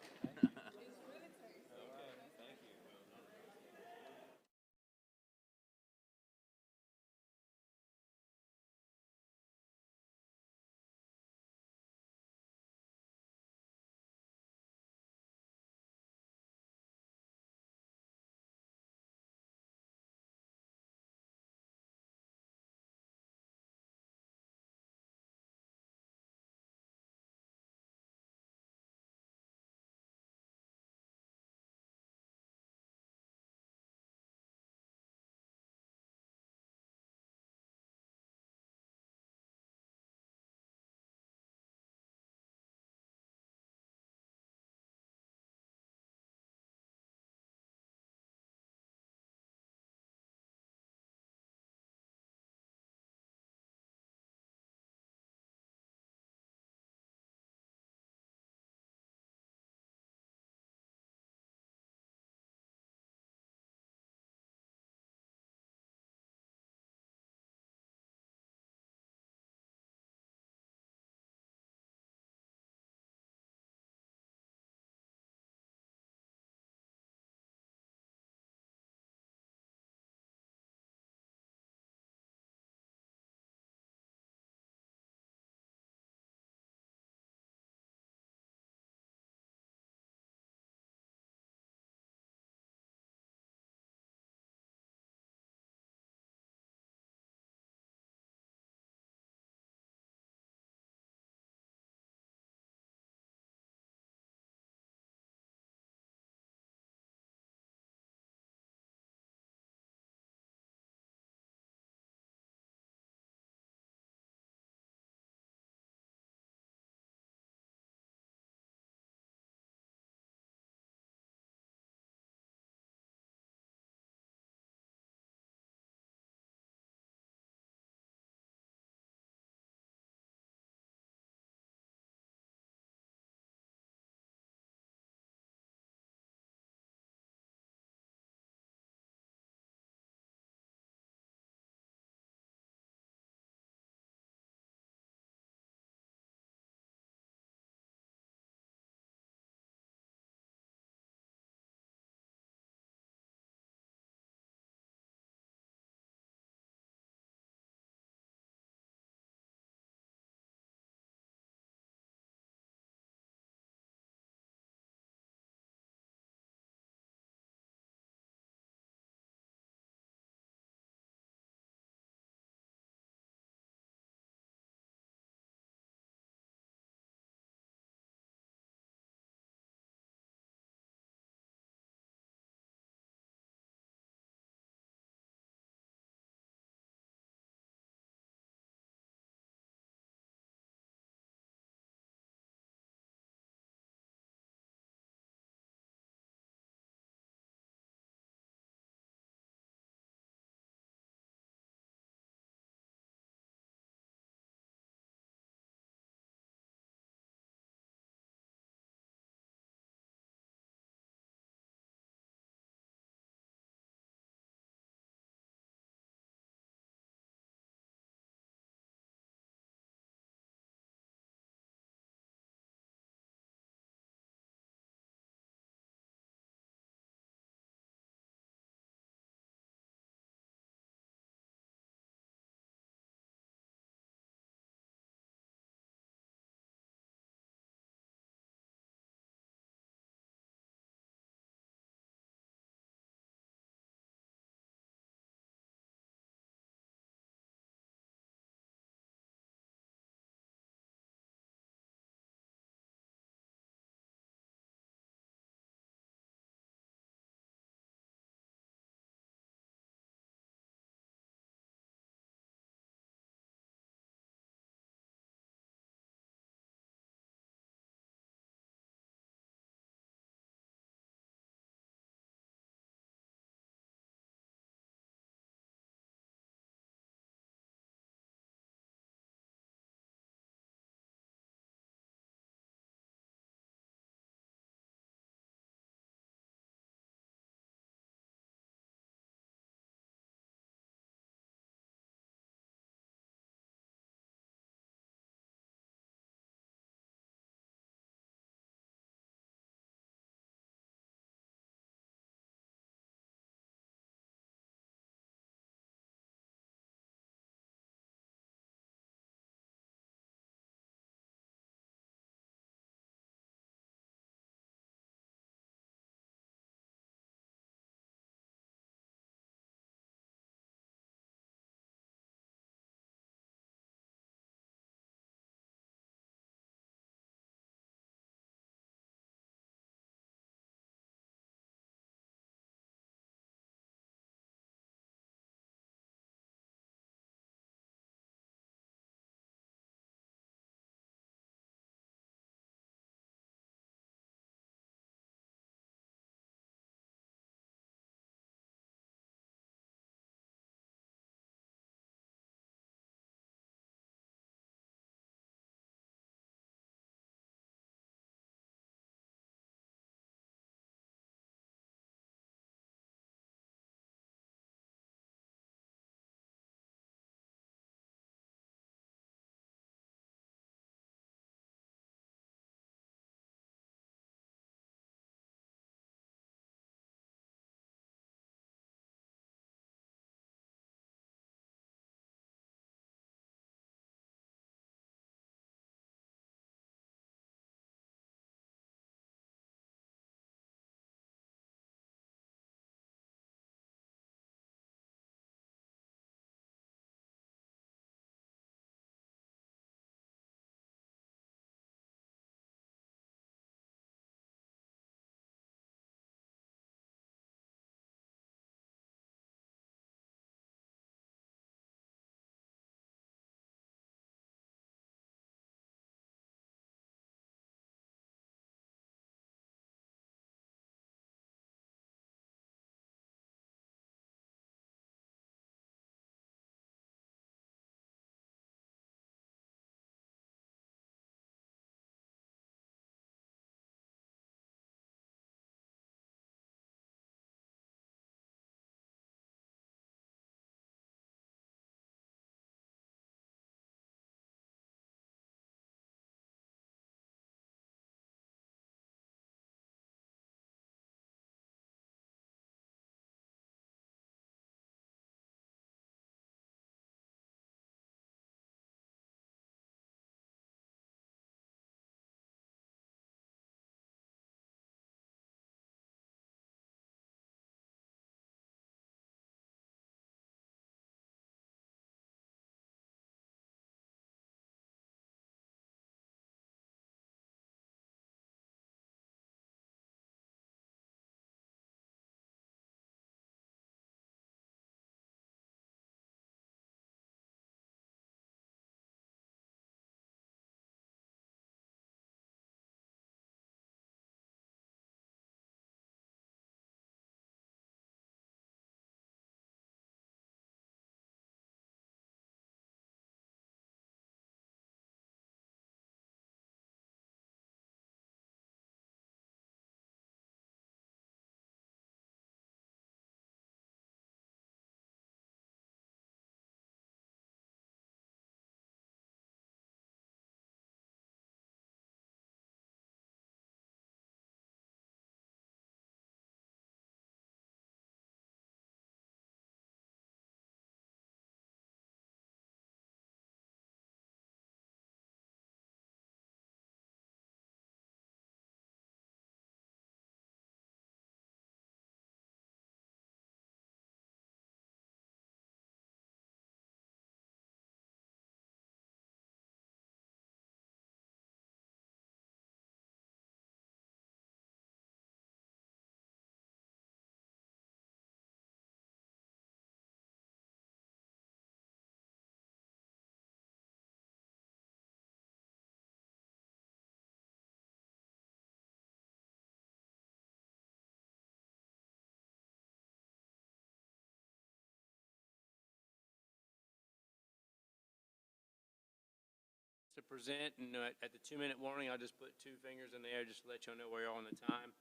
[SPEAKER 8] present, and at the 2-minute warning, I'll just put 2 fingers in the air just to let y'all know where you're on the time.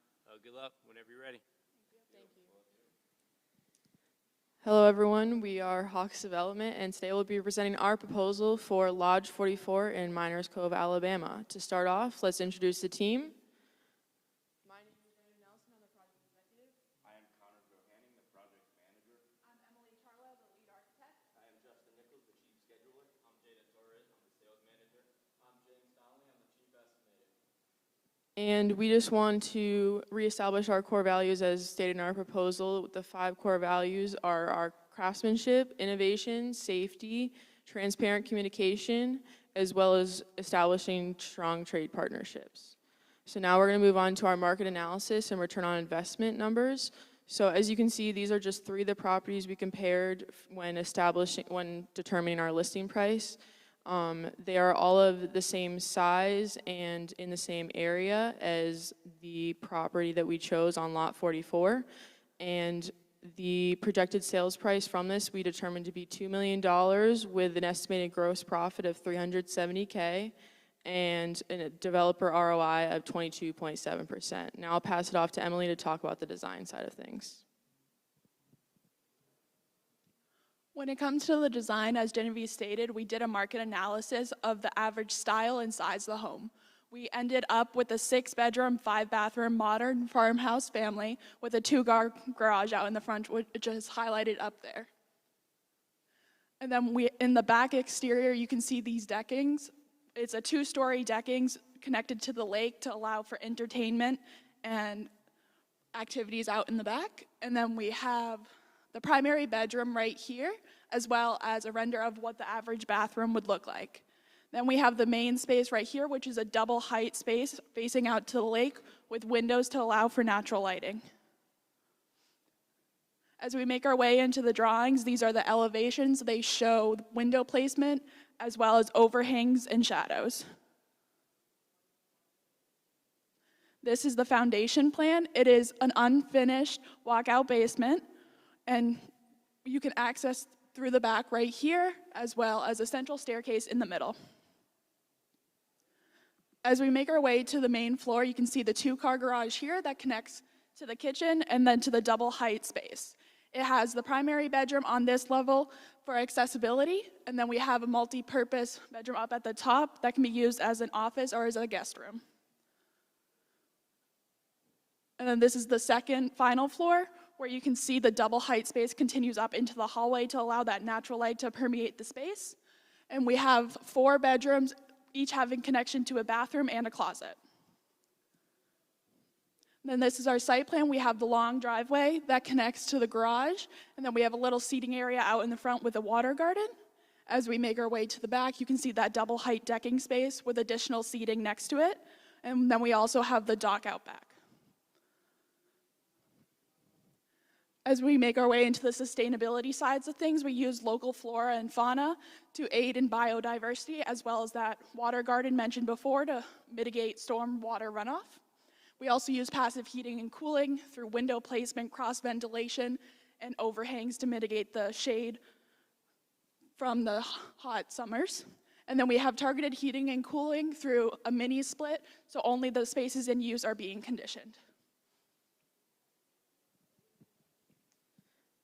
[SPEAKER 8] Good luck whenever you're ready.
[SPEAKER 13] Hello everyone, we are Hawks Development, and today we'll be presenting our proposal for Lodge 44 in Miners Cove, Alabama. To start off, let's introduce the team. And we just want to reestablish our core values as stated in our proposal. The 5 core values are our craftsmanship, innovation, safety, transparent communication, as well as establishing strong trade partnerships. So now we're going to move on to our market analysis and return on investment numbers. So as you can see, these are just 3 of the properties we compared when determining our listing price. They are all of the same size and in the same area as the property that we chose on lot 44. And the projected sales price from this we determined to be $2 million with an estimated gross profit of $370K and a developer ROI of 22.7%. Now I'll pass it off to Emily to talk about the design side of things.
[SPEAKER 17] When it comes to the design, as Genevieve stated, we did a market analysis of the average style and size of the home. We ended up with a 6-bedroom, 5-bathroom modern farmhouse family with a 2-car garage out in the front, which is highlighted up there. And then in the back exterior, you can see these deckings. It's a 2-story deckings connected to the lake to allow for entertainment and activities out in the back. And then we have the primary bedroom right here, as well as a render of what the average bathroom would look like. Then we have the main space right here, which is a double height space facing out to the lake with windows to allow for natural lighting. As we make our way into the drawings, these are the elevations. They show window placement as well as overhangs and shadows. This is the foundation plan. It is an unfinished walkout basement, and you can access through the back right here, as well as a central staircase in the middle. As we make our way to the main floor, you can see the 2-car garage here that connects to the kitchen and then to the double height space. It has the primary bedroom on this level for accessibility, and then we have a multi-purpose bedroom up at the top that can be used as an office or as a guest room. And then this is the second final floor, where you can see the double height space continues up into the hallway to allow that natural light to permeate the space. And we have 4 bedrooms, each having connection to a bathroom and a closet. Then this is our site plan. We have the long driveway that connects to the garage, and then we have a little seating area out in the front with a water garden. As we make our way to the back, you can see that double height decking space with additional seating next to it. And then we also have the dock out back. As we make our way into the sustainability sides of things, we use local flora and fauna to aid in biodiversity, as well as that water garden mentioned before to mitigate storm water runoff. We also use passive heating and cooling through window placement, cross ventilation, and overhangs to mitigate the shade from the hot summers. And then we have targeted heating and cooling through a mini split, so only the spaces in use are being conditioned.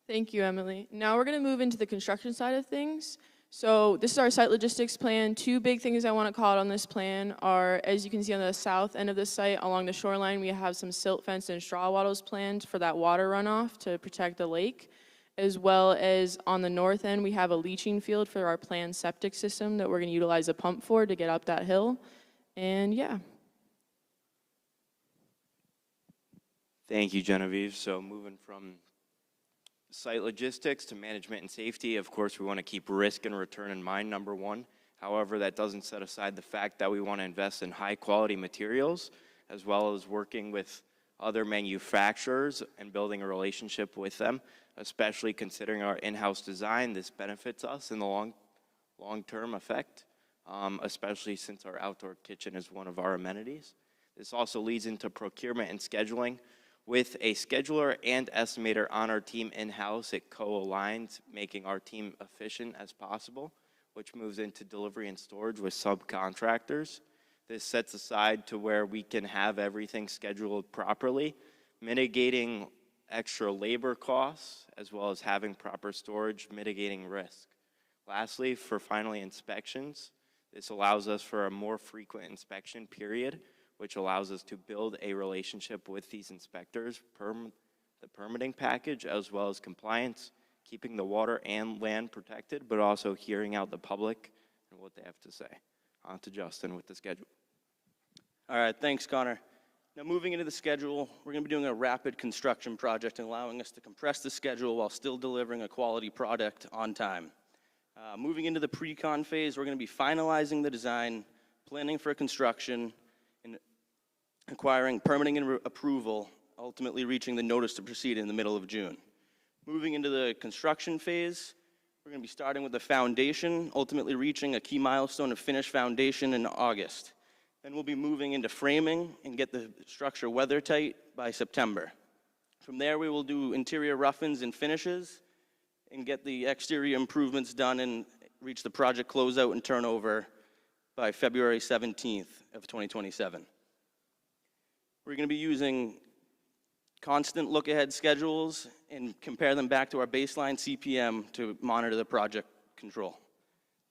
[SPEAKER 13] Thank you, Emily. Now we're going to move into the construction side of things. So this is our site logistics plan. 2 big things I want to call out on this plan are, as you can see on the south end of the site, along the shoreline, we have some silt fence and straw wattles planned for that water runoff to protect the lake. As well as on the north end, we have a leaching field for our planned septic system that we're going to utilize a pump for to get up that hill. And yeah.
[SPEAKER 18] Thank you, Genevieve. So moving from site logistics to management and safety, of course, we want to keep risk and return in mind, number 1. However, that doesn't set aside the fact that we want to invest in high quality materials, as well as working with other manufacturers and building a relationship with them, especially considering our in-house design. This benefits us in the long-term effect, especially since our outdoor kitchen is one of our amenities. This also leads into procurement and scheduling. With a scheduler and estimator on our team in-house, it co-aligns, making our team efficient as possible. which moves into delivery and storage with subcontractors. This sets aside to where we can have everything scheduled properly, mitigating extra labor costs, as well as having proper storage, mitigating risk. Lastly, for finally inspections, this allows us for a more frequent inspection period, which allows us to build a relationship with these inspectors, the permitting package, as well as compliance, keeping the water and land protected, but also hearing out the public and what they have to say. On to Justin with the schedule.
[SPEAKER 4] All right, thanks, Connor. Now, moving into the schedule, we're going to be doing a rapid construction project and allowing us to compress the schedule while still delivering a quality product on time. Moving into the pre-con phase, we're going to be finalizing the design, planning for construction, and acquiring permitting and approval, ultimately reaching the notice to proceed in the middle of June. Moving into the construction phase, we're going to be starting with the foundation, ultimately reaching a key milestone of finished foundation in August. Then we'll be moving into framing and get the structure weather tight by September. From there, we will do interior rough-ins and finishes and get the exterior improvements done and reach the project closeout and turnover by February 17th of 2027. We're going to be using constant look-ahead schedules and compare them back to our baseline CPM to monitor the project control.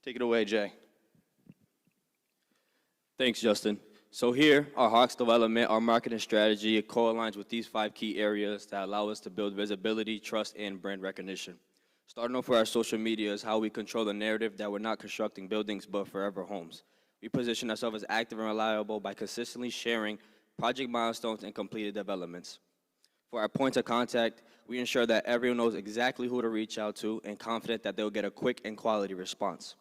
[SPEAKER 4] Take it away, Jay.
[SPEAKER 10] Thanks, Justin. So here, our Hawks development, our marketing strategy, it co-aligns with these 5 key areas that allow us to build visibility, trust, and brand recognition. Starting off with our social media is how we control the narrative that we're not constructing buildings but forever homes. We position ourselves as active and reliable by consistently sharing project milestones and completed developments. For our points of contact, we ensure that everyone knows exactly who to reach out to and confident that they'll get a quick and quality response.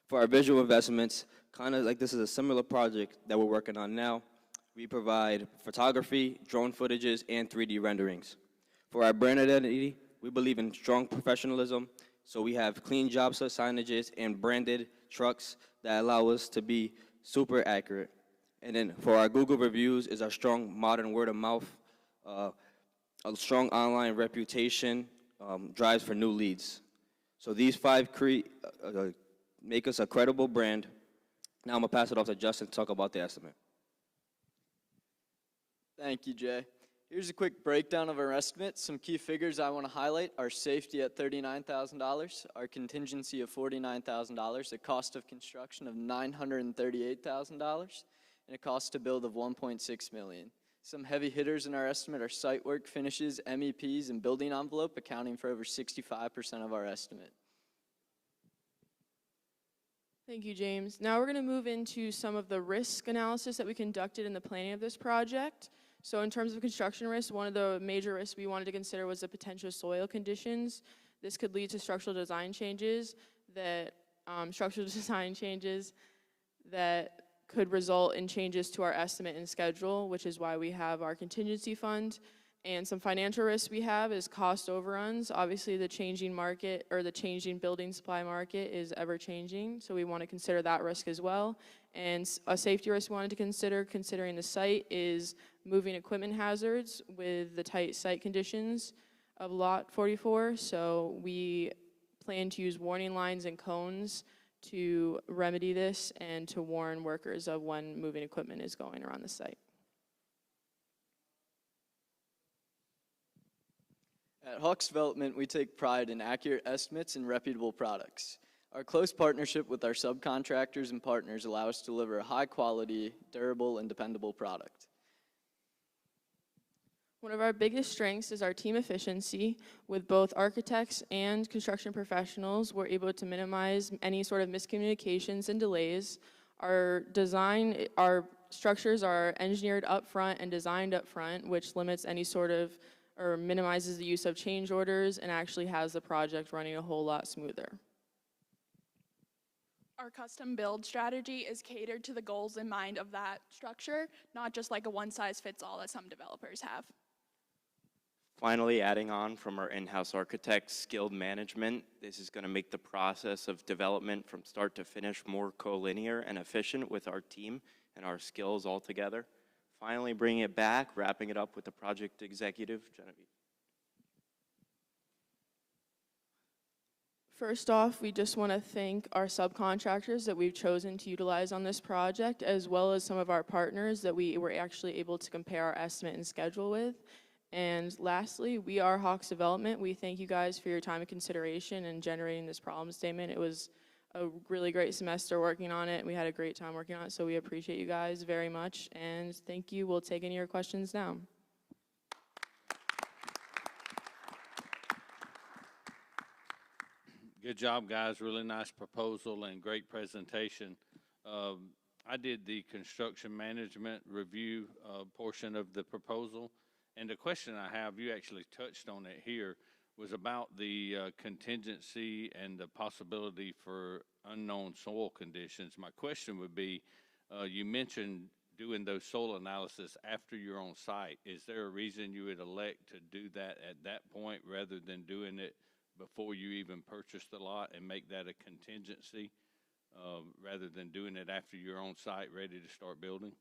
[SPEAKER 10] For our visual investments, kind of like this is a similar project that we're working on now, we provide photography, drone footages, and 3D renderings. For our brand identity, we believe in strong professionalism, so we have clean job site signages and branded trucks that allow us to be super accurate. And then for our Google reviews is our strong modern word of mouth, a strong online reputation drives for new leads. So these 5 make us a credible brand. Now I'm going to pass it off to Justin to talk about the estimate.
[SPEAKER 19] Thank you, Jay. Here's a quick breakdown of our estimate. Some key figures I want to highlight are safety at $39,000, our contingency of $49,000, a cost of construction of $938,000, and a cost to build of $1.6 million. Some heavy hitters in our estimate are site work, finishes, MEPs, and building envelope, accounting for over 65% of our estimate.
[SPEAKER 13] Thank you, James. Now we're going to move into some of the risk analysis that we conducted in the planning of this project. So in terms of construction risk, one of the major risks we wanted to consider was the potential soil conditions. This could lead to structural design changes that could result in changes to our estimate and schedule, which is why we have our contingency fund. And some financial risks we have is cost overruns. Obviously, the changing market or the changing building supply market is ever changing, so we want to consider that risk as well. And a safety risk we wanted to consider, considering the site, is moving equipment hazards with the tight site conditions of Lot 44. So we plan to use warning lines and cones to remedy this and to warn workers of when moving equipment is going around the site.
[SPEAKER 19] At Hawks Development, we take pride in accurate estimates and reputable products. Our close partnership with our subcontractors and partners allow us to deliver a high-quality, durable, and dependable product.
[SPEAKER 13] One of our biggest strengths is our team efficiency. With both architects and construction professionals, we're able to minimize any sort of miscommunications and delays. Our structures are engineered up front and designed up front, which limits any sort of or minimizes the use of change orders and actually has the project running a whole lot smoother.
[SPEAKER 17] Our custom build strategy is catered to the goals in mind of that structure, not just like a one-size-fits-all that some developers have.
[SPEAKER 18] Finally, adding on from our in-house architects, skilled management, this is going to make the process of development from start to finish more collinear and efficient with our team and our skills all together. Finally, bringing it back, wrapping it up with the project executive, Genevieve.
[SPEAKER 13] First off, we just want to thank our subcontractors that we've chosen to utilize on this project, as well as some of our partners that we were actually able to compare our estimate and schedule with. And lastly, we are Hawks Development. We thank you guys for your time and consideration in generating this problem statement. It was a really great semester working on it. We had a great time working on it, so we appreciate you guys very much. And thank you. We'll take any of your questions now.
[SPEAKER 9] Good job, guys. Really nice proposal and great presentation. I did the construction management review portion of the proposal. And the question I have, you actually touched on it here, was about the contingency and the possibility for unknown soil conditions. My question would be, you mentioned doing those soil analysis after you're on site. Is there a reason you would elect to do that at that point rather than doing it before you even purchase the lot and make that a contingency rather than doing it after you're on site ready to start building?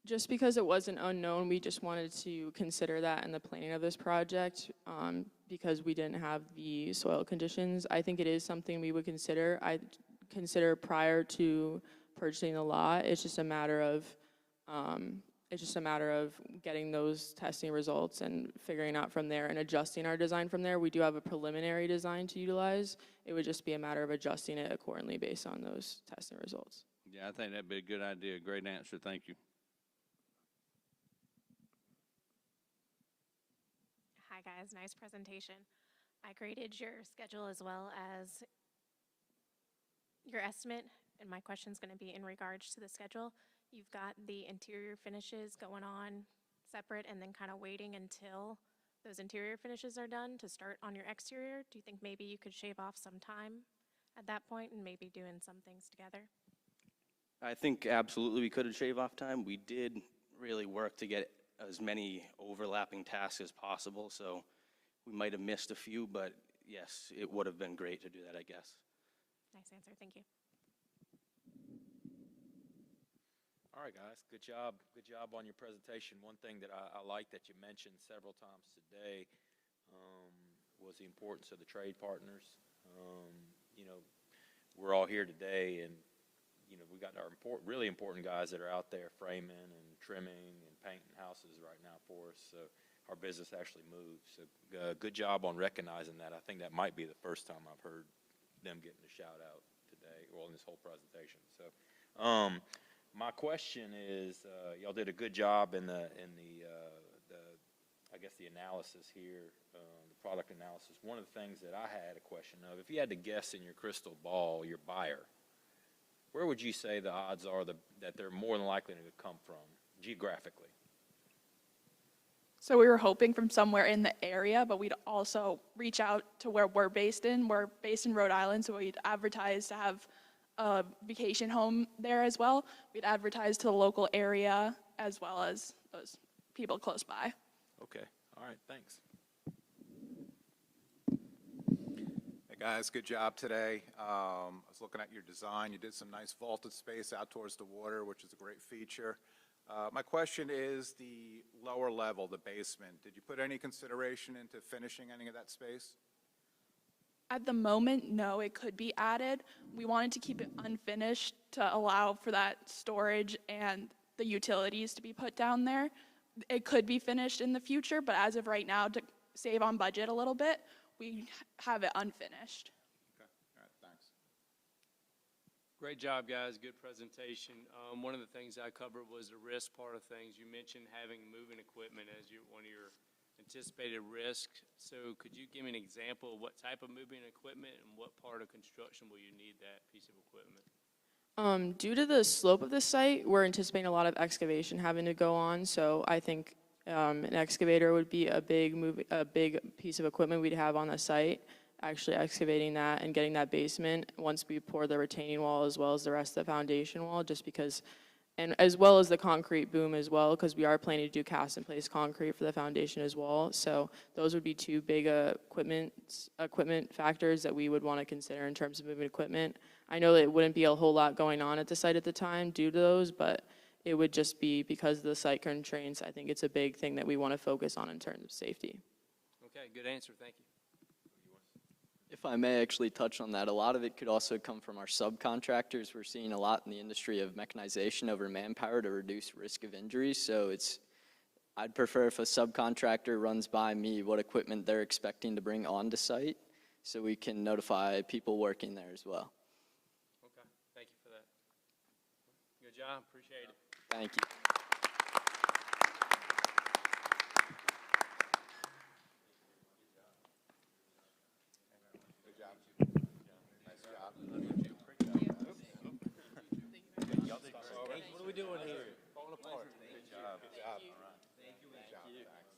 [SPEAKER 13] Just because it wasn't unknown, we just wanted to consider that in the planning of this project because we didn't have the soil conditions. I think it is something we would consider. I consider prior to purchasing the lot. It's just a matter of getting those testing results and figuring out from there and adjusting our design from there. We do have a preliminary design to utilize. It would just be a matter of adjusting it accordingly based on those testing results.
[SPEAKER 9] Yeah, I think that'd be a good idea. Great answer. Thank you.
[SPEAKER 20] Hi guys, nice presentation. I graded your schedule as well as your estimate, and my question's going to be in regards to the schedule. You've got the interior finishes going on separate and then kind of waiting until those interior finishes are done to start on your exterior. Do you think maybe you could shave off some time at that point and maybe doing some things together?
[SPEAKER 4] I think absolutely we could shave off time. We did really work to get as many overlapping tasks as possible, so we might have missed a few, but yes, it would have been great to do that, I guess.
[SPEAKER 20] Nice answer, thank you.
[SPEAKER 6] All right, guys, good job. Good job on your presentation. One thing that I like that you mentioned several times today was the importance of the trade partners. You know, we're all here today, and you know, we got our really important guys that are out there framing and trimming and painting houses right now for us. So our business actually moves. So good job on recognizing that. I think that might be the first time I've heard them getting a shout out today, well, in this whole presentation. So my question is, y'all did a good job in the I guess the analysis here, the product analysis. One of the things that I had a question of, if you had to guess in your crystal ball, your buyer, where would you say the odds are that they're more than likely to come from, geographically?
[SPEAKER 17] So we were hoping from somewhere in the area, but we'd also reach out to where we're based in. We're based in Rhode Island, so we'd advertise to have a vacation home there as well. We'd advertise to the local area as well as those people close by.
[SPEAKER 6] Okay, all right, thanks.
[SPEAKER 7] Guys, good job today. I was looking at your design. You did some nice vaulted space out towards the water, which is a great feature. My question is the lower level, the basement. Did you put any consideration into finishing any of that space?
[SPEAKER 17] At the moment, no, it could be added. We wanted to keep it unfinished to allow for that storage and the utilities to be put down there. It could be finished in the future, but as of right now, to save on budget a little bit, we have it unfinished.
[SPEAKER 7] Okay, all right, thanks.
[SPEAKER 8] Great job, guys. Good presentation. One of the things I covered was the risk part of things. You mentioned having moving equipment as one of your anticipated risks. So could you give me an example of what type of moving equipment and what part of construction will you need that piece of equipment?
[SPEAKER 13] Due to the slope of the site, we're anticipating a lot of excavation having to go on, so I think an excavator would be a big piece of equipment we'd have on the site, actually excavating that and getting that basement once we pour the retaining wall as well as the rest of the foundation wall, just because, and as well as the concrete boom as well, because we are planning to do cast in place concrete for the foundation as well. So those would be two big equipment factors that we would want to consider in terms of moving equipment. I know that it wouldn't be a whole lot going on at the site at the time due to those, but it would just be because of the site constraints. I think it's a big thing that we want to focus on in terms of safety.
[SPEAKER 8] Okay, good answer, thank you.
[SPEAKER 19] If I may actually touch on that, a lot of it could also come from our subcontractors. We're seeing a lot in the industry of mechanization over manpower to reduce risk of injury. So I'd prefer if a subcontractor runs by me what equipment they're expecting to bring onto site so we can notify people working there as well.
[SPEAKER 8] Okay, thank you for that. Good job, appreciate it.
[SPEAKER 19] Thank you.
[SPEAKER 7] Good job. Nice job.
[SPEAKER 3] What are we doing here? Falling apart.
[SPEAKER 7] Good job. Good job. All right. Good job. Thanks.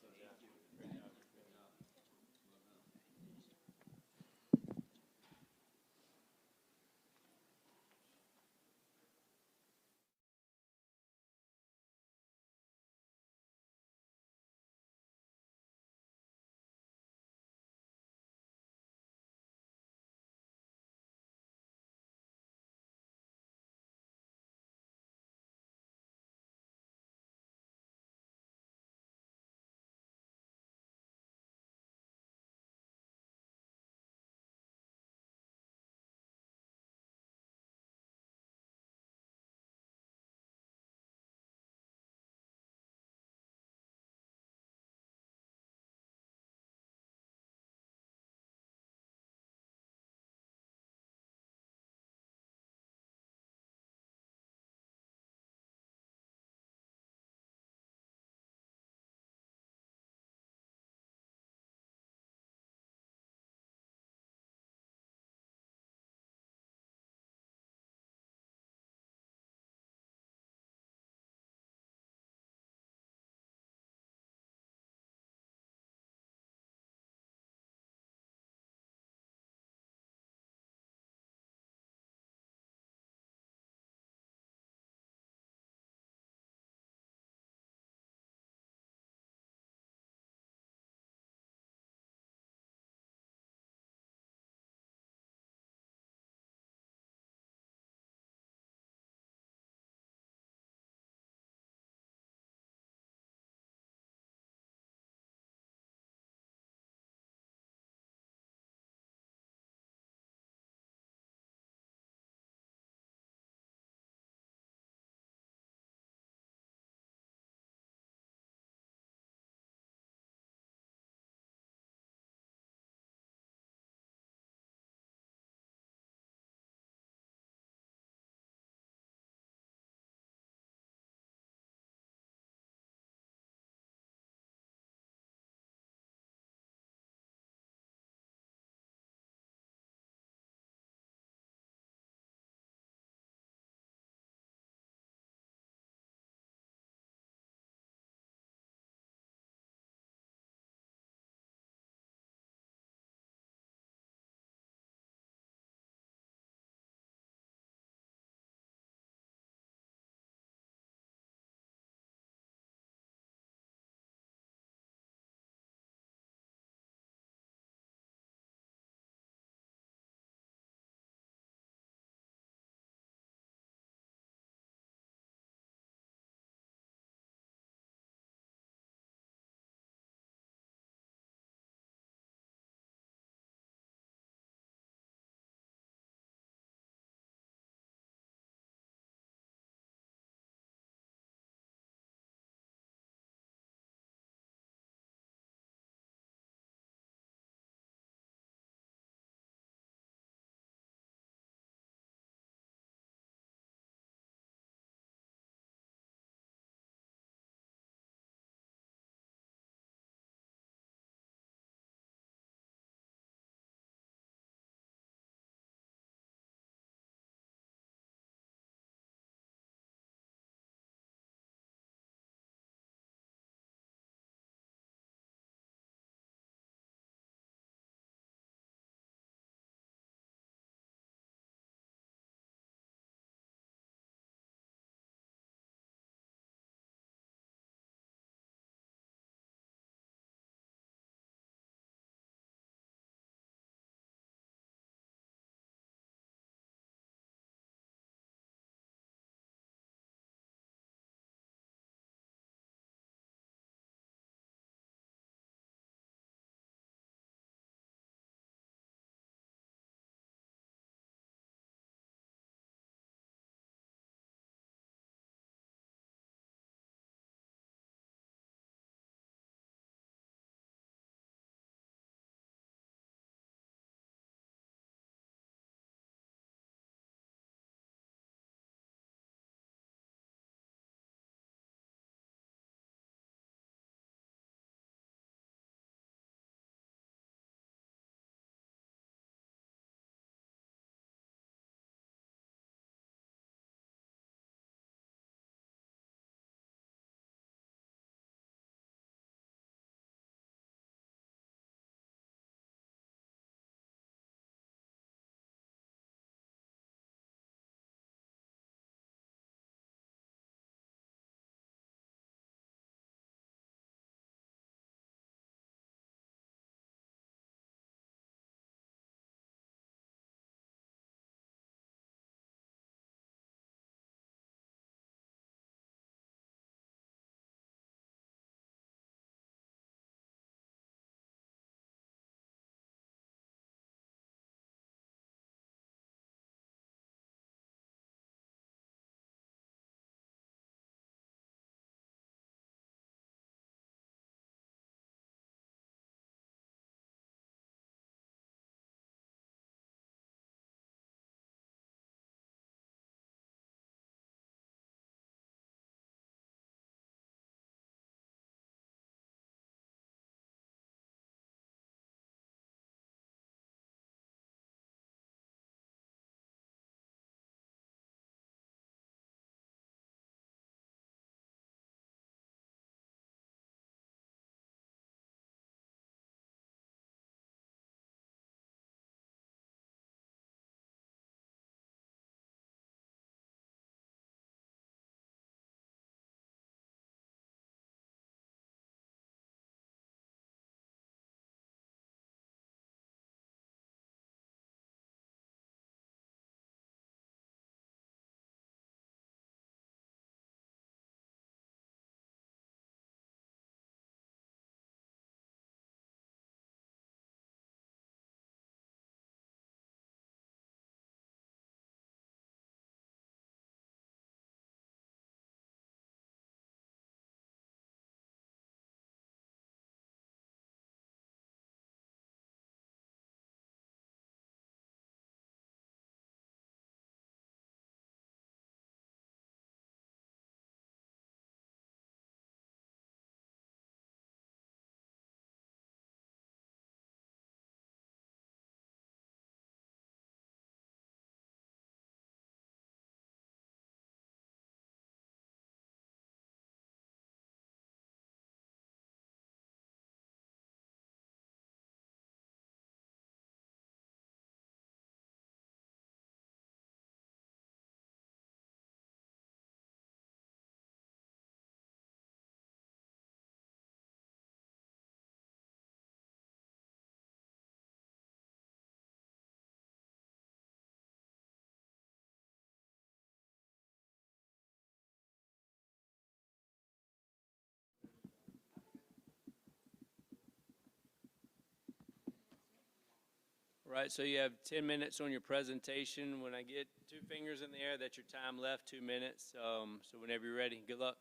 [SPEAKER 8] right, so you have 10 minutes on your presentation. When I get 2 fingers in the air, that's your time left, 2 minutes. So whenever you're ready, good luck.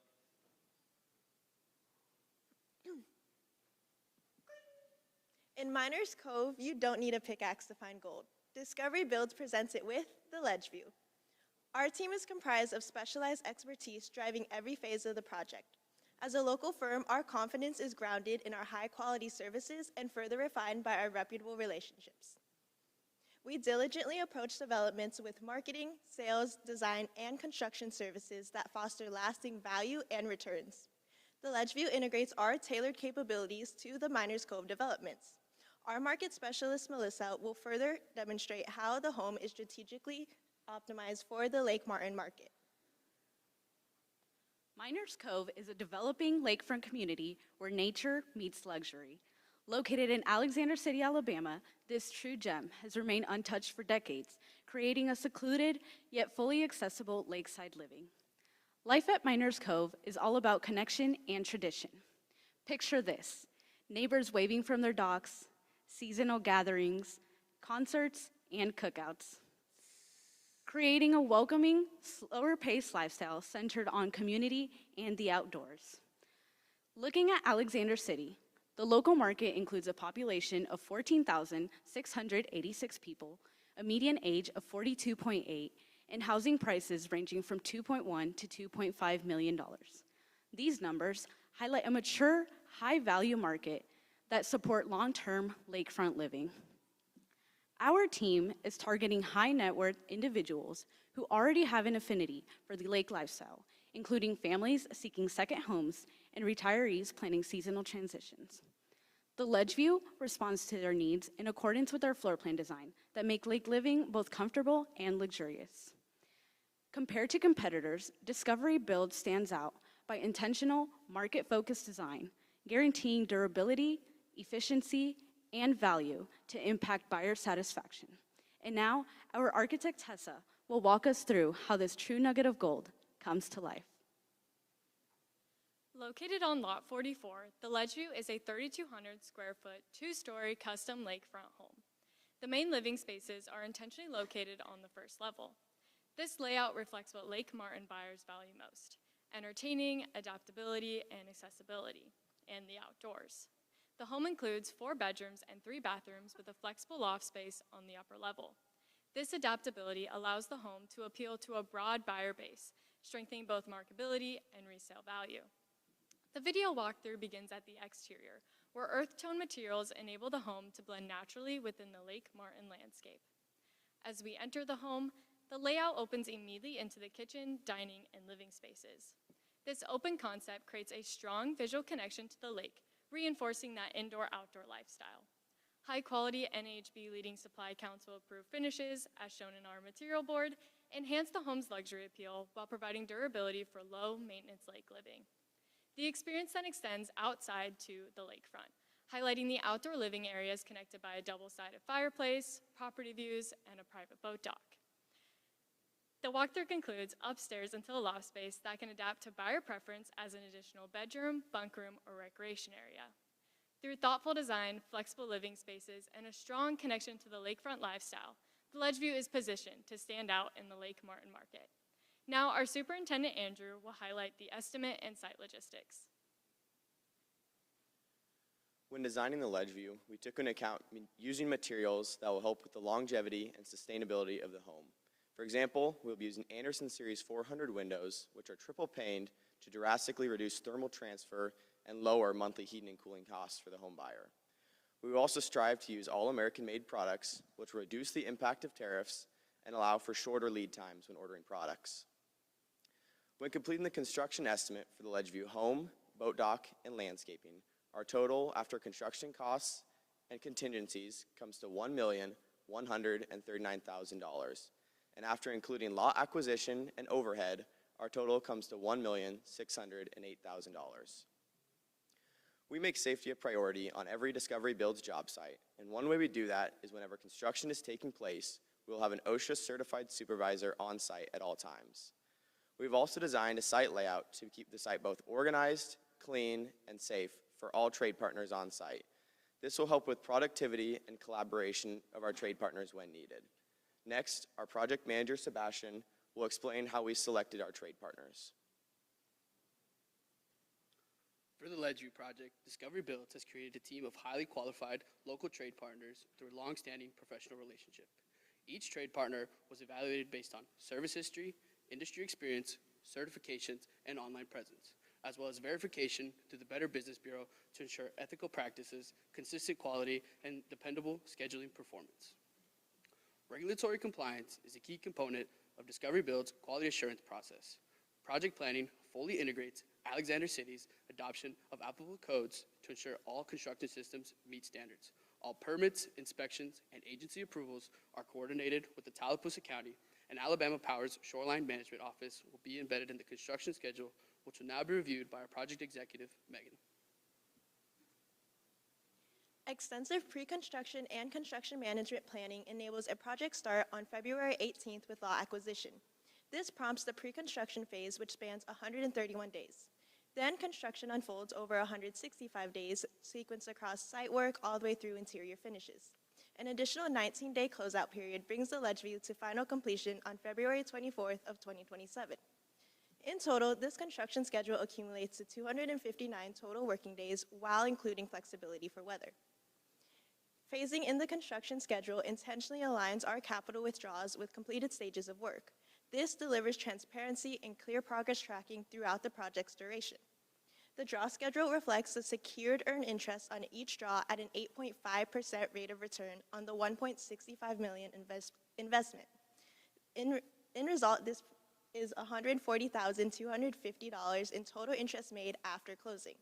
[SPEAKER 1] In Miners Cove, you don't need a pickaxe to find gold. Discovery Builds presents it with the Ledge View. Our team is comprised of specialized expertise driving every phase of the project. As a local firm, our confidence is grounded in our high-quality services and further refined by our reputable relationships. We diligently approach developments with marketing, sales, design, and construction services that foster lasting value and returns. The Ledge View integrates our tailored capabilities to the Miners Cove developments. Our market specialist, Melissa, will further demonstrate how the home is strategically optimized for the Lake Martin market.
[SPEAKER 12] Miners Cove is a developing lakefront community where nature meets luxury. Located in Alexander City, Alabama, this true gem has remained untouched for decades, creating a secluded yet fully accessible lakeside living. Life at Miners Cove is all about connection and tradition. Picture this: neighbors waving from their docks, seasonal gatherings, concerts, and cookouts, creating a welcoming, slower-paced lifestyle centered on community and the outdoors. Looking at Alexander City, the local market includes a population of 14,686 people, a median age of 42.8, and housing prices ranging from $2.1 to $2.5 million. These numbers highlight a mature, high-value market that support long-term lakefront living. Our team is targeting high-net-worth individuals who already have an affinity for the lake lifestyle, including families seeking second homes and retirees planning seasonal transitions. The Ledge View responds to their needs in accordance with our floor plan design that make lake living both comfortable and luxurious. Compared to competitors, Discovery Build stands out by intentional, market-focused design, guaranteeing durability, efficiency, and value to impact buyer satisfaction. And now, our architect Tessa will walk us through how this true nugget of gold comes to life.
[SPEAKER 21] Located on Lot 44, the Ledgeview is a 3,200 square foot, 2-story custom lakefront home. The main living spaces are intentionally located on the first level. This layout reflects what Lake Martin buyers value most: entertaining, adaptability, and accessibility, and the outdoors. The home includes 4 bedrooms and 3 bathrooms with a flexible loft space on the upper level. This adaptability allows the home to appeal to a broad buyer base, strengthening both marketability and resale value. The video walkthrough begins at the exterior, where earth tone materials enable the home to blend naturally within the Lake Martin landscape. As we enter the home, the layout opens immediately into the kitchen, dining, and living spaces. This open concept creates a strong visual connection to the lake, reinforcing that indoor-outdoor lifestyle. High-quality NAHB Leading Supply Council-approved finishes, as shown in our material board, enhance the home's luxury appeal while providing durability for low-maintenance lake living. The experience then extends outside to the lakefront, highlighting the outdoor living areas connected by a double-sided fireplace, property views, and a private boat dock. The walkthrough concludes upstairs into a loft space that can adapt to buyer preference as an additional bedroom, bunk room, or recreation area. Through thoughtful design, flexible living spaces, and a strong connection to the lakefront lifestyle, the Ledgeview is positioned to stand out in the Lake Martin market. Now, our Superintendent Andrew will highlight the estimate and site logistics.
[SPEAKER 22] When designing the Ledgeview, we took into account using materials that will help with the longevity and sustainability of the home. For example, we'll be using Anderson Series 400 windows, which are triple paned to drastically reduce thermal transfer and lower monthly heating and cooling costs for the home buyer. We will also strive to use all American-made products, which will reduce the impact of tariffs and allow for shorter lead times when ordering products. When completing the construction estimate for the Ledgeview home, boat dock, and landscaping, our total after construction costs and contingencies comes to $1,139,000. And after including lot acquisition and overhead, our total comes to $1,608,000. We make safety a priority on every Discovery Builds job site, and one way we do that is whenever construction is taking place, we will have an OSHA certified supervisor on site at all times. We've also designed a site layout to keep the site both organized, clean, and safe for all trade partners on site. This will help with productivity and collaboration of our trade partners when needed. Next, our project manager, Sebastian, will explain how we selected our trade partners.
[SPEAKER 2] For the Ledgeview project, Discovery Builds has created a team of highly qualified local trade partners through a long-standing professional relationship. Each trade partner was evaluated based on service history, industry experience, certifications, and online presence, as well as verification through the Better Business Bureau to ensure ethical practices, consistent quality, and dependable scheduling performance. Regulatory compliance is a key component of Discovery Build's quality assurance process. Project planning fully integrates Alexander City's adoption of applicable codes to ensure all construction systems meet standards. All permits, inspections, and agency approvals are coordinated with the Tallapoosa County, and Alabama Power's Shoreline Management Office will be embedded in the construction schedule, which will now be reviewed by our project executive, Megan.
[SPEAKER 1] Extensive pre-construction and construction management planning enables a project start on February 18th with lot acquisition. This prompts the pre-construction phase, which spans 131 days. Then construction unfolds over 165 days, sequenced across site work all the way through interior finishes. An additional 19-day closeout period brings the Ledgeview to final completion on February 24th of 2027. In total, this construction schedule accumulates to 259 total working days while including flexibility for weather. Phasing in the construction schedule intentionally aligns our capital withdrawals with completed stages of work. This delivers transparency and clear progress tracking throughout the project's duration. The draw schedule reflects the secured earned interest on each draw at an 8.5% rate of return on the $1.65 million investment. In result, this is $140,250 in total interest made after closing.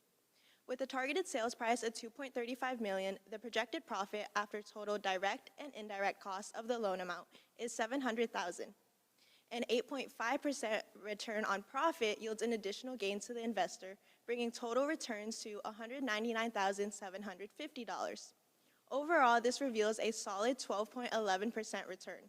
[SPEAKER 1] With a targeted sales price of $2.35 million, the projected profit after total direct and indirect costs of the loan amount is $700,000. An 8.5% return on profit yields an additional gain to the investor, bringing total returns to $199,750. Overall, this reveals a solid 12.11% return.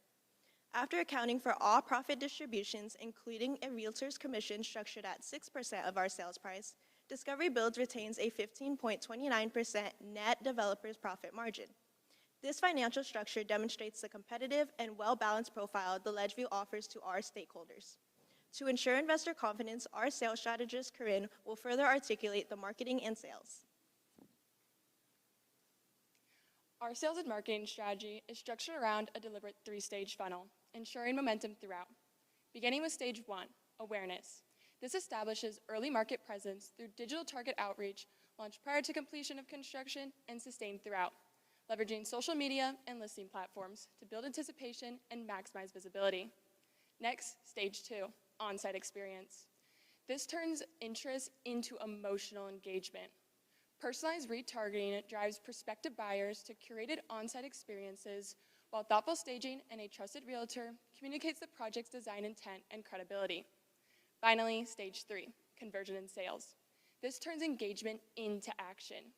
[SPEAKER 1] After accounting for all profit distributions, including a realtor's commission structured at 6% of our sales price, Discovery Builds retains a 15.29% net developer's profit margin. This financial structure demonstrates the competitive and well-balanced profile the Ledgeview offers to our stakeholders. To ensure investor confidence, our sales strategist, Corinne, will further articulate the marketing and sales.
[SPEAKER 14] Our sales and marketing strategy is structured around a deliberate three-stage funnel, ensuring momentum throughout. Beginning with stage 1, awareness. This establishes early market presence through digital target outreach, launched prior to completion of construction and sustained throughout, leveraging social media and listing platforms to build anticipation and maximize visibility. Next, stage 2, on-site experience. This turns interest into emotional engagement. Personalized retargeting drives prospective buyers to curated on-site experiences, while thoughtful staging and a trusted realtor communicates the project's design intent and credibility. Finally, stage 3, conversion and sales. This turns engagement into action.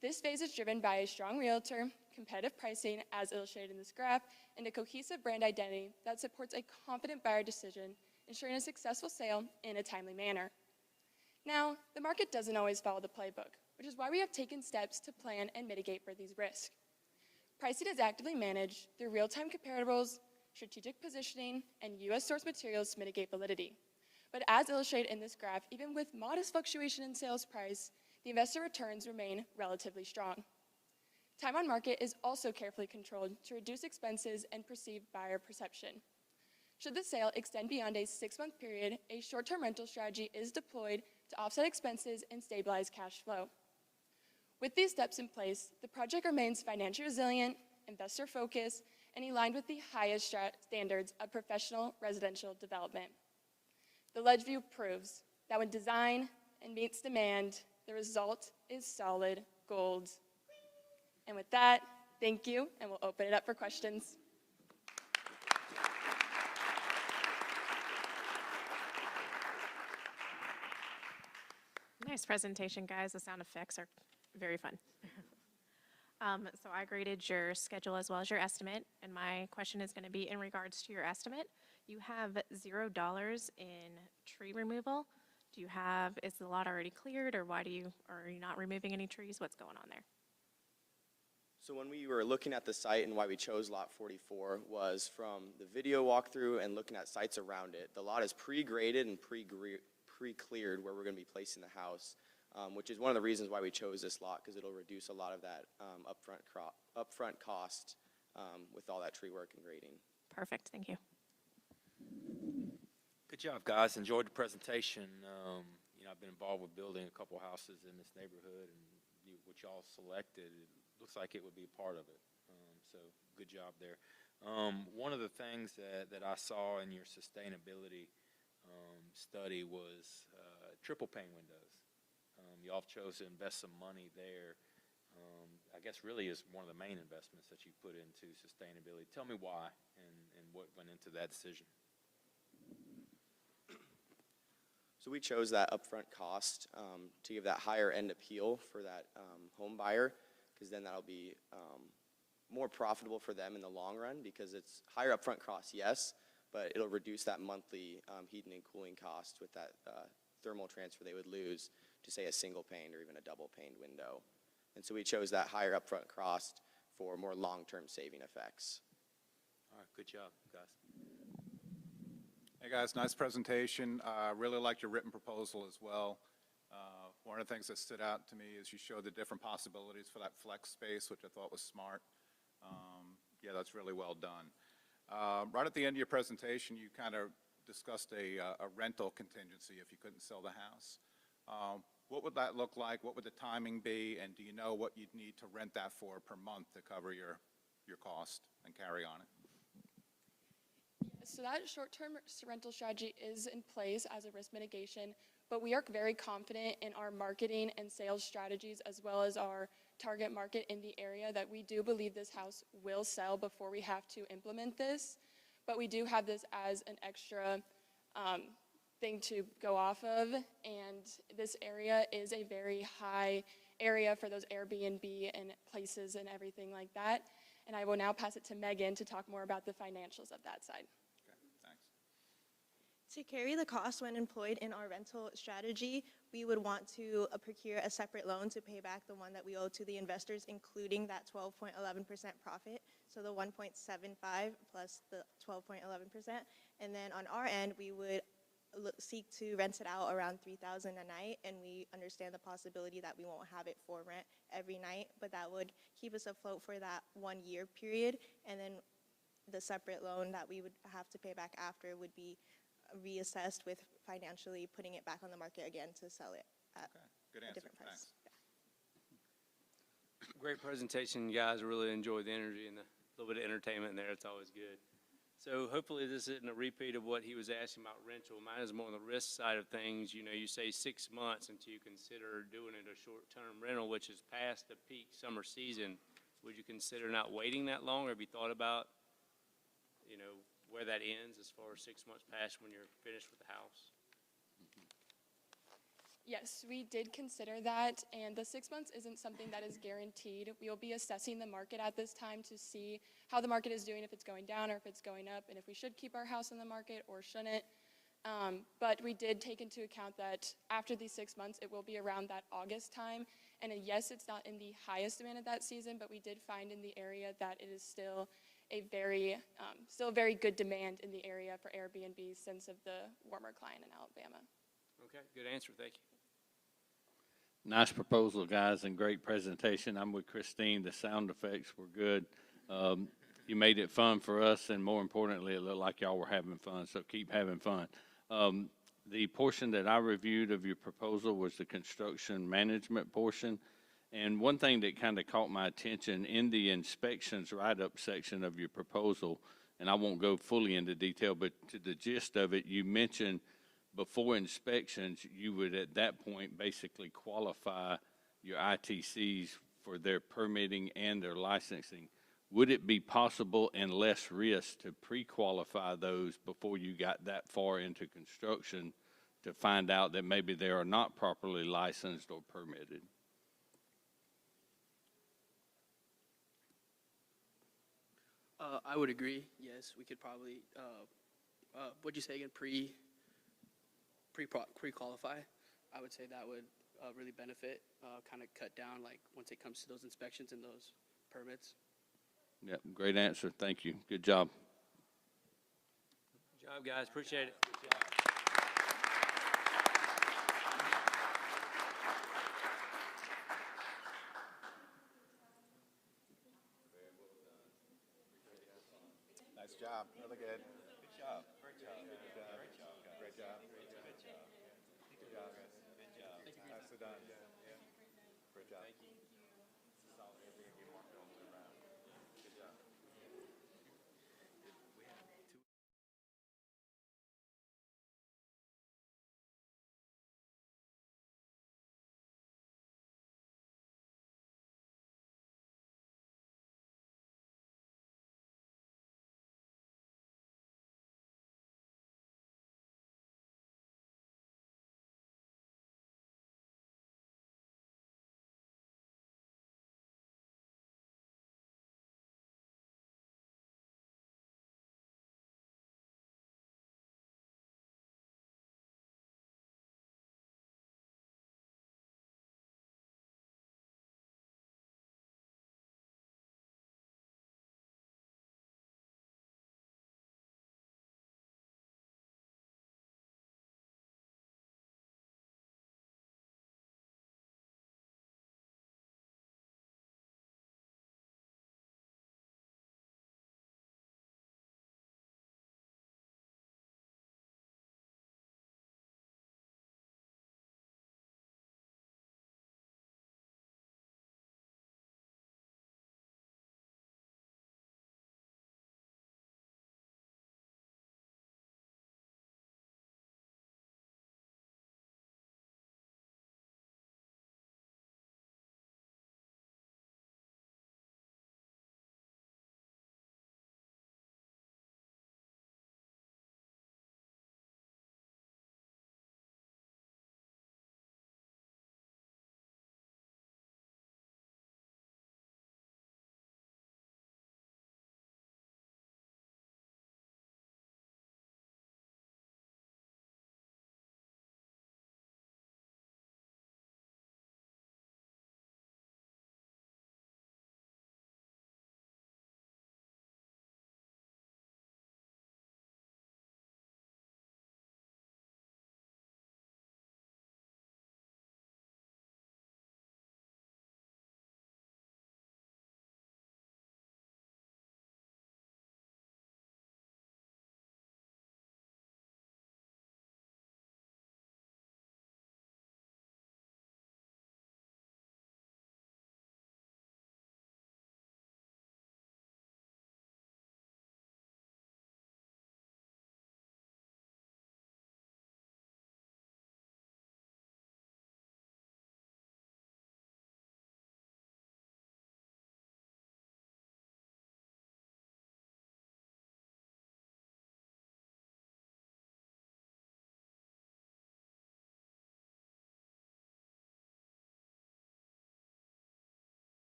[SPEAKER 14] This phase is driven by a strong realtor, competitive pricing as illustrated in this graph, and a cohesive brand identity that supports a confident buyer decision, ensuring a successful sale in a timely manner. Now, the market doesn't always follow the playbook, which is why we have taken steps to plan and mitigate for these risks. Pricing is actively managed through real-time comparables, strategic positioning, and U.S. source materials to mitigate validity. But as illustrated in this graph, even with modest fluctuation in sales price, the investor returns remain relatively strong. Time on market is also carefully controlled to reduce expenses and perceived buyer perception. Should the sale extend beyond a 6-month period, a short-term rental strategy is deployed to offset expenses and stabilize cash flow. With these steps in place, the project remains financially resilient, investor-focused, and aligned with the highest standards of professional residential development. The Ledgeview proves that when design and meets demand, the result is solid gold. And with that, thank you, and we'll open it up for questions.
[SPEAKER 20] Nice presentation, guys. The sound effects are very fun. So I graded your schedule as well as your estimate, and my question is going to be in regards to your estimate. You have $0 in tree removal. Is the lot already cleared, or are you not removing any trees? What's going on there?
[SPEAKER 22] So when we were looking at the site and why we chose lot 44 was from the video walkthrough and looking at sites around it. The lot is pre-graded and pre-cleared where we're going to be placing the house, which is one of the reasons why we chose this lot, because it'll reduce a lot of that upfront cost with all that tree work and grading.
[SPEAKER 20] Perfect, thank you.
[SPEAKER 6] Good job, guys. Enjoyed the presentation. You know, I've been involved with building a couple houses in this neighborhood, and what y'all selected, it looks like it would be a part of it. So good job there. One of the things that I saw in your sustainability study was triple pane windows. Y'all chose to invest some money there. I guess really is one of the main investments that you put into sustainability. Tell me why and what went into that decision.
[SPEAKER 22] So we chose that upfront cost to give that higher end appeal for that home buyer, because then that'll be more profitable for them in the long run, because it's higher upfront cost, yes, but it'll reduce that monthly heating and cooling cost with that thermal transfer they would lose to, say, a single pane or even a double paned window. And so we chose that higher upfront cost for more long-term saving effects.
[SPEAKER 6] All right, good job, guys.
[SPEAKER 7] Hey guys, nice presentation. Really liked your written proposal as well. One of the things that stood out to me is you showed the different possibilities for that flex space, which I thought was smart. Yeah, that's really well done. Right at the end of your presentation, you kind of discussed a rental contingency if you couldn't sell the house. What would that look like? What would the timing be? And do you know what you'd need to rent that for per month to cover your cost and carry on it?
[SPEAKER 14] So that short-term rental strategy is in place as a risk mitigation, but we are very confident in our marketing and sales strategies as well as our target market in the area that we do believe this house will sell before we have to implement this. But we do have this as an extra thing to go off of, and this area is a very high area for those Airbnb and places and everything like that. And I will now pass it to Megan to talk more about the financials of that side.
[SPEAKER 1] To carry the cost when employed in our rental strategy, we would want to procure a separate loan to pay back the one that we owe to the investors, including that 12.11% profit, so the 1.75 plus the 12.11%. And then on our end, we would seek to rent it out around $3,000 a night, and we understand the possibility that we won't have it for rent every night, but that would keep us afloat for that 1 year period. And then the separate loan that we would have to pay back after would be reassessed with financially putting it back on the market again to sell it at a different price. Yeah.
[SPEAKER 8] Great presentation, guys. I really enjoyed the energy and the little bit of entertainment in there. It's always good. So hopefully this isn't a repeat of what he was asking about rental. Mine is more on the risk side of things. You know, you say 6 months until you consider doing it a short-term rental, which is past the peak summer season. Would you consider not waiting that long, or have you thought about, you know, where that ends as far as 6 months past when you're finished with the house?
[SPEAKER 14] Yes, we did consider that, and the 6 months isn't something that is guaranteed. We will be assessing the market at this time to see how the market is doing, if it's going down or if it's going up, and if we should keep our house on the market or shouldn't. But we did take into account that after these 6 months, it will be around that August time. And yes, it's not in the highest demand of that season, but we did find in the area that it is still a very good demand in the area for Airbnb since of the warmer climate in Alabama.
[SPEAKER 8] Okay, good answer. Thank you.
[SPEAKER 9] Nice proposal, guys, and great presentation. I'm with Christine. The sound effects were good. You made it fun for us, and more importantly, it looked like y'all were having fun, so keep having fun. The portion that I reviewed of your proposal was the construction management portion. And one thing that kind of caught my attention in the inspections write-up section of your proposal, and I won't go fully into detail, but to the gist of it, you mentioned before inspections, you would at that point basically qualify your ITCs for their permitting and their licensing. Would it be possible and less risk to pre-qualify those before you got that far into construction to find out that maybe they are not properly licensed or permitted?
[SPEAKER 5] I would agree. Yes, we could probably. What'd you say again? Pre-qualify. I would say that would really benefit. Kind of cut down, like once it comes to those inspections and those
[SPEAKER 2] permits.
[SPEAKER 9] Yep, great answer. Thank you. Good job.
[SPEAKER 8] Good job, guys. Appreciate it.
[SPEAKER 7] Nice job. Really good. Good job. Great job. Great job. Great job. Great job. Good job. Good job, guys. Good job. Nicely done. Great job. Thank you.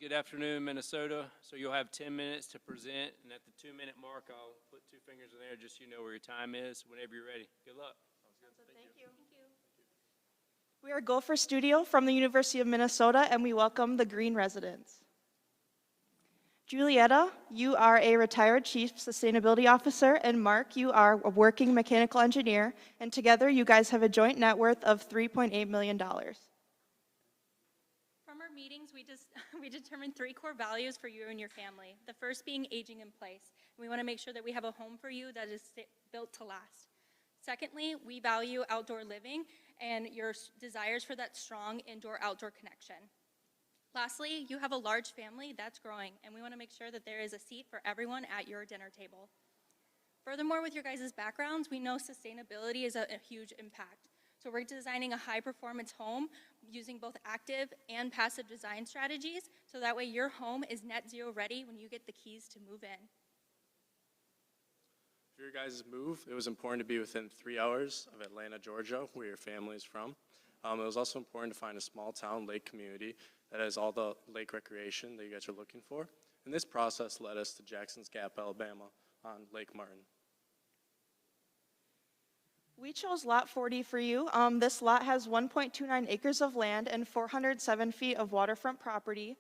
[SPEAKER 8] Good afternoon, Minnesota. So you'll have 10 minutes to present, and at the 2-minute mark, I'll put 2 fingers in there just so you know where your time is whenever you're ready. Good luck.
[SPEAKER 1] Thank you. We are Gopher Studio from the University of Minnesota, and we welcome the Green residents. Julietta, you are a retired Chief Sustainability Officer, and Mark, you are a working mechanical engineer, and together you guys have a joint net worth of $3.8 million.
[SPEAKER 11] From our meetings, we determined 3 core values for you and your family. The first being aging in place. We want to make sure that we have a home for you that is built to last. Secondly, we value outdoor living and your desires for that strong indoor-outdoor connection. Lastly, you have a large family that's growing, and we want to make sure that there is a seat for everyone at your dinner table. Furthermore, with your guys' backgrounds, we know sustainability is a huge impact. So we're designing a high-performance home using both active and passive design strategies, so that way your home is net zero ready when you get the keys to move in.
[SPEAKER 16] For your guys' move, it was important to be within 3 hours of Atlanta, Georgia, where your family is from. It was also important to find a small town lake community that has all the lake recreation that you guys are looking for. And this process led us to Jackson's Gap, Alabama on Lake Martin.
[SPEAKER 1] We chose lot 40 for you. This lot has 1.29 acres of land and 407 feet of waterfront property.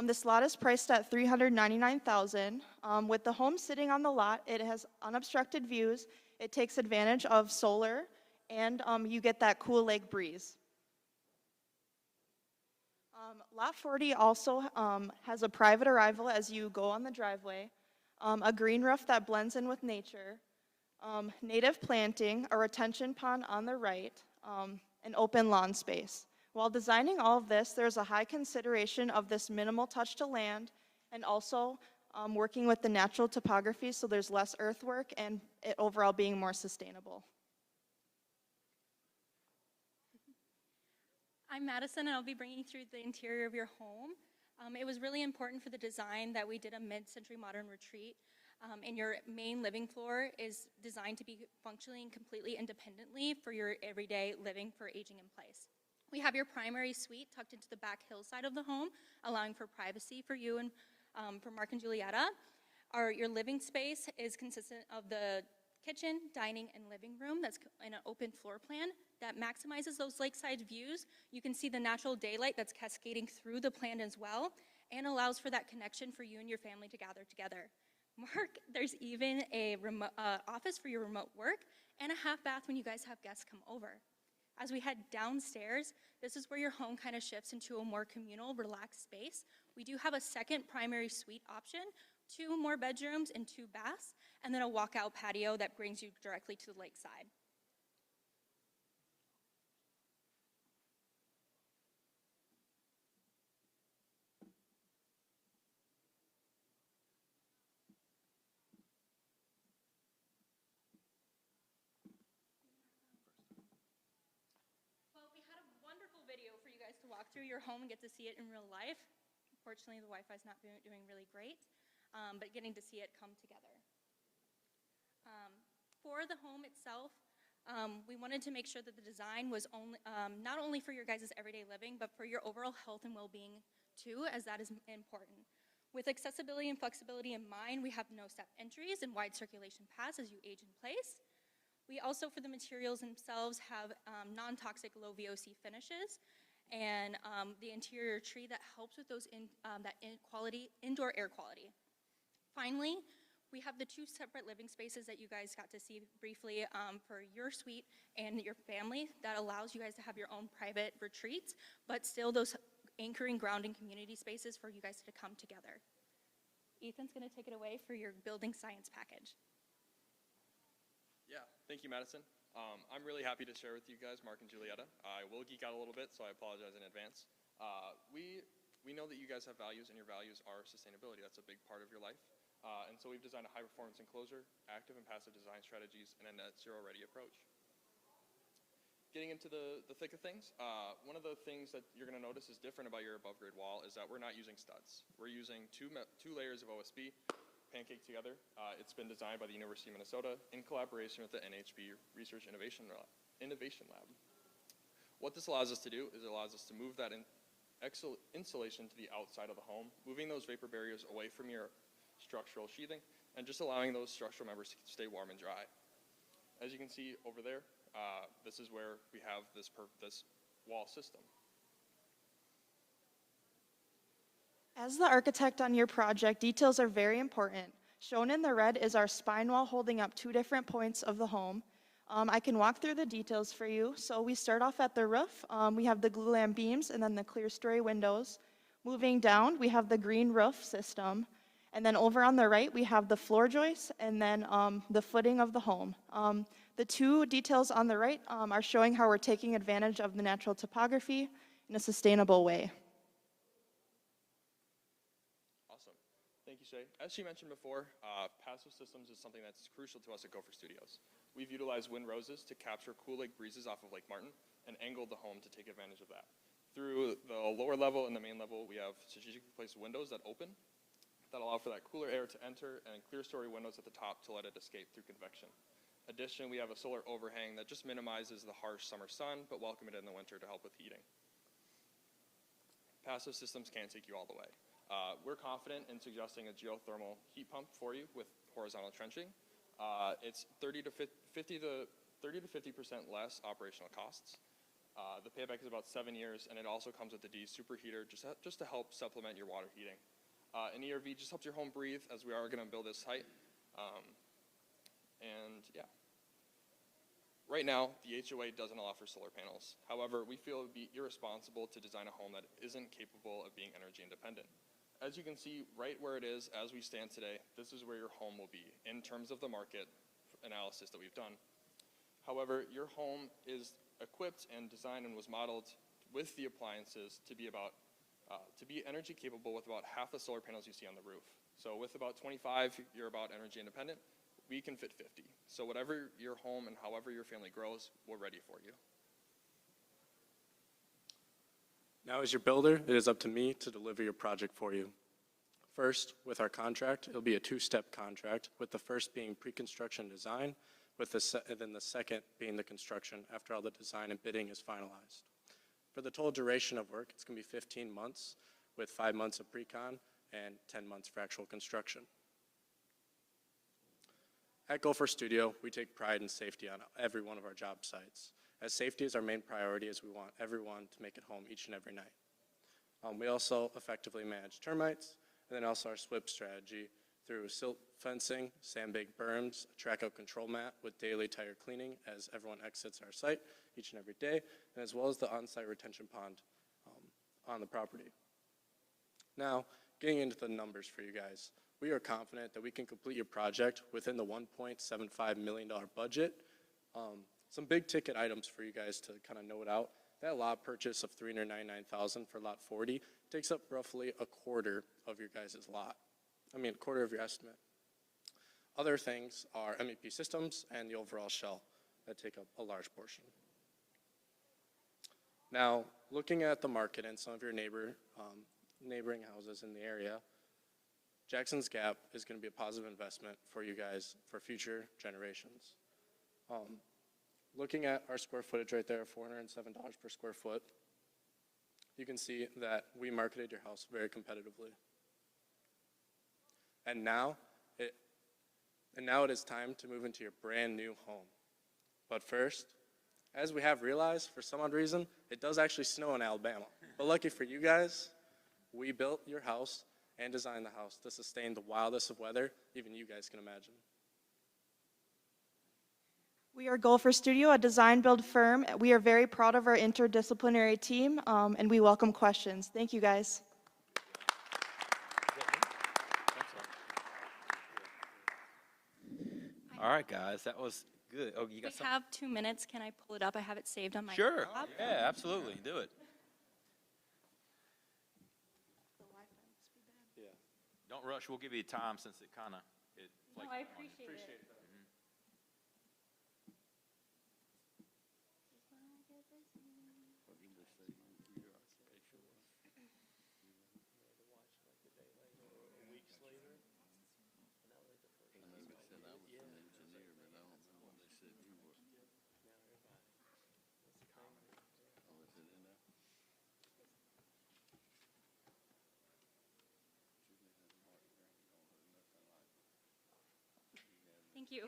[SPEAKER 1] This lot is priced at $399,000. With the home sitting on the lot, it has unobstructed views. It takes advantage of solar, and you get that cool lake breeze. Lot 40 also has a private arrival as you go on the driveway, a green roof that blends in with nature, native planting, a retention pond on the right, an open lawn space. While designing all of this, there's a high consideration of this minimal touch to land, and also working with the natural topography so there's less earthwork and it overall being more sustainable.
[SPEAKER 11] I'm Madison, and I'll be bringing you through the interior of your home. It was really important for the design that we did a mid-century modern retreat, and your main living floor is designed to be functioning completely independently for your everyday living for aging in place. We have your primary suite tucked into the back hillside of the home, allowing for privacy for you and for Mark and Julietta. Your living space is consistent of the kitchen, dining, and living room that's in an open floor plan that maximizes those lakeside views. You can see the natural daylight that's cascading through the plan as well, and allows for that connection for you and your family to gather together. Mark, there's even a remote, office for your remote work and a half bath when you guys have guests come over. As we head downstairs, this is where your home kind of shifts into a more communal, relaxed space. We do have a second primary suite option, 2 more bedrooms and 2 baths, and then a walkout patio that brings you directly to the lakeside. To walk through your home and get to see it in real life. Unfortunately, the Wi-Fi's not doing really great, but getting to see it come together. For the home itself, we wanted to make sure that the design was not only for your guys' everyday living, but for your overall health and well-being too, as that is important. With accessibility and flexibility in mind, we have no step entries and wide circulation paths as you age in place. We also, for the materials themselves, have non-toxic low VOC finishes, and the interior tree that helps with those indoor air quality. Finally, we have the 2 separate living spaces that you guys got to see briefly for your suite and your family that allows you guys to have your own private retreats, but still those anchoring, grounding community spaces for you guys to come together. Ethan's going to take it away for your building science package.
[SPEAKER 23] Yeah, thank you, Madison. I'm really happy to share with you guys Mark and Julietta. I will geek out a little bit, so I apologize in advance. We know that you guys have values, and your values are sustainability. That's a big part of your life. And so we've designed a high-performance enclosure, active and passive design strategies, and a net zero-ready approach. Getting into the thick of things, one of the things that you're going to notice is different about your above-grade wall is that we're not using studs. We're using two layers of OSB pancaked together. It's been designed by the University of Minnesota in collaboration with the NAHB Research Innovation Lab. What this allows us to do is it allows us to move that insulation to the outside of the home, moving those vapor barriers away from your structural sheathing, and just allowing those structural members to stay warm and dry. As you can see over there, this is where we have this wall system.
[SPEAKER 1] As the architect on your project, details are very important. Shown in the red is our spine wall holding up 2 different points of the home. I can walk through the details for you. So we start off at the roof. We have the glulam beams and then the clear story windows. Moving down, we have the green roof system. And then over on the right, we have the floor joists and then the footing of the home. The 2 details on the right are showing how we're taking advantage of the natural topography in a sustainable way.
[SPEAKER 23] Awesome. Thank you, Shay. As she mentioned before, passive systems is something that's crucial to us at Gopher Studios. We've utilized wind roses to capture cool lake breezes off of Lake Martin and angled the home to take advantage of that. Through the lower level and the main level, we have strategically placed windows that open that allow for that cooler air to enter, and clear story windows at the top to let it escape through convection. Additionally, we have a solar overhang that just minimizes the harsh summer sun, but welcome it in the winter to help with heating. Passive systems can't take you all the way. We're confident in suggesting a geothermal heat pump for you with horizontal trenching. It's 30 to 50% less operational costs. The payback is about 7 years, and it also comes with the D superheater just to help supplement your water heating. An ERV just helps your home breathe, as we are going to build this height. And yeah. Right now, the HOA doesn't allow for solar panels. However, we feel it would be irresponsible to design a home that isn't capable of being energy independent. As you can see, right where it is, as we stand today, this is where your home will be in terms of the market analysis that we've done. However, your home is equipped and designed and was modeled with the appliances to be energy capable with about half the solar panels you see on the roof. So with about 25, you're about energy independent. We can fit 50. So whatever your home and however your family grows, we're ready for you.
[SPEAKER 16] Now, as your builder, it is up to me to deliver your project for you. First, with our contract, it'll be a 2-step contract, with the first being pre-construction design, and then the second being the construction after all the design and bidding is finalized. For the total duration of work, it's going to be 15 months, with 5 months of pre-con and 10 months for actual construction. At Gopher Studio, we take pride in safety on every one of our job sites, as safety is our main priority, as we want everyone to make it home each and every night. We also effectively manage termites, and then also our SWIP strategy through silt fencing, sandbag berms, a track-out control mat with daily tire cleaning as everyone exits our site each and every day, and as well as the on-site retention pond on the property. Now, getting into the numbers for you guys, we are confident that we can complete your project within the $1.75 million budget. Some big ticket items for you guys to kind of note out. That lot purchase of $399,000 for lot 40 takes up roughly a quarter of your guys' a quarter of your estimate. Other things are MEP systems and the overall shell that take up a large portion. Now, looking at the market and some of your neighboring houses in the area, Jackson's Gap is going to be a positive investment for you guys for future generations. Looking at our square footage right there, $407 per square foot, you can see that we marketed your house very competitively. And now it is time to move into your brand new home. But first, as we have realized, for some odd reason, it does actually snow in Alabama. But lucky for you guys, we built your house and designed the house to sustain the wildest of weather even you guys can imagine.
[SPEAKER 1] We are Gopher Studio, a design-build firm. We are very proud of our interdisciplinary team, and we welcome questions. Thank you, guys.
[SPEAKER 6] All right, guys, that was good. Oh, you got something?
[SPEAKER 11] We have 2 minutes. Can I pull it up? I have it saved on my
[SPEAKER 6] Sure.
[SPEAKER 11] laptop.
[SPEAKER 6] Yeah, absolutely. Do it.
[SPEAKER 16] Yeah.
[SPEAKER 6] Don't rush. We'll give you time since it kind of
[SPEAKER 11] No, I appreciate it.
[SPEAKER 6] that.
[SPEAKER 11] Thank you.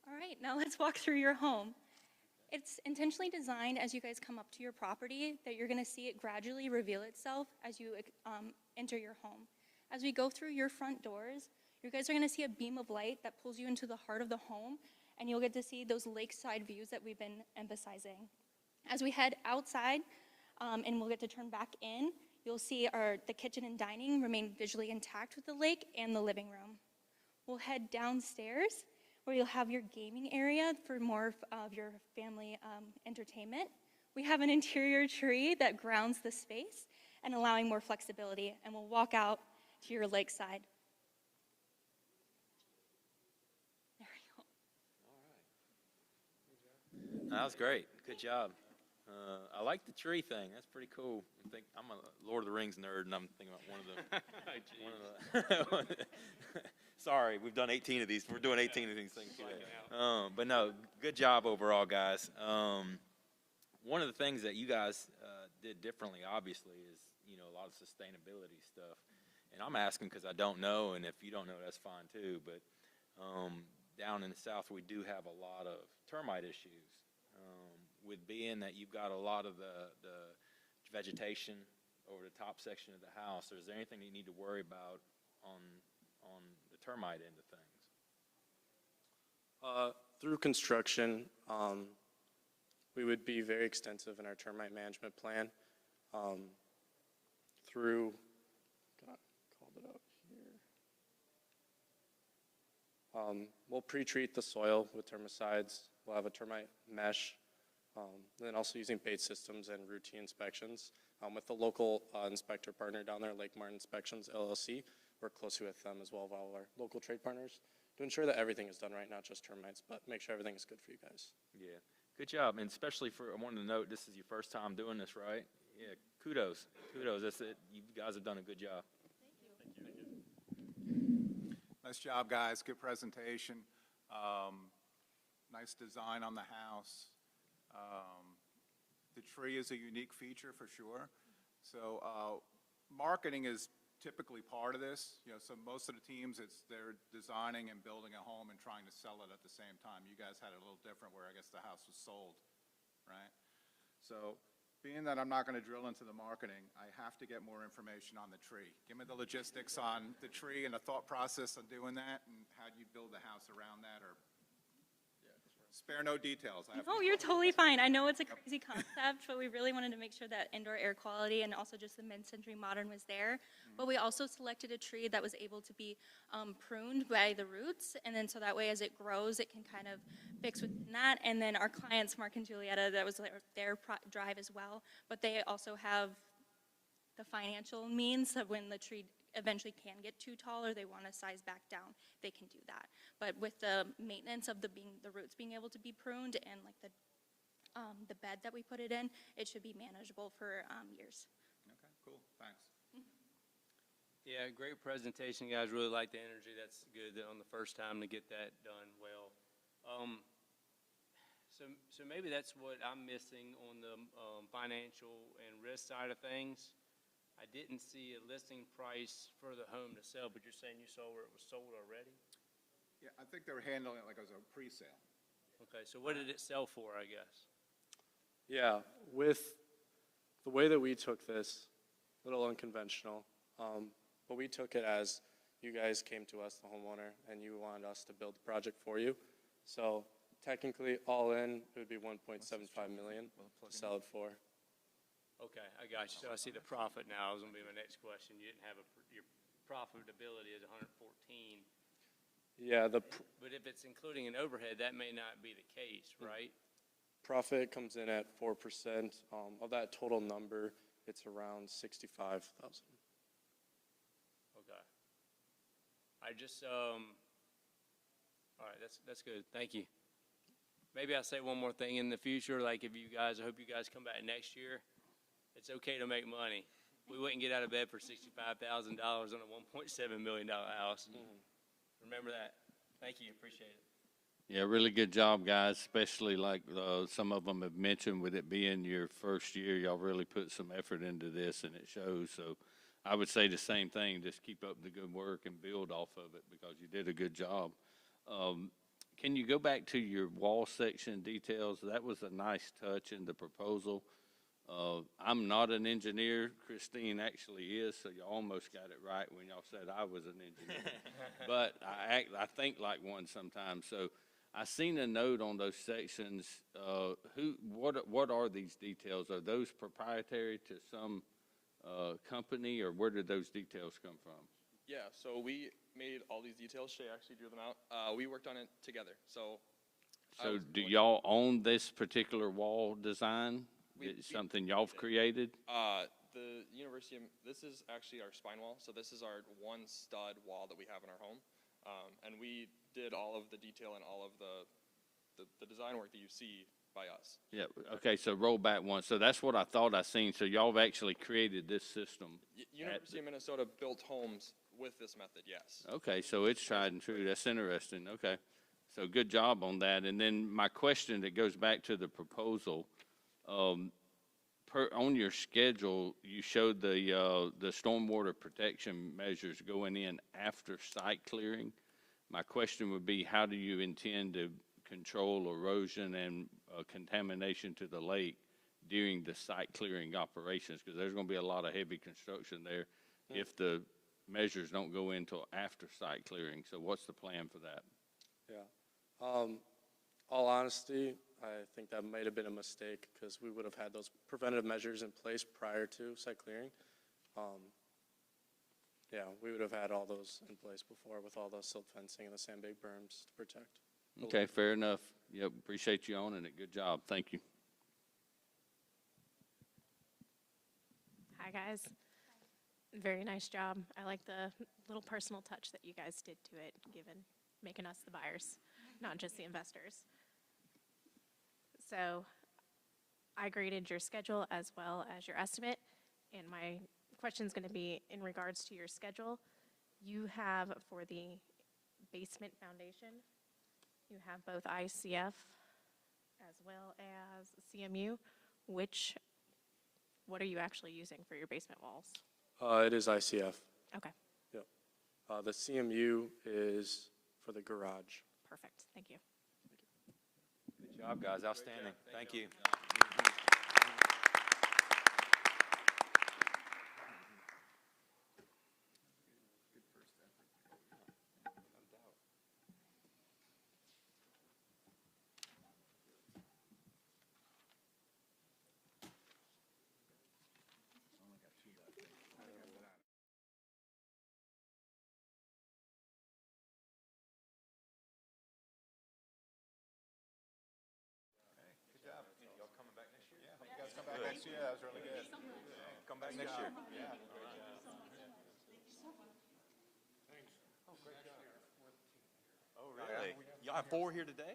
[SPEAKER 11] All right, now let's walk through your home. It's intentionally designed as you guys come up to your property that you're gonna see it gradually reveal itself as you enter your home. As we go through your front doors, you guys are gonna see a beam of light that pulls you into the heart of the home, and you'll get to see those lakeside views that we've been emphasizing. As we head outside, and we'll get to turn back in, you'll see the kitchen and dining remain visually intact with the lake and the living room. We'll head downstairs, where you'll have your gaming area for more of your family entertainment. We have an interior tree that grounds the space and allowing more flexibility, and we'll walk out to your lakeside. There we go.
[SPEAKER 6] That was great. Good job. I like the tree thing. That's pretty cool. I'm a Lord of the Rings nerd, and I'm thinking about one of the. Sorry, we've done 18 of these. We're doing 18 of these things today. But no, good job overall, guys. One of the things that you guys did differently, obviously, is a lot of sustainability stuff. And I'm asking because I don't know, and if you don't know, that's fine too. But down in the South, we do have a lot of termite issues. With being that you've got a lot of the vegetation over the top section of the house, is there anything you need to worry about on the termite end of things?
[SPEAKER 16] Through construction, we would be very extensive in our termite management plan. Called it up here. We'll pre-treat the soil with termicides. We'll have a termite mesh. Then also using bait systems and routine inspections. With the local inspector partner down there, Lake Martin Inspections, LLC, work closely with them as well as all our local trade partners to ensure that everything is done right, not just termites, but make sure everything is good for you guys.
[SPEAKER 6] Yeah, good job. And especially I wanted to note, this is your first time doing this, right? Yeah, kudos. That's it. You guys have done a good job.
[SPEAKER 7] Thank you. Nice job, guys. Good presentation. Nice design on the house. The tree is a unique feature for sure. So marketing is typically part of this. So most of the teams, they're designing and building a home and trying to sell it at the same time. You guys had it a little different where I guess the house was sold, right? So being that I'm not going to drill into the marketing, I have to get more information on the tree. Give me the logistics on the tree and the thought process of doing that, and how you build the house around that, or spare no details.
[SPEAKER 11] No, you're totally fine. I know it's a crazy concept, but we really wanted to make sure that indoor air quality and also just the mid-century modern was there. But we also selected a tree that was able to be pruned by the roots, and then so that way as it grows, it can kind of fix within that. And then our clients, Mark and Julietta, that was their drive as well, but they also have the financial means of when the tree eventually can get too tall or they want to size back down, they can do that. But with the maintenance of the roots being able to be pruned and like the bed that we put it in, it should be manageable for years.
[SPEAKER 7] Okay, cool, thanks.
[SPEAKER 8] Yeah, great presentation, guys. Really like the energy. That's good on the first time to get that done well. So maybe that's what I'm missing on the financial and risk side of things. I didn't see a listing price for the home to sell, but you're saying you saw where it was sold already?
[SPEAKER 7] Yeah, I think they were handling it like it was a pre-sale.
[SPEAKER 8] Okay, so what did it sell for, I guess?
[SPEAKER 16] Yeah, with the way that we took this, a little unconventional, but we took it as you guys came to us, the homeowner, and you wanted us to build the project for you. So technically, all in, it would be $1.75 million to sell it for.
[SPEAKER 8] Okay, I got you. So I see the profit now. That was going to be my next question. You didn't have your profitability is 114.
[SPEAKER 16] Yeah,
[SPEAKER 8] but if it's including an overhead, that may not be the case, right?
[SPEAKER 16] Profit comes in at 4%. Of that total number, it's around $65,000.
[SPEAKER 8] Okay. I just all right. That's good. Thank you. Maybe I'll say one more thing in the future. Like if I hope you guys come back next year. It's okay to make money. We wouldn't get out of bed for $65,000 on a $1.7 million house. Remember that. Thank you. Appreciate it.
[SPEAKER 9] Yeah, really good job, guys, especially like some of them have mentioned with it being your first year. Y'all really put some effort into this, and it shows. So I would say the same thing, just keep up the good work and build off of it because you did a good job. Can you go back to your wall section details? That was a nice touch in the proposal. I'm not an engineer. Christine actually is, so you almost got it right when y'all said I was an engineer. But I think like one sometimes. So I seen a note on those sections. What are these details? Are those proprietary to some company, or where did those details come from?
[SPEAKER 23] Yeah, so we made all these details. Shay actually drew them out. We worked on it together. So
[SPEAKER 9] Do y'all own this particular wall design? It's something y'all have created?
[SPEAKER 23] The university, this is actually our spine wall. So this is our one stud wall that we have in our home. And we did all of the detail and all of the design work that you see by us.
[SPEAKER 9] Yeah, okay, so roll back one. So that's what I thought I seen. So y'all have actually created this system?
[SPEAKER 23] University of Minnesota built homes with this method, yes.
[SPEAKER 9] Okay, so it's tried and true. That's interesting. Okay, so good job on that. And then my question that goes back to the proposal, on your schedule, you showed the stormwater protection measures going in after site clearing. My question would be, how do you intend to control erosion and contamination to the lake during the site clearing operations? Because there's going to be a lot of heavy construction there if the measures don't go in until after site clearing. So what's the plan for that?
[SPEAKER 16] Yeah. All honesty, I think that might have been a mistake because we would have had those preventative measures in place prior to site clearing. Yeah, we would have had all those in place before with all the silt fencing and the sandbag berms to protect.
[SPEAKER 9] Okay, fair enough. Yep, appreciate you owning it. Good job. Thank you.
[SPEAKER 20] Hi, guys. Very nice job. I like the little personal touch that you guys did to it, making us the buyers, not just the investors. So I graded your schedule as well as your estimate, and my question is going to be in regards to your schedule. You have for the basement foundation, you have both ICF as well as CMU. What are you actually using for your basement walls?
[SPEAKER 16] It is ICF.
[SPEAKER 20] Okay.
[SPEAKER 16] Yep. The CMU is for the garage.
[SPEAKER 20] Perfect. Thank you.
[SPEAKER 6] Good job, guys. Outstanding. Thank you.
[SPEAKER 7] Next year, that was really good.
[SPEAKER 6] Come back next year.
[SPEAKER 7] Yeah.
[SPEAKER 6] Oh, really? Y'all have 4 here today?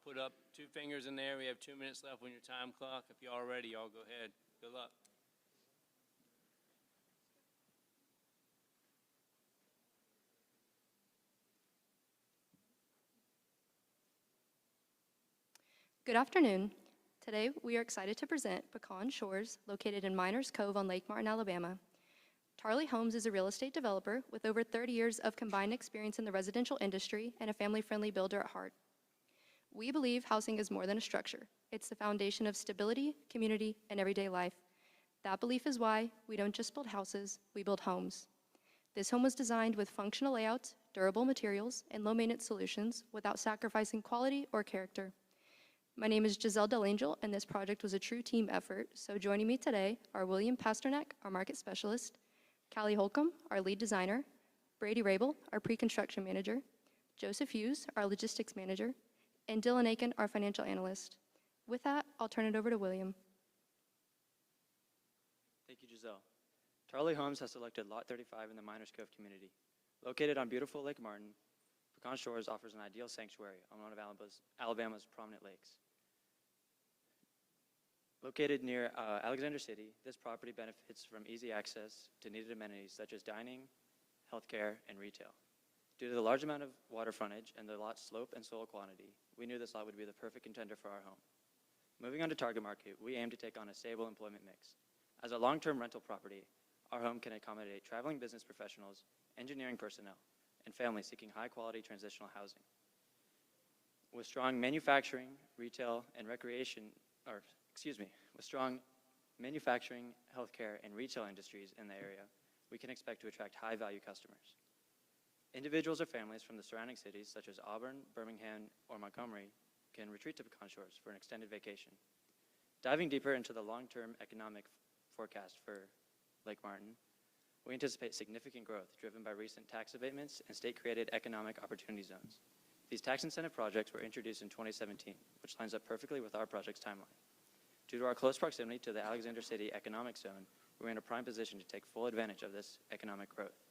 [SPEAKER 8] put up 2 fingers in there. We have 2 minutes left on your time clock. If y'all are ready, y'all go ahead. Good luck.
[SPEAKER 10] Good afternoon. Today, we are excited to present Pecan Shores, located in Miners Cove on Lake Martin, Alabama. Tarley Homes is a real estate developer with over 30 years of combined experience in the residential industry and a family-friendly builder at heart. We believe housing is more than a structure. It's the foundation of stability, community, and everyday life. That belief is why we don't just build houses, we build homes. This home was designed with functional layouts, durable materials, and low-maintenance solutions without sacrificing quality or character. My name is Giselle Delangel, and this project was a true team effort. So joining me today are William Pasternak, our market specialist, Callie Holcomb, our lead designer, Brady Rabel, our pre-construction manager, Joseph Hughes, our logistics manager, and Dylan Aiken, our financial analyst. With that, I'll turn it over to William.
[SPEAKER 15] Thank you, Giselle. Tarley Homes has selected Lot 35 in the Miners Cove community. Located on beautiful Lake Martin, Pecan Shores offers an ideal sanctuary on one of Alabama's prominent lakes. Located near Alexander City, this property benefits from easy access to needed amenities such as dining, healthcare, and retail. Due to the large amount of water frontage and the lot's slope and soil quantity, we knew this lot would be the perfect contender for our home. Moving on to target market, we aim to take on a stable employment mix. As a long-term rental property, our home can accommodate traveling business professionals, engineering personnel, and families seeking high-quality transitional housing. With strong manufacturing, retail, and with strong manufacturing, healthcare, and retail industries in the area, we can expect to attract high-value customers. Individuals or families from the surrounding cities, such as Auburn, Birmingham, or Montgomery, can retreat to Pecan Shores for an extended vacation. Diving deeper into the long-term economic forecast for Lake Martin, we anticipate significant growth driven by recent tax abatements and state-created economic opportunity zones. These tax incentive projects were introduced in 2017, which lines up perfectly with our project's timeline. Due to our close proximity to the Alexander City economic zone, we're in a prime position to take full advantage of this economic growth.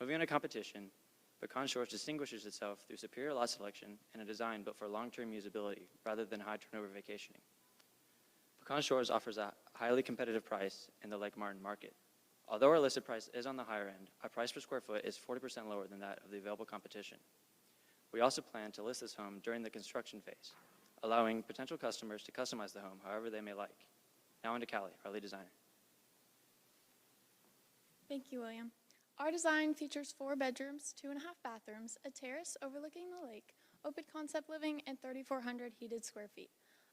[SPEAKER 15] Moving on to competition, Pecan Shores distinguishes itself through superior lot selection and a design built for long-term usability rather than high turnover vacationing. Pecan Shores offers a highly competitive price in the Lake Martin market. Although our listed price is on the higher end, our price per square foot is 40% lower than that of the available competition. We also plan to list this home during the construction phase, allowing potential customers to customize the home however they may like. Now on to Callie, our lead designer.
[SPEAKER 17] Thank you, William. Our design features 4 bedrooms, 2.5 bathrooms, a terrace overlooking the lake, open concept living, and 3,400 heated square feet.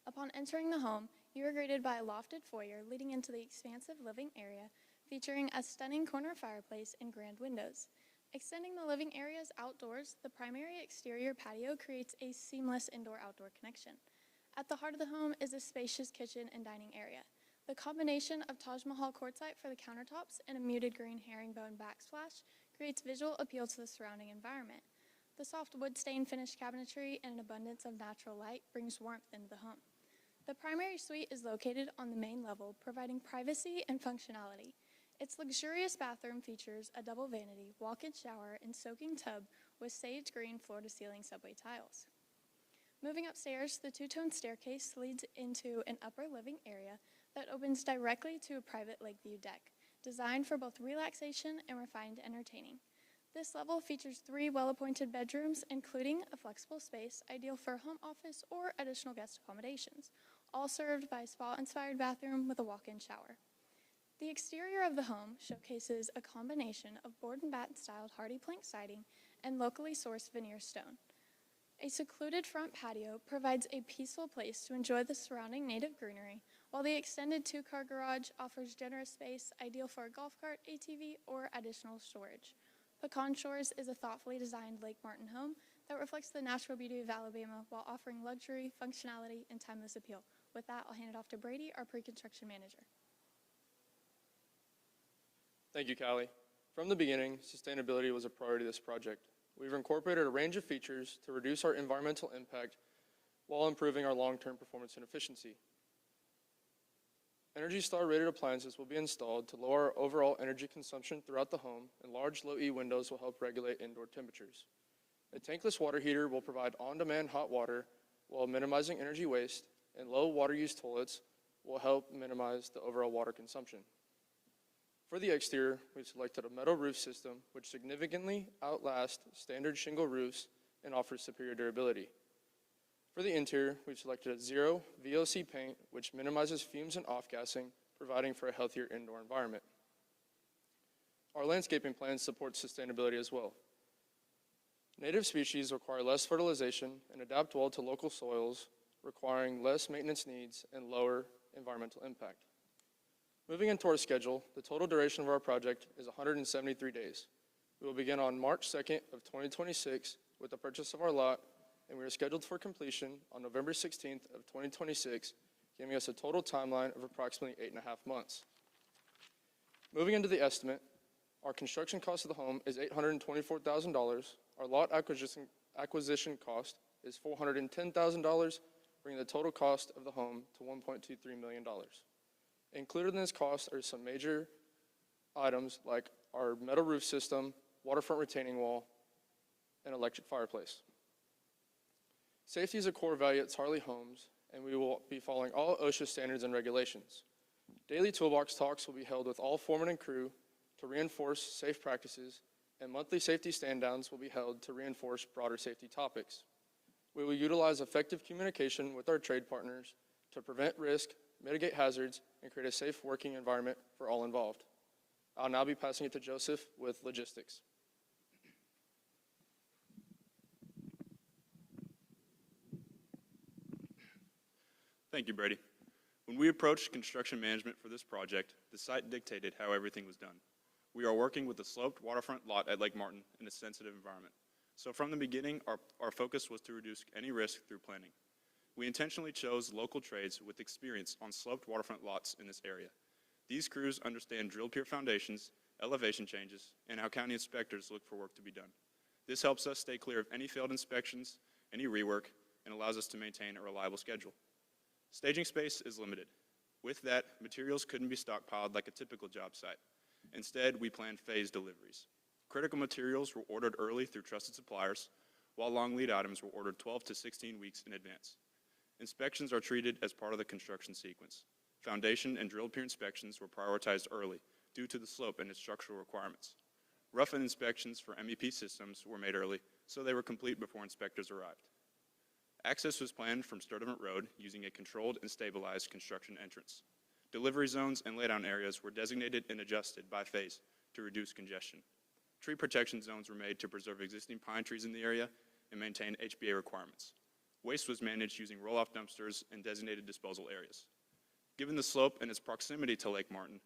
[SPEAKER 17] Upon entering the home, you are greeted by a lofted foyer leading into the expansive living area, featuring a stunning corner fireplace and grand windows. Extending the living areas outdoors, the primary exterior patio creates a seamless indoor-outdoor connection. At the heart of the home is a spacious kitchen and dining area. The combination of Taj Mahal quartzite for the countertops and a muted green herringbone backsplash creates visual appeal to the surrounding environment. The soft wood stain finished cabinetry and an abundance of natural light brings warmth into the home. The primary suite is located on the main level, providing privacy and functionality. Its luxurious bathroom features a double vanity, walk-in shower, and soaking tub with sage green floor-to-ceiling subway tiles. Moving upstairs, the 2-tone staircase leads into an upper living area that opens directly to a private lake view deck, designed for both relaxation and refined entertaining. This level features 3 well-appointed bedrooms, including a flexible space ideal for a home office or additional guest accommodations, all served by a spa-inspired bathroom with a walk-in shower. The exterior of the home showcases a combination of board and batten styled hardy plank siding and locally sourced veneer stone. A secluded front patio provides a peaceful place to enjoy the surrounding native greenery, while the extended 2-car garage offers generous space ideal for a golf cart, ATV, or additional storage. Pecan Shores is a thoughtfully designed Lake Martin home that reflects the natural beauty of Alabama while offering luxury, functionality, and timeless appeal. With that, I'll hand it off to Brady, our pre-construction manager.
[SPEAKER 18] Thank you, Callie. From the beginning, sustainability was a priority of this project. We've incorporated a range of features to reduce our environmental impact while improving our long-term performance and efficiency. ENERGY STAR rated appliances will be installed to lower our overall energy consumption throughout the home, and large low-E windows will help regulate indoor temperatures. A tankless water heater will provide on-demand hot water while minimizing energy waste, and low water use toilets will help minimize the overall water consumption. For the exterior, we've selected a metal roof system which significantly outlasts standard shingle roofs and offers superior durability. For the interior, we've selected a zero VOC paint which minimizes fumes and off-gassing, providing for a healthier indoor environment. Our landscaping plans support sustainability as well. Native species require less fertilization and adapt well to local soils, requiring less maintenance needs and lower environmental impact. Moving into our schedule, the total duration of our project is 173 days. We will begin on March 2nd of 2026 with the purchase of our lot, and we are scheduled for completion on November 16th of 2026, giving us a total timeline of approximately 8.5 months. Moving into the estimate, our construction cost of the home is $824,000. Our lot acquisition cost is $410,000, bringing the total cost of the home to $1.23 million. Included in this cost are some major items like our metal roof system, waterfront retaining wall, and electric fireplace. Safety is a core value at Tarleton Homes, and we will be following all OSHA standards and regulations. Daily toolbox talks will be held with all foremen and crew to reinforce safe practices, and monthly safety stand-downs will be held to reinforce broader safety topics. We will utilize effective communication with our trade partners to prevent risk, mitigate hazards, and create a safe working environment for all involved. I'll now be passing it to Joseph with logistics.
[SPEAKER 4] Thank you, Brady. When we approached construction management for this project, the site dictated how everything was done. We are working with a sloped waterfront lot at Lake Martin in a sensitive environment. So from the beginning, our focus was to reduce any risk through planning. We intentionally chose local trades with experience on sloped waterfront lots in this area. These crews understand drilled pier foundations, elevation changes, and how county inspectors look for work to be done. This helps us stay clear of any failed inspections, any rework, and allows us to maintain a reliable schedule. Staging space is limited. With that, materials couldn't be stockpiled like a typical job site. Instead, we planned phased deliveries. Critical materials were ordered early through trusted suppliers, while long lead items were ordered 12 to 16 weeks in advance. Inspections are treated as part of the construction sequence. Foundation and drilled pier inspections were prioritized early due to the slope and its structural requirements. Rough-in inspections for MEP systems were made early, so they were complete before inspectors arrived. Access was planned from Sturdivant Road using a controlled and stabilized construction entrance. Delivery zones and laydown areas were designated and adjusted by phase to reduce congestion. Tree protection zones were made to preserve existing pine trees in the area and maintain HBA requirements. Waste was managed using roll-off dumpsters and designated disposal areas. Given the slope and its proximity to Lake Martin,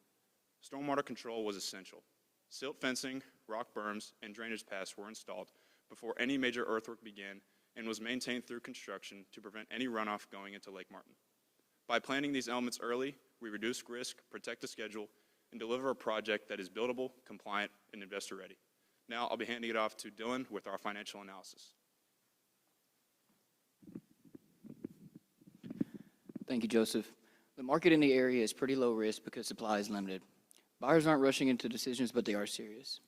[SPEAKER 4] stormwater control was essential. Silt fencing, rock berms, and drainage paths were installed before any major earthwork began and was maintained through construction to prevent any runoff going into Lake Martin. By planning these elements early, we reduce risk, protect the schedule, and deliver a project that is buildable, compliant, and investor ready. Now I'll be handing it off to Dylan with our financial analysis.
[SPEAKER 13] Thank you, Joseph. The market in the area is pretty low risk because supply is limited. Buyers aren't rushing into decisions, but they are serious.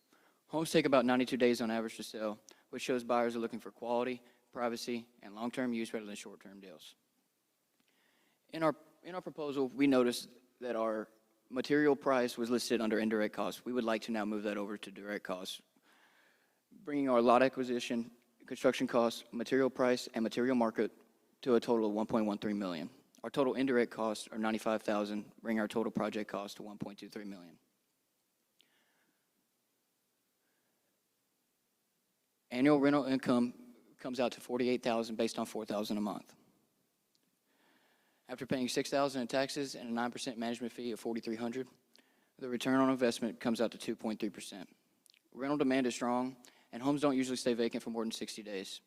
[SPEAKER 13] Homes take about 92 days on average to sell, which shows buyers are looking for quality, privacy, and long-term use rather than short-term deals. In our proposal, we noticed that our material price was listed under indirect costs. We would like to now move that over to direct costs, bringing our lot acquisition, construction costs, material price, and material market to a total of $1.13 million. Our total indirect costs are $95,000, bringing our total project cost to $1.23 million. Annual rental income comes out to $48,000 based on $4,000 a month. After paying $6,000 in taxes and a 9% management fee of $4,300, the return on investment comes out to 2.3%. Rental demand is strong, and homes don't usually stay vacant for more than 60 days.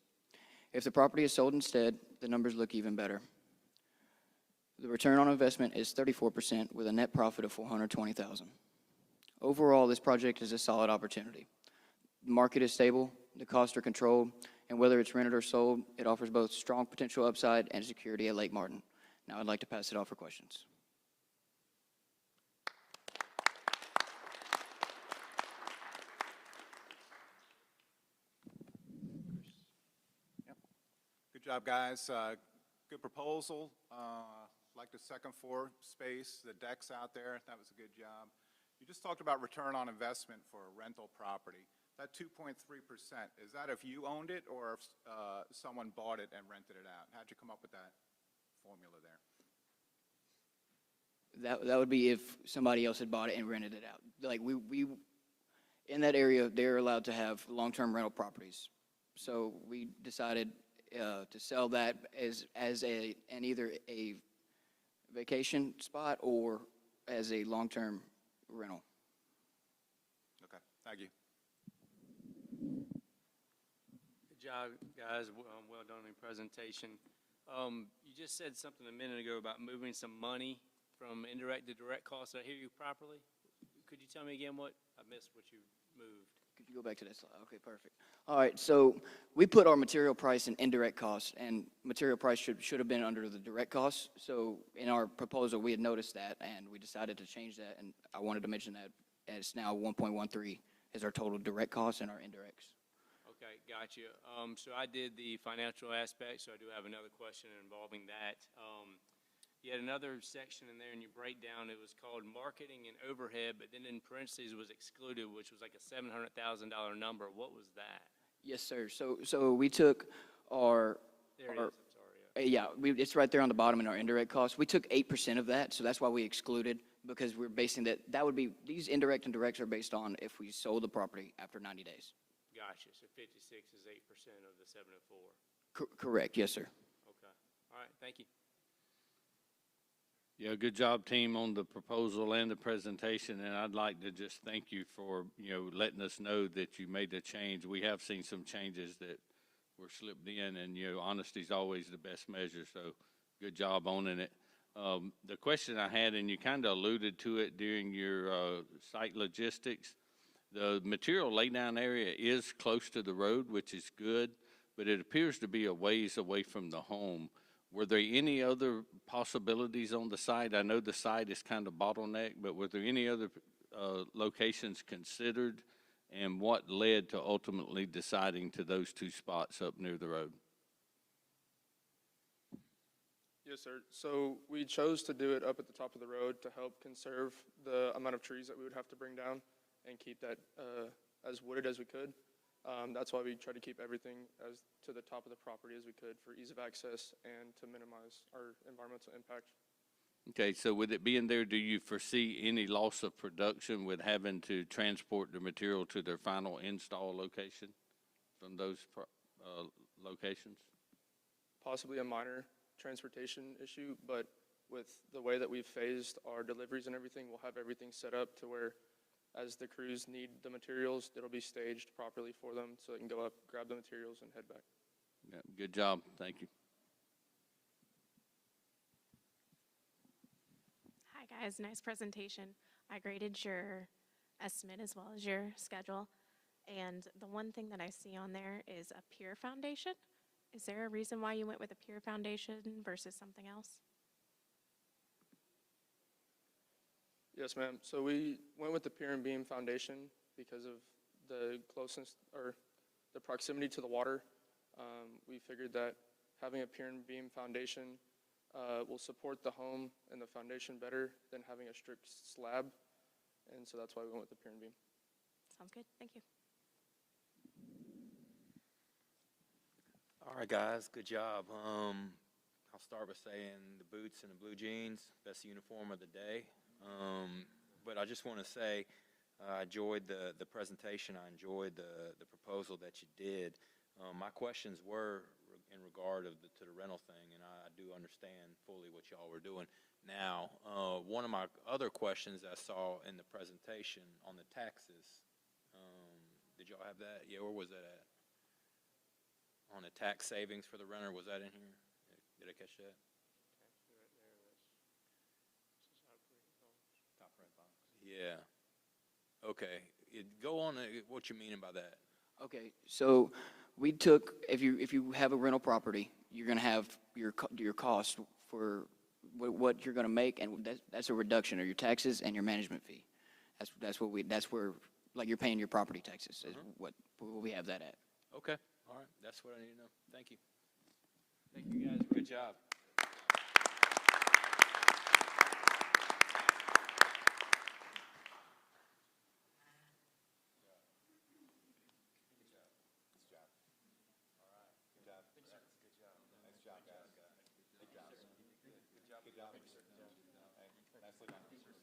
[SPEAKER 13] If the property is sold instead, the numbers look even better. The return on investment is 34% with a net profit of $420,000. Overall, this project is a solid opportunity. The market is stable, the costs are controlled, and whether it's rented or sold, it offers both strong potential upside and security at Lake Martin. Now I'd like to pass it off for questions.
[SPEAKER 7] Good job, guys. Good proposal. Like the second floor space, the decks out there, that was a good job. You just talked about return on investment for a rental property. That 2.3%, is that if you owned it or if someone bought it and rented it out? How'd you come up with that formula there?
[SPEAKER 13] That would be if somebody else had bought it and rented it out. Like we in that area, they're allowed to have long-term rental properties. So we decided to sell that as either a vacation spot or as a long-term rental.
[SPEAKER 7] Okay, thank you.
[SPEAKER 8] Good job, guys. Well done in your presentation. You just said something a minute ago about moving some money from indirect to direct costs. Did I hear you properly? Could you tell me again what? I missed what you moved.
[SPEAKER 13] Could you go back to that slide? Okay, perfect. All right, so we put our material price in indirect costs, and material price should have been under the direct costs. So in our proposal, we had noticed that, and we decided to change that, and I wanted to mention that it's now 1.13 is our total direct costs and our indirects.
[SPEAKER 8] Okay, got you. So I did the financial aspect, so I do have another question involving that. You had another section in there in your breakdown. It was called marketing and overhead, but then in parentheses was excluded, which was like a $700,000 number. What was that?
[SPEAKER 13] Yes, sir. So we took our...
[SPEAKER 8] There it is. I'm sorry.
[SPEAKER 13] Yeah, it's right there on the bottom in our indirect costs. We took 8% of that, so that's why we excluded, because we're basing that would be, these indirect and directs are based on if we sold the property after 90 days.
[SPEAKER 8] Gotcha. So 56 is 8% of the 704.
[SPEAKER 13] Correct. Yes, sir.
[SPEAKER 8] Okay. All right. Thank you.
[SPEAKER 9] Yeah, good job, team, on the proposal and the presentation, and I'd like to just thank you for, letting us know that you made the change. We have seen some changes that were slipped in, and, honesty is always the best measure, so good job owning it. The question I had, and you kind of alluded to it during your site logistics, the material laydown area is close to the road, which is good, but it appears to be a ways away from the home. Were there any other possibilities on the site? I know the site is kind of bottlenecked, but were there any other locations considered? And what led to ultimately deciding to those two spots up near the road?
[SPEAKER 18] Yes, sir. So we chose to do it up at the top of the road to help conserve the amount of trees that we would have to bring down and keep that as wooded as we could. That's why we try to keep everything as to the top of the property as we could for ease of access and to minimize our environmental impact.
[SPEAKER 9] Okay, so with it being there, do you foresee any loss of production with having to transport the material to their final install location from those locations?
[SPEAKER 18] Possibly a minor transportation issue, but with the way that we've phased our deliveries and everything, we'll have everything set up to where as the crews need the materials, it'll be staged properly for them so they can go up, grab the materials, and head back.
[SPEAKER 9] Yeah, good job. Thank you.
[SPEAKER 20] Hi, guys. Nice presentation. I graded your estimate as well as your schedule. And the one thing that I see on there is a pier foundation. Is there a reason why you went with a pier foundation versus something else?
[SPEAKER 18] Yes, ma'am. So we went with the pier and beam foundation because of the closeness or the proximity to the water. We figured that having a pier and beam foundation will support the home and the foundation better than having a strict slab. And so that's why we went with the pier and beam.
[SPEAKER 20] Sounds good. Thank you.
[SPEAKER 6] All right, guys, good job. I'll start by saying the boots and the blue jeans, best uniform of the day. But I just want to say I enjoyed the presentation. I enjoyed the proposal that you did. My questions were in regard to the rental thing, and I do understand fully what y'all were doing. Now, one of my other questions I saw in the presentation on the taxes, did y'all have that? Yeah, where was that at? On the tax savings for the renter, was that in here? Did I catch that? Top right box. Yeah. Okay. Go on what you mean by that.
[SPEAKER 13] Okay, so we took, if you have a rental property, you're going to have your cost for what you're going to make, and that's a reduction of your taxes and your management fee. That's where like you're paying your property taxes is what we have that at.
[SPEAKER 6] Okay. All right. That's what I need to know. Thank you. Thank you, guys. Good job.
[SPEAKER 7] Great job, sir. Nicely done.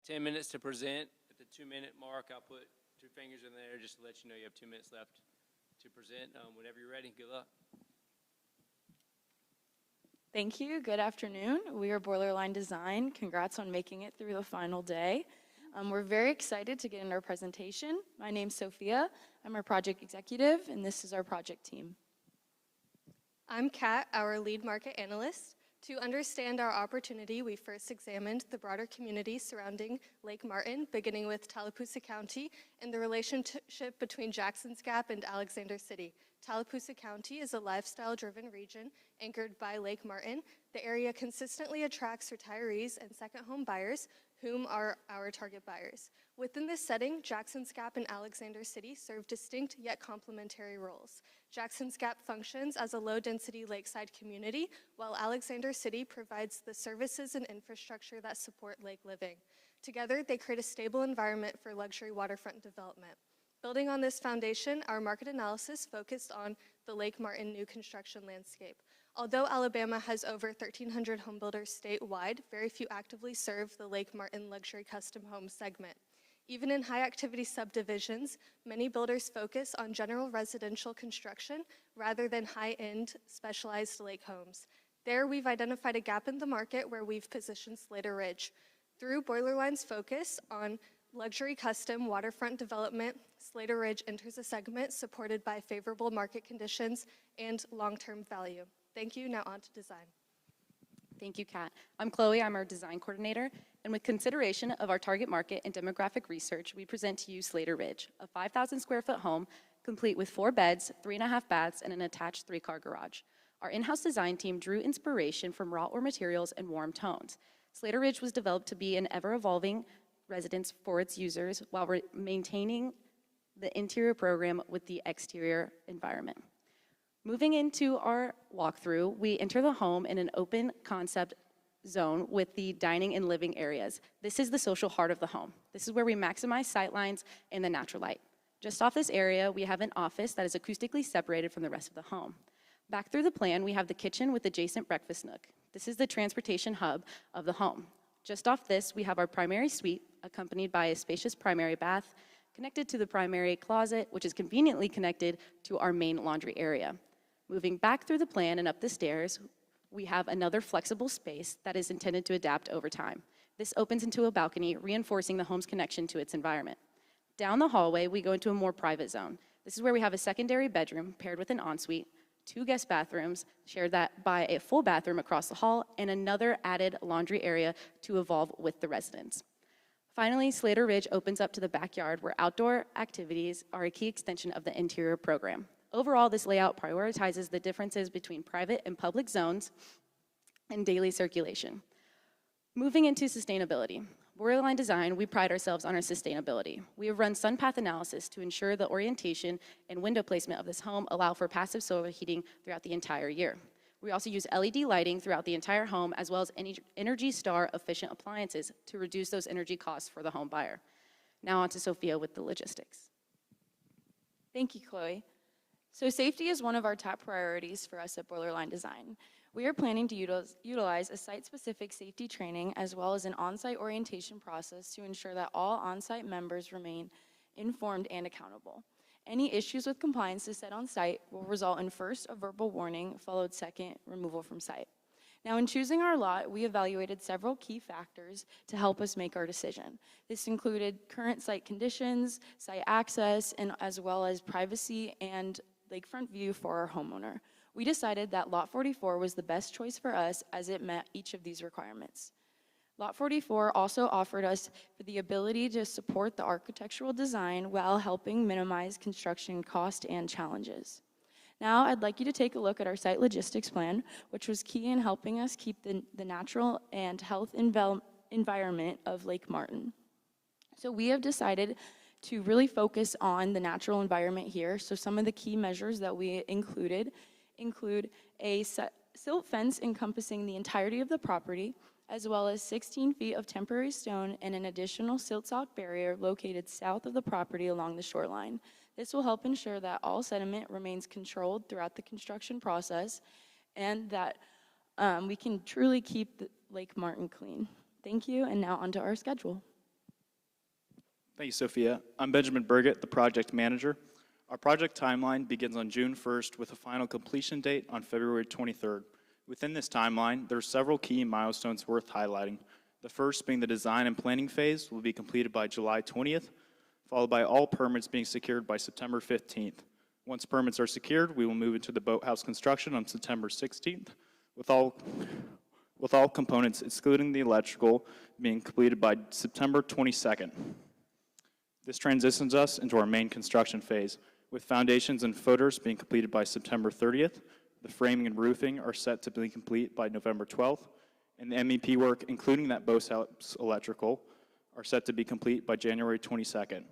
[SPEAKER 8] 10 minutes to present. At the 2-minute mark, I'll put 2 fingers in there just to let you know you have 2 minutes left to present. Whenever you're ready, good luck.
[SPEAKER 14] Thank you. Good afternoon. We are Boiler Line Design. Congrats on making it through the final day. We're very excited to get into our presentation. My name's Sophia. I'm our project executive, and this is our project team.
[SPEAKER 3] I'm Kat, our lead market analyst. To understand our opportunity, we first examined the broader community surrounding Lake Martin, beginning with Tallapoosa County and the relationship between Jackson's Gap and Alexander City. Tallapoosa County is a lifestyle-driven region anchored by Lake Martin. The area consistently attracts retirees and second home buyers, whom are our target buyers. Within this setting, Jackson's Gap and Alexander City serve distinct yet complementary roles. Jackson's Gap functions as a low-density lakeside community, while Alexander City provides the services and infrastructure that support lake living. Together, they create a stable environment for luxury waterfront development. Building on this foundation, our market analysis focused on the Lake Martin new construction landscape. Although Alabama has over 1,300 homebuilders statewide, very few actively serve the Lake Martin luxury custom home segment. Even in high-activity subdivisions, many builders focus on general residential construction rather than high-end, specialized lake homes. There, we've identified a gap in the market where we've positioned Slater Ridge. Through Boiler Line's focus on luxury custom waterfront development, Slater Ridge enters a segment supported by favorable market conditions and long-term value. Thank you. Now on to design.
[SPEAKER 12] Thank you, Kat. I'm Chloe. I'm our design coordinator. And with consideration of our target market and demographic research, we present to you Slater Ridge, a 5,000 square foot home complete with 4 beds, 3.5 baths, and an attached 3-car garage. Our in-house design team drew inspiration from raw ore materials and warm tones. Slater Ridge was developed to be an ever-evolving residence for its users while maintaining the interior program with the exterior environment. Moving into our walkthrough, we enter the home in an open concept zone with the dining and living areas. This is the social heart of the home. This is where we maximize sight lines and the natural light. Just off this area, we have an office that is acoustically separated from the rest of the home. Back through the plan, we have the kitchen with adjacent breakfast nook. This is the transportation hub of the home. Just off this, we have our primary suite, accompanied by a spacious primary bath, connected to the primary closet, which is conveniently connected to our main laundry area. Moving back through the plan and up the stairs, we have another flexible space that is intended to adapt over time. This opens into a balcony, reinforcing the home's connection to its environment. Down the hallway, we go into a more private zone. This is where we have a secondary bedroom paired with an ensuite, 2 guest bathrooms, shared that by a full bathroom across the hall, and another added laundry area to evolve with the residents. Finally, Slater Ridge opens up to the backyard where outdoor activities are a key extension of the interior program. Overall, this layout prioritizes the differences between private and public zones and daily circulation. Moving into sustainability. Boiler Line Design, we pride ourselves on our sustainability. We have run sun path analysis to ensure the orientation and window placement of this home allow for passive solar heating throughout the entire year. We also use LED lighting throughout the entire home, as well as Energy Star efficient appliances to reduce those energy costs for the home buyer. Now on to Sophia with the logistics.
[SPEAKER 14] Thank you, Chloe. So safety is one of our top priorities for us at Boiler Line Design. We are planning to utilize a site-specific safety training as well as an on-site orientation process to ensure that all on-site members remain informed and accountable. Any issues with compliance set on site will result in first a verbal warning, followed second removal from site. Now, in choosing our lot, we evaluated several key factors to help us make our decision. This included current site conditions, site access, and as well as privacy and lakefront view for our homeowner. We decided that Lot 44 was the best choice for us as it met each of these requirements. Lot 44 also offered us the ability to support the architectural design while helping minimize construction cost and challenges. Now, I'd like you to take a look at our site logistics plan, which was key in helping us keep the natural and health environment of Lake Martin. So we have decided to really focus on the natural environment here. So some of the key measures that we include a silt fence encompassing the entirety of the property, as well as 16 feet of temporary stone and an additional silt sock barrier located south of the property along the shoreline. This will help ensure that all sediment remains controlled throughout the construction process and that we can truly keep Lake Martin clean. Thank you, and now onto our schedule.
[SPEAKER 19] Thank you, Sophia. I'm Benjamin Burgett, the project manager. Our project timeline begins on June 1st with a final completion date on February 23rd. Within this timeline, there are several key milestones worth highlighting. The first being the design and planning phase will be completed by July 20th, followed by all permits being secured by September 15th. Once permits are secured, we will move into the boathouse construction on September 16th, with all components, excluding the electrical, being completed by September 22nd. This transitions us into our main construction phase, with foundations and footers being completed by September 30th. The framing and roofing are set to be complete by November 12th, and the MEP work, including that boathouse electrical, are set to be complete by January 22nd.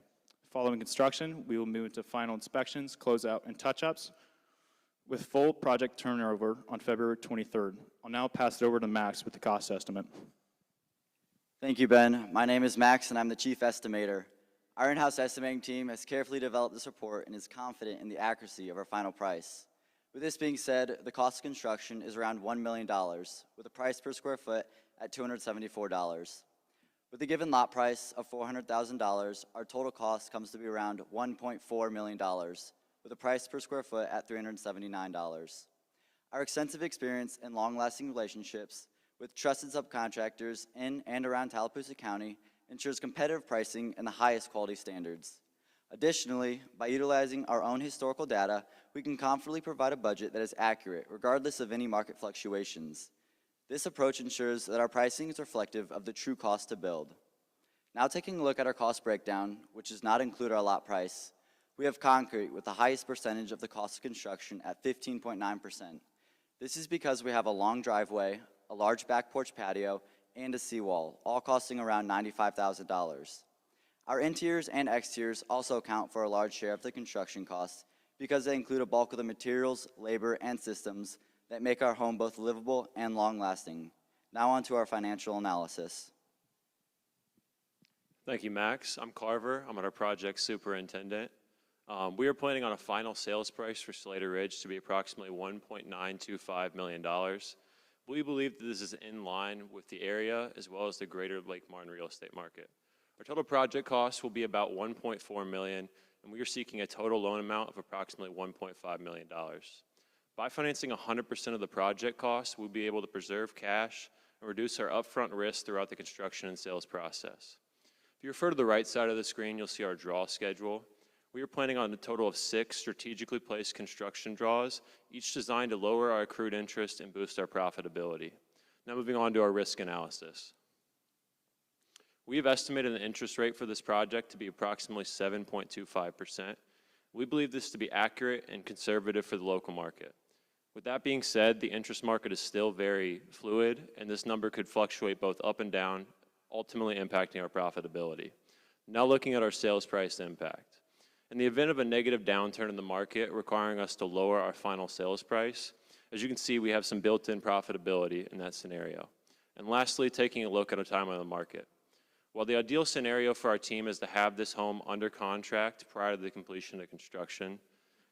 [SPEAKER 19] Following construction, we will move into final inspections, closeout, and touch-ups, with full project turnover on February 23rd. I'll now pass it over to Max with the cost estimate.
[SPEAKER 21] Thank you, Ben. My name is Max, and I'm the chief estimator. Our in-house estimating team has carefully developed this report and is confident in the accuracy of our final price. With this being said, the cost of construction is around $1 million, with a price per square foot at $274. With a given lot price of $400,000, our total cost comes to be around $1.4 million, with a price per square foot at $379. Our extensive experience and long-lasting relationships with trusted subcontractors in and around Tallapoosa County ensures competitive pricing and the highest quality standards. Additionally, by utilizing our own historical data, we can confidently provide a budget that is accurate, regardless of any market fluctuations. This approach ensures that our pricing is reflective of the true cost to build. Now taking a look at our cost breakdown, which does not include our lot price, we have concrete with the highest percentage of the cost of construction at 15.9%. This is because we have a long driveway, a large back porch patio, and a seawall, all costing around $95,000. Our interiors and exteriors also account for a large share of the construction costs because they include a bulk of the materials, labor, and systems that make our home both livable and long-lasting. Now on to our financial analysis.
[SPEAKER 22] Thank you, Max. I'm Carver. I'm our project superintendent. We are planning on a final sales price for Slater Ridge to be approximately $1.925 million. We believe that this is in line with the area as well as the greater Lake Martin real estate market. Our total project cost will be about $1.4 million, and we are seeking a total loan amount of approximately $1.5 million. By financing 100% of the project costs, we'll be able to preserve cash and reduce our upfront risk throughout the construction and sales process. If you refer to the right side of the screen, you'll see our draw schedule. We are planning on a total of 6 strategically placed construction draws, each designed to lower our accrued interest and boost our profitability. Now moving on to our risk analysis. We have estimated the interest rate for this project to be approximately 7.25%. We believe this to be accurate and conservative for the local market. With that being said, the interest market is still very fluid, and this number could fluctuate both up and down, ultimately impacting our profitability. Now looking at our sales price impact. In the event of a negative downturn in the market requiring us to lower our final sales price, as you can see, we have some built-in profitability in that scenario. And lastly, taking a look at a time on the market. While the ideal scenario for our team is to have this home under contract prior to the completion of construction,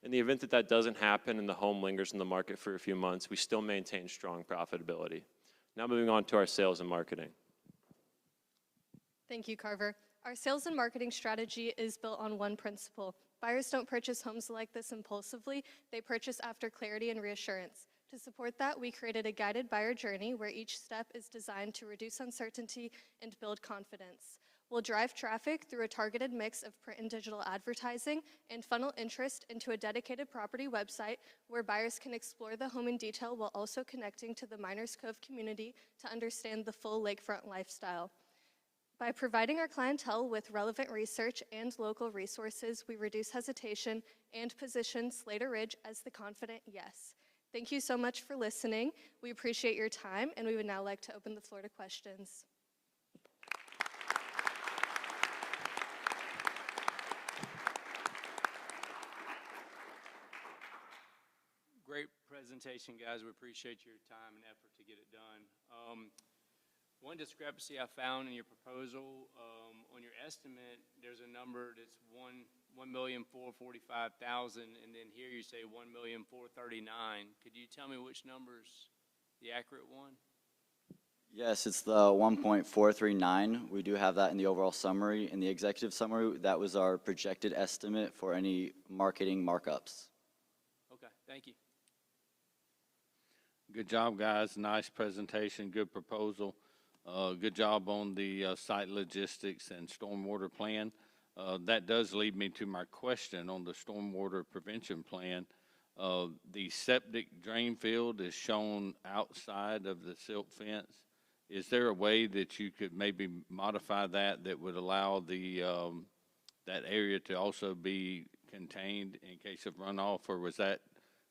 [SPEAKER 22] in the event that that doesn't happen and the home lingers in the market for a few months, we still maintain strong profitability. Now moving on to our sales and marketing.
[SPEAKER 3] Thank you, Carver. Our sales and marketing strategy is built on one principle. Buyers don't purchase homes like this impulsively, they purchase after clarity and reassurance. To support that, we created a guided buyer journey where each step is designed to reduce uncertainty and build confidence. We'll drive traffic through a targeted mix of print and digital advertising and funnel interest into a dedicated property website where buyers can explore the home in detail while also connecting to the Miners Cove community to understand the full lakefront lifestyle. By providing our clientele with relevant research and local resources, we reduce hesitation and position Slater Ridge as the confident yes. Thank you so much for listening. We appreciate your time, and we would now like to open the floor to questions.
[SPEAKER 8] Great presentation, guys. We appreciate your time and effort to get it done. One discrepancy I found in your proposal, on your estimate, there's a number that's $1,445,000, and then here you say $1,439,000. Could you tell me which number's the accurate one?
[SPEAKER 21] Yes, it's the 1.439. We do have that in the overall summary. In the executive summary, that was our projected estimate for any marketing markups.
[SPEAKER 8] Okay, thank you.
[SPEAKER 9] Good job, guys. Nice presentation, good proposal. Good job on the site logistics and stormwater plan. That does lead me to my question on the stormwater prevention plan. The septic drain field is shown outside of the silt fence. Is there a way that you could maybe modify that would allow the that area to also be contained in case of runoff, or was that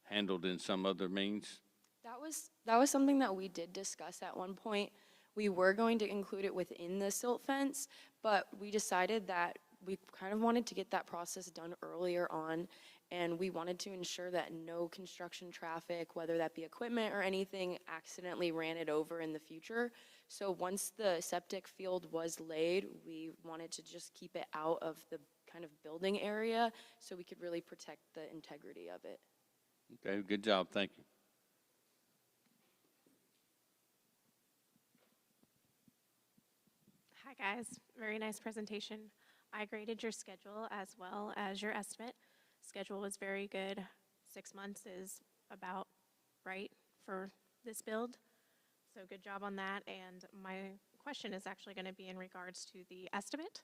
[SPEAKER 9] handled in some other means?
[SPEAKER 12] That was something that we did discuss at one point. We were going to include it within the silt fence, but we decided that we kind of wanted to get that process done earlier on, and we wanted to ensure that no construction traffic, whether that be equipment or anything, accidentally ran it over in the future. So once the septic field was laid, we wanted to just keep it out of the kind of building area so we could really protect the integrity of it.
[SPEAKER 9] Okay, good job. Thank you.
[SPEAKER 20] Hi guys, very nice presentation. I graded your schedule as well as your estimate. Schedule was very good. 6 months is about right for this build. So good job on that. And my question is actually going to be in regards to the estimate.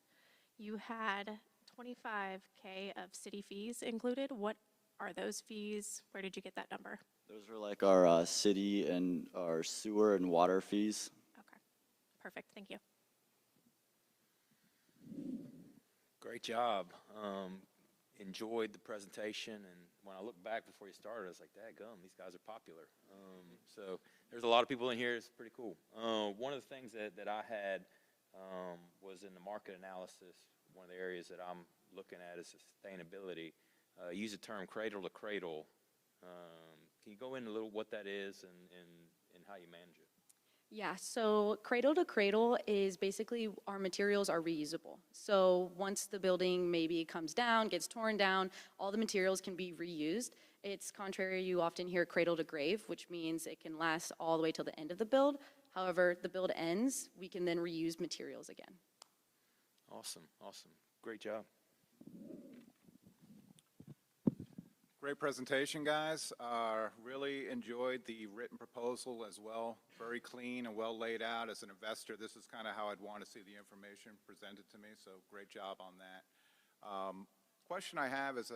[SPEAKER 20] You had $25K of city fees included. What are those fees? Where did you get that number?
[SPEAKER 21] Those are like our city and our sewer and water fees.
[SPEAKER 20] Okay, perfect. Thank you.
[SPEAKER 6] Great job. Enjoyed the presentation, and when I looked back before you started, I was like, "Dadgum, these guys are popular." So there's a lot of people in here. It's pretty cool. One of the things that I had was in the market analysis. One of the areas that I'm looking at is sustainability. Use the term cradle to cradle. Can you go into a little what that is and how you manage it?
[SPEAKER 12] Yeah, so cradle to cradle is basically our materials are reusable. So once the building maybe comes down, gets torn down, all the materials can be reused. It's contrary, you often hear cradle to grave, which means it can last all the way till the end of the build. However, the build ends, we can then reuse materials again.
[SPEAKER 6] Awesome, awesome. Great job.
[SPEAKER 7] Great presentation, guys. Really enjoyed the written proposal as well. Very clean and well laid out. As an investor, this is kind of how I'd want to see the information presented to me, so great job on that. Question I have is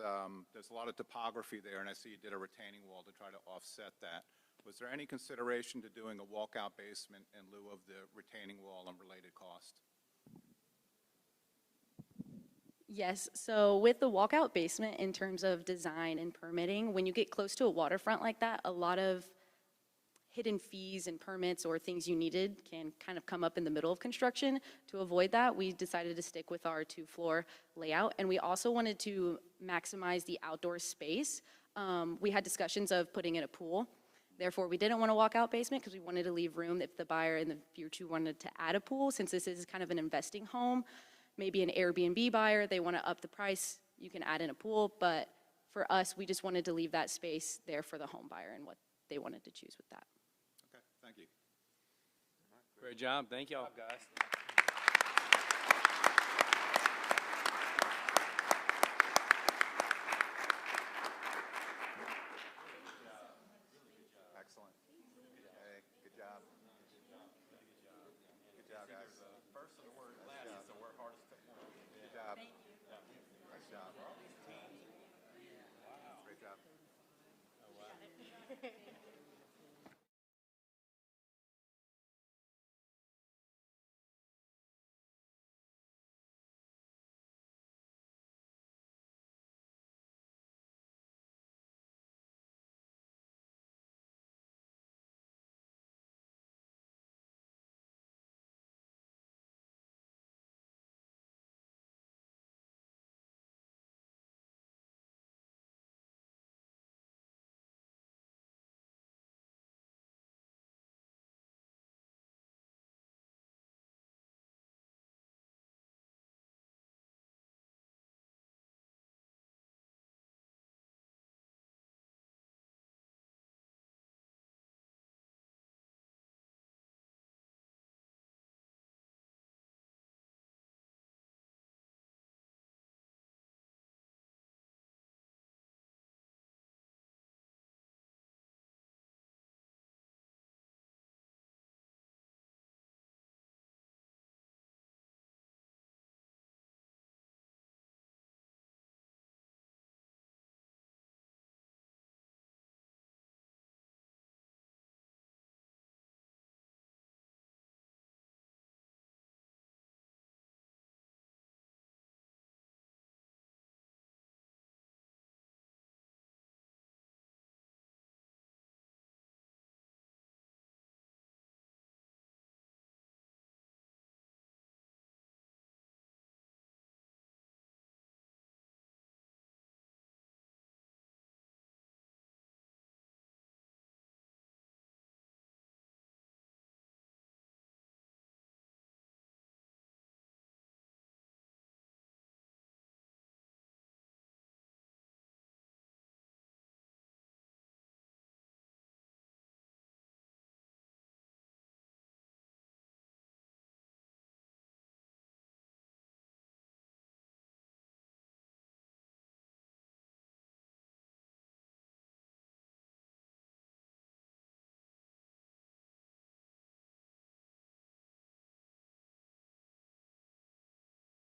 [SPEAKER 7] there's a lot of topography there, and I see you did a retaining wall to try to offset that. Was there any consideration to doing a walkout basement in lieu of the retaining wall and related cost?
[SPEAKER 12] Yes, so with the walkout basement in terms of design and permitting, when you get close to a waterfront like that, a lot of hidden fees and permits or things you needed can kind of come up in the middle of construction. To avoid that, we decided to stick with our 2-floor layout, and we also wanted to maximize the outdoor space. We had discussions of putting in a pool. Therefore, we didn't want a walkout basement because we wanted to leave room if the buyer in the future wanted to add a pool, since this is kind of an investing home. Maybe an Airbnb buyer, they want to up the price, you can add in a pool, but for us, we just wanted to leave that space there for the home buyer and what they wanted to choose with that.
[SPEAKER 7] Okay, thank you.
[SPEAKER 8] Great job. Thank y'all.
[SPEAKER 6] Good job, guys.
[SPEAKER 7] Excellent. Hey, good job. Good job, guys. First of the word, last is the word hardest. Good job. Nice job. Great job.